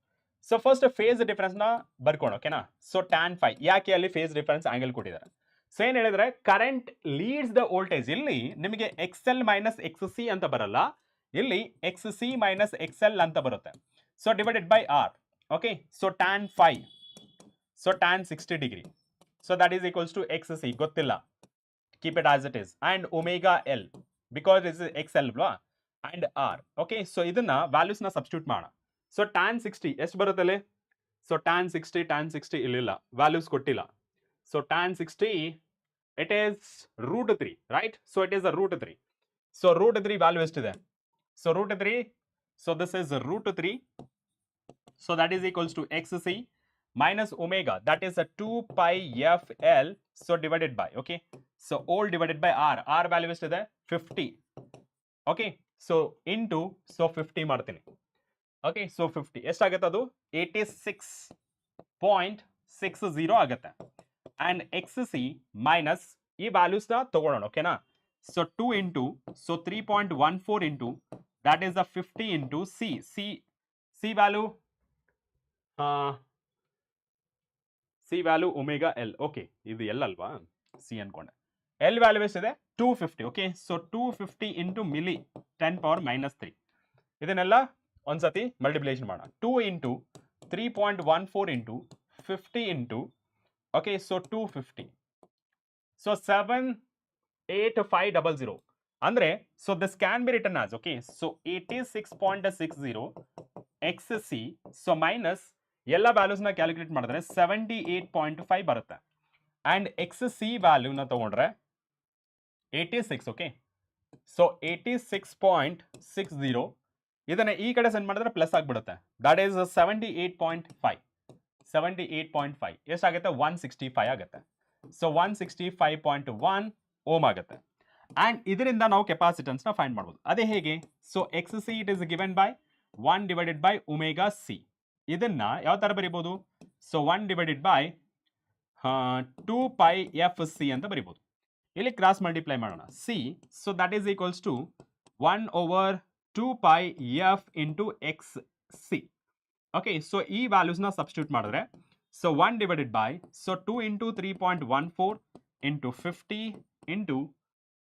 so first phase difference ನ ಬರ್ಕೋಣ ಓಕೆನಾ so tan phi ಯಾಕೆ ಅಲ್ಲಿ phase difference angle ಕೊಟ್ಟಿದ್ದಾರೆ ಸೊ ಏನು ಹೇಳಿದ್ರೆ ಕರೆಂಟ್ ಲೀಡ್ಸ್ ದ ವೋಲ್ಟೇಜ್ ಇಲ್ಲಿ ನಿಮಗೆ XL ಮೈನಸ್ XC ಅಂತ ಬರಲ್ಲ ಇಲ್ಲಿ XC ಮೈನಸ್ XL ಅಂತ ಬರುತ್ತೆ so divided by R okay so tan phi so tan 60 degree so that is equals to XC ಗೊತ್ತಿಲ್ಲ keep it as it is and omega L because is XL ಅಲ್ವಾ and R okay so ಇದನ್ನ values ನ substitute ಮಾಡೋಣ so tan 60 ಎಷ್ಟು ಬರುತ್ತಲ್ಲಿ so tan 60 ಇಲ್ಲಿಲ್ಲ values ಕೊಟ್ಟಿಲ್ಲ so tan 60 it is root 3 right so it is a root 3 so root 3 value estiде so root 3 so this is root 3 so that is equals to XC minus omega that is a 2 pi FL so divided by okay so all divided by R value estide 50 okay so into so 50 ಮಾಡ್ತೀನಿ okay so 50 ಎಷ್ಟಾಗುತ್ತೆ ಅದು 86.60 ಆಗುತ್ತೆ and XC minus ಈ values ನ ತಗೊಳ್ಳೋಣ ಓಕೆನಾ so 2 into so 3.14 into that is a 50 into C value omega L okay ಇದು L ಅಲ್ವಾ C ಅನ್ಕೊಂಡೆ L value ಎಷ್ಟಿದೆ 250 okay so 250 into milli 10 power minus 3 ಇದನ್ನೆಲ್ಲ ಒಂದ್ಸತಿ ಮಲ್ಟಿಪ್ಲಿಕೇಶನ್ ಮಾಡೋಣ 2 into 3.14 into 50 into okay so 250 so 78500 andre so this can be written as okay so 86.60 XC so minus ಎಲ್ಲ values ನ calculate ಮಾಡಿದ್ರೆ 78.5 ಬರುತ್ತೆ and XC ವ್ಯಾಲ್ಯೂ ನ ತಗೊಂಡ್ರೆ 86 okay so 86.60 ಇದನ್ನ ಈ ಕಡೆ ಸೆಂಡ್ ಮಾಡಿದ್ರೆ ಪ್ಲಸ್ ಆಗಿಬಿಡುತ್ತೆ ದಟ್ ಈಸ್ 78.5 ಎಷ್ಟಾಗುತ್ತೆ 165 ಆಗುತ್ತೆ ಸೊ 165.1 ಓಮ್ ಆಗುತ್ತೆ ಅಂಡ್ ಇದರಿಂದ ನಾವು ಕೆಪಾಸಿಟನ್ಸ್ ನ ಫೈಂಡ್ ಮಾಡಬಹುದು ಅದೇ ಹೇಗೆ so XC it is given by 1 divided by omega C ಇದನ್ನ ಯಾವ ತರ ಬರೀಬಹುದು so 1 divided by 2 pi FC ಅಂತ ಬರೀಬಹುದು ಇಲ್ಲಿ ಕ್ರಾಸ್ ಮಲ್ಟಿಪ್ಲೈ ಮಾಡೋಣ C so that is equals to 1 over 2 pi F into XC okay so ಈ values ನ substitute ಮಾಡಿದ್ರೆ so 1 divided by so 2 into 3.14 into 50 into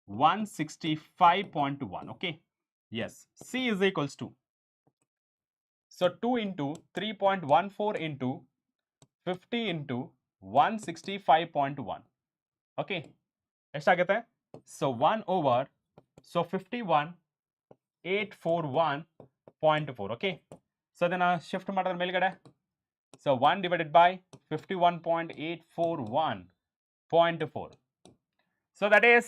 165.1 okay yes C is equals to so 2 into 3.14 into 50 into 165.1 okay ಎಷ್ಟಾಗುತ್ತೆ so 1 over so 51,841.4 okay so then shift ಮಾಡಿದ್ರೆ ಮೇಲ್ಗಡೆ so 1 divided by 51.841.4 so that is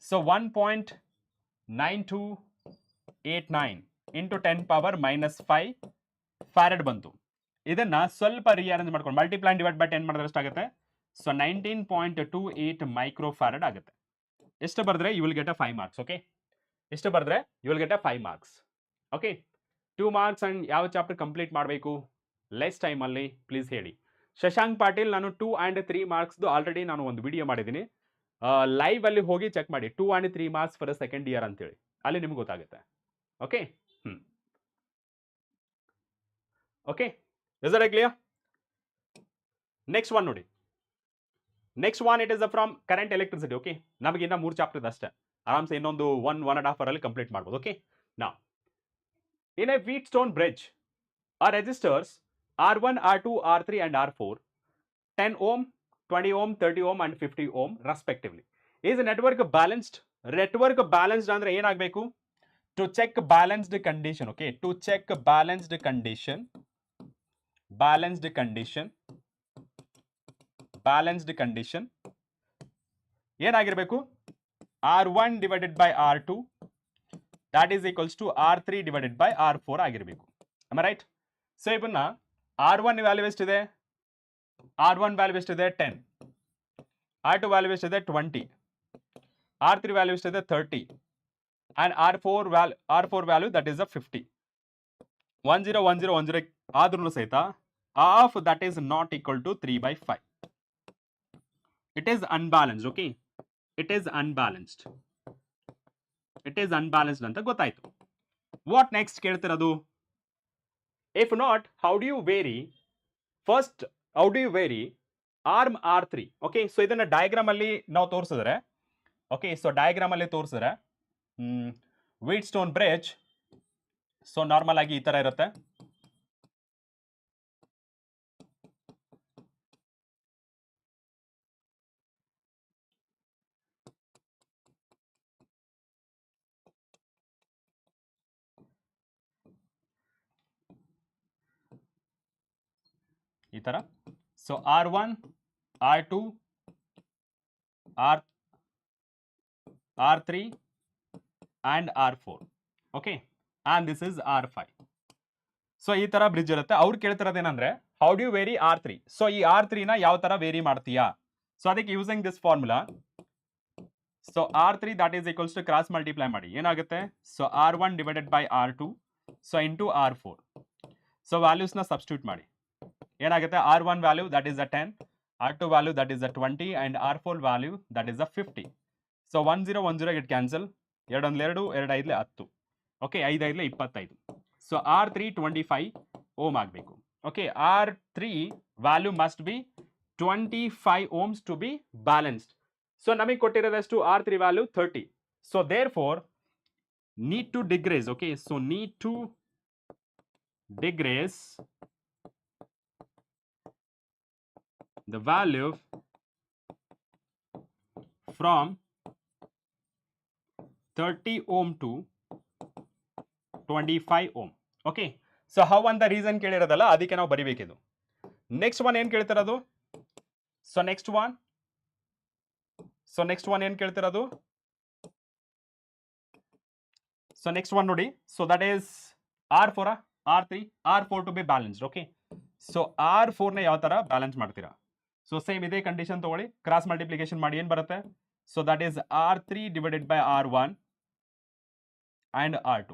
so 1.9289 into 10 power minus 5 farad ಬಂತು ಇದನ್ನ ಸ್ವಲ್ಪ rearrange ಮಾಡ್ಕೊಂಡು multiply divide by 10 ಮಾಡಿದ್ರೆ ಎಷ್ಟಾಗುತ್ತೆ so 19.28 micro farad ಆಗುತ್ತೆ ಎಷ್ಟು ಬರೆದ್ರೆ you will get a 5 marks okay ಎಷ್ಟು ಬರೆದ್ರೆ you will get a 5 marks okay 2 marks and ಯಾವ ಚಾಪ್ಟರ್ ಕಂಪ್ಲೀಟ್ ಮಾಡಬೇಕು ಲೆಸ್ ಟೈಮ್ ಅಲ್ಲಿ ಪ್ಲೀಸ್ ಹೇಳಿ ಶಶಾಂಕ್ ಪಾಟೀಲ್ ನಾನು 2 and 3 ಮಾರ್ಕ್ಸ್ ಆಲ್ರೆಡಿ ನಾನು ಒಂದು ವಿಡಿಯೋ ಮಾಡಿದ್ದೀನಿ ಲೈವ್ ಅಲ್ಲಿ ಹೋಗಿ ಚೆಕ್ ಮಾಡಿ 2 and 3 marks for second year ಅಂತೇಳಿ ಅಲ್ಲಿ ನಿಮ್ಗೆ ಗೊತ್ತಾಗುತ್ತೆ okay okay is it clear next one ನೋಡಿ next one it is from current electricity okay ನಮಗೆ ಇನ್ನ 3 ಚಾಪ್ಟರ್ ಅಷ್ಟೇ ಆರಾಮ್ಸೆ ಇನ್ನೊಂದು 1.5 hour ಅಲ್ಲಿ ಕಂಪ್ಲೀಟ್ ಮಾಡ್ಬೋದು ಓಕೆ ನಾ in a Wheatstone bridge, our resistors R1, R2, R3 and R4 10 ohm, 20 ohm, 30 ohm and 50 ohm respectively. Is the network balanced? Network balanced andre ಏನಾಗಬೇಕು? To check balanced condition, okay? To check balanced condition, ಏನಾಗಿರಬೇಕು? R1 divided by R2 that is equals to R3 divided by R4 ಆಗಿರಬೇಕು. Am I right? So ಇವನ್ನ R1 value ಎಷ್ಟಿದೆ? R1 value ಎಷ್ಟಿದೆ? 10. R2 value ಎಷ್ಟಿದೆ? 20. R3 value ಎಷ್ಟಿದೆ? 30. And R4 value that is a 50. 10 ಆದ್ರೂ ಸಹಿತ half that is not equal to 3 by 5. It is unbalanced, okay? It is unbalanced ಅಂತ ಗೊತ್ತಾಯ್ತು. What next ಕೇಳ್ತಿರೋದು? If not, how do you vary? First, how do you vary arm R3? Okay, so ಇದನ್ನ diagram ಅಲ್ಲಿ ನಾವು ತೋರಿಸಿದ್ರೆ, okay, so diagram ಅಲ್ಲಿ ತೋರಿಸಿದ್ರೆ Wheatstone bridge, so normal ಆಗಿ ಈ ತರ ಇರುತ್ತೆ. ಈ ತರ. So R1, R2, R3 and R4. Okay, and this is R5. So ಈ ತರ ಬ್ರಿಡ್ಜ್ ಇರುತ್ತೆ. ಅವ್ರು ಕೇಳ್ತಿರೋದೇನಂದ್ರೆ how do you vary R3? So ಈ R3 ನ ಯಾವ ತರ ವೇರಿ ಮಾಡ್ತೀಯಾ? ಸೊ ಅದಕ್ಕೆ using this formula, so R3 that is equals to cross multiply ಮಾಡಿ ಏನಾಗುತ್ತೆ? So R1 divided by R2 so into R4. So ವ್ಯಾಲ್ಯೂಸ್ನ ಸಬ್ಸ್ಟಿಟ್ಯೂಟ್ ಮಾಡಿ ಏನಾಗುತ್ತೆ? R1 value that is a 10, R2 value that is a 20 and R4 value that is a 50. So 10 get cancel, 2 2 2 5 10. Okay, 5 5 25. So R3 25 ohm ಆಗಬೇಕು. Okay, R3 value must be 25 ohms to be balanced. So ನಮಗೆ ಕೊಟ್ಟಿರೋದಷ್ಟು R3 value 30. So therefore need to decrease. Okay, so need to decrease the value from 30 ohm to 25 ohm. Okay, so how ಅಂತ reason ಕೇಳಿರೋದಲ್ಲ, ಅದಕ್ಕೆ ನಾವು ಬರಿಬೇಕಿದು. Next one ಏನ್ ಕೇಳ್ತಿರೋದು? So next one ಏನ್ ಕೇಳ್ತಿರೋದು? So next one ನೋಡಿ. So that is R4, R3, R4 to be balanced. Okay, so R4 ನ ಯಾವ ತರ ಬ್ಯಾಲೆನ್ಸ್ ಮಾಡ್ತೀರಾ? ಸೊ ಸೇಮ್ ಇದೇ ಕಂಡೀಷನ್ ತಗೊಳ್ಳಿ, ಕ್ರಾಸ್ ಮಲ್ಟಿಪ್ಲಿಕೇಶನ್ ಮಾಡಿ ಏನ್ ಬರುತ್ತೆ? So that is R3 divided by R1 and R2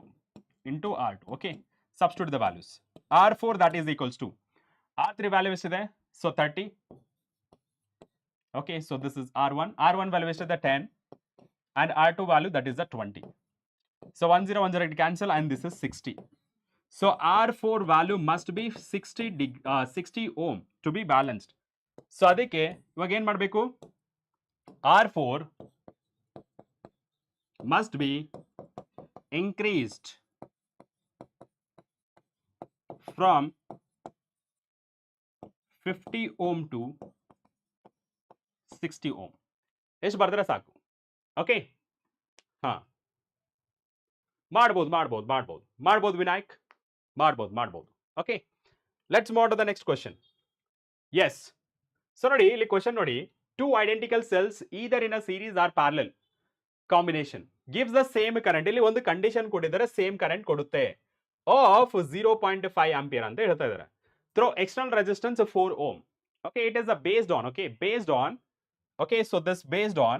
into R2. Okay, substitute the values. R4 that is equals to R3 value is there, so 30. Okay, so this is R1 value is the 10 and R2 value that is the 20. So 10 cancel and this is 60. So R4 value must be 60 ohm to be balanced. So ಅದಕ್ಕೆ ಇವಾಗ ಏನು ಮಾಡಬೇಕು? R4 must be increased from 50 ohm to 60 ohm. ಎಷ್ಟು ಬರೆದ್ರೆ ಸಾಕು? Okay, ಹಾ, ಮಾಡ್ಬೋದು ವಿನಾಯಕ್, ಮಾಡ್ಬೋದು. Okay, let's move to the next question. Yes, so ನೋಡಿ ಇಲ್ಲಿ ಕ್ವೆಶ್ಚನ್ ನೋಡಿ, 2 identical cells either in a series or parallel combination gives the same current. ಇಲ್ಲಿ ಒಂದು ಕಂಡೀಷನ್ ಕೊಟ್ಟಿದ್ದಾರೆ, ಸೇಮ್ ಕರೆಂಟ್ ಕೊಡುತ್ತೆ ಆಫ್ 0.5 ಆಂಪಿಯರ್ ಅಂತ ಹೇಳ್ತಾ ಇದ್ದಾರೆ. Through external resistance 4 ohm. Okay, it is a based on, okay, so this based on,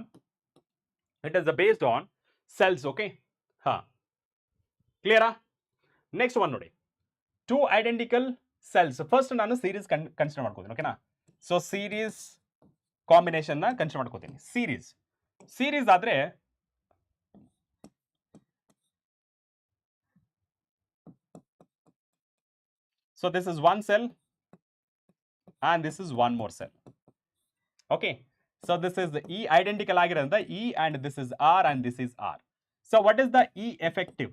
it is a based on cells. Okay, ha, clear? Next one ನೋಡಿ, 2 identical cells. First ನಾನು series consider ಮಾಡ್ಕೋತೀನಿ. ಓಕೆನಾ? So series combination ನ consider ಮಾಡ್ಕೋತೀನಿ. Series ಆದ್ರೆ so this is one cell and this is one more cell. Okay, so this is the E identical ಆಗಿರೋದ್ರಿಂದ E and this is R and this is R. So what is the E effective?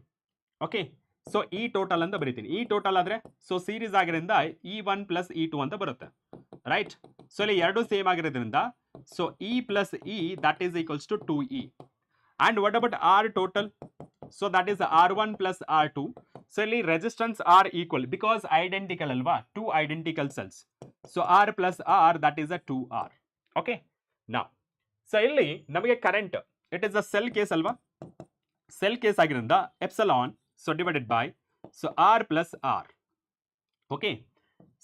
Okay, so E total ಅಂತ ಬರೀತೀನಿ. E total ಆದ್ರೆ so series ಆಗಿರೋದ್ರಿಂದ E1 plus E2 ಅಂತ ಬರುತ್ತೆ, right? So ಇಲ್ಲಿ ಎರಡು same ಆಗಿರೋದ್ರಿಂದ so E plus E that is equals to 2E. And what about R total? So that is R1 plus R2. So ಇಲ್ಲಿ resistance are equal because identical ಅಲ್ವಾ, two identical cells. So R plus R that is a 2R. Okay. Now, so ಇಲ್ಲಿ ನಮಗೆ current, it is a cell case ಅಲ್ವಾ, cell case ಆಗಿರೋದ್ರಿಂದ epsilon so divided by so R plus R. Okay.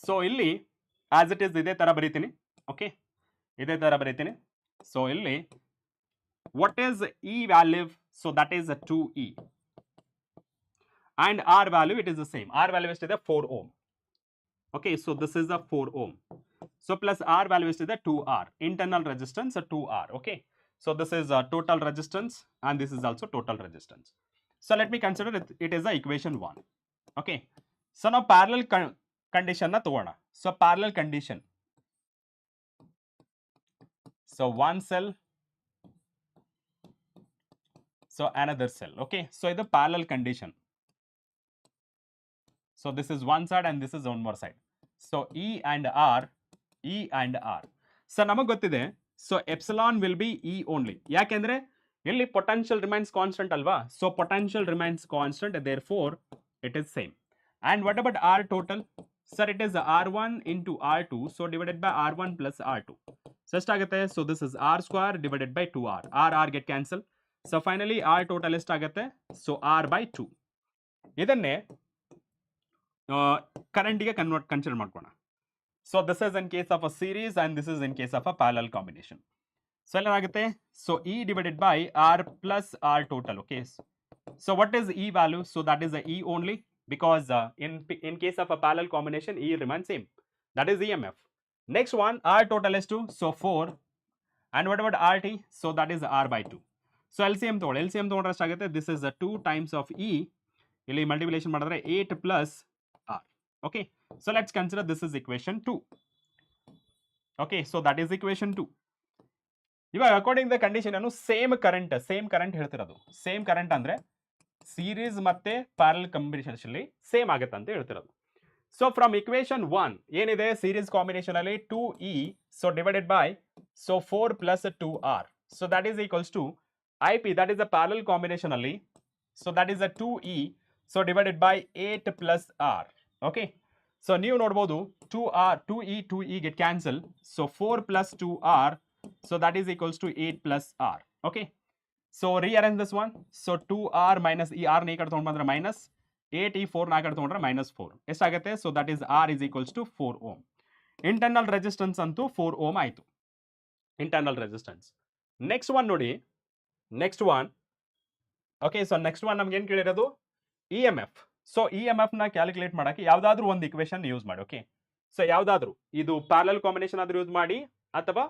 So ಇಲ್ಲಿ as it is ಇದೇ ತರ ಬರೀತೀನಿ. Okay. ಇದೇ ತರ ಬರೀತೀನಿ. So ಇಲ್ಲಿ what is E value? So that is a 2E. And R value, it is the same. R value is to the 4 ohm. Okay, so this is the 4 ohm. So plus R value is to the 2R. Internal resistance, 2R. Okay. So this is total resistance and this is also total resistance. So let me consider it is the equation 1. Okay. So now parallel condition na togona. So parallel condition. So one cell. So another cell. Okay. So the parallel condition. So this is one side and this is one more side. So E and R. So ನಮಗೆ ಗೊತ್ತಿದೆ, so epsilon will be E only. ಯಾಕೆಂದ್ರೆ ಇಲ್ಲಿ potential remains constant ಅಲ್ವಾ, so potential remains constant, therefore it is same. And what about R total? Sir, it is R1 into R2, so divided by R1 plus R2. So ಎಷ್ಟಾಗುತ್ತೆ? So this is R square divided by 2R. R get cancel. So finally R total ಎಷ್ಟಾಗುತ್ತೆ? So R by 2. ಇದನ್ನೇ ಕರೆಂಟಿಗೆ consider ಮಾಡ್ಕೋಣ. So this is in case of a series and this is in case of a parallel combination. So ಏನಾಗುತ್ತೆ? So E divided by R plus R total. Okay. So what is E value? So that is the E only because in case of a parallel combination E remains same. That is EMF. Next one R total is 2. So 4. And what about RT? So that is R by 2. So LCM ತಗೊಂಡ್ರೆ ಎಷ್ಟಾಗುತ್ತೆ? This is 2 times of E. ಇಲ್ಲಿ multiplication ಮಾಡಿದ್ರೆ 8 plus R. Okay. So let's consider this is equation 2. Okay. So that is equation 2. ಇವಾಗ according the condition ಅನ್ನು same current ಹೇಳ್ತಿರೋದು. Same current ಅಂದ್ರೆ series ಮತ್ತೆ parallel combination ಅಲ್ಲಿ ಸೇಮ್ ಆಗುತ್ತೆ ಅಂತ ಹೇಳ್ತಿರೋದು. ಸೊ ಫ್ರಮ್ ಇಕ್ವೇಶನ್ 1 ಏನಿದೆ ಸೀರೀಸ್ ಕಾಂಬಿನೇಷನ್ ಅಲ್ಲಿ 2E so divided by so 4 plus 2R. So that is equals to IP, that is a parallel combination ಅಲ್ಲಿ. So that is a 2E so divided by 8 plus R. Okay. So ನೀವು ನೋಡಬಹುದು 2E get cancel. So 4 plus 2R. So that is equals to 8 plus R. Okay. So rearrange this one. So 2R minus E R ನ ಈ ಕಡೆ ತಗೊಂಡು ಬಂದ್ರೆ minus 8 E 4 ನ ಆ ಕಡೆ ತಗೊಂಡ್ರೆ minus 4. ಎಷ್ಟಾಗುತ್ತೆ? So that is R is equals to 4 ohm. Internal resistance ಅಂತೂ 4 ohm ಆಯಿತು. Internal resistance. Next one ನೋಡಿ. Next one. Okay. So next one ನಮ್ಗೆ ಏನು ಕೇಳಿರೋದು? EMF. ಸೊ EMF ನ ಕ್ಯಾಲ್ಕುಲೇಟ್ ಮಾಡಕ್ಕೆ ಯಾವ್ದಾದ್ರು ಒಂದು ಇಕ್ವೇಶನ್ ಯೂಸ್ ಮಾಡಿ. ಓಕೆ. ಸೊ ಯಾವ್ದಾದ್ರು ಇದು ಪ್ಯಾರಲಲ್ ಕಾಂಬಿನೇಷನ್ ಆದ್ರೂ ಯೂಸ್ ಮಾಡಿ ಅಥವಾ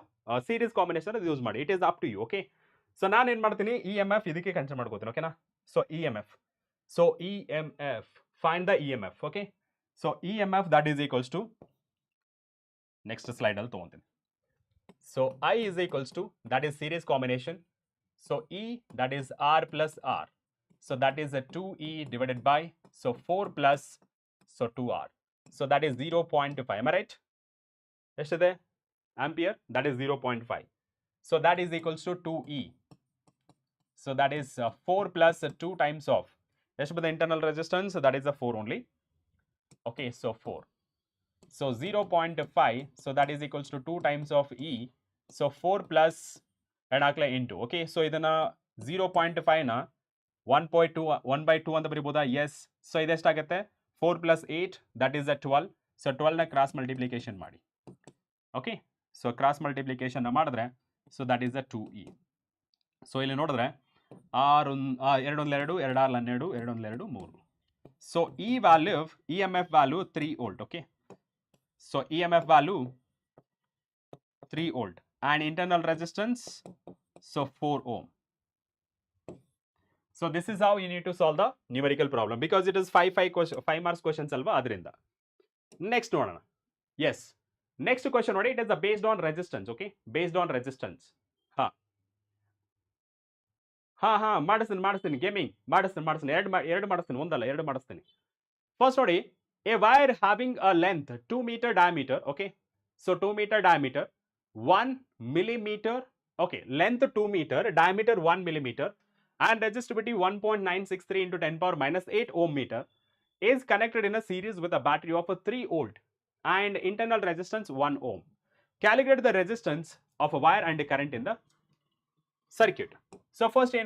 ಸೀರೀಸ್ ಕಾಂಬಿನೇಷನ್ ಅದು ಯೂಸ್ ಮಾಡಿ. It is up to you. Okay. So ನಾನು ಏನು ಮಾಡ್ತೀನಿ, EMF ಇದಕ್ಕೆ ಕನ್ಸಿಡರ್ ಮಾಡ್ಕೋತೀನಿ. ಓಕೆನಾ. So EMF. So EMF. Find the EMF. Okay. So EMF that is equals to next slide ಅಲ್ಲಿ ತಗೊಂತೀನಿ. So I is equals to that is series combination. So E that is R plus R. So that is a 2E divided by so 4 plus so 2R. So that is 0.5. Am I right? ಎಷ್ಟಿದೆ? Ampere. That is 0.5. So that is equals to 2E. So that is 4 plus 2 times of ಎಷ್ಟು ಬರುತ್ತೆ internal resistance? So that is a 4 only. Okay. So 4. So 0.5. So that is equals to 2 times of E. So 4 plus and ಹಾಕ್ಲೆ into. Okay. So ಇದನ್ನ 0.5 ನ 1/2 ಅಂತ ಬರೀಬೋದಾ? Yes. So ಇದೆಷ್ಟಾಗುತ್ತೆ? 4 plus 8 that is a 12. So 12 ನ cross multiplication ಮಾಡಿ. Okay. So cross multiplication ಮಾಡಿದ್ರೆ so that is a 2E. So ಇಲ್ಲಿ ನೋಡಿದ್ರೆ 2 1 2 2 6 12 2 1 2 3. ಸೊ ಈ value EMF value 3 volt. Okay. So EMF value 3 volt and internal resistance so 4 ohm. So this is how you need to solve the numerical problem because it is 5 marks questions alva adrinda. Next nodana. Yes. Next question ನೋಡಿ, it is based on resistance. Okay. Based on resistance. ಮಾಡಿಸ್ತೀನಿ gaming ಮಾಡಿಸ್ತೀನಿ ಎರಡು ಮಾಡಿಸ್ತೀನಿ, ಒಂದಲ್ಲ ಎರಡು ಮಾಡಿಸ್ತೀನಿ. First ನೋಡಿ, a wire having a length 2 meter diameter. Okay. So 2 meter diameter, 1 millimeter, okay, length 2 meter, diameter 1 millimeter, and resistivity 1.963 into 10 power minus 8 ohm meter is connected in a series with a battery of a 3 volt and internal resistance 1 ohm. Calculate the resistance of a wire and the current in the circuit. So first, a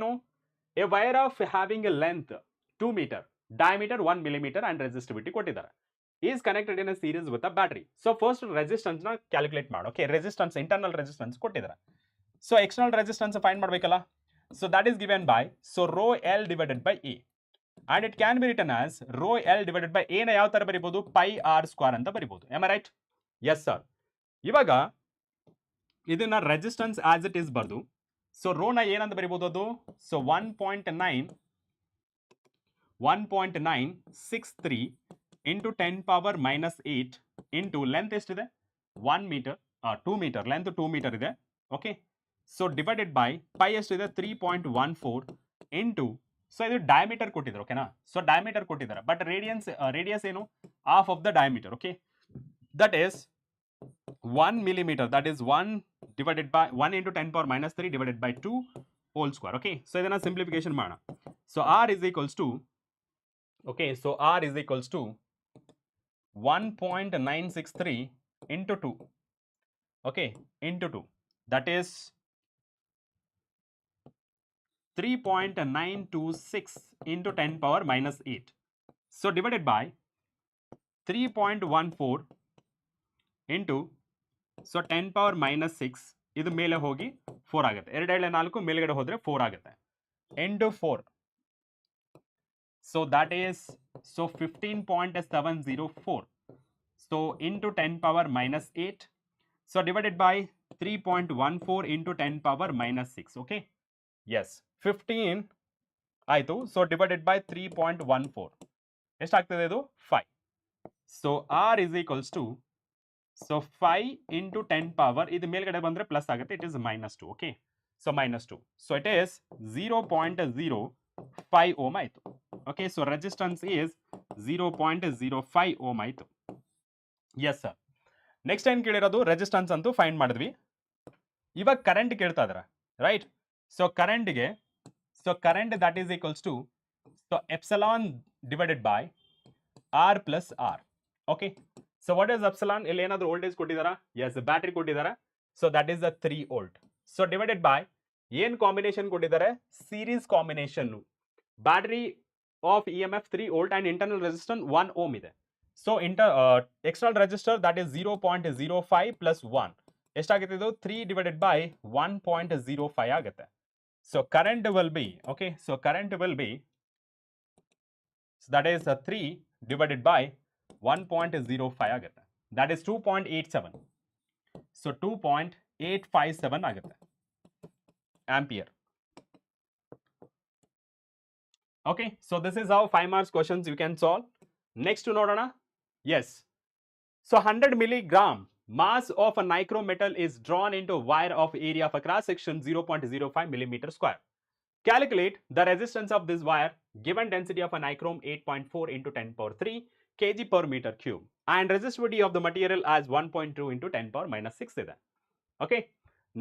wire of having a length 2 meter, diameter 1 millimeter and resistivity ಕೊಟ್ಟಿದ್ದಾರೆ. Is connected in a series with a battery. So first resistance na calculate ಮಾಡು. Okay, resistance, internal resistance ಕೊಟ್ಟಿದ್ದಾರೆ. So external resistance find ಮಾಡಬೇಕಲ್ಲ. So that is given by, so rho L divided by A. And it can be written as rho L divided by A ನ ಯಾವ ತರ ಬರಿಬಹುದು? Pi R square ಅಂತ ಬರಿಬಹುದು. Am I right? Yes sir. ಇವಾಗ ಇದನ್ನ resistance as it is ಬರ್ದು, so rho ನ ಏನಂತ ಬರಿಬಹುದು ಅದು? So 1.963 into 10 power minus 8 into length ಎಷ್ಟಿದೆ? 1 meter, 2 meter, length 2 meter ಇದೆ. Okay. So divided by pi ಎಷ್ಟಿದೆ? 3.14 into, so ಇದು diameter ಕೊಟ್ಟಿದ್ದಾರೆ. ಓಕೆನಾ? So diameter ಕೊಟ್ಟಿದ್ದಾರೆ, but radius ಏನು? Half of the diameter. Okay. That is 1 millimeter, that is 1 divided by 1 into 10 power minus 3 divided by 2 whole square. Okay, so ಇದನ್ನ simplification ಮಾಡೋಣ. So R is equals to, okay, so R is equals to 1.963 into 2, okay, into 2, that is 3.926 into 10 power minus 8. So divided by 3.14 into, so 10 power minus 6, ಇದು ಮೇಲೆ ಹೋಗಿ 4 ಆಗುತ್ತೆ. 2 4 ಮೇಲ್ಗಡೆ ಹೋದ್ರೆ 4 ಆಗುತ್ತೆ. into 4. So that is, so 15.704. So into 10 power minus 8. So divided by 3.14 into 10 power minus 6. Okay. Yes. 15 ಆಯಿತು. So divided by 3.14. ಎಷ್ಟಾಗ್ತದೆ ಇದು? 5. So R is equals to, so 5 into 10 power, ಇದು ಮೇಲ್ಗಡೆ ಬಂದ್ರೆ ಪ್ಲಸ್ ಆಗುತ್ತೆ, it is minus 2. Okay. So minus 2. So it is 0.05 ohm ಆಯಿತು. Okay. So resistance is 0.05 ohm ಆಯಿತು. Yes sir. Next ಏನು ಕೇಳಿರೋದು? ರೆಸಿಸ್ಟೆನ್ಸ್ ಅಂತೂ ಫೈಂಡ್ ಮಾಡಿದ್ವಿ. ಇವಾಗ ಕರೆಂಟ್ ಕೇಳ್ತಾ ಇದ್ದಾರೆ, ರೈಟ್? ಸೊ ಕರೆಂಟ್ಗೆ, so current that is equals to, so epsilon divided by R plus R. Okay. So what is epsilon? ಇಲ್ಲಿ ಏನಾದರೂ ವೋಲ್ಟೇಜ್ ಕೊಟ್ಟಿದ್ದಾರಾ? ಎಸ್, ಬ್ಯಾಟ್ರಿ ಕೊಟ್ಟಿದ್ದಾರೆ. So that is the 3 volt. So divided by ಏನು combination ಕೊಟ್ಟಿದ್ದಾರೆ? Series combination. Battery of E M F 3 volt and internal resistance 1 ohm ಇದೆ. So external resistor that is 0.05 plus 1. ಎಷ್ಟಾಗುತ್ತೆ ಇದು? 3 divided by 1.05 ಆಗುತ್ತೆ. So current will be, okay, so current will be, so that is 3 divided by 1.05 ಆಗುತ್ತೆ. That is 2.87. So 2.857 ಆಗುತ್ತೆ ampere. Okay, so this is how 5 marks questions you can solve. Next ನೋಡೋಣ. Yes. So 100 milligram mass of a nicrometal is drawn into a wire of area of a cross section 0.05 millimeter square. Calculate the resistance of this wire given density of a nichrome 8.4 into 10 power 3 kg per meter cube and resistivity of the material as 1.2 into 10 power minus 6 ಇದೆ. Okay.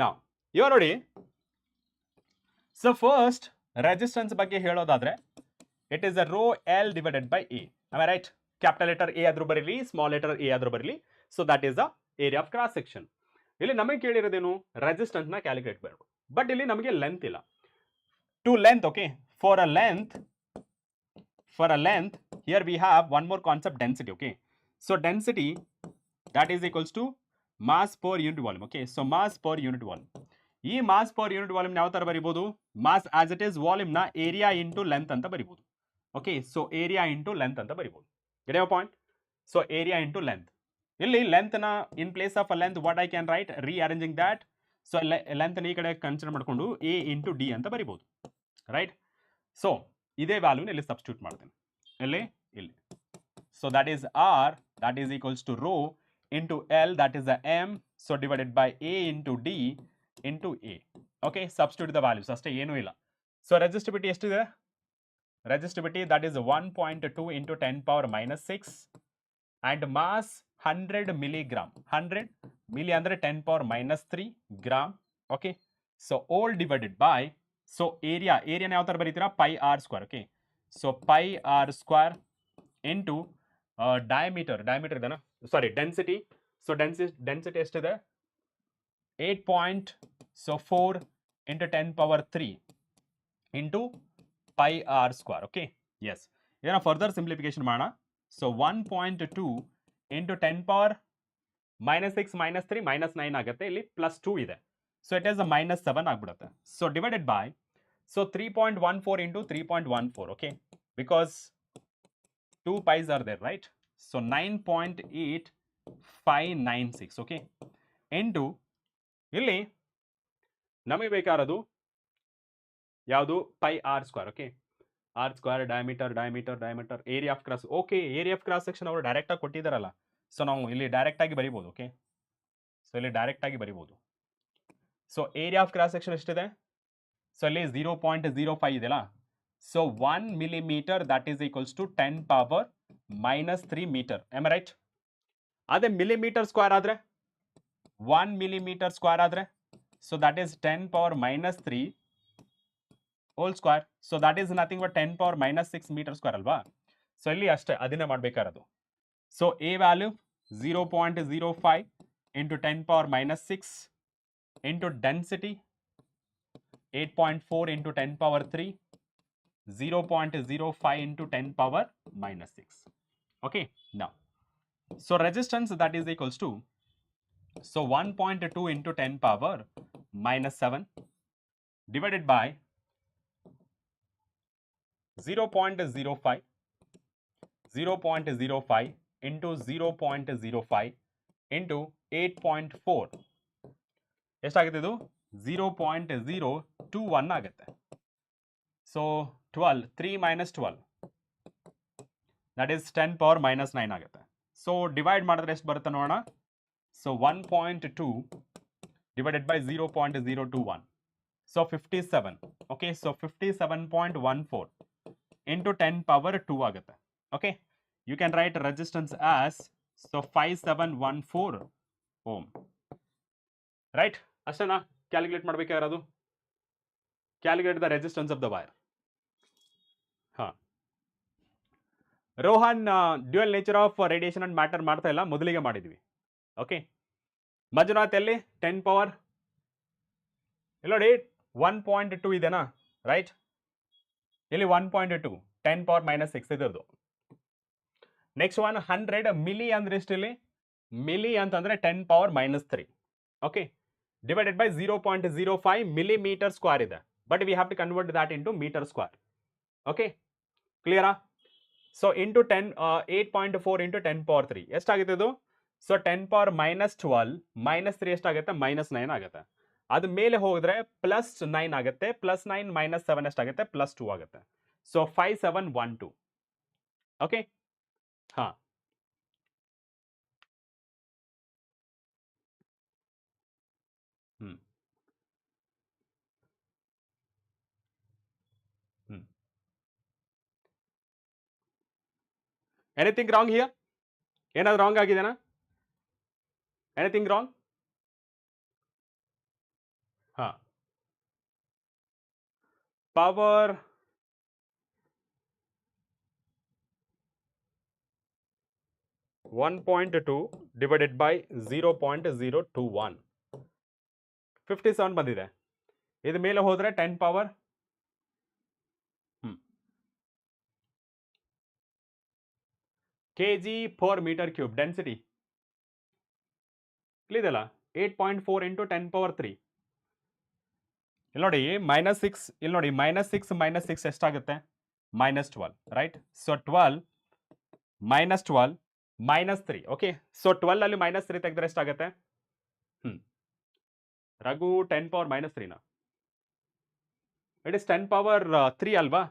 Now, ಇವಾಗ ನೋಡಿ. So first resistance ಬಗ್ಗೆ ಹೇಳೋದಾದ್ರೆ, it is a rho L divided by A. Am I right? Capital letter A ಆದ್ರೂ ಬರಲಿ, small letter A ಆದ್ರೂ ಬರಲಿ. So that is the area of cross section. ಇಲ್ಲಿ ನಮಗೆ ಕೇಳಿರೋದೇನು? ರೆಸಿಸ್ಟೆನ್ಸ್ ನ ಕ್ಯಾಲ್ಕುಲೇಟ್ ಮಾಡಬೇಕು. ಬಟ್ ಇಲ್ಲಿ ನಮಗೆ ಲೆಂತ್ ಇಲ್ಲ. To length, okay, for a length here we have one more concept, density. Okay. So density that is equals to mass per unit volume. Okay. So mass per unit volume. ಈ mass per unit volume ಯಾವ ತರ ಬರೀಬಹುದು? Mass as it is volume ನ area into length ಅಂತ ಬರೀಬಹುದು. Okay. So area into length ಅಂತ ಬರೀಬಹುದು. Get your point? So area into length. ಇಲ್ಲಿ ಲೆಂತ್ ನ in place of a length what I can write, rearranging that. So length ಈ ಕಡೆ consider ಮಾಡಿಕೊಂಡು ಎ ಇಂಟು ಡಿ ಅಂತ ಬರೀಬಹುದು, ರೈಟ್? ಸೊ ಇದೇ ವ್ಯಾಲ್ಯೂನ ಇಲ್ಲಿ ಸಬ್ಸ್ಟಿಟ್ಯೂಟ್ ಮಾಡ್ತೇನೆ. ಇಲ್ಲಿ. So that is R, that is equals to rho into L, that is the M. So divided by A into D into A. Okay. Substitute the values, ಅಷ್ಟೇ, ಏನೂ ಇಲ್ಲ. So resistivity ಎಷ್ಟಿದೆ? Resistivity that is 1.2 into 10 power minus 6 and mass 100 milligram. 100 milli ಅಂದರೆ 10⁻³ gram. Okay, so whole divided by, so ಏರಿಯಾನ ಯಾವ ಥರ ಬರೀತೀರಾ, πr². Okay, so πr² into diameter ಇದೆನಾ, ಸಾರಿ ಡೆನ್ಸಿಟಿ. ಸೊ ಡೆನ್ಸಿಟಿ ಎಷ್ಟಿದೆ, 8.4 into 10⁻³ into πr². Okay, yes, ಇದನ್ನ further simplification ಮಾಡೋಣ. So 1.2 into 10⁻⁻6 -3 -9 ಆಗುತ್ತೆ, ಇಲ್ಲಿ +2 ಇದೆ, ಸೊ ಇಟ್ ಈಸ್ -7 ಆಗ್ಬಿಡುತ್ತೆ. So divided by, so 3.14 into 3.14. Okay, because 2 pi's are there, right? So 9.8596. Okay, into ಇಲ್ಲಿ ನಮಗೆ ಬೇಕಾರದು ಯಾವುದು, πr². Okay, r², diameter, area of cross. Okay, area of cross section ಅವರು direct ಆಗಿ ಕೊಟ್ಟಿದ್ದಾರಲ್ಲ, so ನಾವು ಇಲ್ಲಿ direct ಆಗಿ ಬರಿಬೋದು. ಓಕೆ, ಸೊ ಇಲ್ಲಿ ಡೈರೆಕ್ಟ್ ಆಗಿ ಬರಿಬೋದು. So area of cross section ಎಷ್ಟಿದೆ, ಸೊ ಇಲ್ಲಿ 0.05 ಇದೆಯಲ್ಲ, so 1 millimeter that is equals to 10⁻³ meter. Am I right? ಅದೇ millimeter square ಆದರೆ 1 millimeter square ಆದರೆ, so that is 10⁻³ whole square. So that is nothing but 10⁻⁻6 meter square ಅಲ್ವಾ. So ಇಲ್ಲಿ ಅಷ್ಟೇ, ಅದನ್ನೇ ಮಾಡಬೇಕಾರದು. ಸೊ A value 0.05 into 10⁻⁻6 into density 8.4 into 10⁻³ 0.05 into 10⁻⁻6. Okay, now, so resistance that is equals to, so 1.2 into 10⁻⁻7 divided by 0.05 into 0.05 into 8.4 ಎಷ್ಟಾಗುತ್ತೆ, ಇದು 0.021 ಆಗುತ್ತೆ. So 12, 3 - 12 that is 10⁻⁻9 ಆಗುತ್ತೆ. ಸೊ ಡಿವೈಡ್ ಮಾಡಿದ್ರೆ ಎಷ್ಟು ಬರುತ್ತೆ ನೋಡೋಣ. So 1.2 divided by 0.021, so 57. Okay, so 57.14 into 10⁻² ಆಗುತ್ತೆ. Okay, you can write resistance as, so 5714 ohm. Right, ಅಷ್ಟೇನಾ ಕ್ಯಾಲ್ಕುಲೇಟ್ ಮಾಡಬೇಕಾಗಿರೋದು, calculate the resistance of the wire. Rohan dual nature of radiation and matter ಮಾಡ್ತಾ ಇಲ್ಲ, ಮೊದಲಿಗೆ ಮಾಡಿದ್ವಿ. ಓಕೆ, ಮಂಜುನಾಥ್ ಎಲ್ಲಿ 10⁻, ಇಲ್ಲಿ ನೋಡಿ 1.2 ಇದೆನಾ, ರೈಟ್, ಇಲ್ಲಿ 1.2 10⁻⁻6 ಇದ್ರದ್ದು. ನೆಕ್ಸ್ಟ್ 100 ಮಿಲಿ ಅಂದ್ರೆ ಎಷ್ಟು, ಇಲ್ಲಿ ಮಿಲಿ ಅಂತಂದ್ರೆ 10⁻⁻3. Okay, divided by 0.05 millimeter square ಇದೆ, but we have to convert that into metre square. Okay, ಕ್ಲಿಯರಾ? ಸೊ ಇಂಟು 8.4 ಇಂಟು 10⁻³ ಎಷ್ಟಾಗುತ್ತೆ ಇದು, ಸೊ 10⁻⁻12 -3 ಎಷ್ಟಾಗುತ್ತೆ, -9 ಆಗುತ್ತೆ. ಅದು ಮೇಲೆ ಹೋಗಿದ್ರೆ +9 ಆಗುತ್ತೆ, +9 -7 ಎಷ್ಟಾಗುತ್ತೆ, +2 ಆಗುತ್ತೆ. ಸೊ 5712. ಓಕೆ, ಹಾಂ, ಎನಿಥಿಂಗ್ ರಾಂಗ್ ಹಿಯರ್? ಏನಾದ್ರು ರಾಂಗ್ ಆಗಿದೆನಾ? Anything wrong? ಹಾಂ, ಪವರ್ (1.2) divided by 0.021 57 ಬಂದಿದೆ. ಇದು ಮೇಲೆ ಹೋದ್ರೆ 10 ಪವರ್ kg/m3 ಡೆನ್ಸಿಟಿ ಇಲ್ಲಿದೆಲ್ಲ 8.4 ಇಂಟು 10⁻3. ಇಲ್ಲಿ ನೋಡಿ -6, ಇಲ್ಲಿ ನೋಡಿ -6 ಎಷ್ಟಾಗುತ್ತೆ, -12, ರೈಟ್. ಸೊ 12 -12 -3. ಓಕೆ, ಸೊ 12 ಅಲ್ಲಿ -3 ತೆಗೆದ್ರೆ ಎಷ್ಟಾಗುತ್ತೆ, ರಘು 10⁻⁻3ನ, ಇಟ್ ಇಸ್ 10⁻3 ಅಲ್ವಾ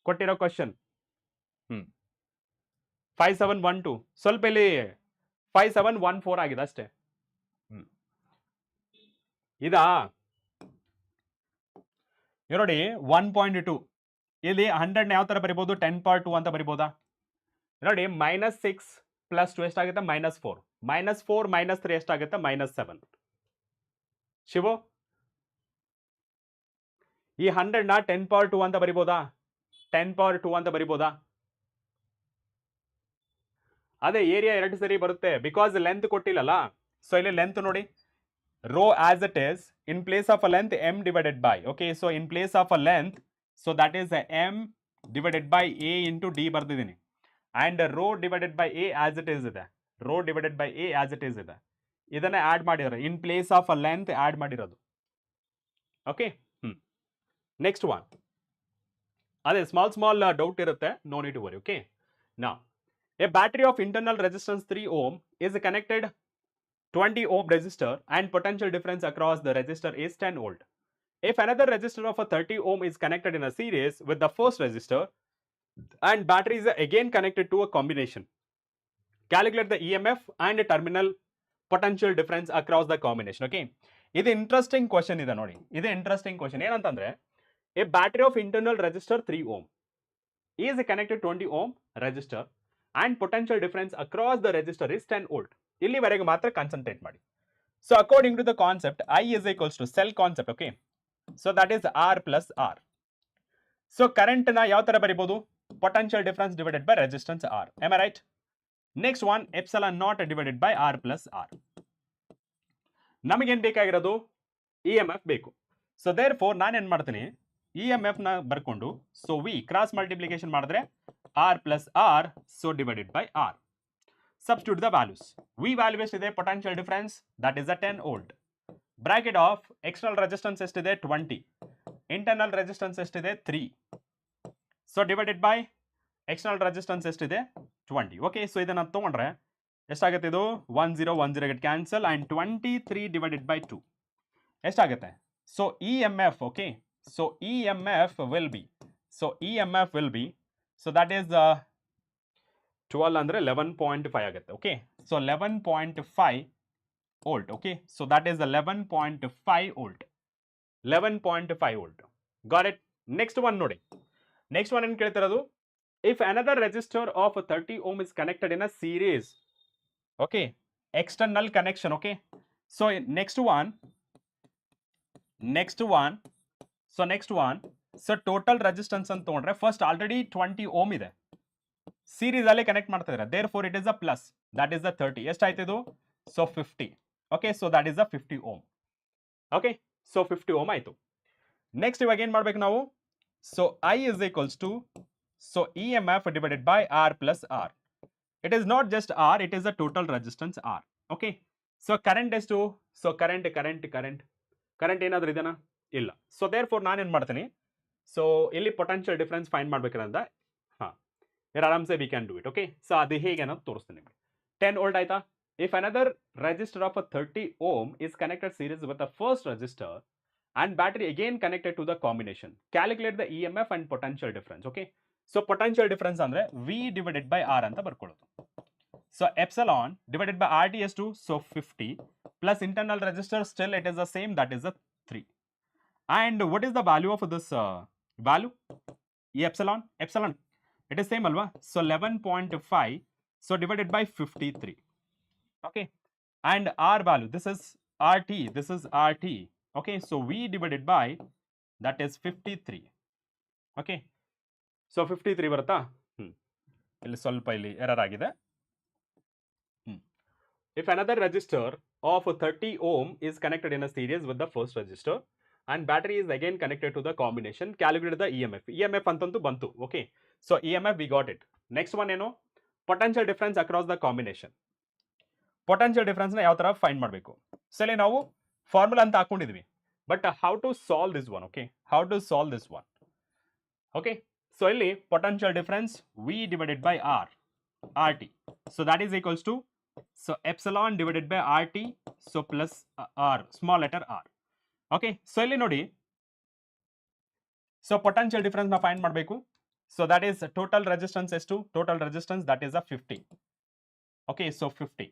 ಕೊಟ್ಟಿರೋ ಕ್ವಶನ್. 5712, ಸ್ವಲ್ಪ ಇಲ್ಲಿ 5714 ಆಗಿದೆ ಅಷ್ಟೇ. ಇದಾ ನೋಡಿ 1.2, ಇಲ್ಲಿ 100ನ ಯಾವ ತರ ಬರಿಬಹುದು, 10⁻2 ಅಂತ ಬರಿಬೋದಾ? ನೋಡಿ -6 + 2 ಎಷ್ಟಾಗುತ್ತೆ, -4. -4 -3 ಎಷ್ಟಾಗುತ್ತೆ? -7. ಶಿವು, ಈ 100 ನ 10⁻2 ಅಂತ ಬರಿಬೋದಾ? 10⁻2 ಅಂತ ಬರಿಬೋದಾ? ಅದೇ ಏರಿಯಾ 2 ಸರಿ ಬರುತ್ತೆ, ಬಿಕಾಸ್ ಲೆಂತ್ ಕೊಟ್ಟಿಲ್ಲಲ್ಲ. ಸೊ ಇಲ್ಲಿ ಲೆಂತ್ ನೋಡಿ, rho as it is in place of a length m divided by, okay, so in place of a length, so that is m divided by a into d ಬರ್ದಿದ್ದೀನಿ, and rho divided by a as it is ಇದೆ, rho divided by a as it is ಇದೆ, ಇದನ್ನ add ಮಾಡಿರೋದು, in place of a length add ಮಾಡಿರೋದು. Okay, next one, ಅದೇ small doubt ಇರುತ್ತೆ, no need to worry. Okay, ನಾ a battery of internal resistance 3 ohm is connected 20 ohm resistor and potential difference across the resistor is 10 volt. If another resistor of a 30 ohm is connected in a series with the first resistor and battery is again connected to a combination, calculate the EMF and terminal potential difference across the combination. Okay, ಇದು interesting question ಇದೆ ನೋಡಿ, ಇದು interesting question. ಏನಂತಂದ್ರೆ, a battery of internal resistor 3 ohm is connected 20 ohm resistor and potential difference across the resistor is 10 volt. ಇಲ್ಲಿವರೆಗೆ ಮಾತ್ರ concentrate ಮಾಡಿ. So according to the concept, I is equals to cell concept. Okay, so that is R plus R. So current ನ ಯಾವ ತರ ಬರಿಬಹುದು? Potential difference divided by resistance R. Am I right? Next one, epsilon naught divided by R plus R. ನಮಗೇನ್ ಬೇಕಾಗಿರೋದು? EMF ಬೇಕು. So there four ನಾನು ಏನ್ ಮಾಡ್ತೀನಿ, EMF ನ ಬರ್ಕೊಂಡು, ಸೊ V ಕ್ರಾಸ್ ಮಲ್ಟಿಪ್ಲಿಕೇಶನ್ ಮಾಡಿದ್ರೆ R plus R, so divided by R. Substitute the values. V value ಎಷ್ಟಿದೆ? potential difference, that is a 10 volt. Bracket of external resistance ಎಷ್ಟಿದೆ? 20. Internal resistance ಎಷ್ಟಿದೆ? 3. So divided by external resistance ಎಷ್ಟಿದೆ? 20. Okay, so ಇದನ್ನ ತಗೊಂಡ್ರೆ ಎಷ್ಟಾಗುತ್ತೆ? ಇದು 10 get cancel and 23 divided by 2 ಎಷ್ಟಾಗುತ್ತೆ? So EMF, okay, so EMF will be, so that is 12 ಅಂದ್ರೆ 11.5 ಆಗುತ್ತೆ. Okay, so 11.5 volt. Okay, so that is 11.5 volt, 11.5 volt. Got it? Next one ನೋಡಿ, next one ಏನು ಕೇಳ್ತಿರೋದು? If another resistor of 30 ohm is connected in a series, okay, external connection. Okay, so next one, so total resistance ಅಂತ ತಗೊಂಡ್ರೆ, first already 20 ohm ಇದೆ, series ಅಲ್ಲಿ connect ಮಾಡ್ತಾ ಇದ್ದಾರೆ, therefore it is a plus, that is the 30. ಎಷ್ಟಾಯ್ತು ಇದು? So 50. Okay, so that is the 50 ohm. Okay, so 50 ohm ಆಯ್ತು. Next ಇವಾಗ ಏನ್ ಮಾಡ್ಬೇಕು ನಾವು? So I is equals to, so EMF divided by R plus R. It is not just R, it is the total resistance R. Okay, so current ಎಷ್ಟು? So current ಏನಾದ್ರೂ ಇದೆನಾ? ಇಲ್ಲ. So there four ನಾನು ಏನ್ ಮಾಡ್ತೀನಿ, so ಇಲ್ಲಿ potential difference find ಮಾಡ್ಬೇಕಂದ, ಆರಾಮ್ಸೆ we can do it. Okay, so ಅದು ಹೇಗೆ ಅನ್ನೋದು ತೋರಿಸ್ತೀನಿ ನಿಮಗೆ. 10 ವೋಲ್ಟ್ ಆಯ್ತಾ? If another resistor of 30 ohm is connected series with the first resistor and battery again connected to the combination, calculate the EMF and potential difference. Okay, so potential difference ಅಂದ್ರೆ V divided by R ಅಂತ ಬರ್ಕೊಳ್ಳೋದು. So epsilon divided by RT ಎಷ್ಟು? So 50 plus internal resistor, still it is the same, that is the 3. And what is the value of this value? ಈ epsilon it is same alwa, so 11.5, so divided by 53. Okay, and R value, this is RT, okay, so V divided by, that is 53. Okay, so 53 ಬರುತ್ತಾ? ಇಲ್ಲಿ ಸ್ವಲ್ಪ ಇಲ್ಲಿ error ಆಗಿದೆ. If another resistor of 30 ohm is connected in a series with the first resistor and battery is again connected to the combination, calculate the EMF ಅಂತಂತೂ ಬಂತು. Okay, so EMF we got it. Next one ಏನು? Potential difference across the combination. Potential difference ನ ಯಾವ ತರ find ಮಾಡಬೇಕು? So ಇಲ್ಲಿ ನಾವು formula ಅಂತ ಹಾಕೊಂಡಿದ್ವಿ, but how to solve this one? Okay, how to solve this one? Okay, so ಇಲ್ಲಿ potential difference V divided by RT, so that is equals to, so epsilon divided by RT, so plus R, small letter R. Okay, so ಇಲ್ಲಿ ನೋಡಿ, so potential difference ನ find ಮಾಡಬೇಕು. So that is total resistance ಎಷ್ಟು? Total resistance that is 50. Okay, so 50,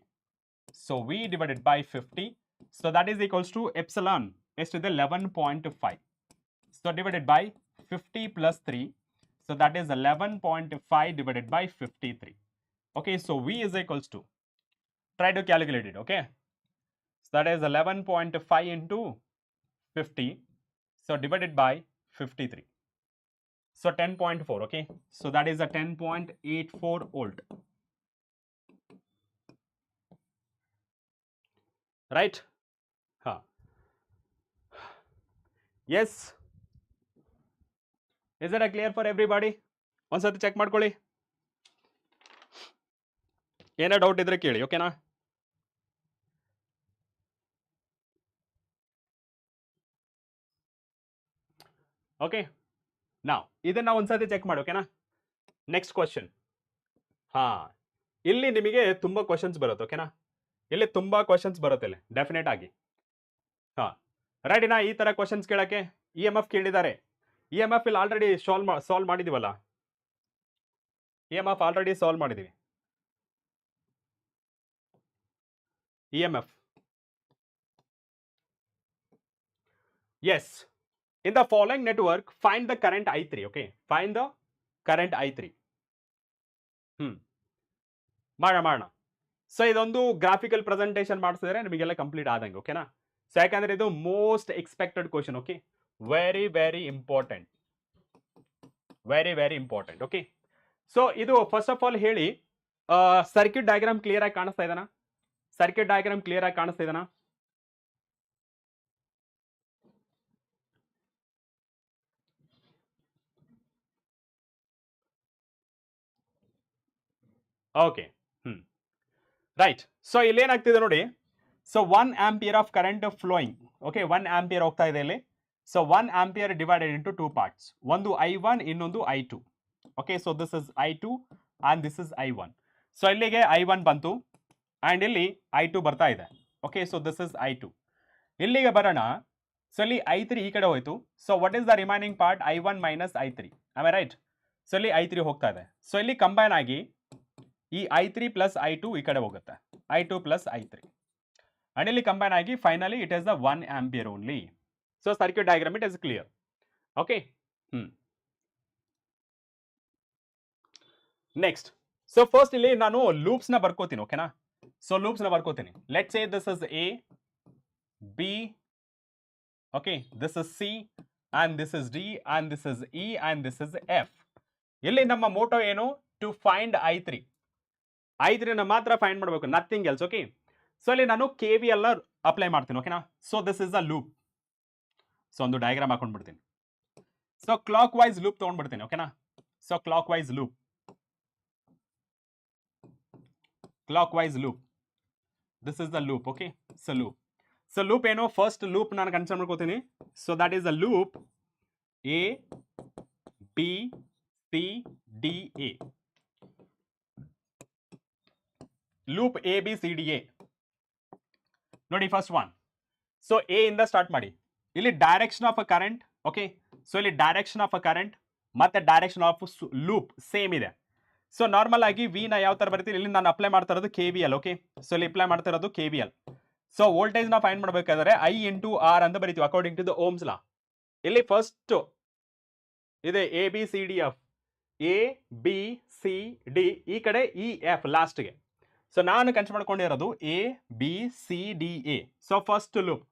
so V divided by 50, so that is equals to epsilon ಎಷ್ಟಿದೆ? 11.5, so divided by 50 plus 3, so that is 11.5 divided by 53. Okay, so V is equals to, Try to calculate it, okay? So that is 11.5 into 50. So divided by 53. So 10.4, okay? So that is a 10.84 volt. Right? Huh. Yes. Is it clear for everybody? ಒಂದ್ಸತಿ check ಮಾಡ್ಕೊಳ್ಳಿ. ಏನೋ doubt ಇದ್ರೆ ಕೇಳಿ, ಓಕೆನಾ? Okay, ನಾವು ಇದನ್ನ ಒಂದ್ಸತಿ check ಮಾಡಿ, ಓಕೆನಾ? Next question. ಹಾ, ಇಲ್ಲಿ ನಿಮಗೆ ತುಂಬಾ ಕ್ವಶನ್ಸ್ ಬರುತ್ತೆ, ಓಕೆನಾ? ಇಲ್ಲಿ ತುಂಬಾ ಕ್ವಶನ್ಸ್ ಬರುತ್ತೆ ಇಲ್ಲಿ ಡೆಫಿನೆಟ್ ಆಗಿ. ಹಾ, ರೆಡಿನಾ ಈ ತರ ಕ್ವಶನ್ಸ್ ಕೇಳಕ್ಕೆ? ಇ ಎಮ್ ಎಫ್ ಕೇಳಿದ್ದಾರೆ. ಇ ಎಮ್ ಎಫ್ ಇಲ್ಲಿ ಆಲ್ರೆಡಿ ಸಾಲ್ವ್ ಮಾಡಿದೀವಲ್ಲ, E M F already solve ಮಾಡಿದೀವಿ. E M F, yes, in the following network find the current I3, okay? Find the current I3. ಮಾಡೋಣ. So ಇದೊಂದು graphical presentation ಮಾಡಿಸಿದ್ರೆ ನಿಮಗೆಲ್ಲ complete ಆದಂಗೆ, ಓಕೆನಾ? So ಯಾಕಂದ್ರೆ ಇದು most expected question, okay? Very very important, very very important, okay? So ಇದು first of all ಹೇಳಿ, ಸರ್ಕ್ಯೂಟ್ ಡಯಾಗ್ರಾಮ್ ಕ್ಲಿಯರ್ ಆಗಿ ಕಾಣಿಸ್ತಾ ಇದೆನಾ? ಸರ್ಕ್ಯೂಟ್ ಡಯಾಗ್ರಾಮ್ ಕ್ಲಿಯರ್ ಆಗಿ ಕಾಣಿಸ್ತಾ ಇದೆನಾ? Okay, right. ಸೊ ಇಲ್ಲಿ ಏನಾಗ್ತಿದೆ ನೋಡಿ. So 1 ampere of current flowing, okay? 1 ampere ಹೋಗ್ತಾ ಇದೆ ಇಲ್ಲಿ. So 1 ampere divided into 2 parts, ಒಂದು I1 ಇನ್ನೊಂದು I2, okay? So this is I2 and this is I1. So ಇಲ್ಲಿಗೆ I1 ಬಂತು ಅಂಡ್ ಇಲ್ಲಿ I2 ಬರ್ತಾ ಇದೆ, okay? So this is I2. ಇಲ್ಲಿಗೆ ಬರೋಣ. ಸೊ ಇಲ್ಲಿ I3 ಈ ಕಡೆ ಹೋಯ್ತು. So what is the remaining part? I1 minus I3, am I right? So ಇಲ್ಲಿ I3 ಹೋಗ್ತಾ ಇದೆ. ಸೊ ಇಲ್ಲಿ ಕಂಬೈನ್ ಆಗಿ ಈ I3 ಪ್ಲಸ್ I2 ಈ ಕಡೆ ಹೋಗುತ್ತೆ, I2 ಪ್ಲಸ್ I3, ಅಂಡ್ ಇಲ್ಲಿ ಕಂಬೈನ್ ಆಗಿ finally it is the 1 ampere only. So circuit diagram it is clear, okay? Next, so first ಇಲ್ಲಿ ನಾನು ಲೂಪ್ಸ್ ನ ಬರ್ಕೋತೀನಿ, ಓಕೆನಾ? ಸೊ ಲೂಪ್ಸ್ ನ ಬರ್ಕೋತೀನಿ. Let say this is A, B, okay? This is C and this is D and this is E and this is F. ಇಲ್ಲಿ ನಮ್ಮ Moto ಏನು? To find I3. I3 ಮಾತ್ರ ಫೈಂಡ್ ಮಾಡಬೇಕು, ನಥಿಂಗ್ ಎಲ್ಸ್, ಓಕೆ? ಸೊ ಇಲ್ಲಿ ನಾನು KVL apply ಮಾಡ್ತೀನಿ, ಓಕೆನಾ? So this is a loop. So ಒಂದು ಡಯಾಗ್ರಾಮ್ ಹಾಕೊಂಡ್ಬಿಡ್ತೀನಿ. ಸೊ ಕ್ಲಾಕ್ ವೈಸ್ ಲೂಪ್ ತಗೊಂಡ್ಬಿಡ್ತೀನಿ, ಓಕೆನಾ? So clockwise loop, clockwise loop, this is the loop, okay? So loop, so loop ಏನು? First loop ನಾನು consider ಮಾಡ್ಕೋತೀನಿ. So that is the loop A, B, C, D, A. Loop A, B, C, D, A ನೋಡಿ. First one, so A ಇಂದ start ಮಾಡಿ. ಇಲ್ಲಿ direction of a current, okay? So ಇಲ್ಲಿ direction of a current ಮತ್ತೆ direction of loop same ಇದೆ. So normal ಆಗಿ V ನ ಯಾವ ತರ ಬರ್ತೀವಿ? ಇಲ್ಲಿ ನಾನು ಅಪ್ಲೈ ಮಾಡ್ತಾ ಇರೋದು KVL, ಓಕೆ? ಸೊ ಇಲ್ಲಿ ಅಪ್ಲೈ ಮಾಡ್ತಾ ಇರೋದು KVL. ಸೊ ವೋಲ್ಟೇಜ್ ನ ಫೈಂಡ್ ಮಾಡಬೇಕಾದ್ರೆ I ಇಂಟು R ಅಂತ ಬರೀತೀವಿ according to the ohm's law. ಇಲ್ಲಿ ಫಸ್ಟ್ ಇದೆ ABCDF, ABCD, ಈ ಕಡೆ EF ಲಾಸ್ಟ್ಗೆ. ಸೊ ನಾನು ಕನ್ಸಿಡರ್ ಮಾಡ್ಕೊಂಡಿರೋದು ABCDA. So first loop,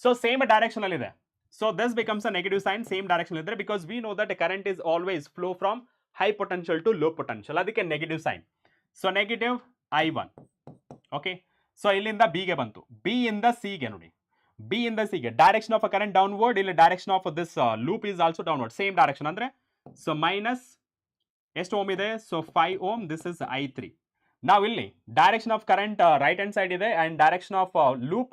so same direction ಅಲ್ಲಿ ಇದೆ. So this becomes a negative sign, same direction ಇದ್ರೆ, because we know that current is always flow from high potential to low potential, ಅದಕ್ಕೆ negative sign. So negative I1, okay? So ಇಲ್ಲಿಂದ B ಗೆ ಬಂತು, B ಇಂದ C ಗೆ ನೋಡಿ, B ಇಂದ C ಗೆ direction of a current downward, ಇಲ್ಲಿ direction of this loop is also downward, same direction ಅಂದ್ರೆ. ಸೊ ಮೈನಸ್ ಎಷ್ಟು ಓಮ್ ಇದೆ? So 5 ohm, this is I3. ನಾವು ಇಲ್ಲಿ direction of current right hand side ಇದೆ and direction of loop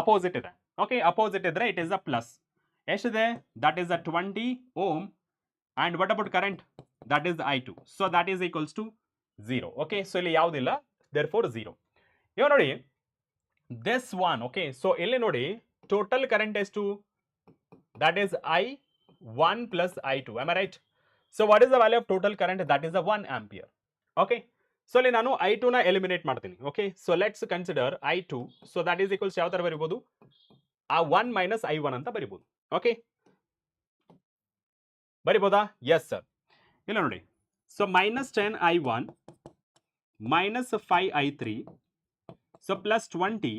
opposite ಇದೆ, okay? Opposite ಇದ್ರೆ it is a plus. ಎಷ್ಟಿದೆ? That is a 20 ohm. And what about current? That is I2. So that is equals to 0, okay? So ಇಲ್ಲಿ ಯಾವುದಿಲ್ಲ, therefore 0. ಇವಾಗ ನೋಡಿ this one, okay? So ಇಲ್ಲಿ ನೋಡಿ total current ಎಷ್ಟು? That is I1 plus I2, am I right? So what is the value of total current? That is a 1 ampere, okay? So ಅಲ್ಲಿ ನಾನು I2 ನ ಎಲಿಮಿನೇಟ್ ಮಾಡ್ತೀನಿ, okay? So let's consider I2. So that is equals ಯಾವ ತರ ಬರೀಬಹುದು? ಆ 1 minus I1 ಅಂತ ಬರೀಬಹುದು, ಓಕೆ? ಬರೀಬಹುದಾ? Yes sir. ಇಲ್ಲ ನೋಡಿ, so -10 I1 -5 I3 so plus 20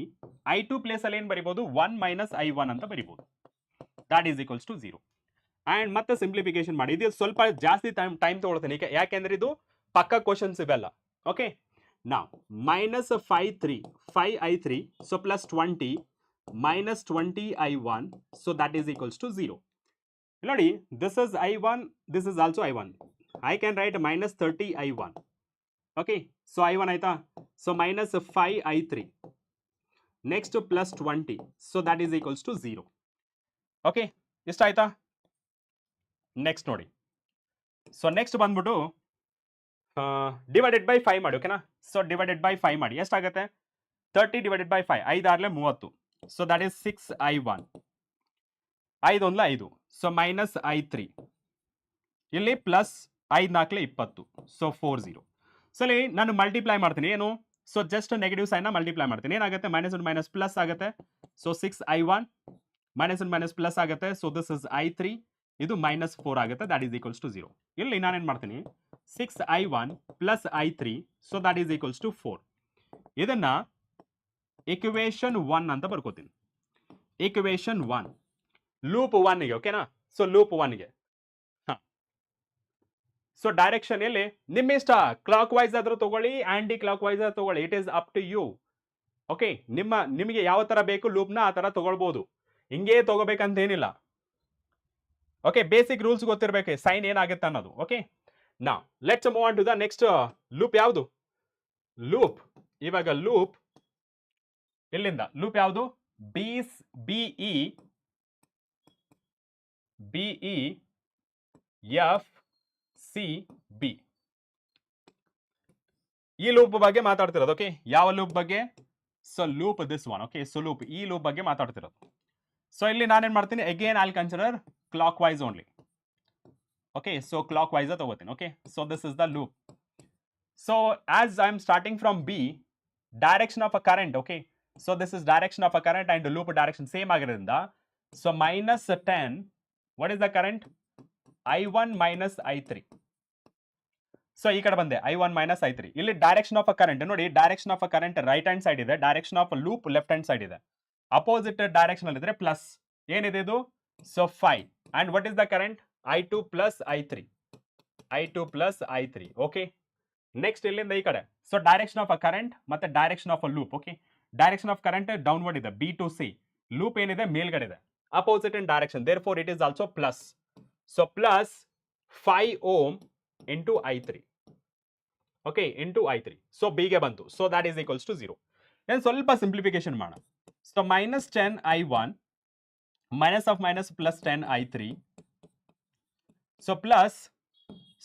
i2 place ಅಲ್ಲಿ ಏನು ಬರಿಬೋದು 1 ಮೈನಸ್ i1 ಅಂತ ಬರಿಬೋದು. That is equals to 0. And ಮತ್ತೆ ಸಿಂಪ್ಲಿಫಿಕೇಶನ್ ಮಾಡಿ. ಇದು ಸ್ವಲ್ಪ ಜಾಸ್ತಿ ಟೈಮ್ ತೊಗೊಳ್ತೀನಿ ಯಾಕೆಂದ್ರೆ ಇದು ಪಕ್ಕ ಕ್ವಶನ್ಸ್ ಇವೆಲ್ಲ. ಓಕೆ, ನಾವು minus 5i3 so plus 20 minus 20i1 so that is equals to 0. ನೋಡಿ, this is i1, this is also i1. I can write minus 30i1. Okay, so i1 ಆಯ್ತಾ, so minus 5i3 next plus 20 so that is equals to 0. Okay, ಎಷ್ಟಾಯ್ತಾ? Next ನೋಡಿ, so next ಬಂದ್ಬಿಟ್ಟು divided by 5 ಮಾಡಿ. ಓಕೆನಾ, so divided by 5 ಮಾಡಿ. ಎಷ್ಟಾಗುತ್ತೆ? 30 divided by 5, 5 Harley 30. So that is 6i1, 5 ಒಂದ್ಲ 5, so minus i3, ಇಲ್ಲಿ plus 5 ನಾಲ್ಕಲೆ 20, so 40. So ಇಲ್ಲಿ ನಾನು multiply ಮಾಡ್ತೀನಿ. ಏನು? ಸೊ ಜಸ್ಟ್ ನೆಗೆಟಿವ್ ಸೈನ್ನ ಮಲ್ಟಿಪ್ಲೈ ಮಾಡ್ತೀನಿ. ಏನಾಗುತ್ತೆ? ಮೈನಸ್ ಇಂಟು ಮೈನಸ್ ಪ್ಲಸ್ ಆಗುತ್ತೆ. So 6i1 minus into minus plus ಆಗುತ್ತೆ. ಸೊ ದಿಸ್ ಇಸ್ i3, ಇದು ಮೈನಸ್ 4 ಆಗುತ್ತೆ. That is equals to 0. ಇಲ್ಲಿ ನಾನೇನು ಮಾಡ್ತೀನಿ? 6i1 plus i3 so that is equals to 4. ಇದನ್ನ ಇಕ್ವೇಶನ್ 1 ಅಂತ ಬರ್ಕೋತೀನಿ. Equation 1 loop 1ಗೆ. ಓಕೆನಾ, ಸೊ ಲೂಪ್ 1ಗೆ ಸೊ ಡೈರೆಕ್ಷನ್ ಎಲ್ಲಿ ನಿಮ್ಮ ಇಷ್ಟ, ಕ್ಲಾಕ್ ವೈಸ್ ಆದ್ರೂ ತಗೊಳ್ಳಿ, ಆಂಟಿ ಕ್ಲಾಕ್ ವೈಸ್ ಆದ್ರೂ ತಗೊಳ್ಳಿ. It is up to you. Okay, ನಿಮಗೆ ಯಾವ ತರ ಬೇಕು ಲೂಪ್ನ ಆ ತರ ತಗೊಳ್ಬಹುದು. ಹಿಂಗೇ ತಗೋಬೇಕಂತ ಏನಿಲ್ಲ. ಓಕೆ, ಬೇಸಿಕ್ ರೂಲ್ಸ್ ಗೊತ್ತಿರಬೇಕು, ಸೈನ್ ಏನಾಗುತ್ತೆ ಅನ್ನೋದು. ಓಕೆ, ನಾ let's move on to the next loop. ಯಾವುದು ಲೂಪ್? ಇವಾಗ ಲೂಪ್ ಇಲ್ಲಿಂದ ಲೂಪ್ ಯಾವುದು? B E F C B. ಈ ಲೂಪ್ ಬಗ್ಗೆ ಮಾತಾಡ್ತಿರೋದು. ಓಕೆ, ಯಾವ ಲೂಪ್ ಬಗ್ಗೆ? So loop this one. Okay, so loop, ಈ ಲೂಪ್ ಬಗ್ಗೆ ಮಾತಾಡ್ತಿರೋದು. ಸೊ ಇಲ್ಲಿ ನಾನೇನ್ ಮಾಡ್ತೀನಿ? Again I will consider clockwise only. Okay, so clockwise ತಗೋತೀನಿ. Okay, so this is the loop. So as I am starting from B, direction of a current. Okay, so this is direction of a current and loop direction same ಆಗಿರೋದ್ರಿಂದ so minus 10, what is the current? i1 minus i3. So ಈ ಕಡೆ ಬಂದೆ i1 minus i3. ಇಲ್ಲಿ direction of a current ನೋಡಿ, direction of a current right hand side ಇದೆ, direction of loop left hand side ಇದೆ. Opposite direction ಅಲ್ಲಿ ಇದ್ರೆ plus. ಏನಿದೆ ಇದು? So 5 and what is the current? i2 plus i3, i2 plus i3. Okay, next ಇಲ್ಲಿಂದ ಈ ಕಡೆ. So direction of a current ಮತ್ತೆ direction of a loop. Okay, direction of current downward ಇದೆ, B to C. Loop ಏನಿದೆ ಮೇಲ್ಗಡೆ ಇದೆ, opposite in direction. Therefore it is also plus. So plus 5 ohm into i3. Okay, into i3. So ಬಿಗೆ ಬಂತು. So that is equals to 0. ಏನು ಸ್ವಲ್ಪ simplification ಮಾಡೋಣ. So minus 10i1 minus of minus plus 10i3. So plus,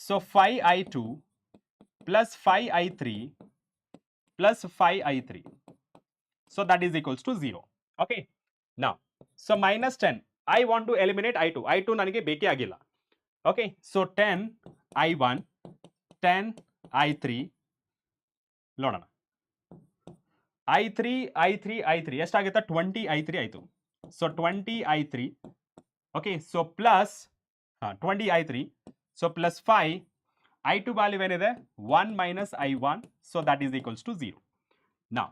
so 5i2 plus 5i3 plus 5i3. So that is equals to 0. Okay, ನಾ so minus 10, I want to eliminate i2. i2 ನನಗೆ ಬೇಕೇ ಆಗಿಲ್ಲ. Okay, so 10i1 10i3 ನೋಡೋಣ. i3 ಎಷ್ಟಾಗುತ್ತೆ? 20i3 ಆಯಿತು. So 20i3. Okay, so plus 20i3. So plus 5, i2 value ಏನಿದೆ? 1 minus i1. So that is equals to 0. ನಾ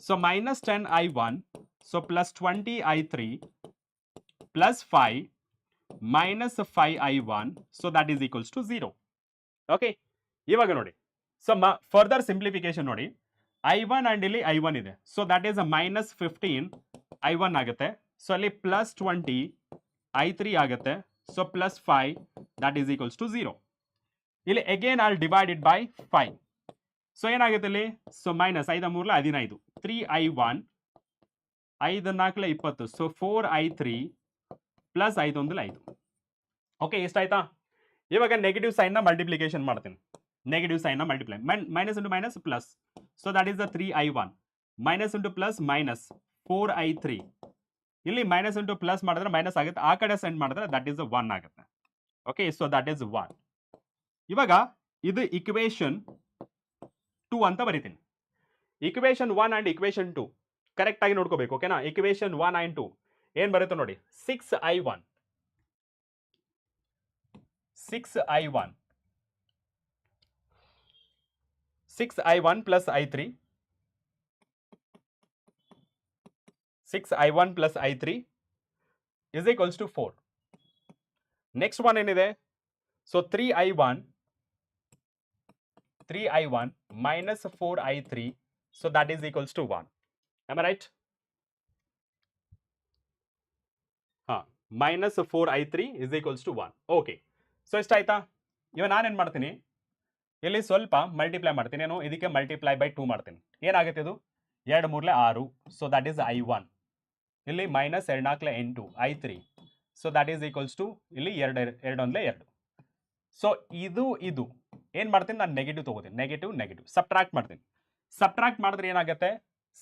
so minus 10i1 so plus 20i3 plus 5 minus 5i1. So that is equals to 0. Okay, ಇವಾಗ ನೋಡಿ, so further simplification ನೋಡಿ. i1 and ಇಲ್ಲಿ i1 ಇದೆ. So that is minus 15 i1 ಆಗುತ್ತೆ. So ಅಲ್ಲಿ plus 20 i3 ಆಗುತ್ತೆ. So plus 5 that is equals to 0. ಇಲ್ಲಿ again I divided by 5. So ಏನಾಗುತ್ತೆ ಇಲ್ಲಿ? So minus 5 3 15, 3i1 5 4 20. So 4i3 plus 5 1 5. Okay, ಎಷ್ಟಾಯ್ತಾ? ಇವಾಗ ನೆಗೆಟಿವ್ ಸೈನ್ನ ಮಲ್ಟಿಪ್ಲಿಕೇಶನ್ ಮಾಡ್ತೀನಿ. ನೆಗೆಟಿವ್ ಸೈನ್ನ multiply, minus into minus plus. So that is the 3i1 minus into plus minus 4i3. ಇಲ್ಲಿ minus into plus ಮಾಡಿದ್ರೆ minus ಆಗುತ್ತೆ, ಆ ಕಡೆ ಸೆಂಡ್ ಮಾಡಿದ್ರೆ ದಟ್ ಈಸ್ 1 ಆಗುತ್ತೆ. Okay, so that is 1. ಇವಾಗ ಇದು ಇಕ್ವೇಶನ್ 2 ಅಂತ ಬರಿತೀನಿ. ಇಕ್ವೇಶನ್ 1 ಅಂಡ್ ಇಕ್ವೇಶನ್ 2 ಕರೆಕ್ಟ್ ಆಗಿ ನೋಡ್ಕೋಬೇಕು. ಓಕೆನಾ? ಇಕ್ವೇಶನ್ 1 ಅಂಡ್ 2 ಏನ್ ಬರುತ್ತೆ ನೋಡಿ. 6i1 6i1 plus i3 6i1 plus i3 is equals to 4. Next one ಏನಿದೆ? So 3i1 minus 4i3, so that is equals to 1. Am I right? Minus 4i3 is equals to 1. Okay. So ಎಷ್ಟಾಯ್ತಾ? ಇವಾಗ ನಾನೇನು ಮಾಡ್ತೀನಿ, ಇಲ್ಲಿ ಸ್ವಲ್ಪ multiply ಮಾಡ್ತೀನಿ. ನಾನು ಇದಕ್ಕೆ multiply by 2 ಮಾಡ್ತೀನಿ. ಏನಾಗುತ್ತೆ ಇದು? 2 3 6, ಸೊ ದಟ್ ಈಸ್ i1. ಇಲ್ಲಿ minus 2 4 8 i3, so that is equals to ಇಲ್ಲಿ 2 1 2. ಸೊ ಇದು ಏನು ಮಾಡ್ತೀನಿ, ನಾನು ನೆಗೆಟಿವ್ ತೊಗೋತೀನಿ. ನೆಗೆಟಿವ್ ಸಬ್ಟ್ರಾಕ್ಟ್ ಮಾಡ್ತೀನಿ. ಸಬ್ಟ್ರಾಕ್ಟ್ ಮಾಡಿದ್ರೆ ಏನಾಗುತ್ತೆ?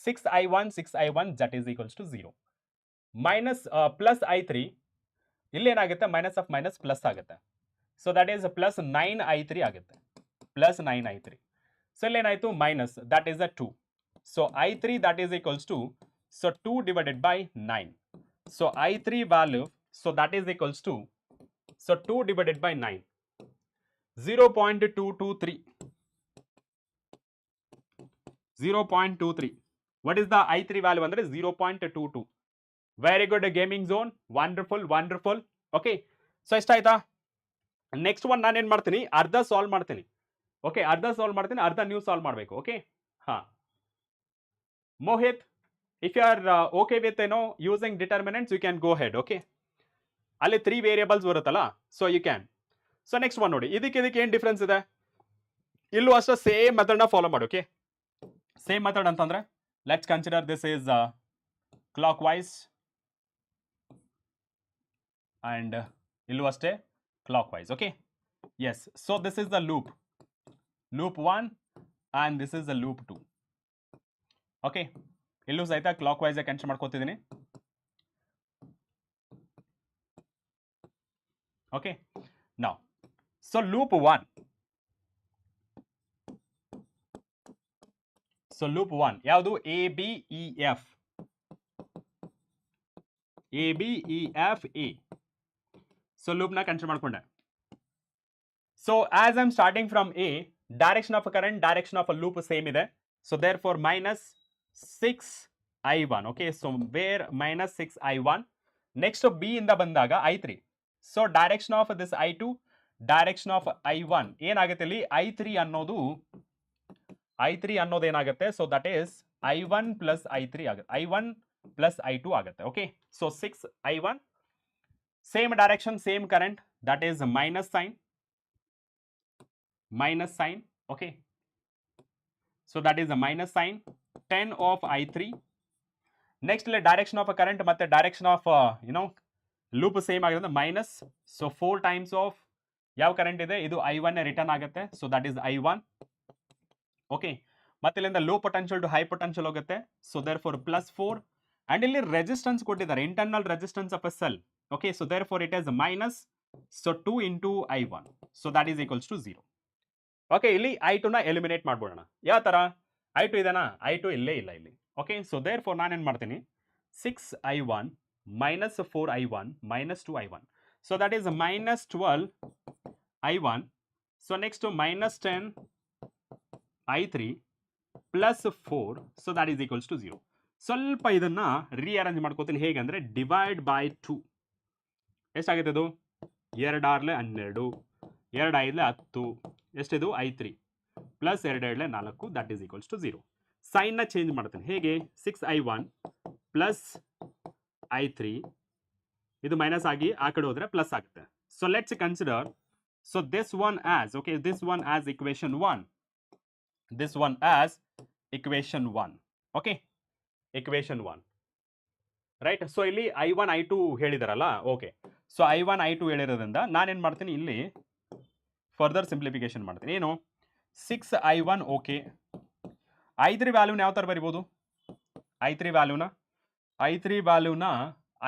6i1 that is equals to 0. Minus plus i3, ಇಲ್ಲಿ ಏನಾಗುತ್ತೆ? ಮೈನಸ್ ಆಫ್ ಮೈನಸ್ ಪ್ಲಸ್ ಆಗುತ್ತೆ. So that is plus 9i3 ಆಗುತ್ತೆ. Plus 9i3. ಸೊ ಇಲ್ಲೇನಾಯಿತು? Minus, that is 2. So i3 that is equals to, so 2 divided by 9. So i3 value, so that is equals to, so 2 divided by 9. 0.223. 0.23. What is the i3 value? ಅಂದರೆ 0.22. Very good gaming zone. Wonderful. Okay, so ಎಷ್ಟಾಯ್ತಾ? Next one ನಾನೇನು ಮಾಡ್ತೀನಿ, ಅರ್ಧ solve ಮಾಡ್ತೀನಿ. Okay, ಅರ್ಧ ನೀವು solve ಮಾಡಬೇಕು. Okay, Mohit, if you are okay with using determinants, you can go head. Okay, ಅಲ್ಲಿ 3 ವೇರಿಯೇಬಲ್ಸ್ ಬರುತ್ತಲ್ಲ, so you can. So next one ನೋಡಿ, ಇದಕ್ಕೆ ಏನು ಡಿಫ್ರೆನ್ಸ್ ಇದೆ? ಇಲ್ಲೂ ಅಷ್ಟೇ ಸೇಮ್ ಮೆಥಡ್ನ ಫಾಲೋ ಮಾಡಿ. ಓಕೆ, ಸೇಮ್ ಮೆಥಡ್ ಅಂತಂದ್ರೆ let's consider this is clockwise, and illu aste clockwise. Okay, yes, so this is the loop 1 and this is the loop 2. Okay, illu saita clockwise consider ಮಾಡ್ಕೊತಿದ್ದೀನಿ. Okay, now so loop 1 ಯಾವುದು? ABEF A. So ಲೂಪ್ನ consider ಮಾಡ್ಕೊಂಡೆ. So as I am starting from A, direction of current, direction of loop same ಇದೆ. So therefore minus 6i1. Okay, so where minus 6i1. Next B ಇಂದ ಬಂದಾಗ i3. So direction of this i2, direction of i1 ಏನಾಗುತ್ತೆ ಇಲ್ಲಿ? i3 ಅನ್ನೋದು ಏನಾಗುತ್ತೆ? So that is i1 plus i3 ಆಗುತ್ತೆ. i1 plus i2 ಆಗುತ್ತೆ. Okay, so 6i1, same direction, same current, that is minus sign. Okay, so that is a minus sign. 10 of i3. Next direction of a current ಮತ್ತೆ direction of loop same ಆಗಿರುತ್ತೆ, minus. So 4 times of ಯಾವ current ಇದೆ? ಇದು i1 return ಆಗುತ್ತೆ. So that is i1. Okay, ಮತ್ತೆ ಇಲ್ಲಿಂದ low potential to high potential ಹೋಗುತ್ತೆ. So therefore plus 4. And ಇಲ್ಲಿ ರೆಸಿಸ್ಟೆನ್ಸ್ ಕೊಟ್ಟಿದ್ದಾರೆ, internal resistance of a cell. Okay, so therefore it is minus, so 2 into i1, so that is equals to 0. Okay, ಇಲ್ಲಿ i2 ನ eliminate ಮಾಡ್ಬೋಣ. ಯಾವ ತರ? i2 ಇದೆನಾ? i2 ಇಲ್ಲೇ ಇಲ್ಲ ಇಲ್ಲಿ. Okay, so therefore ನಾನು ಏನು ಮಾಡ್ತೀನಿ, 6i1 minus 4i1 minus 2i1, so that is minus 12i1. so next to minus 10i3 plus 4, so that is equals to 0. ಸ್ವಲ್ಪ ಇದನ್ನ ರೀಅರೇಂಜ್ ಮಾಡ್ಕೋತೀನಿ. ಹೇಗೆ ಅಂದರೆ ಡಿವೈಡ್ ಬೈ 2. ಎಷ್ಟಾಗುತ್ತೆ ಅದು? 2 6 12, 2 5 10, ಎಷ್ಟಿದು? i3 plus 2 2 4, that is equals to 0. ಸೈನ್ನ ಚೇಂಜ್ ಮಾಡ್ತೀನಿ. ಹೇಗೆ? 6i1 ಪ್ಲಸ್ i3, ಇದು ಮೈನಸ್ ಆಗಿ ಆ ಕಡೆ ಹೋದರೆ ಪ್ಲಸ್ ಆಗುತ್ತೆ. So let's consider, so this one as, okay, this one as equation 1, this one as equation 1. Okay, equation 1, right. So ಇಲ್ಲಿ i1 i2 ಹೇಳಿದಾರಲ್ಲ. Okay, so i1 i2 ಹೇಳಿರೋದ್ರಿಂದ ನಾನೇನು ಮಾಡ್ತೀನಿ, ಇಲ್ಲಿ ಫರ್ದರ್ ಸಿಂಪ್ಲಿಫಿಕೇಶನ್ ಮಾಡ್ತೀನಿ. ಏನು? 6i1. ಓಕೆ, i3 ವ್ಯಾಲ್ಯೂನ ಯಾವ ಥರ ಬರಿಬೋದು? i3 ವ್ಯಾಲ್ಯೂನ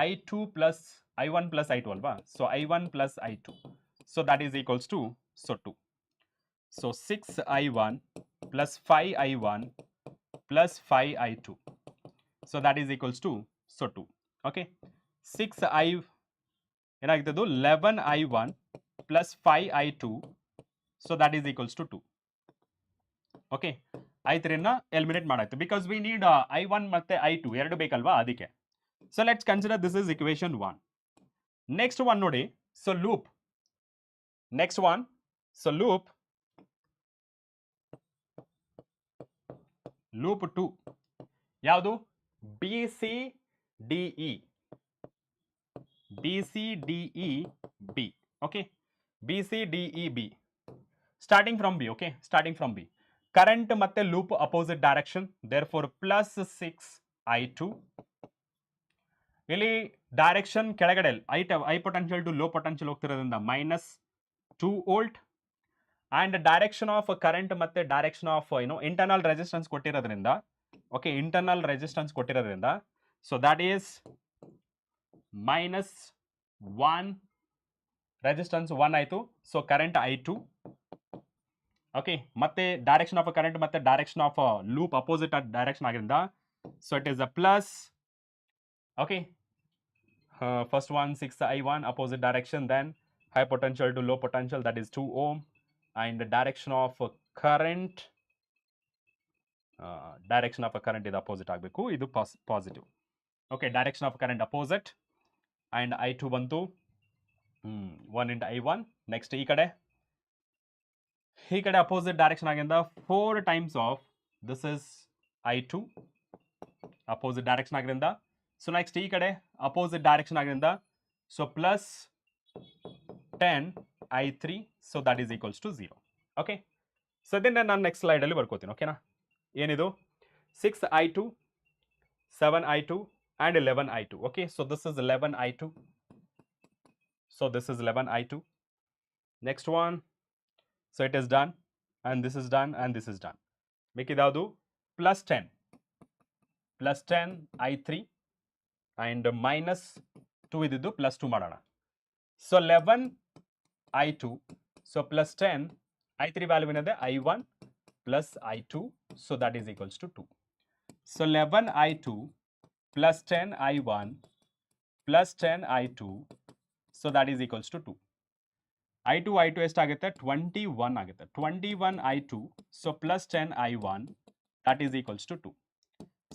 i2 plus i1 plus i2 ಅಲ್ವಾ? So i1 plus i2, so that is equals to 2. So 6i1 plus 5i1 plus 5i2, so that is equals to 2. Okay, 6i ಏನಾಗುತ್ತೆ? 11i1 plus 5i2, so that is equals to 2. Okay, i3ನ eliminate ಮಾಡಾಯ್ತು. Because we need i1 ಮತ್ತೆ i2 ಎರಡು ಬೇಕಲ್ವಾ, ಅದಕ್ಕೆ. So let's consider this is equation 1. Next one ನೋಡಿ, so loop. Next one, so loop 2 ಯಾವುದು? BCDE B. Okay, BCDEB. Starting from B. Okay, starting from B. Current ಮತ್ತೆ loop opposite direction. Therefore, plus 6I2. ಇಲ್ಲಿ direction ಕೆಳಗಡೆ high potential to low potential ಹೋಗ್ತಿರೋದ್ರಿಂದ -2 volt. And direction of current ಮತ್ತೆ direction of internal resistance ಕೊಟ್ಟಿರೋದ್ರಿಂದ, okay, internal resistance ಕೊಟ್ಟಿರೋದ್ರಿಂದ, so that is -1 resistance 1 ಆಯಿತು. So current I2. Okay, ಮತ್ತೆ direction of current ಮತ್ತೆ direction of loop opposite direction ಆಗಿರೋದ್ರಿಂದ, so it is a plus. Okay, first one 6I1 opposite direction, then high potential to low potential, that is 2 ohm, and the direction of current is opposite ಆಗಬೇಕು, ಇದು positive. Okay, direction of current opposite, and I2 ಬಂತು 1 into I1. next ಈ ಕಡೆ opposite direction ಆಗಿಂದ 4 times of this is I2 opposite direction ಆಗಿಂದ. So next ಈ ಕಡೆ opposite direction ಆಗಿಂದ, so plus 10 I3, so that is equals to 0. Okay, so ಇದನ್ನ ನಾನು ನೆಕ್ಸ್ಟ್ ಸ್ಲೈಡ್ ಅಲ್ಲಿ ಬರ್ಕೋತೀನಿ. ಓಕೆನಾ? ಏನಿದು 6I2, 7I2 and 11I2. Okay, so this is 11I2. So this is 11I2. Next one, so it is done, and this is done, and this is done. ಮಿಕ್ಕಿದ್ಯಾವುದು plus 10 I3 and -2 ಇದ್ದಿದ್ದು +2 ಮಾಡೋಣ. So 11I2, so plus 10 I3 value ಏನಿದೆ I1 plus I2, so that is equals to 2. So 11I2 plus 10I1 plus 10I2, so that is equals to 2. I2 ಎಷ್ಟಾಗುತ್ತೆ? 21 ಆಗುತ್ತೆ. 21I2, so plus 10I1, that is equals to 2.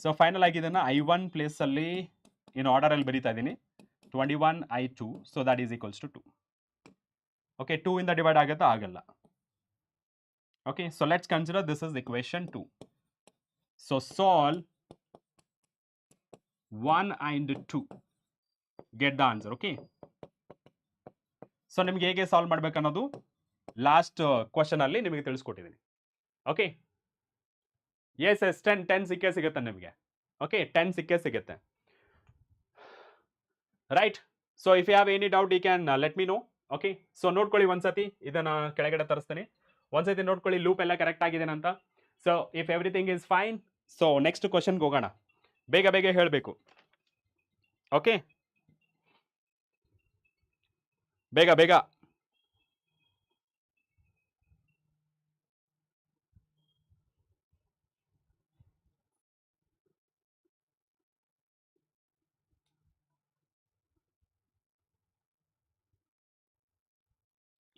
So final ಆಗಿ ಇದನ್ನು I1 place ಅಲ್ಲಿ in order ಅಲ್ಲಿ ಬರೀತಾ ಇದ್ದೀನಿ, 21I2, so that is equals to 2. Okay, 2 ಇಂದ divide ಆಗುತ್ತಾ? ಆಗಲ್ಲ. Okay, so let's consider this is equation 2. So solve 1 and 2, get the answer. Okay, so ನಿಮಗೆ ಹೇಗೆ ಸಾಲ್ವ್ ಮಾಡಬೇಕು ಅನ್ನೋದು ಲಾಸ್ಟ್ ಕ್ವಶನ್ ಅಲ್ಲಿ ನಿಮಗೆ ತಿಳಿಸ್ಕೊಟ್ಟಿದ್ದೀನಿ. ಓಕೆ, ಎಸ್ 10 ಸಿಕ್ಕೇ ಸಿಗುತ್ತೆ ನಿಮಗೆ. ಓಕೆ, 10 ಸಿಕ್ಕೇ ಸಿಗುತ್ತೆ. Right, so if you have any doubt you can let me know. Okay, so ನೋಡ್ಕೊಳ್ಳಿ ಒಂದ್ಸತಿ, ಇದನ್ನ ಕೆಳಗಡೆ ತರಿಸ್ತೀನಿ, ಒಂದ್ಸತಿ ನೋಡ್ಕೊಳ್ಳಿ ಲೂಪ್ ಎಲ್ಲ ಕರೆಕ್ಟ್ ಆಗಿದೆ ಅಂತ. So if everything is fine, so next ಕ್ವಶನ್ಗೆ ಹೋಗೋಣ. ಬೇಗ ಬೇಗ ಹೇಳಬೇಕು. ಓಕೆ, ಬೇಗ ಬೇಗ.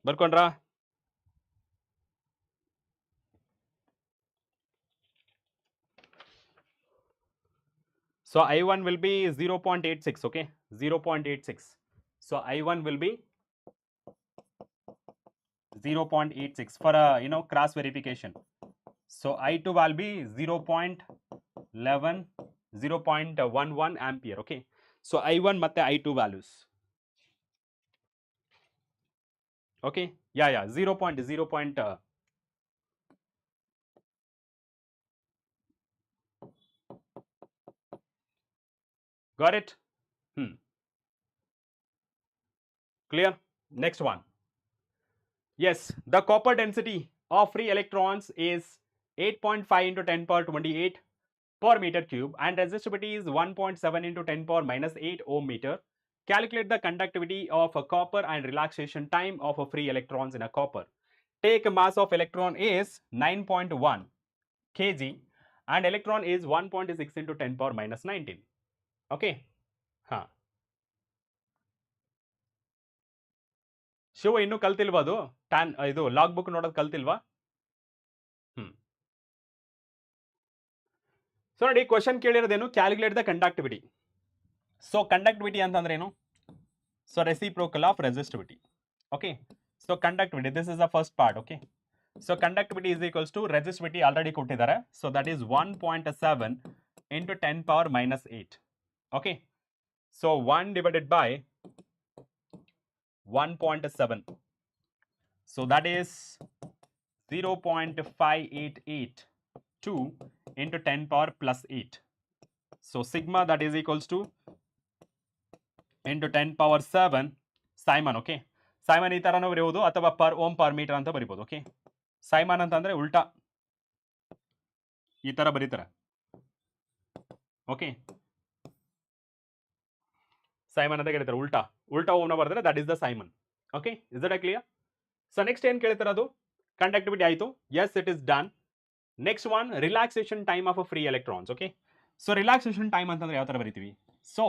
ಬರ್ಕೊಂಡ್ರಾ? So I1 will be 0.86. Okay, 0.86. So I1 will be 0.86 for a cross verification. So I2 will be 0.11 ampere. Okay, so I1 ಮತ್ತೆ I2 values. Okay, yeah 0.0. Got it? Clear? Next one. Yes, the copper density of free electrons is 8.5 into 10 power 28 per meter cube, and resistivity is 1.7 into 10 power minus 8 ohm meter. Calculate the conductivity of a copper and relaxation time of a free electrons in a copper. Take mass of electron is 9.1 kg and electron is 1.6 into 10 power minus 19. Okay, Shiva ಇನ್ನೂ ಕಲ್ತಿಲ್ವಾ? ಅದು ಇದು log book ನೋಡೋದು ಕಲ್ತಿಲ್ವಾ? So ನೋಡಿ, question ಕೇಳಿರೋದೇನು? Calculate the conductivity. So conductivity ಅಂತಂದ್ರೆ ಏನು? So reciprocal of resistivity. Okay, so conductivity, this is the first part. Okay, so conductivity is equals to resistivity already ಕೊಟ್ಟಿದ್ದಾರೆ. So that is 1.7 into 10 power minus 8. Okay, so 1 divided by 1.7, so that is 0.5882 into 10 power plus 8. So sigma, that is equals to into 10 power 7 Simon. Okay, Simon ಈ ತರನೂ ಬರೆಯಬಹುದು ಅಥವಾ per ohm per metre ಅಂತ ಬರಿಬಹುದು. Okay, Simon ಅಂತಂದ್ರೆ ಉಲ್ಟಾ ಈ ತರ ಬರೀತಾರೆ. Okay, Simon ಅಂತ ಕೇಳ್ತಾರೆ, ಉಲ್ಟಾ ಓಮ್ನ ಬರೆದ್ರೆ that is the siemens. Okay, is that clear? So next ಏನ್ ಕೇಳ್ತಾರೆ, ಅದು ಕಂಡಕ್ಟಿವಿಟಿ ಆಯಿತು. Yes, it is done. Next one, relaxation time of free electrons. Okay, so relaxation time ಅಂತಂದ್ರೆ ಯಾವ ತರ ಬರಿತೀವಿ? ಸೊ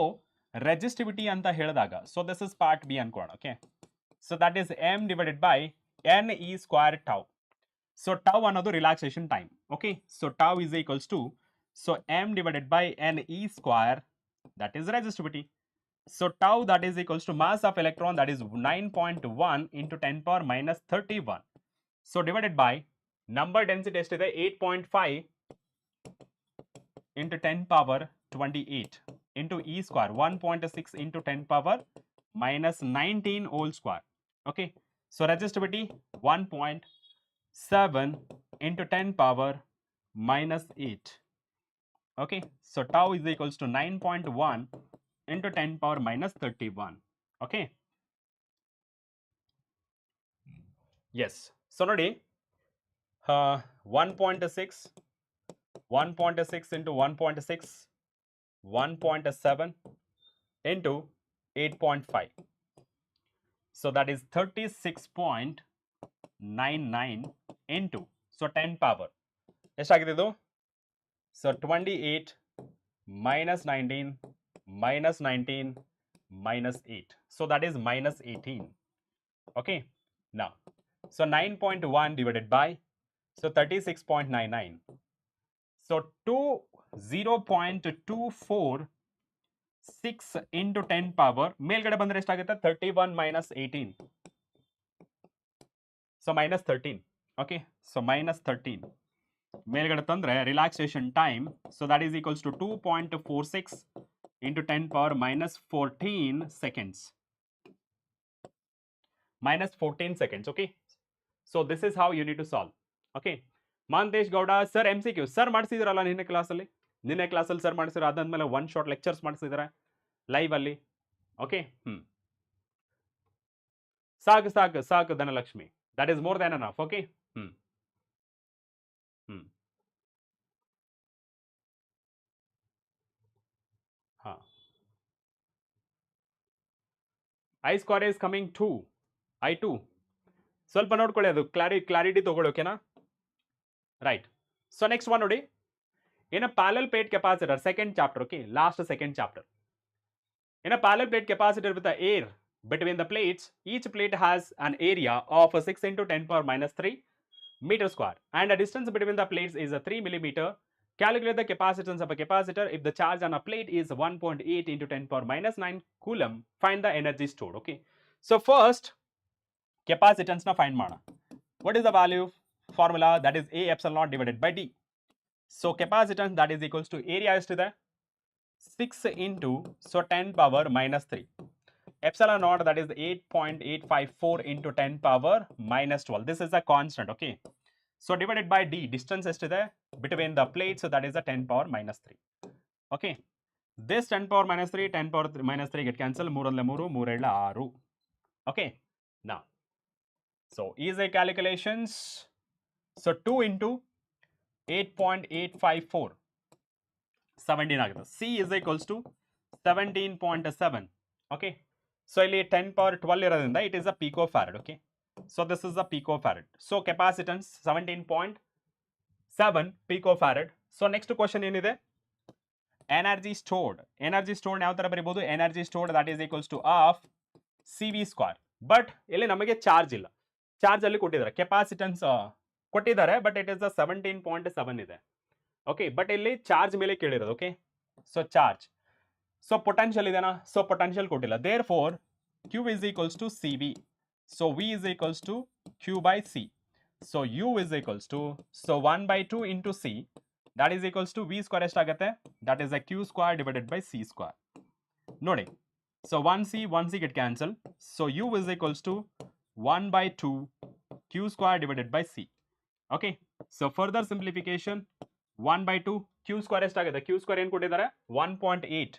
ರೆಸಿಸ್ಟಿವಿಟಿ ಅಂತ ಹೇಳಿದಾಗ, so this is part B ಅನ್ಕೋಣ. Okay, so that is m divided by n e square tau. So tau ಅನ್ನೋದು relaxation time. Okay, so tau is equals to, so m divided by n e square, that is resistivity. So tau, that is equals to mass of electron, that is 9.1 into 10 power minus 31. So divided by number density estiದೆ 8.5 into 10 power 28 into e square 1.6 into 10 power minus 19 whole square. Okay, so resistivity 1.7 into 10 power minus 8. Okay, so tau is equals to 9.1 into 10 power minus 31. Okay, yes, so nodi 1.6 into 1.6 1.7 into 8.5, so that is 36.99 into, so 10 power ಎಷ್ಟಾಗಿದೆ ಇದು? So 28 minus 19 minus 19 minus 8. So that is minus 18. Okay. Now, so 9.1 divided by, so 36.99. So 0.246 into 10 power. ಮೇಲ್ಗಡೆ ಬಂದ್ರೆ ಎಷ್ಟಾಗುತ್ತೆ? 31 minus 18. So minus 13. Okay. So minus 13. ಮೇಲ್ಗಡೆ ತಂದ್ರೆ relaxation time, so that is equals to 2.46 into 10 power minus 14 seconds. Minus 14 seconds. Okay, so this is how you need to solve. Okay, Manthesh Gowda sir MCQ sir ಮಾಡಿಸಿದ್ರಲ್ಲ ನಿನ್ನೆ ಕ್ಲಾಸಲ್ಲಿ sir ಮಾಡಿಸಿದ್ರು, ಅದಾದ್ಮೇಲೆ one short lectures ಮಾಡಿಸಿದ್ದಾರೆ live ಅಲ್ಲಿ. Okay, ಸಾಕು Dhanalakshmi, that is more than enough. ಓಕೆ, I square is coming 2, I2. ಸ್ವಲ್ಪ ನೋಡ್ಕೊಳ್ಳಿ, ಅದು ಕ್ಲಾರಿಟಿ ತಗೊಳ್ಳಿ. ಓಕೆನಾ? ರೈಟ್. ಸೊ ನೆಕ್ಸ್ಟ್ ಒನ್ ನೋಡಿ, in a parallel plate capacitor, second chapter. Okay, last second chapter. In a parallel plate capacitor with the air between the plates, each plate has an area of 6 into 10 power minus 3 meter square, and the distance between the plates is 3 millimeter. Calculate the capacitance of a capacitor if the charge on a plate is 1.8 into 10 power minus 9 coulomb. Find the energy stored. Okay, so first capacitance na find mana. What is the value formula? That is A epsilon naught divided by D. So capacitance, that is equals to area estide 6 into, so 10 power minus 3. Epsilon naught, that is 8.854 into 10 power minus 12. This is a constant. Okay, so divided by D, distance estide between the plates, so that is a 10 power minus 3. Okay, this 10 power minus 3, 10 power minus 3 get cancelled, 3 3 3 6. Okay, now, so easy calculations. So 2 into 8.854 17 ಆಗುತ್ತೆ. C is equals to 17.7. Okay, so ಇಲ್ಲಿ 10 power 12 ಇರೋದ್ರಿಂದ it is a picofarad. Okay, so this is a picofarad. So capacitance 17.7 picofarad. So next question ಏನಿದೆ? Energy stored ಯಾವ ತರ ಬರೀಬಹುದು? Energy stored, that is equals to of CV square. But ಇಲ್ಲಿ ನಮಗೆ charge ಇಲ್ಲ, charge ಅಲ್ಲಿ ಕೊಟ್ಟಿದ್ದಾರೆ, capacitance ಕೊಟ್ಟಿದ್ದಾರೆ, but it is 17.7 ಇದೆ. ಓಕೆ, ಬಟ್ ಇಲ್ಲಿ ಚಾರ್ಜ್ ಮೇಲೆ ಕೇಳಿರೋದು. Okay, so charge, so potential ಇದೆನಾ? ಸೊ ಪೊಟೆನ್ಷಿಯಲ್ ಕೊಟ್ಟಿಲ್ಲ. Therefore Q is equals to CV. So V is equals to Q by C. So U is equals to, so 1 by 2 into C, that is equals to V square ಎಷ್ಟಾಗುತ್ತೆ? That is a Q square divided by C square. ನೋಡಿ, so 1 C get cancel. So U is equals to 1 by 2 Q square divided by C. Okay, so further simplification, 1 by 2 Q square ಎಷ್ಟಾಗುತ್ತೆ? Q square ಏನು ಕೊಟ್ಟಿದ್ದಾರೆ? 1.8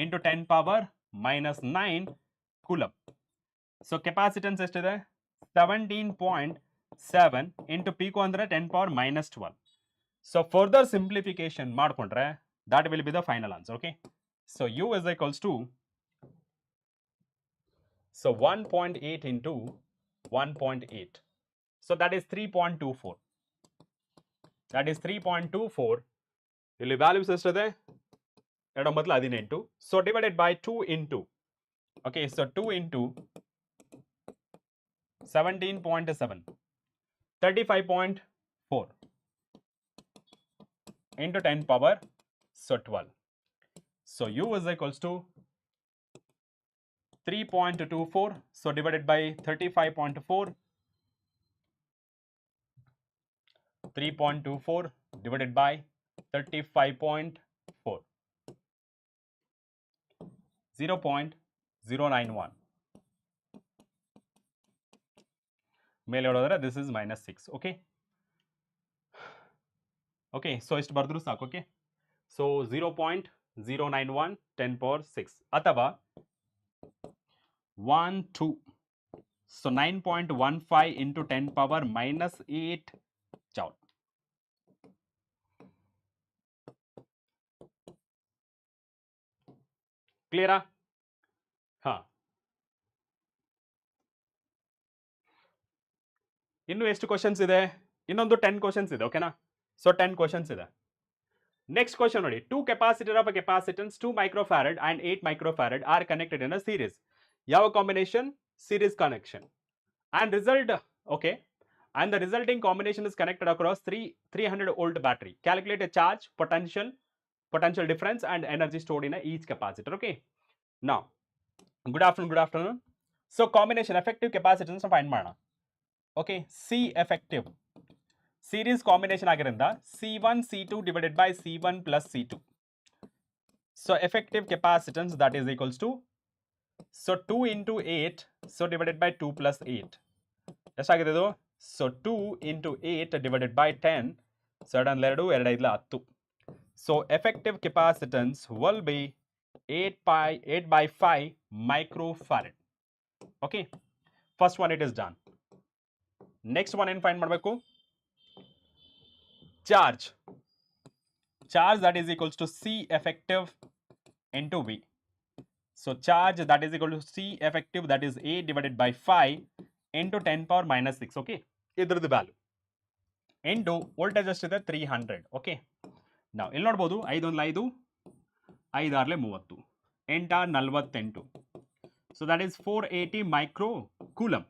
into 10 power minus 9 coulomb. So capacitance ಎಷ್ಟಿದೆ? 17.7 into pico ಅಂದರೆ 10 power minus 12. So further simplification ಮಾಡಿಕೊಂಡ್ರೆ that will be the final answer. Okay, so U is equals to, so 1.8 into 1.8, so that is 3.24. That is 3.24. ಇಲ್ಲಿ values ಎಷ್ಟಿದೆ? 2 so divided by 2 into, okay, so 2 into 17.7, 35.4 into 10 power, so 12. So U is equals to 3.24, so divided by 35.4, 3.24 divided by 35.4, 0.091. ಮೇಲೆ ಹೇಳಿದ್ರೆ this is minus 6. Okay, okay, so ಇಷ್ಟು ಬರೆದ್ರು ಸಾಕು. Okay, so 0.091 10 power 6 ಅಥವಾ 1 2, so 9.15 into 10 power minus 8 joule. ಕ್ಲಿಯರಾ? ಹಾ, ಇನ್ನು ಎಷ್ಟು ಕ್ವಶನ್ಸ್ ಇದೆ? ಇನ್ನೊಂದು 10 ಕ್ವಶನ್ಸ್ ಇದೆ. ಓಕೆನಾ? ಸೊ 10 ಕ್ವಶನ್ಸ್ ಇದೆ. ನೆಕ್ಸ್ಟ್ ಕ್ವಶನ್ ನೋಡಿ, 2 capacitor of capacitance 2 microfarad and 8 microfarad are connected in a series. ಯಾವ combination? Series connection. And result, okay, and the resulting combination is connected across 300 volt battery. Calculate a charge, potential difference and energy stored in each capacitor. Okay, now good afternoon. So combination effective capacitance find ಮಾಡೋಣ. Okay, C effective series combination ಆಗಿರೋದ್ರಿಂದ C1 C2 divided by C1 plus C2. So effective capacitance that is equals to, so 2 into 8, so divided by 2 plus 8. ಎಷ್ಟಾಗಿದೆ ಇದು? So 2 into 8 divided by 10, so 2 2 10. So effective capacitance will be 8 by 5 microfarad. Okay, first one it is done. Next one ಏನು find ಮಾಡಬೇಕು? Charge that is equals to C effective into V. So charge that is equal to C effective, that is 8 divided by 5 into 10 power minus 6. Okay, ಇದ್ರದ್ದು value into voltage ಎಷ್ಟಿದೆ? 300. Okay, ನಾವು ಇಲ್ಲಿ ನೋಡ್ಬೋದು 5 1 5, 5 6 30, 8 6 48. So that is 480 micro coulomb.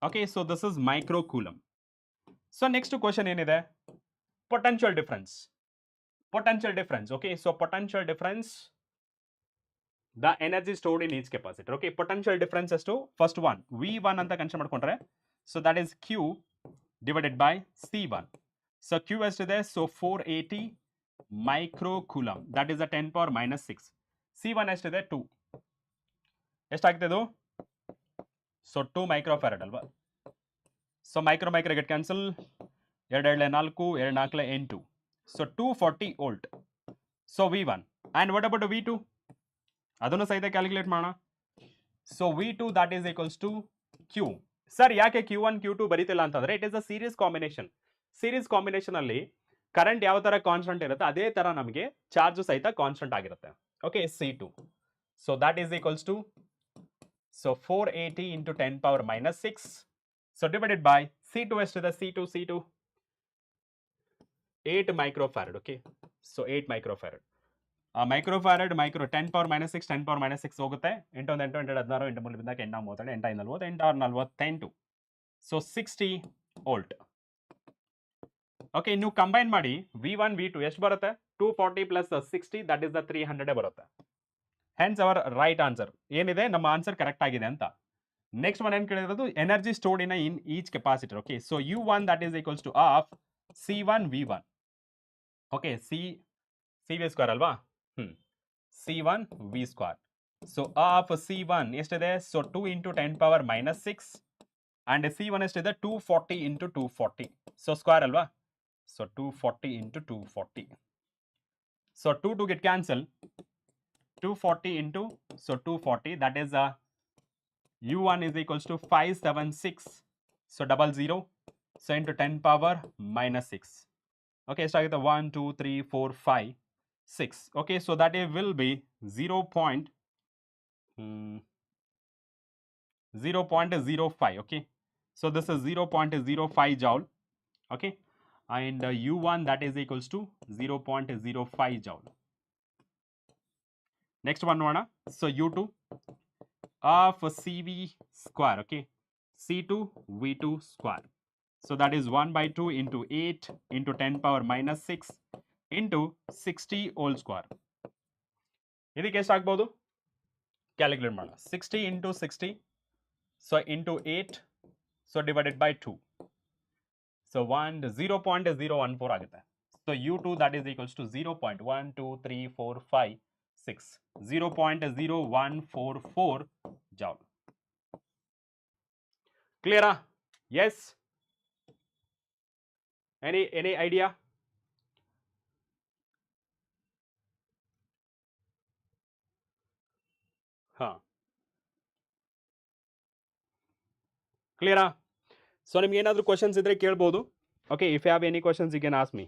Okay, so this is micro coulomb. So next question ಏನಿದೆ? Potential difference. Okay, so potential difference, the energy stored in each capacitor. Okay, potential difference ಎಷ್ಟು? First one V1 ಅಂತ consider ಮಾಡ್ಕೊಂಡ್ರೆ, so that is Q divided by C1. So Q ಎಷ್ಟಿದೆ? So 480 micro coulomb, that is 10 power minus 6. C1 ಎಷ್ಟಿದೆ? 2. ಎಷ್ಟಾಗ್ತದೆ ಇದು? So 2 microfarad ಅಲ್ವಾ? So micro get cancel, 2 2 4, 2 4 8, so 240 volt. So V1 and what about V2? ಅದನ್ನು ಸಹಿತ calculate ಮಾಡೋಣ. So V2 that is equals to Q. Sir ಯಾಕೆ Q1 Q2 ಬರೀತಿಲ್ಲ ಅಂತಂದ್ರೆ, it is a series combination. Series combination ಅಲ್ಲಿ current ಯಾವ ತರ constant ಇರುತ್ತೆ ಅದೇ ತರ ನಮಗೆ ಚಾರ್ಜ್ ಸಹಿತ ಕಾನ್ಸ್ಟೆಂಟ್ ಆಗಿರುತ್ತೆ. Okay, C2, so that is equals to, so 480 into 10 power minus 6, so divided by C2 ಎಷ್ಟಿದೆ? C2 8 microfarad. Okay, so 8 microfarad. Microfarad 10 power minus 6, 10 power minus 6 ಹೋಗುತ್ತೆ. 8 1 8 8 16, 8 3 8 8 32, 8 5 40, 8 6 48. So 60 volt. ಓಕೆ, ನೀವು combine ಮಾಡಿ V1 V2 ಎಷ್ಟು ಬರುತ್ತೆ? 240 plus 60 that is the 300 ಬರುತ್ತೆ. Hence hour right answer ಏನಿದೆ ನಮ್ಮ answer correct ಆಗಿದೆ ಅಂತ. ನೆಕ್ಸ್ಟ್ ಒನ್ ಏನು ಕೇಳಿರೋದು energy stored in each capacitor. Okay, so U1 that is equals to half C1 V1. Okay, C V square ಅಲ್ವಾ, C1 V square. So half C1 ಎಷ್ಟಿದೆ, so 2 into 10 power minus 6 and C1 ಎಷ್ಟಿದೆ 240 into 240, so square ಅಲ್ವಾ, so 240 into 240. So 2 get cancel, 240 into, so 240 that is U1 is equals to 576, so 00, so into 10 power minus 6. Okay, so 1 2 3 4 5 6. Okay, so that it will be 0.05. Okay, so this is 0.05 joule. Okay, and U1 that is equals to 0.05 joule. Next one, so U2 of CV square. Okay, C2 V2 square. So that is 1 by 2 into 8 into 10 power minus 6 into 60 whole square. ಇದಕ್ಕೆ ಎಷ್ಟು ಆಗ್ಬೋದು calculate ಮಾಡೋಣ. 60 into 60, so into 8, so divided by 2, so 0.014 ಆಗುತ್ತೆ. So U2 that is equals to 0.12345 0.0144 joule. Clear? Yes? Any idea? Clear? So ನಿಮ್ಗೆ ಏನಾದರೂ questions ಇದ್ರೆ ಕೇಳ್ಬೋದು. Okay, if you have any questions you can ask me.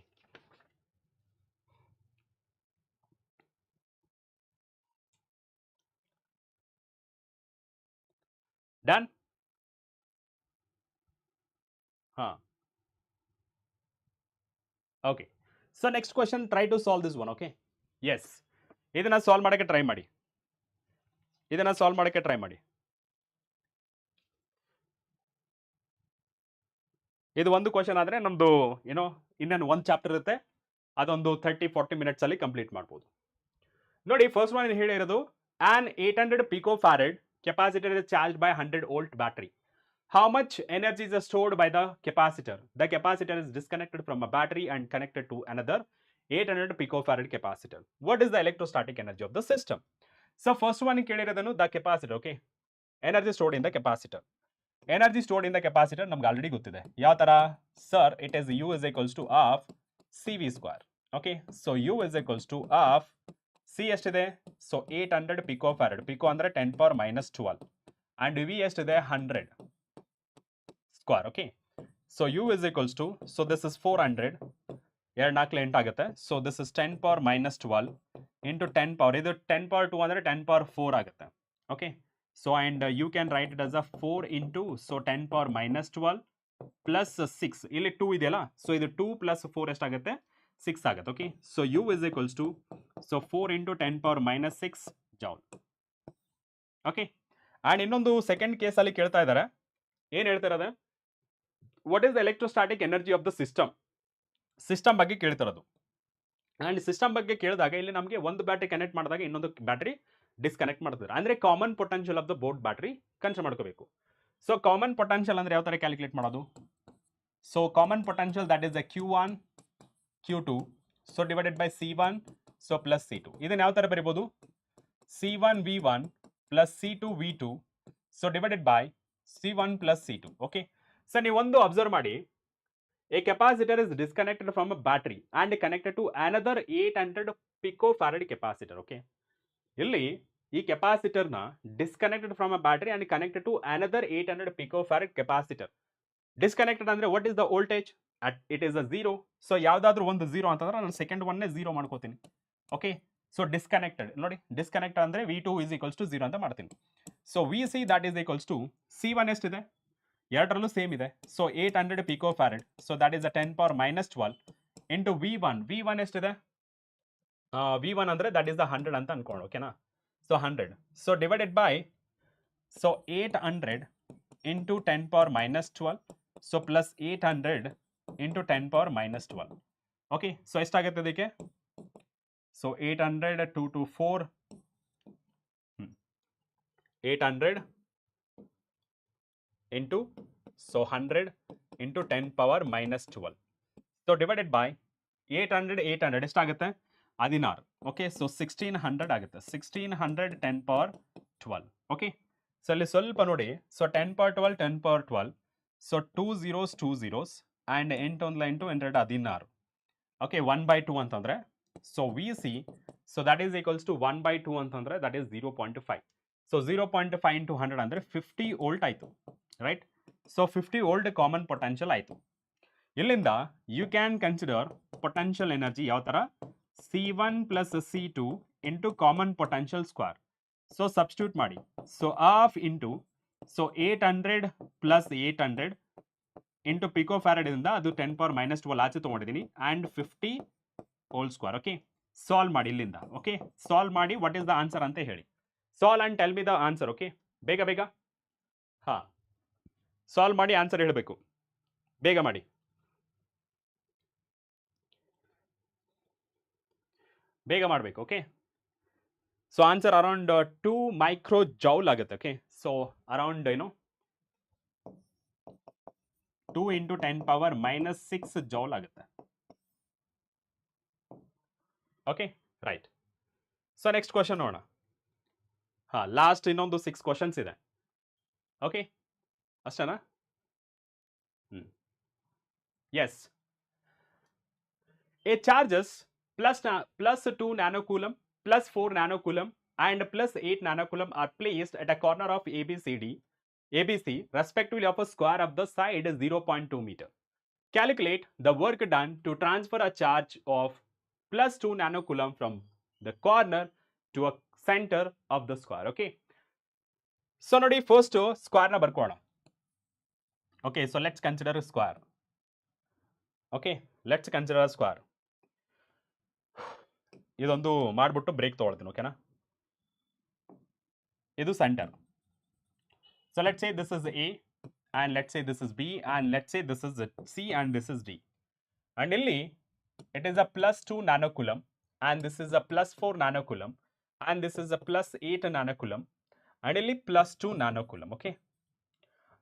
Done? Okay, so next question, try to solve this one. Okay, yes, ಇದನ್ನ solve ಮಾಡೋಕ್ಕೆ try ಮಾಡಿ. ಇದು ಒಂದು question ಆದರೆ ನಮ್ಮದು ಇನ್ನೊಂದು ಒಂದು ಚಾಪ್ಟರ್ ಇರುತ್ತೆ, ಅದೊಂದು 30-40 ಮಿನಿಟ್ಸ್ ಅಲ್ಲಿ ಕಂಪ್ಲೀಟ್ ಮಾಡ್ಬೋದು. ನೋಡಿ, ಫಸ್ಟ್ ಒನ್ ಹೇಳಿರೋದು an 800 picofarad capacitor is charged by 100 volt battery. How much energy is stored by the capacitor? The capacitor is disconnected from a battery and connected to another 800 picofarad capacitor. What is the electrostatic energy of the system? So first one ಕೇಳಿರೋದನ್ನು the capacitor. Okay, energy stored in the capacitor. Energy stored in the capacitor ನಮ್ಗೆ already ಗೊತ್ತಿದೆ. ಯಾವ ತರ sir, it is U is equals to half CV square. Okay, so U is equals to half C ಎಷ್ಟಿದೆ, so 800 picofarad. pico ಅಂದ್ರೆ 10 power minus 12 and V ಎಷ್ಟಿದೆ 100 square. Okay, so U is equals to, so this is 400, 2 4 8 ಆಗುತ್ತೆ. So this is 10 power minus 12 into 10 power, ಇದು 10 power 2 ಅಂದರೆ 10 power 4 ಆಗುತ್ತೆ. Okay, so and you can write it as a 4 into, so 10 power minus 12 plus 6, ಇಲ್ಲಿ 2 ಇದೆಯಲ್ಲ, so ಇದು 2 plus 4 ಎಷ್ಟಾಗುತ್ತೆ 6 ಆಗುತ್ತೆ. Okay, so U is equals to, so 4 into 10 power minus 6 joule. Okay, and ಇನ್ನೊಂದು second ಕೇಸಲ್ಲಿ ಕೇಳ್ತಾ ಇದ್ದಾರೆ, ಏನು ಹೇಳ್ತಿರೋದು, what is the electrostatic energy of the system? System ಬಗ್ಗೆ ಕೇಳ್ತಿರೋದು. ಆ್ಯಂಡ್ ಸಿಸ್ಟಮ್ ಬಗ್ಗೆ ಕೇಳಿದಾಗ ಇಲ್ಲಿ ನಮಗೆ ಒಂದು ಬ್ಯಾಟ್ರಿ ಕನೆಕ್ಟ್ ಮಾಡಿದಾಗ ಇನ್ನೊಂದು ಬ್ಯಾಟ್ರಿ ಡಿಸ್ಕನೆಕ್ಟ್ ಮಾಡ್ತಾರೆ. ಅಂದರೆ common potential of the both battery consider ಮಾಡ್ಕೋಬೇಕು. ಸೊ ಕಾಮನ್ ಪೊಟೆನ್ಷಿಯಲ್ ಅಂದರೆ ಯಾವ ಥರ ಕ್ಯಾಲ್ಕುಲೇಟ್ ಮಾಡೋದು? So common potential that is a Q1 Q2, so divided by C1, so plus C2. ಇದನ್ನು ಯಾವ ಥರ ಬರಿಬೋದು? C1 V1 plus C2 V2, so divided by C1 plus C2. Okay, so ನೀವೊಂದು observe ಮಾಡಿ, a capacitor is disconnected from a battery and connected to another 800 picofarad capacitor. Okay, ಇಲ್ಲಿ ಈ ಕೆಪಾಸಿಟರ್ನ disconnected from a battery and connected to another 800 picofarad capacitor. Disconnected ಅಂದರೆ what is the voltage? It is a 0. So ಯಾವುದಾದ್ರೂ ಒಂದು 0 ಅಂತಂದ್ರೆ ನಾನು second ಒನ್ನೇ 0 ಮಾಡ್ಕೋತೀನಿ. ಓಕೆ, ಸೊ ಡಿಸ್ಕನೆಕ್ಟೆಡ್ ನೋಡಿ, ಡಿಸ್ಕನೆಕ್ಟ್ ಅಂದರೆ V2 is equals to 0 ಅಂತ ಮಾಡ್ತೀನಿ. So VC that is equals to C1 ಎಷ್ಟಿದೆ, ಎರಡರಲ್ಲೂ ಸೇಮ್ ಇದೆ, so 800 picofarad, so that is a 10 power minus 12 into V1 ಎಷ್ಟಿದೆ, V1 ಅಂದರೆ ದಟ್ ಈಸ್ ದ 100 ಅಂತ ಅನ್ಕೊಂಡು. ಓಕೆನಾ, so 100, so divided by, so 800 into 10 power minus 12, so plus 800 into 10 power minus 12. Okay, so ಎಷ್ಟಾಗುತ್ತೆ ಇದಕ್ಕೆ So 800 2 to 4, 800 into, so 100 into 10 power minus 12. So divided by 800 ಎಷ್ಟಾಗುತ್ತೆ 16. Okay, so 1600 ಆಗುತ್ತೆ. 1600 10 power 12. Okay, so ಅಲ್ಲಿ ಸ್ವಲ್ಪ ನೋಡಿ, so 10 power 12 10 power 12, so 2 zeros and 8 1 into 16. Okay, 1/2 ಅಂತಂದರೆ, so V C, so that is equals to 1/2 ಅಂತಂದರೆ that is 0.5. So 0.5 into 100 ಅಂದರೆ 50 volt ಆಯಿತು, right? So 50 volt common potential ಆಯಿತು. ಇಲ್ಲಿಂದ you can consider potential energy ಯಾವ ಥರ, C1 plus C2 into common potential square. So substitute ಮಾಡಿ, so half into, so 800 plus 800 into pico ಫ್ಯಾರಡಿಂದ ಅದು 10 power minus 12 ಆಚೆ ತೊಗೊಂಡಿದ್ದೀನಿ, and 50 whole square. Okay, solve ಮಾಡಿ ಇಲ್ಲಿಂದ. ಓಕೆ, ಸಾಲ್ವ್ ಮಾಡಿ ವಾಟ್ ಈಸ್ ದ ಆನ್ಸರ್ ಅಂತ ಹೇಳಿ. Solve and tell me the answer. Okay, ಬೇಗ ಬೇಗ, ಹಾಂ, ಸಾಲ್ವ್ ಮಾಡಿ ಆನ್ಸರ್ ಹೇಳಬೇಕು, ಬೇಗ ಮಾಡಿ. ಬೇಗ ಮಾಡಬೇಕು. Okay, so answer around 2 micro joule ಆಗುತ್ತೆ. ಓಕೆ, ಸೊ ಅರೌಂಡ್ ಏನು 2 ಇಂಟು 10 ಪವರ್ ಮೈನಸ್ 6 ಜೌಲ್ ಆಗುತ್ತೆ. Okay, right. So next question ನೋಡೋಣ. ಹಾಂ, ಲಾಸ್ಟ್ ಇನ್ನೊಂದು 6 ಕ್ವಶನ್ಸ್ ಇದೆ. ಓಕೆ, ಅಷ್ಟೇನಾ? Yes, a charges plus 2 nanocoulomb, plus 4 nanocoulomb, and plus 8 nanocoulomb are placed at a corner of ABC, respectively of a square of the side 0.2 meter. Calculate the work done to transfer a charge of plus 2 nanocoulomb from the corner to a center of the square. Okay, so ನೋಡಿ, first square na ಬರ್ಕೋಣ. Okay, so let's consider a square. Okay, let's consider a square. ಇದೊಂದು ಮಾಡಿಬಿಟ್ಟು break ತೊಗೊಳ್ತೀನಿ. ಓಕೆನಾ? ಇದು center. So let's say this is A, and let's say this is B, and let's say this is C, and this is D. And ಇಲ್ಲಿ it is a plus 2 nanocoulomb, and this is a plus 4 nanocoulomb, and this is a plus 8 nanocoulomb, and ಇಲ್ಲಿ plus 2 nanocoulomb. Okay,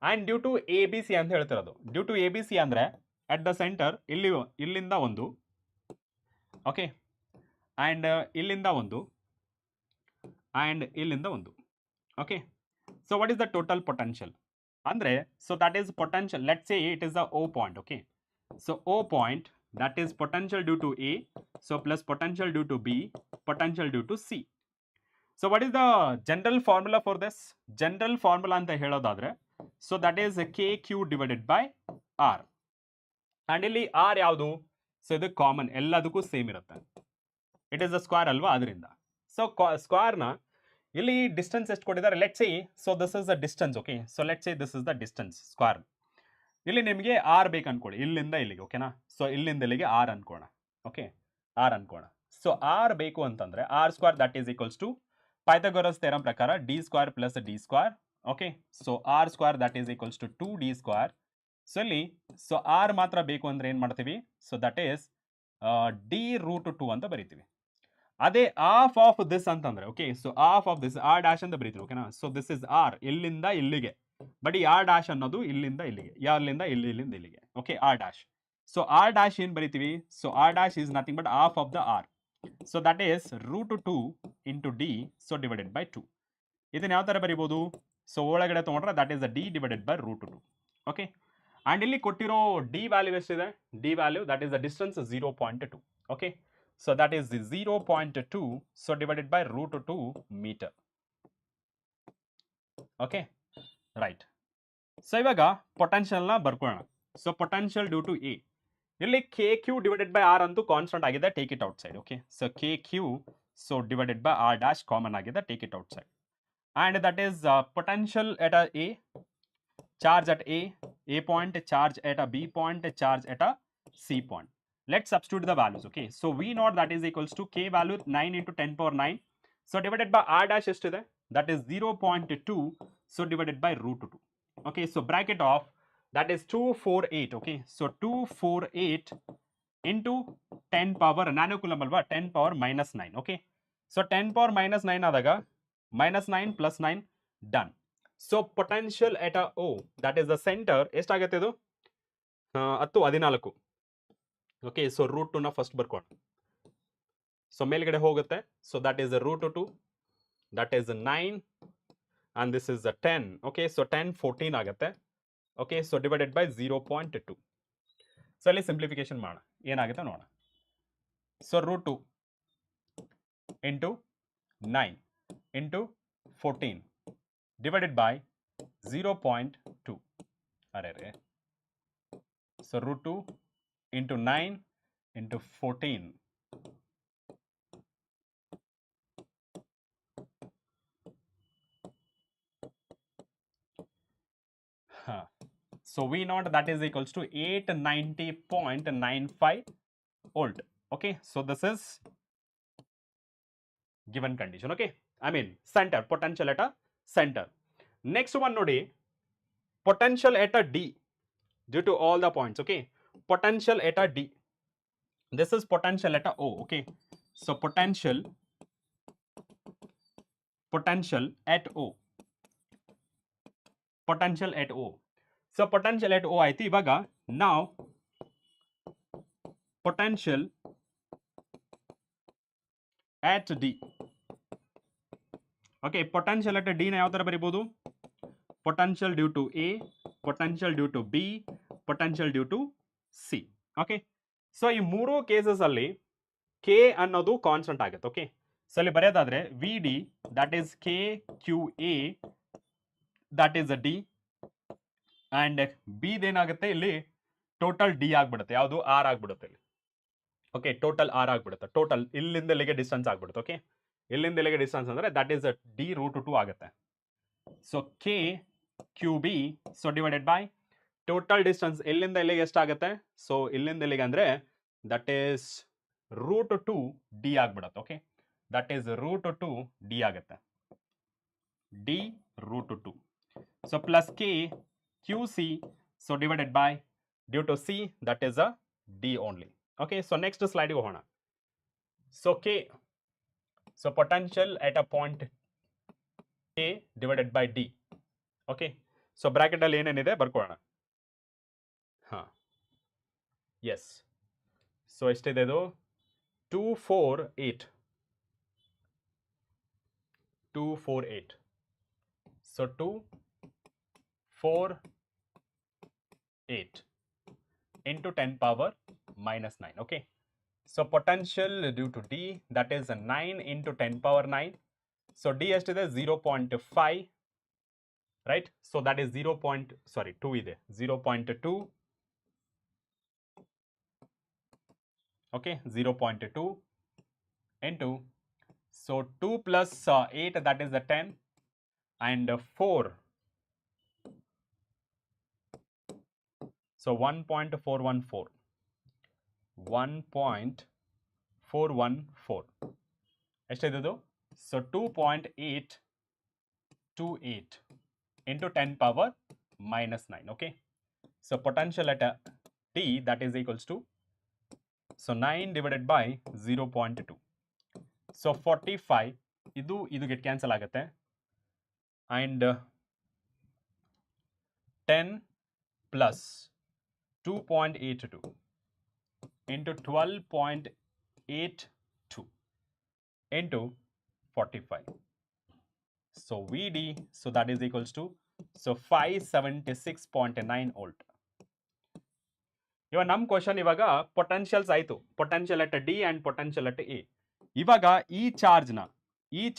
and due to A B C ಅಂತ ಹೇಳ್ತಿರೋದು. Due to A B C ಅಂದರೆ at the center ಇಲ್ಲಿಂದ ಒಂದು, okay, and ಇಲ್ಲಿಂದ ಒಂದು, and ಇಲ್ಲಿಂದ ಒಂದು. Okay, so what is the total potential ಅಂದರೆ, so that is potential. Let say it is the O point. Okay, so O point that is potential due to A, so plus potential due to B, potential due to C. So what is the general formula for this? General formula ಅಂತ ಹೇಳೋದಾದರೆ, so that is KQ divided by R. And ಇಲ್ಲಿ R ಯಾವುದು? So ಇದು common, ಎಲ್ಲದಕ್ಕೂ same ಇರುತ್ತೆ. It is a square ಅಲ್ವಾ, ಅದರಿಂದ. So ಸ್ಕ್ವೇರ್ನ ಇಲ್ಲಿ ಡಿಸ್ಟೆನ್ಸ್ ಎಷ್ಟು ಕೊಟ್ಟಿದ್ದಾರೆ? Let's say, so this is the distance. Okay, so let's say this is the distance square. ಇಲ್ಲಿ ನಿಮಗೆ ಆರ್ ಬೇಕು ಅನ್ಕೊಳ್ಳಿ, ಇಲ್ಲಿಂದ ಇಲ್ಲಿಗೆ. ಓಕೆನಾ? ಸೊ ಇಲ್ಲಿಂದ ಇಲ್ಲಿಗೆ ಆರ್ ಅನ್ಕೋಣ. ಓಕೆ, ಆರ್ ಅನ್ಕೋಣ. ಸೊ ಆರ್ ಬೇಕು ಅಂತಂದರೆ R square that is equals to Pythagoras theorem ಪ್ರಕಾರ D square plus D square. Okay, so R square that is equals to 2d square. So ಇಲ್ಲಿ ಸೊ ಆರ್ ಮಾತ್ರ ಬೇಕು ಅಂದರೆ ಏನು ಮಾಡ್ತೀವಿ? ಸೊ ದಟ್ ಈಸ್ d√2 ಅಂತ ಬರಿತೀವಿ. ಅದೇ ಹಾಫ್ ಆಫ್ ದಿಸ್ ಅಂತಂದ್ರೆ, okay, so half of this R dash ಅಂತ ಬರೀತೀವಿ. ಓಕೆನಾ? ಸೊ ದಿಸ್ ಇಸ್ ಆರ್, ಇಲ್ಲಿಂದ ಇಲ್ಲಿಗೆ. ಬಟ್ ಈ ಆರ್ ಡ್ಯಾಶ್ ಅನ್ನೋದು ಇಲ್ಲಿಂದ ಇಲ್ಲಿಗೆ, ಇಲ್ಲಿಂದ ಇಲ್ಲಿಗೆ. Okay, R dash. So R dash ಏನು ಬರಿತೀವಿ? So R dash is nothing but half of the R. So that is √2 into D, so divided by 2. ಇದನ್ನ ಯಾವ ಥರ ಬರಿಬೋದು? ಸೊ ಒಳಗಡೆ ತೊಗೊಂಡ್ರೆ that is D divided by √2. Okay, and ಇಲ್ಲಿ ಕೊಟ್ಟಿರೋ ಡಿ ವ್ಯಾಲ್ಯೂ ಎಷ್ಟಿದೆ? D value that is the distance 0.2. Okay, so that is the 0.2, so divided by √2 meter. Okay, right. So ಇವಾಗ ಪೊಟೆನ್ಷಿಯಲ್ನ ಬರ್ಕೊಳ್ಳೋಣ. So potential due to A, ಇಲ್ಲಿ KQ divided by R ಅಂತೂ constant ಆಗಿದೆ, take it outside. Okay, so KQ so divided by R dash common ಆಗಿದೆ, take it outside. And that is potential at a A, charge at A point, charge at a B point, charge at a C point. Let's substitute the values. Okay, so V naught that is equals to K value 9 into 10 power 9. So divided by R dash yesterday, that is 0.2. So divided by √2. Okay, so bracket off, that is 248. Okay, so 248 into 10 power nanocoulomb ಅಲ್ವಾ, 10 power minus 9. Okay, so 10 power minus 9 ಆದಾಗ minus 9 plus 9 done. So potential at a O that is the centre ಎಷ್ಟಾಗುತ್ತೆ ಇದು 10 14. Okay, so root 2 ನ first ಬರ್ಕೊಂಡು so ಮೇಲ್ಗಡೆ ಹೋಗುತ್ತೆ. So that is root 2, that is 9 and this is a 10. okay, so 10 14 ಆಗುತ್ತೆ. okay, so divided by 0.2. So ಅಲ್ಲಿ simplification ಮಾಡೋಣ, ಏನಾಗುತ್ತೆ ನೋಡೋಣ. So root 2 into 9 into 14 divided by 0.2. ಅರೆ, so root 2 into 9 into 14. So V naught that is equals to 890.95 volt. Okay, so this is given condition. Okay, I mean center, potential at a center. Next one nodi, potential at a D due to all the points. Okay, potential at a D. This is potential at a O. Okay, so potential at O. Potential at O. So potential at O ಆಯ್ತು. ಇವಾಗ now potential at D. okay, potential at D ನ ಯಾವ ತರ ಬರೀಬಹುದು? potential due to A, potential due to B, potential due to C. okay, so ಈ ಮೂರು cases ಅಲ್ಲಿ K ಅನ್ನೋದು constant ಆಗುತ್ತೆ. ಓಕೆ, ಸೊ ಅಲ್ಲಿ ಬರೆಯೋದಾದ್ರೆ VD that is KQA that is a D and B ಏನಾಗುತ್ತೆ ಇಲ್ಲಿ ಟೋಟಲ್ D ಆಗ್ಬಿಡುತ್ತೆ, ಯಾವುದು R ಆಗ್ಬಿಡುತ್ತೆ ಇಲ್ಲಿ. ಓಕೆ, ಟೋಟಲ್ R ಆಗ್ಬಿಡುತ್ತೆ, ಟೋಟಲ್ ಇಲ್ಲಿಂದ ಇಲ್ಲಿಗೆ ಡಿಸ್ಟೆನ್ಸ್ ಆಗ್ಬಿಡುತ್ತೆ. ಓಕೆ, ಇಲ್ಲಿಂದ ಇಲ್ಲಿಗೆ ಡಿಸ್ಟೆನ್ಸ್ ಅಂದ್ರೆ ದಟ್ ಈಸ್ D ರೂಟ್ 2 ಆಗುತ್ತೆ. So KQB so divided by total distance ಇಲ್ಲಿಂದ ಇಲ್ಲಿಗೆ ಎಷ್ಟಾಗುತ್ತೆ? ಸೊ ಇಲ್ಲಿಂದ ಇಲ್ಲಿಗೆ ಅಂದ್ರೆ ದಟ್ ಈಸ್ ರೂಟ್ 2 D ಆಗ್ಬಿಡುತ್ತೆ. Okay, that is root 2 D ಆಗುತ್ತೆ, D root 2. So plus QC so divided by due to C that is a D only. okay, so next slide ಗೆ ಹೋಗೋಣ. so K, so potential at a point K divided by D. okay, so bracket ಅಲ್ಲಿ ಏನೇನಿದೆ ಬರ್ಕೊಳ್ಳೋಣ. yes, so ಎಷ್ಟಿದೆ ಇದು 248. so 248 into 10 power minus 9. okay, so potential due to D that is 9 into 10 power 9. so D ಎಷ್ಟಿದೆ 0.5, right? so that is 2 ಇದೆ 0.2. okay, 0.2 into so 2 plus 8 that is the 10 and 4. so 1.414 ಎಷ್ಟಿದೆ? so 2.828 into 10 power minus 9. okay, so potential at D that is equals to so 9 divided by 0.2. so 45 ಇದು get cancel ಆಗುತ್ತೆ and 10 plus 2.82 into 12.82 into 45. so VD so that is equals to so 576.9 volt. ಇವಾಗ ನಮ್ಮ question ಇವಾಗ potentials ಆಯ್ತು, potential at D and potential at A. ಇವಾಗ ಈ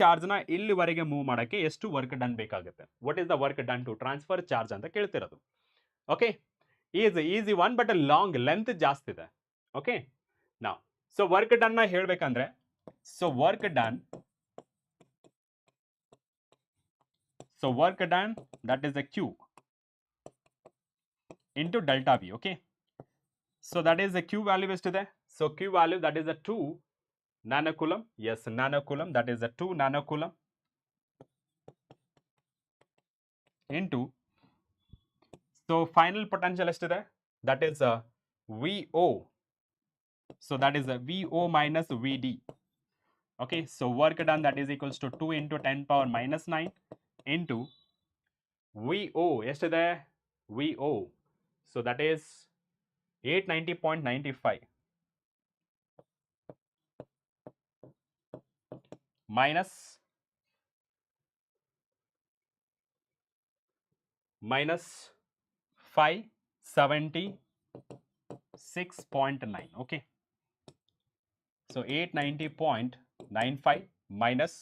ಚಾರ್ಜ್ನ ಇಲ್ಲಿವರೆಗೆ ಮೂವ್ ಮಾಡೋಕ್ಕೆ ಎಷ್ಟು ವರ್ಕ್ ಡನ್ ಬೇಕಾಗುತ್ತೆ? What is the work done to transfer charge ಅಂತ ಕೇಳ್ತಿರೋದು. Okay, easy one but long length ಜಾಸ್ತಿ ಇದೆ. ಓಕೆ, ನಾವು ಸೊ ವರ್ಕ್ ಡನ್ ನ ಹೇಳ್ಬೇಕಂದ್ರೆ so work done that is the Q into delta V. okay, so that is the Q value ಎಷ್ಟಿದೆ? so Q value that is the 2 nanocoulomb. yes, nanocoulomb, that is the 2 nanocoulomb into so final potential ಎಷ್ಟಿದೆ? that is VO So that is a VO minus VD. Okay, so work done, that is equals to 2 into 10 power minus 9 into VO. ಎಷ್ಟಿದೆ? VO. So that is 890.95 minus 576.9. Okay, so 890.95 minus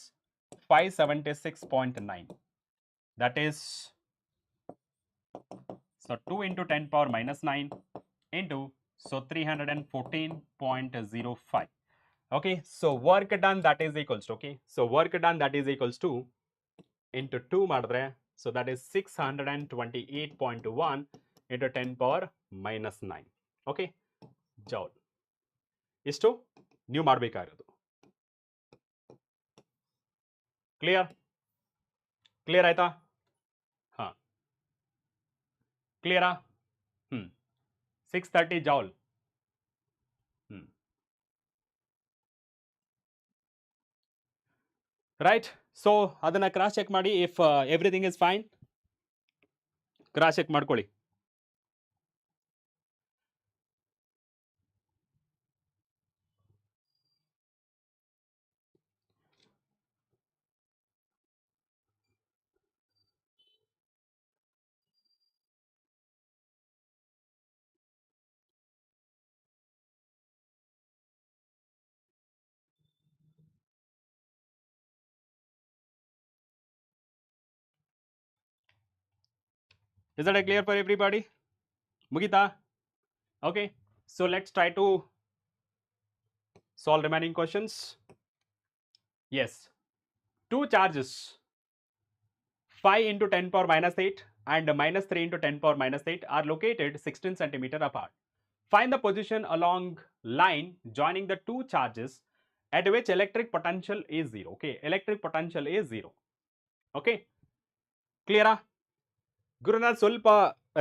576.9, that is, so 2 into 10 power minus 9 into, so 314.05. Okay, so work done, that is equals to, okay, so work done, that is equals to into 2 ಮಾಡಿದ್ರೆ, so that is 628.1 into 10 power minus 9. Okay, joule. ಇಷ್ಟು ನೀವು ಮಾಡಬೇಕಾಗಿರೋದು. Clear? Clear ಆಯ್ತಾ? ಹಾಂ, ಕ್ಲಿಯರಾ? 630 joule. Right. So ಅದನ್ನ cross check ಮಾಡಿ, if everything is fine cross check ಮಾಡ್ಕೊಳ್ಳಿ. Is that clear for everybody? Mugita? Okay, so let's try to solve remaining questions. Yes, two charges 5 into 10 power minus 8 and minus 3 into 10 power minus 8 are located 16 centimeter apart. Find the position along line joining the two charges at which electric potential is 0. Okay, electric potential is 0. Okay, clear? Gurunath ಸ್ವಲ್ಪ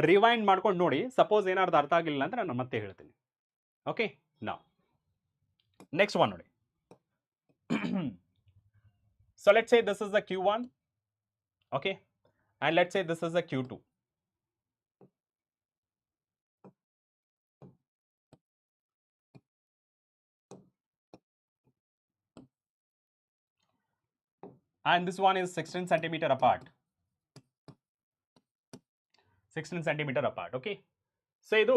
rewind ಮಾಡ್ಕೊಂಡು ನೋಡಿ, suppose ಏನಾದ್ರು ಅರ್ಥ ಆಗಿಲ್ಲ ಅಂದ್ರೆ ನಾನು ಮತ್ತೆ ಹೇಳ್ತೀನಿ. ಓಕೆ, ನಾವು ನೆಕ್ಸ್ಟ್ ಒನ್ ನೋಡಿ. So let's say this is the Q1, okay, and let's say this is the Q2. And this one is 16 centimeter apart. 16 centimeter apart. Okay, so ಇದು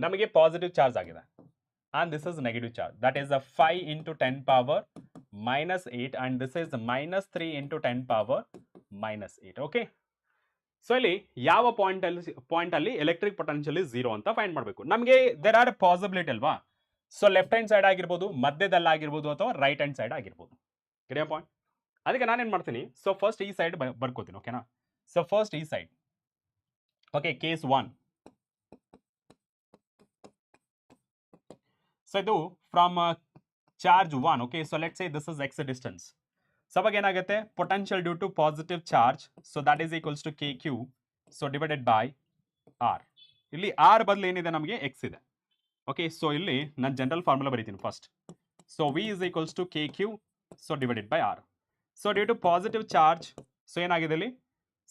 ನಮಗೆ ಪಾಸಿಟಿವ್ ಚಾರ್ಜ್ ಆಗಿದೆ, and this is negative charge, that is a 5 into 10 power minus 8, and this is minus 3 into 10 power minus 8. Okay, so ಇಲ್ಲಿ ಯಾವ point ಅಲ್ಲಿ electric potential is 0 ಅಂತ find ಮಾಡಬೇಕು. ನಮಗೆ there are possibility ಅಲ್ವಾ? ಸೊ ಲೆಫ್ಟ್ ಹ್ಯಾಂಡ್ ಸೈಡ್ ಆಗಿರ್ಬೋದು, ಮಧ್ಯದಲ್ಲಾಗಿರ್ಬೋದು, ಅಥವಾ ರೈಟ್ ಹ್ಯಾಂಡ್ ಸೈಡ್ ಆಗಿರ್ಬೋದು. Clear point? ಅದಕ್ಕೆ ನಾನೇನು ಮಾಡ್ತೀನಿ, ಸೊ ಫಸ್ಟ್ ಈ ಸೈಡ್ ಬರ್ಕೋತೀನಿ. ಓಕೆನಾ? ಸೊ ಫಸ್ಟ್ ಈ ಸೈಡ್, ಓಕೆ, ಕೇಸ್ 1. ಸೊ ಇದು from charge 1. Okay, so let's say this is X distance. So ಅವಾಗ ಏನಾಗುತ್ತೆ, potential due to positive charge, so that is equals to KQ, so divided by R. ಇಲ್ಲಿ R ಬದಲು ಏನಿದೆ, ನಮಗೆ X ಇದೆ. Okay, so ಇಲ್ಲಿ ನಾನು ಜನರಲ್ ಫಾರ್ಮುಲಾ ಬರೀತೀನಿ first. So V is equals to KQ, so divided by R. So due to positive charge, so ಏನಾಗಿದೆ ಇಲ್ಲಿ,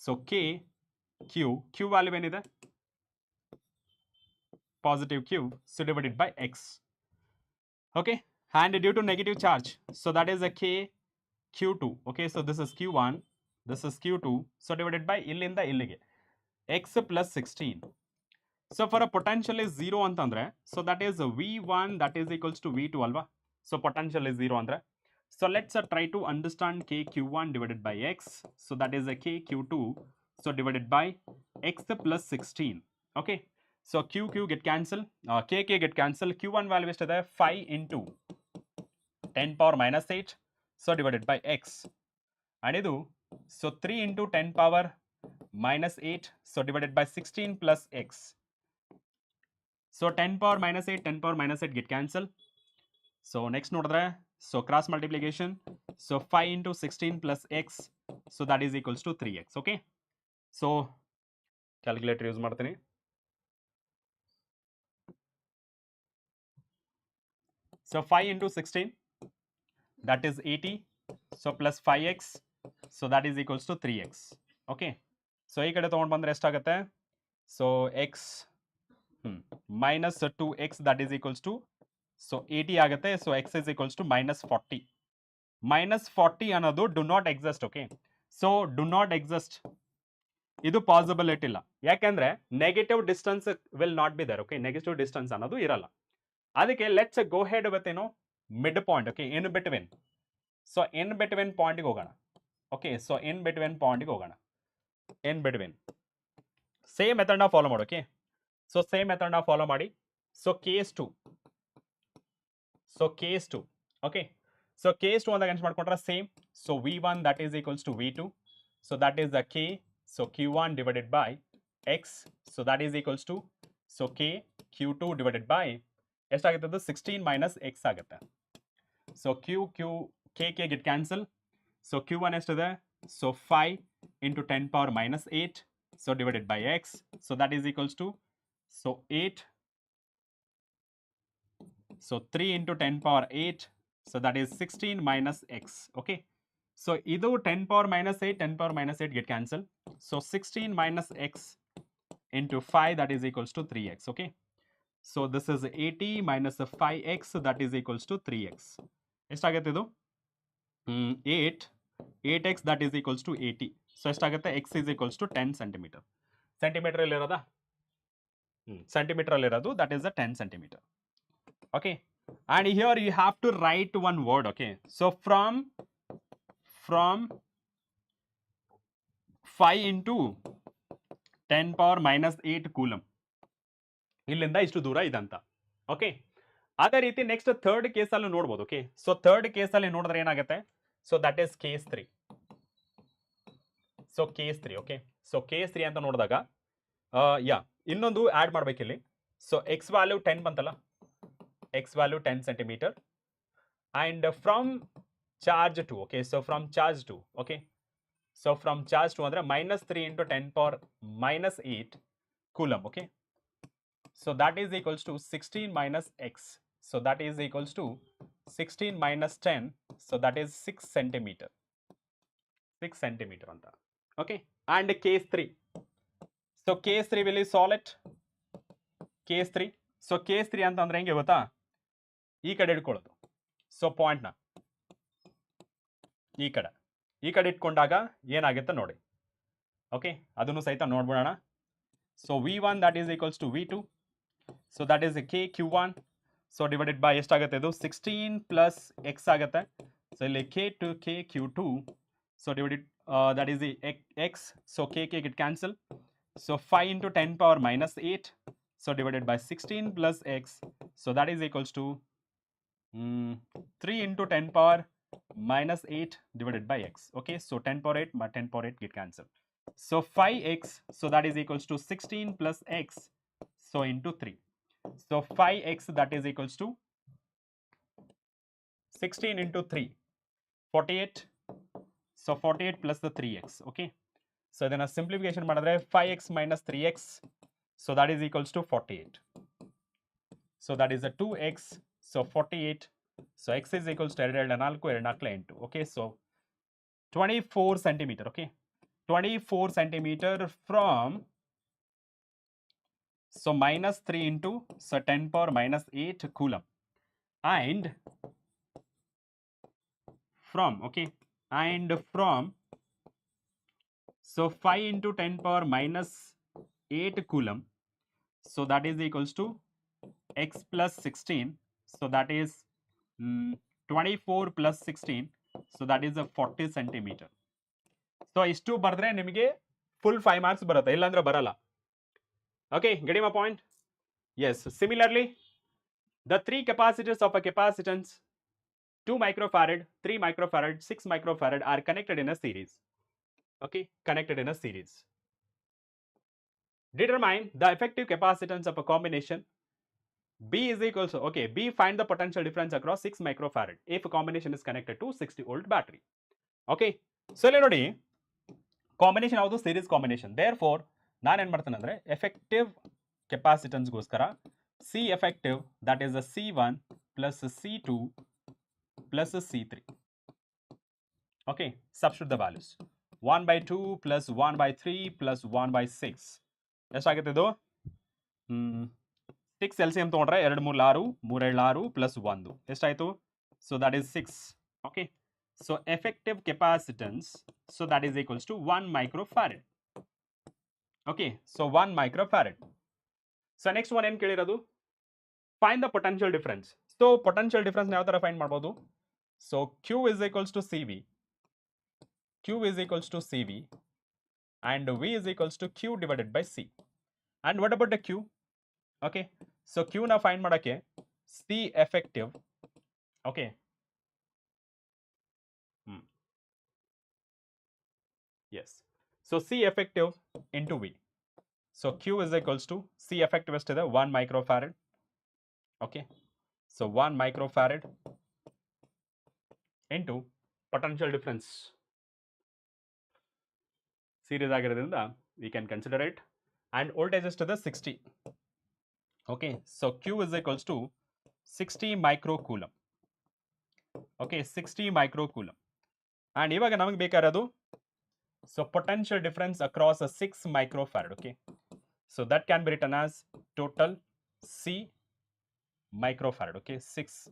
ಸೊ KQ, Q ವ್ಯಾಲ್ಯೂ ಏನಿದೆ, positive Q, so divided by X. Okay, and due to negative charge, so that is a KQ2. Okay, so this is Q1, this is Q2, so divided by illinda illige X plus 16. So for a potential is 0 antandre, so that is V1, that is equals to V2 alva. So potential is 0 andre. So let's try to understand KQ1 divided by X, so that is a KQ2, so divided by X plus 16. Okay, so QQ get cancel, KK get cancel. Q1 value is 5 into 10 power minus 8, so divided by X, and idu, so 3 into 10 power minus 8, so divided by 16 plus X. So 10 power minus 8, 10 power minus 8 get cancel. So next nodre, so cross multiplication, so 5 into 16 plus X, so that is equals to 3X. Okay, so calculator use ಮಾಡ್ತೀನಿ. So 5 into 16, that is 80. So plus 5x, so that is equals to 3x. Okay. So ಈ ಕಡೆ ತಗೊಂಡು ಬಂದ್ರೆ ಎಷ್ಟಾಗುತ್ತೆ? So x minus 2x, that is equals to, so 80 ಆಗುತ್ತೆ. So x is equals to minus 40. Minus 40 ಅನ್ನೋದು do not exist. Okay. So do not exist. ಇದು possibility ಇಲ್ಲ. ಯಾಕೆಂದ್ರೆ negative distance will not be there. Okay, negative distance ಅನ್ನೋದು ಇರಲ್ಲ. ಅದಕ್ಕೆ let's go head with ಏನೋ mid point. Okay, in between. So in between ಪಾಯಿಂಟ್ಗೆ ಹೋಗೋಣ. ಓಕೆ, ಸೊ ಇನ್ ಬಿಟ್ವೀನ್ ಪಾಯಿಂಟ್ಗೆ ಹೋಗೋಣ. ಇನ್ ಬಿಟ್ವೀನ್ ಸೇಮ್ ಮೆಥಡ್ನ ಫಾಲೋ ಮಾಡಿ. ಓಕೆ, ಸೊ ಸೇಮ್ ಮೆಥಡ್ನ ಫಾಲೋ ಮಾಡಿ. So case 2. So case 2. Okay, so case 2 ಅಂದಾಗ ಏನು ಮಾಡ್ಕೊಂಡ್ರೆ same. So v1 that is equals to v2. So that is the k. So q1 divided by x. So that is equals to, so k q2 divided by ಎಷ್ಟಾಗುತ್ತೆ ಅದು 16 minus x ಆಗುತ್ತೆ. So k get cancel. So q1 ಎಷ್ಟಿದೆ? So 5 into 10 power minus 8. So divided by x. So that is equals to, so 8. So 3 into 10 power 8. So that is 16 minus x. Okay. So idu 10 power minus 8, 10 power minus 8 get cancelled. So 16 minus x into 5, that is equals to 3x. Okay. So this is 80 minus 5x, that is equals to 3x. ಎಷ್ಟಾಗುತ್ತೆ ಇದು? 8x, that is equals to 80. So ಎಷ್ಟಾಗುತ್ತೆ? x is equals to 10 centimeter. Centimetre ಅಲ್ಲಿ ಇರೋದಾ? Centimetre ಅಲ್ಲಿ ಇರೋದು, that is the 10 centimeter. Okay. And here you have to write one word. Okay. So from 5 into 10 power minus 8 coulomb ಇಲ್ಲಿಂದ ಇಷ್ಟು ದೂರ ಇದಂತ. Okay, ಅದೇ ರೀತಿ ನೆಕ್ಸ್ಟ್ ಥರ್ಡ್ ಕೇಸಲ್ಲಿ ನೋಡ್ಬೋದು. ಓಕೆ, ಸೊ ಥರ್ಡ್ ಕೇಸಲ್ಲಿ ನೋಡಿದ್ರೆ ಏನಾಗುತ್ತೆ? So that is case 3. So case 3. Okay, so case 3 ಅಂತ ನೋಡಿದಾಗ ಇನ್ನೊಂದು ಆ್ಯಡ್ ಮಾಡ್ಬೇಕಿಲ್ಲಿ. ಸೊ ಎಕ್ಸ್ ವ್ಯಾಲ್ಯೂ 10 ಬಂತಲ್ಲ, x value 10 centimeter, and from charge 2. Okay, so from charge 2. Okay, so from charge 2 andre minus 3 into 10 power minus 8 coulomb. Okay, so that is equals to 16 minus x. So that is equals to 16 minus 10. So that is 6 centimeter. 6 centimeter anta. Okay, and case 3. So case 3 will solve it. Case 3. So case 3 ಅಂತ ಅಂದ್ರೆ ಹೆಂಗೆ ಗೊತ್ತಾ? ಈ ಕಡೆ ಇಟ್ಕೊಳ್ಳೋದು. So ಪಾಯಿಂಟ್ನ ಈ ಕಡೆ ಇಟ್ಕೊಂಡಾಗ ಏನಾಗುತ್ತೆ ನೋಡಿ. ಓಕೆ, ಅದನ್ನು ಸಹಿತ ನೋಡ್ಬಿಡೋಣ. So v1 that is equals to v2. So that is k q1. So divided by ಎಷ್ಟಾಗುತ್ತೆ ಇದು? 16 plus x ಆಗುತ್ತೆ. ಸೊ ಇಲ್ಲಿ k to k q2. So divided that is the x. So k get cancel. So 5 into 10 power minus 8. So divided by 16 plus x. So that is equals to 3 into 10 power minus 8 divided by x. Okay, so 10 power 8 by 10 power 8 get cancelled. So 5x, so that is equals to 16 plus x. So into 3. So 5x, that is equals to 16 into 3. 48. So 48 plus the 3x. Okay. So then a simplification madadre 5x minus 3x. So that is equals to 48. So that is a 2x. So 48. So x is equals to 2 Okay, so 24 centimeter. Okay, 24 centimeter from, so minus 3 into, so 10 power minus 8 coulomb, and from, okay, and from, so 5 into 10 power minus 8 coulomb. So that is equals to x plus 16. So that is 24 plus 16. So that is a 40 centimeter. So ಇಷ್ಟು ಬರೆದ್ರೆ ನಿಮಗೆ full 5 marks ಬರುತ್ತೆ, ಇಲ್ಲಾಂದ್ರೆ ಬರಲ್ಲ. Okay, getting my point? Yes. Similarly, the three capacitors of a capacitance 2 microfarad, 3 microfarad, 6 microfarad are connected in a series. Okay, connected in a series. Determine the effective capacitance of a combination. B is equals to, okay, B find the potential difference across 6 microfarad if a combination is connected to 60 volt battery. Okay, so ಇಲ್ಲಿ ನೋಡಿ combination ಯಾವುದು? Series combination. Therefore ನಾನು ಏನು ಮಾಡ್ತೇನೆ ಅಂದರೆ effective ಕೆಪಾಸಿಟನ್ಸ್ಗೋಸ್ಕರ C effective, that is a C1 plus C2 plus C3. Okay, substitute the values. 1 by 2 plus 1 by 3 plus 1 by 6. ಎಷ್ಟಾಗುತ್ತೆ ಇದು 6 LCM ತೊಗೊಂಡ್ರೆ 2 3 6 3 7 6 ಪ್ಲಸ್ 1 ಎಷ್ಟಾಯಿತು so that is 6 okay so effective capacitance so that is equals to 1 microfarad okay so 1 microfarad so next one ಏನು ಕೇಳಿರೋದು find the potential difference so potential difference ಯಾವ ಥರ find ಮಾಡ್ಬೋದು so Q is equals to CV Q is equals to CV and V is equals to Q divided by C. And what about the Q? Okay, so Q na find madake C effective. Okay. Yes. So C effective into V. So Q is equals to C effective is to the 1 microfarad. Okay. So 1 microfarad into potential difference. Series ಆಗಿರೋದ್ರಿಂದ we can consider it and voltage is to the 60. Okay, so Q is equals to 60 microcoulomb. Okay, 60 microcoulomb. And ಇವಾಗ ನಮಗೆ ಬೇಕಾಗಿರೋದು so potential difference across a 6 microfarad. Okay, so that can be written as total C microfarad. Okay, 6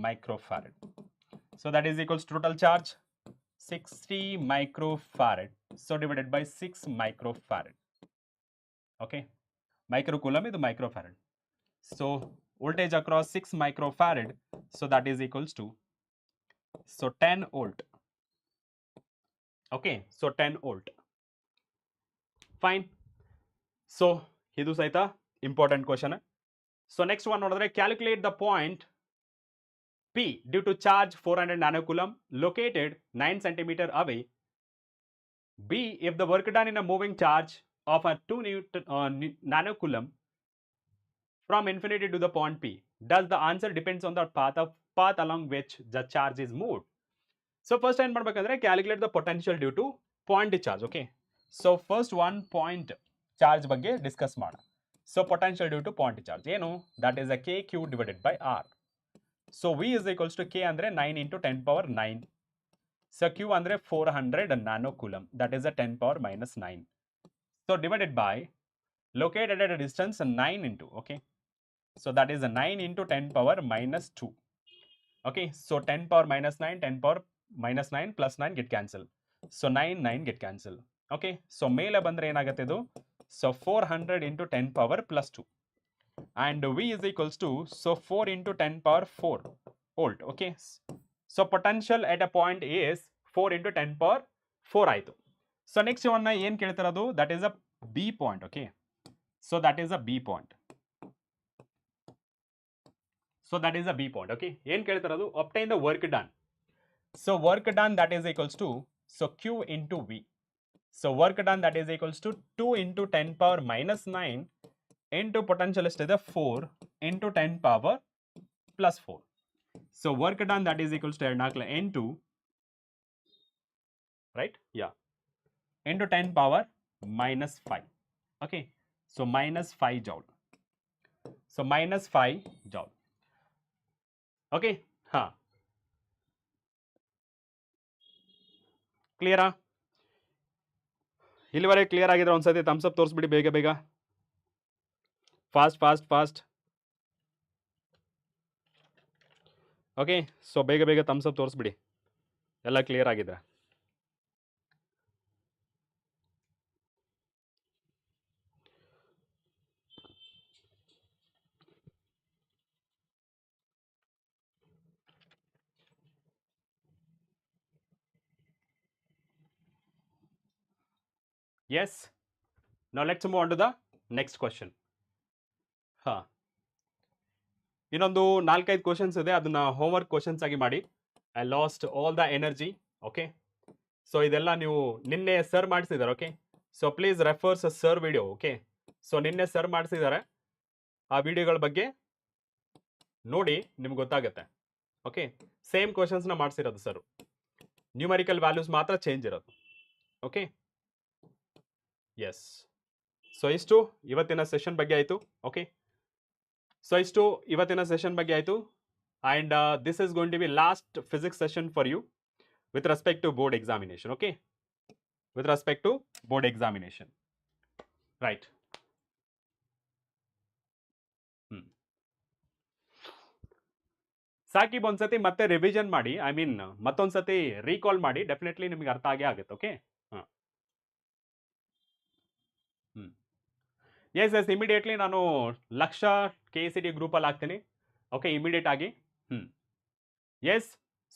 microfarad. So that is equals to total charge 60 microfarad. So divided by 6 microfarad. Okay, microcoulomb is the microfarad. So voltage across 6 microfarad. So that is equals to so 10 volt. Okay, so 10 volt. Fine. So idu saita important question. So next one nodadre calculate the point P due to charge 400 nanocoulomb located 9 centimeter away. B if the work done in a moving charge of a 2 nanocoulomb from infinity to the point P. Does the answer depends on the path along which the charge is moved? So first time ಮಾಡ್ಬೇಕಂದ್ರೆ calculate the potential due to point charge. Okay, so first one point charge ಬಗ್ಗೆ discuss ಮಾಡೋಣ. So potential due to point charge ಏನು that is a KQ divided by R. So V is equals to K ಅಂದ್ರೆ 9 into 10 power 9. So Q ಅಂದ್ರೆ 400 nanocoulomb that is a 10 power minus 9. So divided by located at a distance 9 into okay. So that is a 9 into 10 power minus 2. Okay, so 10 power minus 9, 10 power minus 9 plus 9 get cancel. So 9 get cancel. Okay, so ಮೇಲೆ ಬಂದ್ರೆ ಏನಾಗುತ್ತೆ ಇದು so 400 into 10 power plus 2 and V is equals to so 4 into 10 power 4 volt. Okay, so potential at a point is 4 into 10 power 4 ಆಯಿತು. So next one ಏನು ಕೇಳ್ತಿರೋದು that is a B point. Okay, so that is a B point. So that is a B point. Okay, ಏನು ಕೇಳ್ತಿರೋದು obtain the work done. So work done that is equals to so Q into V. So work done that is equals to 2 into 10 power minus 9 into potential is the 4 into 10 power plus 4. So work done that is equals to N2, right? Yeah, into 10 power minus 5. Okay, so minus 5 joule. So minus 5 joule. Okay, huh. ಕ್ಲಿಯರಾ ಇಲ್ಲಿವರೆಗೆ clear ಆಗಿದ್ರೆ ಒಂದ್ಸತಿ thumbs up ತೋರಿಸ್ಬಿಡಿ ಬೇಗ fast okay so ಬೇಗ thumbs up ತೋರಿಸ್ಬಿಡಿ ಎಲ್ಲ clear ಆಗಿದ್ರೆ Yes. Now let's move on to the next question. ಇನ್ನೊಂದು 4-5 questions ಇದೆ ಅದನ್ನ ಹೋಮ್ವರ್ಕ್ ಕ್ವಶನ್ಸ್ ಆಗಿ ಮಾಡಿ. I lost all the energy. Okay, so ಇದೆಲ್ಲ ನೀವು ನಿನ್ನೆ ಸರ್ ಮಾಡಿಸಿದ್ದಾರೆ. Okay, so please refers sir video. Okay, so ನಿನ್ನೆ ಸರ್ ಮಾಡಿಸಿದ್ದಾರೆ, ಆ ವಿಡಿಯೋಗಳ ಬಗ್ಗೆ ನೋಡಿ ನಿಮ್ಗೆ ಗೊತ್ತಾಗುತ್ತೆ. ಓಕೆ, ಸೇಮ್ ಕ್ವಶನ್ಸ್ನ ಮಾಡಿಸಿರೋದು ಸರ್, ನ್ಯೂಮರಿಕಲ್ ವ್ಯಾಲ್ಯೂಸ್ ಮಾತ್ರ ಚೇಂಜ್ ಇರೋದು. Okay, yes. ಸೊ ಇಷ್ಟು ಇವತ್ತಿನ ಸೆಷನ್ ಬಗ್ಗೆ ಆಯಿತು. ಓಕೆ, ಸೊ ಇಷ್ಟು ಇವತ್ತಿನ ಸೆಷನ್ ಬಗ್ಗೆ ಆಯಿತು. and this is going to be last physics session for you with respect to board examination. Okay, with respect to board examination, right? Saqib ಒಂದ್ಸತಿ ಮತ್ತೆ ರಿವಿಷನ್ ಮಾಡಿ, ಐ ಮೀನ್ ಮತ್ತೊಂದ್ಸತಿ ರೀಕಾಲ್ ಮಾಡಿ, ಡೆಫಿನೆಟ್ಲಿ ನಿಮ್ಗೆ ಅರ್ಥ ಆಗೇ ಆಗುತ್ತೆ. ಓಕೆ, ಎಸ್ ಎಸ್ ಇಮಿಡಿಯೇಟ್ಲಿ ನಾನು lakh KCD ಗ್ರೂಪಲ್ಲಿ ಹಾಕ್ತೀನಿ. ಓಕೆ, ಇಮಿಡಿಯೇಟ್ ಆಗಿ. Yes,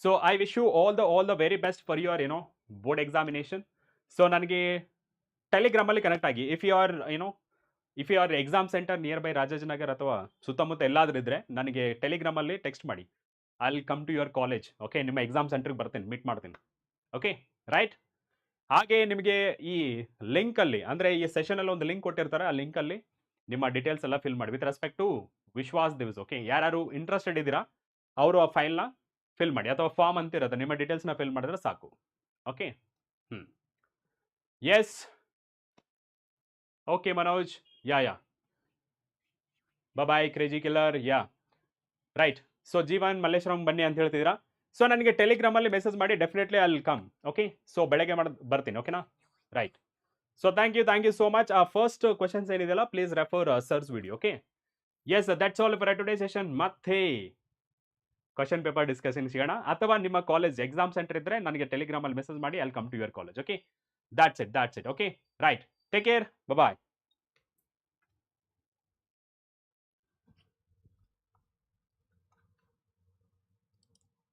so I wish you all the very best for your board examination. So ನನಗೆ ಟೆಲಿಗ್ರಾಮಲ್ಲಿ ಕನೆಕ್ಟ್ ಆಗಿ, if you are exam centre nearby Rajajinagar ಅಥವಾ ಸುತ್ತಮುತ್ತ ಎಲ್ಲಾದ್ರೂ ಇದ್ರೆ ನನಗೆ ಟೆಲಿಗ್ರಾಮಲ್ಲಿ ಟೆಕ್ಸ್ಟ್ ಮಾಡಿ. I will come to your college. Okay, ನಿಮ್ಮ ಎಕ್ಸಾಮ್ ಸೆಂಟರ್ಗೆ ಬರ್ತೀನಿ, ಮೀಟ್ ಮಾಡ್ತೀನಿ. Okay, right. ಹಾಗೆ ನಿಮಗೆ ಈ ಲಿಂಕಲ್ಲಿ, ಅಂದರೆ ಈ ಸೆಷನಲ್ಲಿ ಒಂದು ಲಿಂಕ್ ಕೊಟ್ಟಿರ್ತಾರೆ, ಆ ಲಿಂಕಲ್ಲಿ ನಿಮ್ಮ ಡೀಟೇಲ್ಸ್ ಎಲ್ಲ ಫಿಲ್ ಮಾಡಿ ವಿತ್ ರೆಸ್ಪೆಕ್ಟ್ ಟು ವಿಶ್ವಾಸ್ ದಿವ್ಸ್. ಓಕೆ, ಯಾರು ಇಂಟ್ರೆಸ್ಟೆಡ್ ಇದ್ದೀರಾ ಅವರು ಆ ಫೈಲ್ನ ಫಿಲ್ ಮಾಡಿ, ಅಥವಾ ಫಾರ್ಮ್ ಅಂತ ಇರುತ್ತೆ, ನಿಮ್ಮ ಡೀಟೇಲ್ಸ್ನ ಫಿಲ್ ಮಾಡಿದ್ರೆ ಸಾಕು. Okay, yes, okay Manoj, yeah boy crazy killer, yeah right. So Jeevan Malleshwaram ಬನ್ನಿ ಅಂತ ಹೇಳ್ತಿದ್ದೀರಾ. ಸೊ ನನಗೆ ಟೆಲಿಗ್ರಾಮಲ್ಲಿ ಮೆಸೇಜ್ ಮಾಡಿ, definitely I will come. Okay, so ಬೆಳಗ್ಗೆ ಬರ್ತೀನಿ. ಓಕೆನಾ, right. So thank you so much. ಆ ಫಸ್ಟ್ ಕ್ವಶನ್ಸ್ ಏನಿದೆಯಲ್ಲ, please refer sir's video. Okay, yes, that's all for today session. ಮತ್ತೆ ಕ್ವಶನ್ ಪೇಪರ್ ಡಿಸ್ಕಷನ್ ಸಿಗೋಣ, ಅಥವಾ ನಿಮ್ಮ ಕಾಲೇಜ್ ಎಕ್ಸಾಮ್ ಸೆಂಟರ್ ಇದ್ದರೆ ನನಗೆ ಟೆಲಿಗ್ರಾಮಲ್ಲಿ ಮೆಸೇಜ್ ಮಾಡಿ, I will come to your college. Okay, that's it. Okay, right. Take care, bye.